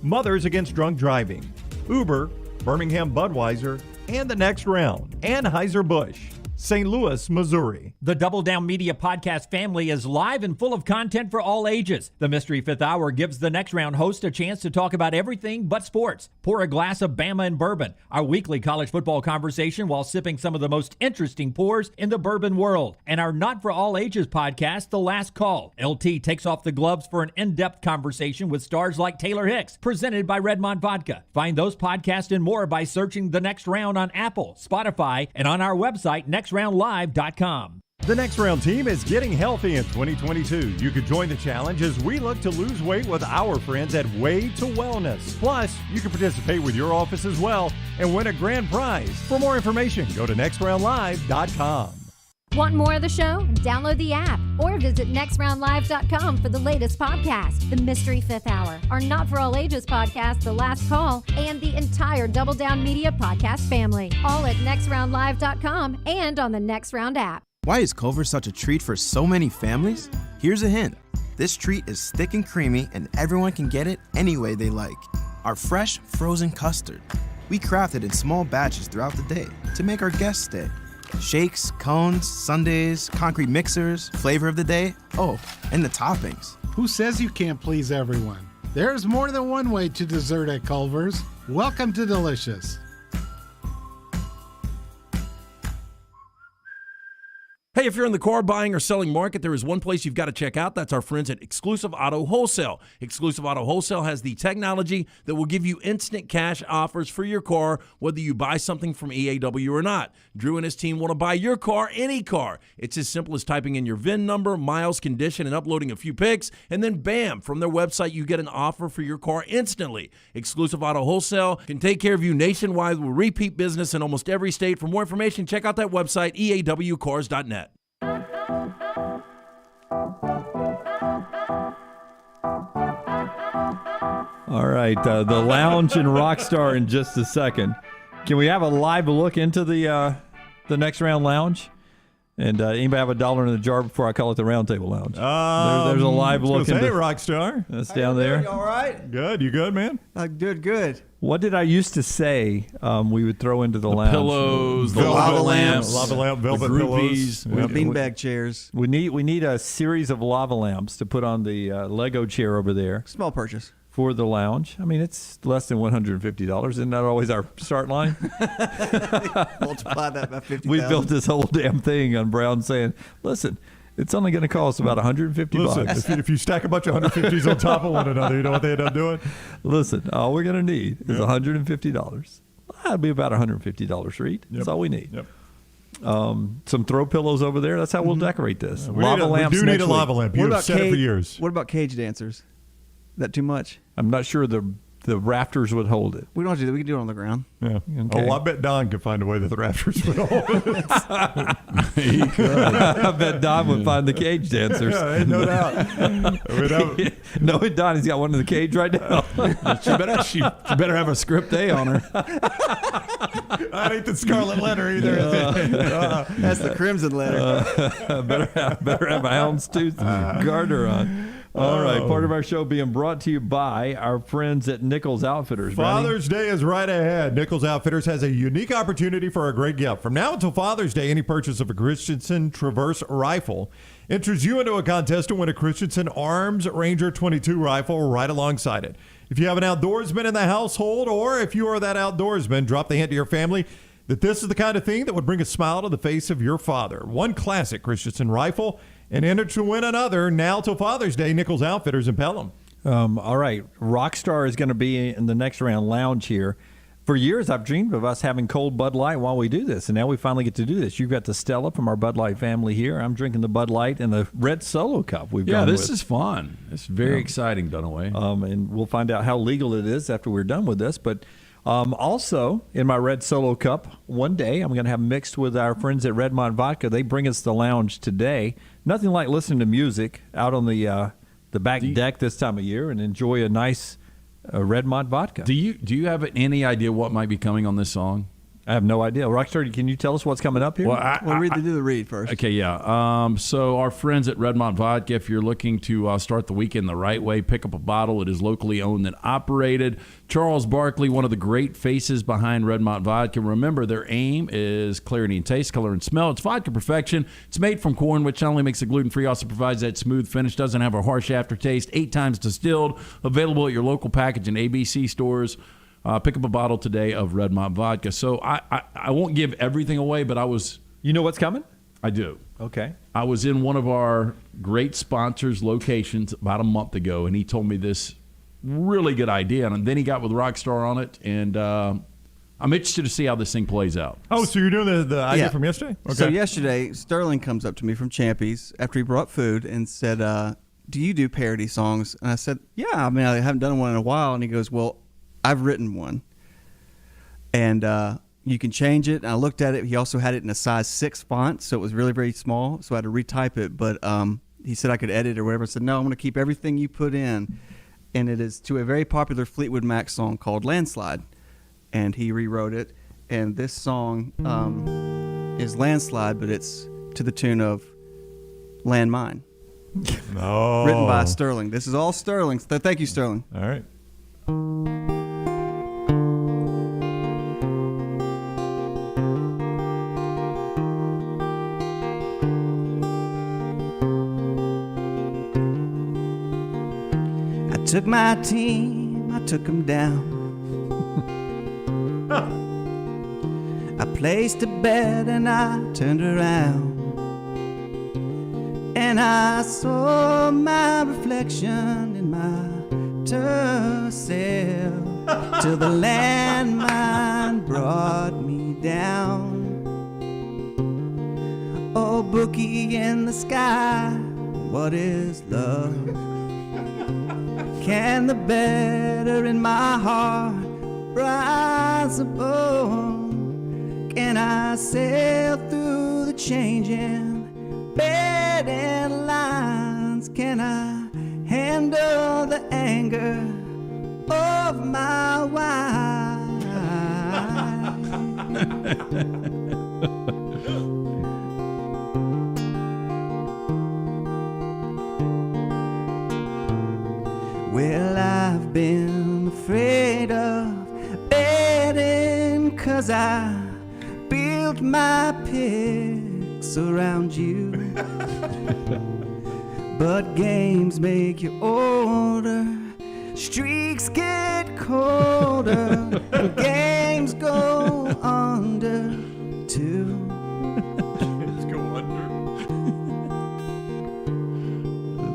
Mothers Against Drunk Driving, Uber, Birmingham Budweiser, and The Next Round. Anheuser-Busch, St. Louis, Missouri. The Double Down Media podcast family is live and full of content for all ages. The Mystery Fifth Hour gives the Next Round host a chance to talk about everything but sports. Pour a glass of Bama and bourbon, our weekly college football conversation while sipping some of the most interesting pours in the bourbon world. And our Not For All Ages podcast, The Last Call. LT takes off the gloves for an in-depth conversation with stars like Taylor Hicks, presented by Redmond Vodka. Find those podcasts and more by searching The Next Round on Apple, Spotify, and on our website, nextroundlive.com. The Next Round team is getting healthy in 2022. You could join the challenge as we look to lose weight with our friends at Way to Wellness. Plus, you can participate with your office as well and win a grand prize. For more information, go to nextroundlive.com. Want more of the show? Download the app or visit nextroundlive.com for the latest podcast, The Mystery Fifth Hour, our Not For All Ages podcast, The Last Call, and the entire Double Down Media podcast family. All at nextroundlive.com and on the Next Round app. Why is Culver such a treat for so many families? Here's a hint. This treat is thick and creamy, and everyone can get it any way they like. Our fresh, frozen custard. We craft it in small batches throughout the day to make our guests stay. Shakes, cones, sundaes, concrete mixers, flavor of the day, oh, and the toppings. Who says you can't please everyone? There's more than one way to dessert at Culver's. Welcome to Delicious. Hey, if you're in the car buying or selling market, there is one place you've got to check out. That's our friends at Exclusive Auto Wholesale. Exclusive Auto Wholesale has the technology that will give you instant cash offers for your car, whether you buy something from EAW or not. Drew and his team want to buy your car, any car. It's as simple as typing in your VIN number, miles, condition, and uploading a few pics, and then bam, from their website, you get an offer for your car instantly. Exclusive Auto Wholesale can take care of you nationwide with repeat business in almost every state. For more information, check out that website, eawcars.net. All right, the lounge and Rockstar in just a second. Can we have a live look into the Next Round Lounge? And anybody have $1 in the jar before I call it the Round Table Lounge? There's a live look into. Hey, Rockstar. That's down there. All right. Good. You good, man? Good. What did I used to say we would throw into the lounge? Pillows, the lava lamps, lava lamp, velvet the pillows, beanbag chairs. We need a series of lava lamps to put on the Lego chair over there. Small purchase. For the lounge. I mean, it's less than $150. Isn't that always our start line? Multiply that by 50,000. We built this whole damn thing on Brown saying, listen, it's only going to cost about $150. Listen, if you stack a bunch of 150s on top of one another, you know what they end up doing? Listen, all we're going to need is $150. That'll be about $150 Reed. That's all we need. Yep. Some throw pillows over there. That's how we'll decorate this. We lava lamps. do need a lava lamp. You've said it for years. What about cage dancers? Is that too much? I'm not sure the rafters would hold it. We don't have to do that. We can do it on the ground. Yeah. Okay. Oh, I bet Don could find a way that the rafters would hold it. He could. I bet Don would find the cage dancers. Yeah, no doubt. Knowing Don, he's got one in the cage right now. She better have a script A on her. That ain't the scarlet letter either. That's the crimson letter. Better have a houndstooth garter on. All right, part of our show being brought to you by our friends at Nichols Outfitters. Father's Day is right ahead. Nichols Outfitters has a unique opportunity for a great gift. From now until Father's Day, any purchase of a Christensen Traverse rifle enters you into a contest to win a Christensen Arms Ranger 22 rifle right alongside it. If you have an outdoorsman in the household, or if you are that outdoorsman, drop the hint to your family that this is the kind of thing that would bring a smile to the face of your father. One classic Christensen rifle, and enter to win another now till Father's Day. Nichols Outfitters in Pelham. All right, Rockstar is going to be in the Next Round Lounge here. For years, I've dreamed of us having cold Bud Light while we do this, and now we finally get to do this. You've got the Stella from our Bud Light family here. I'm drinking the Bud Light and the Red Solo Cup we've gone with. Yeah, this is fun. It's very exciting, Dunaway. And we'll find out how legal it is after we're done with this. But also, in my Red Solo Cup, one day I'm going to have mixed with our friends at Redmont Vodka. They bring us the lounge today. Nothing like listening to music out on the back deck this time of year and enjoy a nice Redmont vodka. Do you have any idea what might be coming on this song? I have no idea. Rockstar, can you tell us what's coming up here? We'll do the read first. Okay, yeah. So our friends at Redmont Vodka, if you're looking to start the weekend the right way, pick up a bottle. It is locally owned and operated. Charles Barkley, one of the great faces behind Redmont Vodka. Remember, their aim is clarity in taste, color, and smell. It's vodka perfection. It's made from corn, which not only makes it gluten-free, also provides that smooth finish, doesn't have a harsh aftertaste, 8 times distilled, available at your local package and ABC stores. Pick up a bottle today of Redmont Vodka. So I won't give everything away, but I was... You know what's coming? I do. Okay. I was in one of our great sponsors' locations about a month ago, and he told me this really good idea. And then he got with Rockstar on it, and I'm interested to see how this thing plays out. Oh, so you're doing the idea from yesterday? Okay. So yesterday, Sterling comes up to me from Champy's after he brought food and said, do you do parody songs? And I said, yeah. I mean, I haven't done one in a while. And he goes, well, I've written one. And you can change it. And I looked at it. He also had it in a size 6 font, so it was really, very small. So I had to retype it. But he said I could edit or whatever. I said, no, I'm going to keep everything you put in. And it is to a very popular Fleetwood Mac song called Landslide. And he rewrote it. And this song is Landslide, but it's to the tune of Landmine. No. Written by Sterling. This is all Sterling. Thank you, Sterling. All right. I took my team, I took them down. I placed a bet and I turned around, and I saw my reflection in my turtle till the landmine brought me down. Oh, bookie in the sky, what is love? Can the better in my heart rise above? Can I sail through the changing bed and lines? Can I handle the anger of my wife? Well, I've been afraid of betting 'cause I built my picks around you. But games make you older, streaks get colder, and games go under too. Games go under.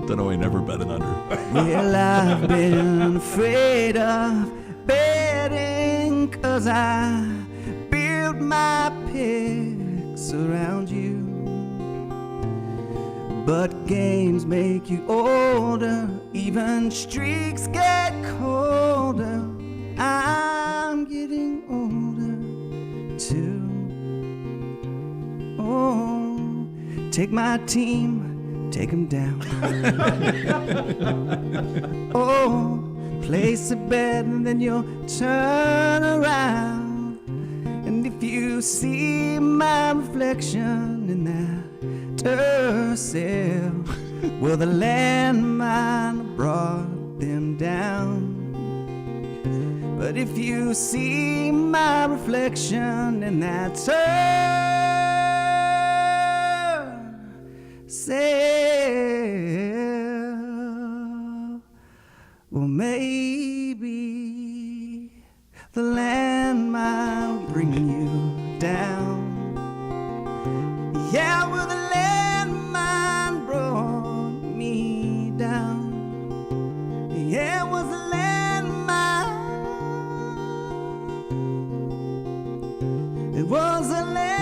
Don't know, I never bet it under. Well, I've been afraid of betting 'cause I built my picks around you. But games make you older, even streaks get colder. I'm getting older too. Oh, take my team, take them down. Oh, place a bet and then you'll turn around. And if you see my reflection in that turtle, well, the landmine brought them down. But if you see my reflection in that turtle, well, maybe the landmine will bring you down. Yeah, well, the landmine brought me down. Yeah, it was the landmine. It was a landmine.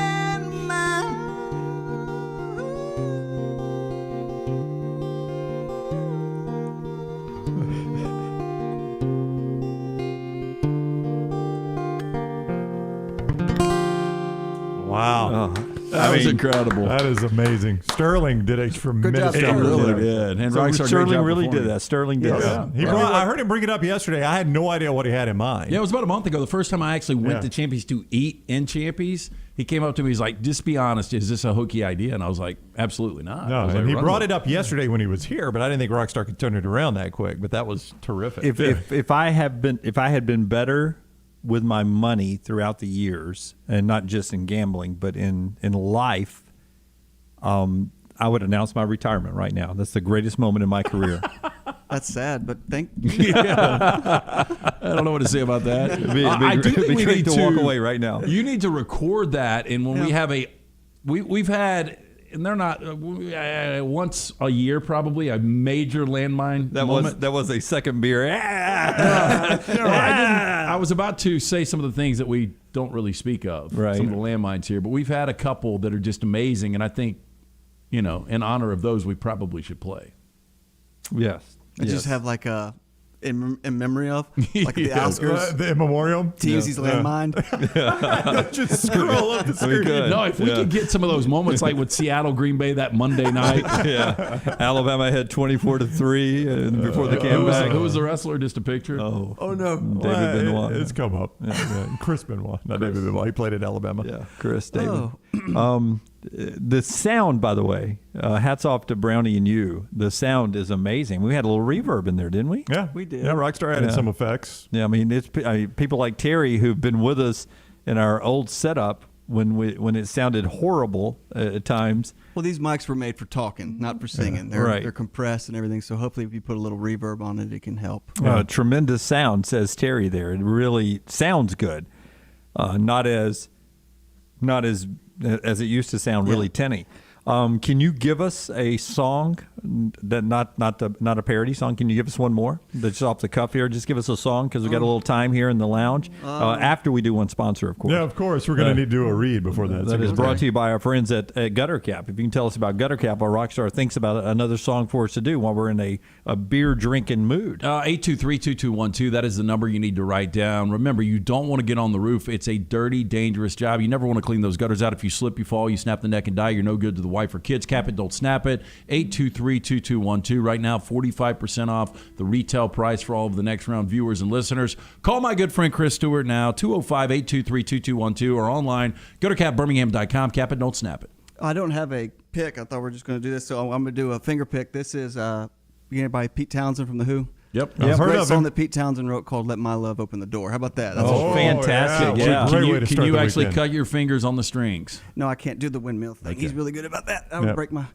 Wow. That was incredible. That is amazing. Sterling did a tremendous job. Really did. And Sterling really did that. Sterling did that. I heard him bring it up yesterday. I had no idea what he had in mind. Yeah, it was about a month ago. The first time I actually went to Champies to eat in Champies, he came up to me. He's like, just be honest. Is this a Hokie idea? And I was like, absolutely not. No, and like, he brought it up yesterday when he was here, but I didn't think Rockstar could turn it around that quick. But that was terrific. If I had been better with my money throughout the years, and not just in gambling, but in life, I would announce my retirement right now. That's the greatest moment in my career. That's sad, but thank you. I don't know what to say about that. I do think we need to walk away right now. You need to record that, and when we have we've had, and they're not once a year probably a major landmine moment. That was a second beer. I was about to say some of the things that we don't really speak of, right. Some of the landmines here, but we've had a couple that are just amazing, and I think, in honor of those, we probably should play. Yes. I just have like in memory of, like the Oscars, the memorial, TMZ's landmine. Just scroll up the screen. No, if we could get some of those moments like with Seattle Green Bay that Monday night. Alabama had 24-3 before the comeback. Who was the wrestler? Just a picture. Oh no, David Benoit. It's come up. Chris Benoit, not David Benoit. He played at Alabama. Yeah, Chris David. The sound, by the way, hats off to Brownie and you. The sound is amazing. We had a little reverb in there, didn't we? Yeah, we did. Yeah, Rockstar added some effects. Yeah, I mean, it's people like Terry who've been with us in our old setup when it sounded horrible at times. Well, these mics were made for talking, not for singing. They're compressed and everything. So hopefully, if you put a little reverb on it, it can help. Tremendous sound, says Terry. There, it really sounds good. Not as it used to sound, really tinny. Can you give us a song that not a parody song? Can you give us one more that's off the cuff here? Just give us a song because we got a little time here in the lounge after we do one sponsor, of course. Yeah, of course. We're going to need to do a read before that. That is brought to you by our friends at Gutter Cap. If you can tell us about Gutter Cap, our Rockstar thinks about another song for us to do while we're in a beer drinking mood. 823-2212. That is the number you need to write down. Remember, you don't want to get on the roof. It's a dirty, dangerous job. You never want to clean those gutters out. If you slip, you fall, you snap the neck and die. You're no good to the wife or kids. Cap it, don't snap it. 823-2212. Right now, 45% off the retail price for all of the next round viewers and listeners. Call my good friend Chris Stewart now, 205-823-2212, or online, go to capbirmingham.com. Cap it, don't snap it. I don't have a pick. I thought we were just going to do this, so I'm going to do a finger pick. This is beginning by Pete Townsend from The Who. Yep. I've heard a song that Pete Townsend wrote called "Let My Love Open the Door." How about that? That's fantastic. Yeah. Can you actually cut your fingers on the strings? No, I can't do the windmill thing. Okay. He's really good about that. I would break my...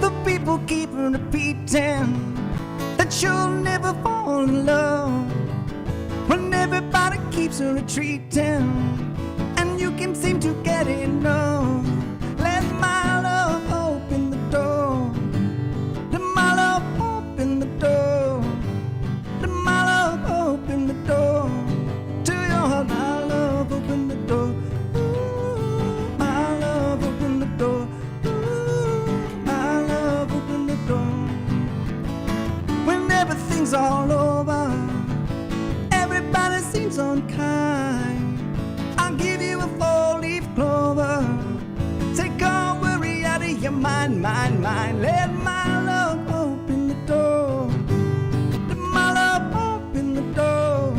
The people keep repeating that you'll never fall in love when everybody keeps retreating and you can't seem to get enough. Let my love open the door. Let my love open the door. Let my love open the door to your heart. My love open the door. Ooh, my love open the door. Ooh, my love open the door. When everything's all over, everybody seems unkind. I'll give you a 4-leaf clover. Take all worry out of your mind, mind, mind. Let my love open the door. Let my love open the door.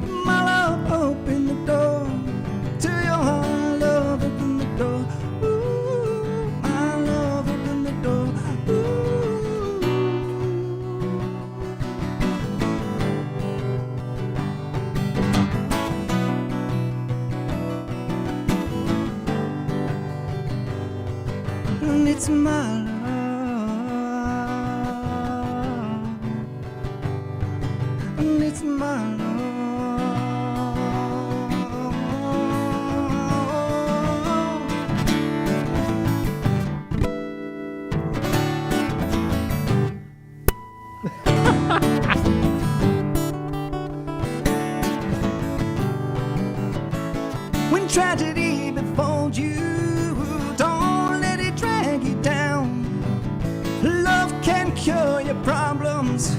Let my love open the door to your heart. Love open the door. Ooh, my love open the door. And it's my love. And it's my love. When tragedy befalls you, don't let it drag you down. Love can cure your problems.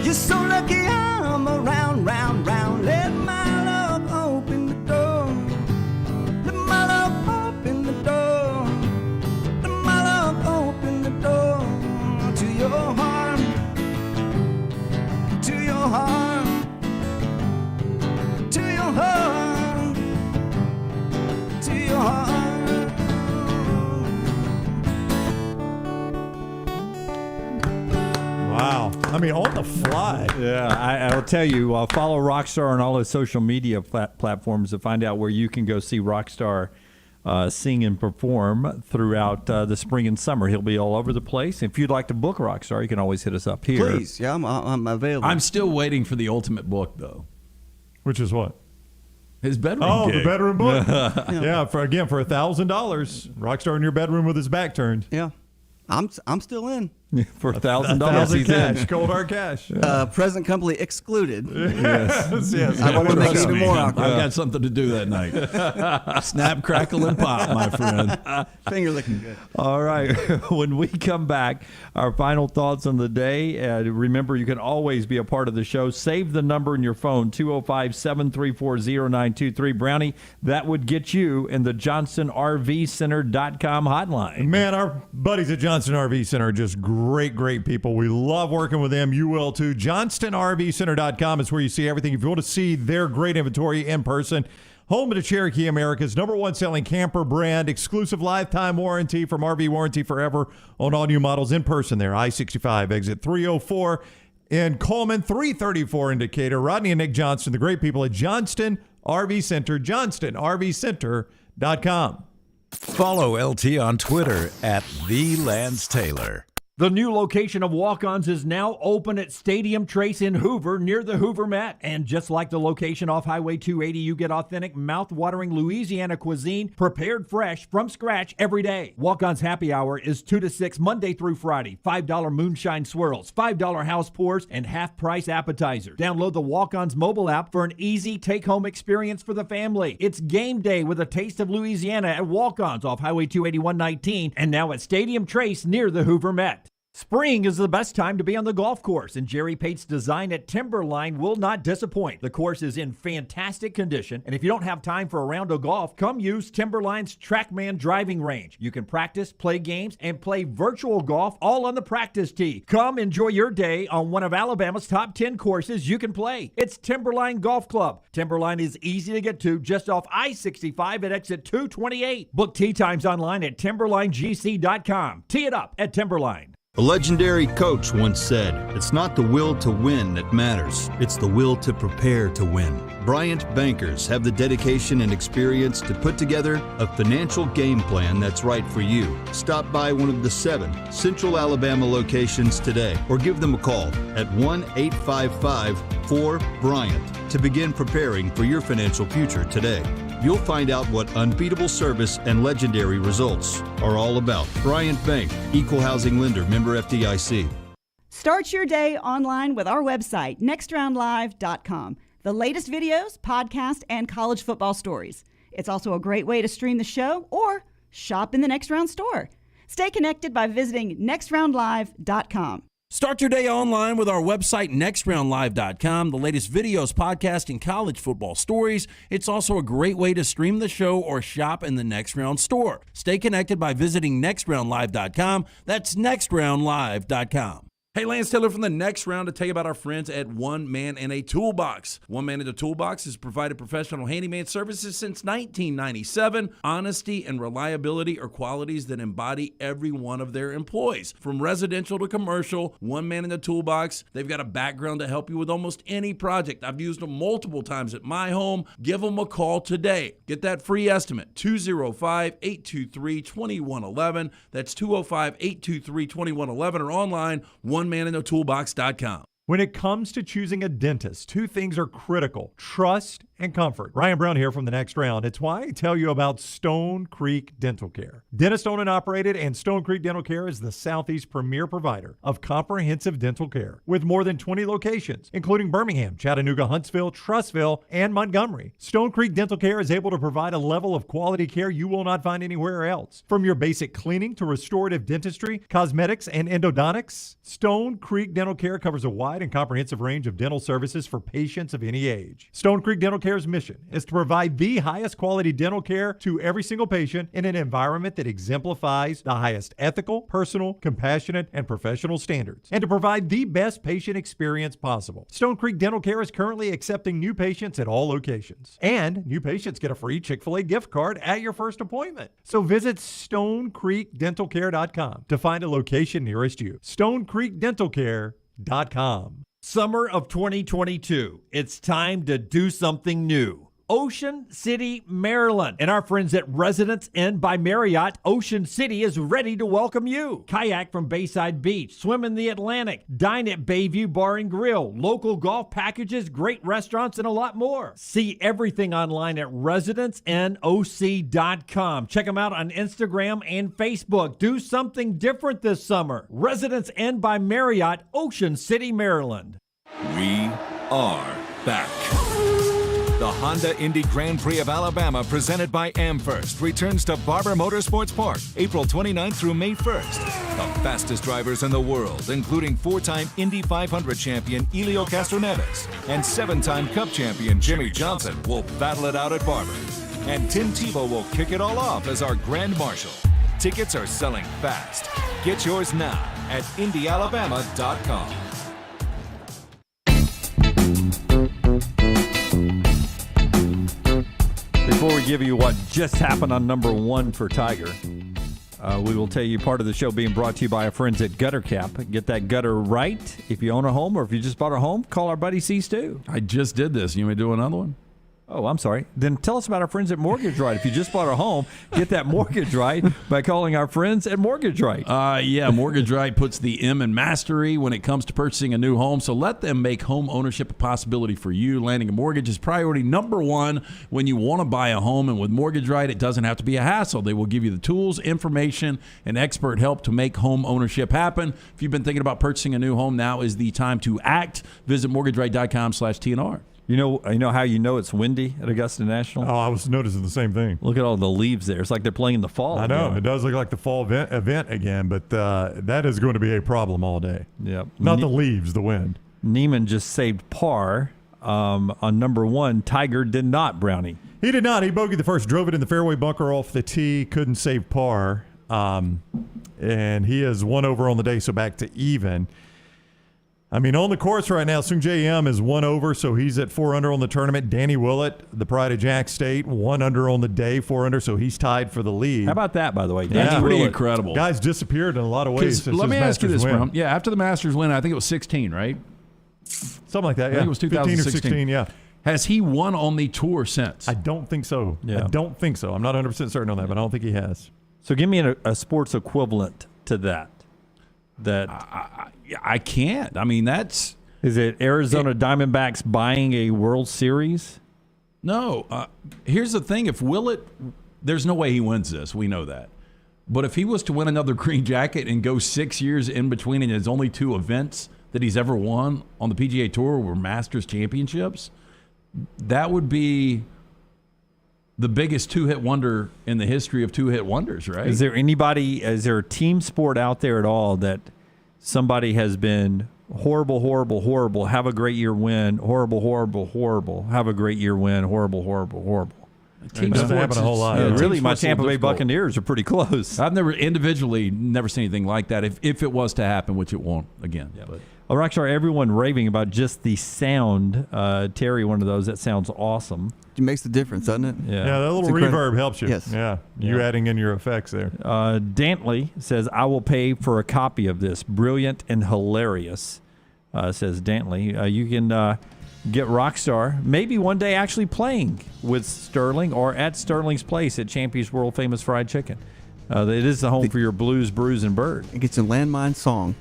You're so lucky I'm around, round, round. Let my love open the door. Let my love open the door. Let my love open the door to your heart. To your heart. To your heart. To your heart. Wow. I mean, on the fly. Yeah, I'll tell you, follow Rockstar on all his social media platforms to find out where you can go see Rockstar sing and perform throughout the spring and summer. He'll be all over the place. If you'd like to book Rockstar, you can always hit us up here. Please. Yeah, I'm available. I'm still waiting for the ultimate book, though. Which is what? His bedroom Oh, gig. the bedroom book. Yeah, for $1,000, Rockstar in your bedroom with his back turned. Yeah. I'm still in. For $1,000 he's cash, in. cold hard cash. Present company excluded. Yes, yes. I want to make it Trust even me, more I've awkward. got something to do that night. Snap, crackle, and pop, my friend. Finger looking good. All right. When we come back, our final thoughts on the day. Remember, you can always be a part of the show. Save the number in your phone, 205-734-0923. Brownie, that would get you in the JohnstonRVCenter.com hotline. Man, our buddies at Johnston RV Center are just great people. We love working with them. You will too. JohnstonRVCenter.com is where you see everything. If you want to see their great inventory in person, home of the Cherokee America's #1 selling camper brand, exclusive lifetime warranty from RV Warranty Forever on all new models in person there. I-65, exit 304 in Coleman, 334 in Decatur. Rodney and Nick Johnston, the great people at Johnston RV Center, JohnstonRVCenter.com. Follow LT on Twitter at @TheLanceTaylor. The new location of Walk-Ons is now open at Stadium Trace in Hoover, near the Hoover Met. And just like the location off Highway 280, you get authentic, mouth-watering Louisiana cuisine prepared fresh from scratch every day. Walk-Ons Happy Hour is 2 to 6 Monday through Friday. $5 moonshine swirls, $5 house pours, and half-price appetizers. Download the Walk-Ons mobile app for an easy take-home experience for the family. It's game day with a taste of Louisiana at Walk-Ons off Highway 281-19 and now at Stadium Trace near the Hoover Met. Spring is the best time to be on the golf course, and Jerry Pate's design at Timberline will not disappoint. The course is in fantastic condition, and if you don't have time for a round of golf, come use Timberline's TrackMan driving range. You can practice, play games, and play virtual golf all on the practice tee. Come enjoy your day on one of Alabama's top 10 courses you can play. It's Timberline Golf Club. Timberline is easy to get to just off I-65 at exit 228. Book tee times online at timberlinegc.com. Tee it up at Timberline. A legendary coach once said, "It's not the will to win that matters, it's the will to prepare to win." Bryant bankers have the dedication and experience to put together a financial game plan that's right for you. Stop by one of the 7 Central Alabama locations today or give them a call at 1-855-4-BRYANT to begin preparing for your financial future today. You'll find out what unbeatable service and legendary results are all about. Bryant Bank, Equal Housing Lender, member FDIC. Start your day online with our website, nextroundlive.com. The latest videos, podcasts, and college football stories. It's also a great way to stream the show or shop in the Next Round store. Stay connected by visiting nextroundlive.com. Start your day online with our website, nextroundlive.com. The latest videos, podcasts, and college football stories. It's also a great way to stream the show or shop in the Next Round store. Stay connected by visiting nextroundlive.com. That's nextroundlive.com. Hey, Lance Taylor from the Next Round to tell you about our friends at One Man and a Toolbox. One Man and a Toolbox has provided professional handyman services since 1997. Honesty and reliability are qualities that embody every one of their employees. From residential to commercial, One Man and a Toolbox, they've got a background to help you with almost any project. I've used them multiple times at my home. Give them a call today. Get that free estimate, 205-823-2111. That's 205-823-2111 or online, OneManInAToolbox.com. When it comes to choosing a dentist, 2 things are critical: trust and comfort. Ryan Brown here from the Next Round. It's why I tell you about Stone Creek Dental Care. Dentist owned and operated, and Stone Creek Dental Care is the Southeast premier provider of comprehensive dental care with more than 20 locations, including Birmingham, Chattanooga, Huntsville, Trussville, and Montgomery. Stone Creek Dental Care is able to provide a level of quality care you will not find anywhere else. From your basic cleaning to restorative dentistry, cosmetics, and endodontics, Stone Creek Dental Care covers a wide and comprehensive range of dental services for patients of any age. Stone Creek Dental Care's mission is to provide the highest quality dental care to every single patient in an environment that exemplifies the highest ethical, personal, compassionate, and professional standards, and to provide the best patient experience possible. Stone Creek Dental Care is currently accepting new patients at all locations, and new patients get a free Chick-fil-A gift card at your first appointment. So visit StoneCreekDentalCare.com to find a location nearest you. StoneCreekDentalCare.com. Summer of 2022. It's time to do something new. Ocean City, Maryland. And our friends at Residence Inn by Marriott, Ocean City is ready to welcome you. Kayak from Bayside Beach, swim in the Atlantic, dine at Bayview Bar and Grill, local golf packages, great restaurants, and a lot more. See everything online at residencenoc.com. Check them out on Instagram and Facebook. Do something different this summer. Residence Inn by Marriott, Ocean City, Maryland. We are back. The Honda Indy Grand Prix of Alabama, presented by Amherst, returns to Barber Motorsports Park April 29th through May 1st. The fastest drivers in the world, including 4-time Indy 500 champion Elio Castroneves and 7-time Cup champion Jimmy Johnson, will battle it out at Barber. And Tim Tebow will kick it all off as our Grand Marshal. Tickets are selling fast. Get yours now at IndyAlabama.com. Before we give you what just happened on number 1 for Tiger, we will tell you part of the show being brought to you by our friends at Gutter Cap. Get that gutter right. If you own a home or if you just bought a home, call our buddy C-Stu. I just did this. You want me to do another one? Oh, I'm sorry. Then tell us about our friends at Mortgage Right. If you just bought a home, get that mortgage right by calling our friends at Mortgage Right. Yeah, Mortgage Right puts the M in mastery when it comes to purchasing a new home. So let them make home ownership a possibility for you. Landing a mortgage is priority number 1 when you want to buy a home. And with Mortgage Right, it doesn't have to be a hassle. They will give you the tools, information, and expert help to make home ownership happen. If you've been thinking about purchasing a new home, now is the time to act. Visit mortgageright.com/TNR. You know how you know it's windy at Augusta National? Oh, I was noticing the same thing. Look at all the leaves there. It's like they're playing in the fall. I know. Again. It does look like the fall event again, but that is going to be a problem all day. Yep. Not the leaves, the wind. Neiman just saved par on number 1. Tiger did not, Brownie. He did not. He bogeyed the first, drove it in the fairway bunker off the tee, couldn't save par. And he is 1 over on the day, so back to even. I mean, on the course right now, Sungjae Im is 1 over, so he's at 4 under on the tournament. Danny Willett, the pride of Jack State, 1 under on the day, 4 under, so he's tied for the lead. How about that, by the way? That's pretty incredible. Guys disappeared in a lot of ways since let me his ask you Masters this, win. Brown. Yeah, after the Masters win, I think it was 16, right? Something like that, yeah. I think it was 2016. 15 or 16, yeah. Has he won on the tour since? I don't think so. Yeah. I don't think so. I'm not 100% certain on that, but I don't think he has. So give me a sports equivalent to that. I can't. I mean, that's... Is it Arizona Diamondbacks buying a World Series? No. Here's the thing. If Willett, there's no way he wins this. We know that. But if he was to win another green jacket and go 6 years in between, and there's only 2 events that he's ever won on the PGA Tour were Masters championships, that would be the biggest 2-hit wonder in the history of 2-hit wonders, right? Is there a team sport out there at all that somebody has been horrible, horrible, horrible, have a great year, win, horrible, horrible, horrible, have a great year, win, horrible, horrible, horrible? Team doesn't happen a whole lot. Really, my Tampa Bay Buccaneers are pretty close. I've never seen anything like that. If it was to happen, which it won't again. Yeah. But Rockstar, everyone raving about just the sound. Terry, one of those that sounds awesome. It makes the difference, doesn't it? Yeah, that little reverb helps you. Yes. Yeah, you adding in your effects there. Dantley says, I will pay for a copy of this. Brilliant and hilarious, says Dantley. You can get Rockstar maybe one day actually playing with Sterling or at Sterling's place at Champy's World Famous Fried Chicken. It is the home for your Blues, Brews, and Bird. It gets a landmine song.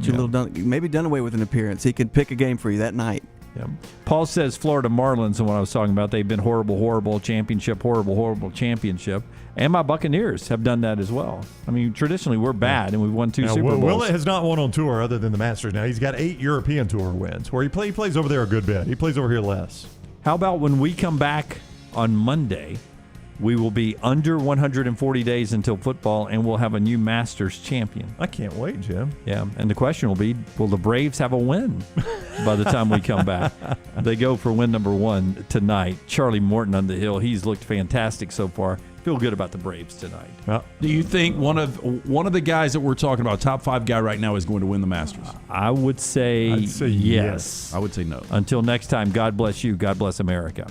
Get you maybe done away with an appearance. He could pick a game for you that night. Yeah. Paul says Florida Marlins, and what I was talking about, they've been horrible, horrible championship, horrible, horrible championship. And my Buccaneers have done that as well. I mean, traditionally, we're bad, and we've won 2 Super Bowls. Willett has not won on tour other than the Masters now. He's got 8 European Tour wins, where he plays over there a good bit. He plays over here less. How about when we come back on Monday, we will be under 140 days until football, and we'll have a new Masters champion. I can't wait, Jim. Yeah, and the question will be, will the Braves have a win by the time we come back? They go for win number 1 tonight. Charlie Morton on the hill. He's looked fantastic so far. Feel good about the Braves tonight. Well, do you think one of the guys that we're talking about, top 5 guy right now, is going to win the Masters? I would say, I'd say yes. I would say no. Until next time, God bless you. God bless America.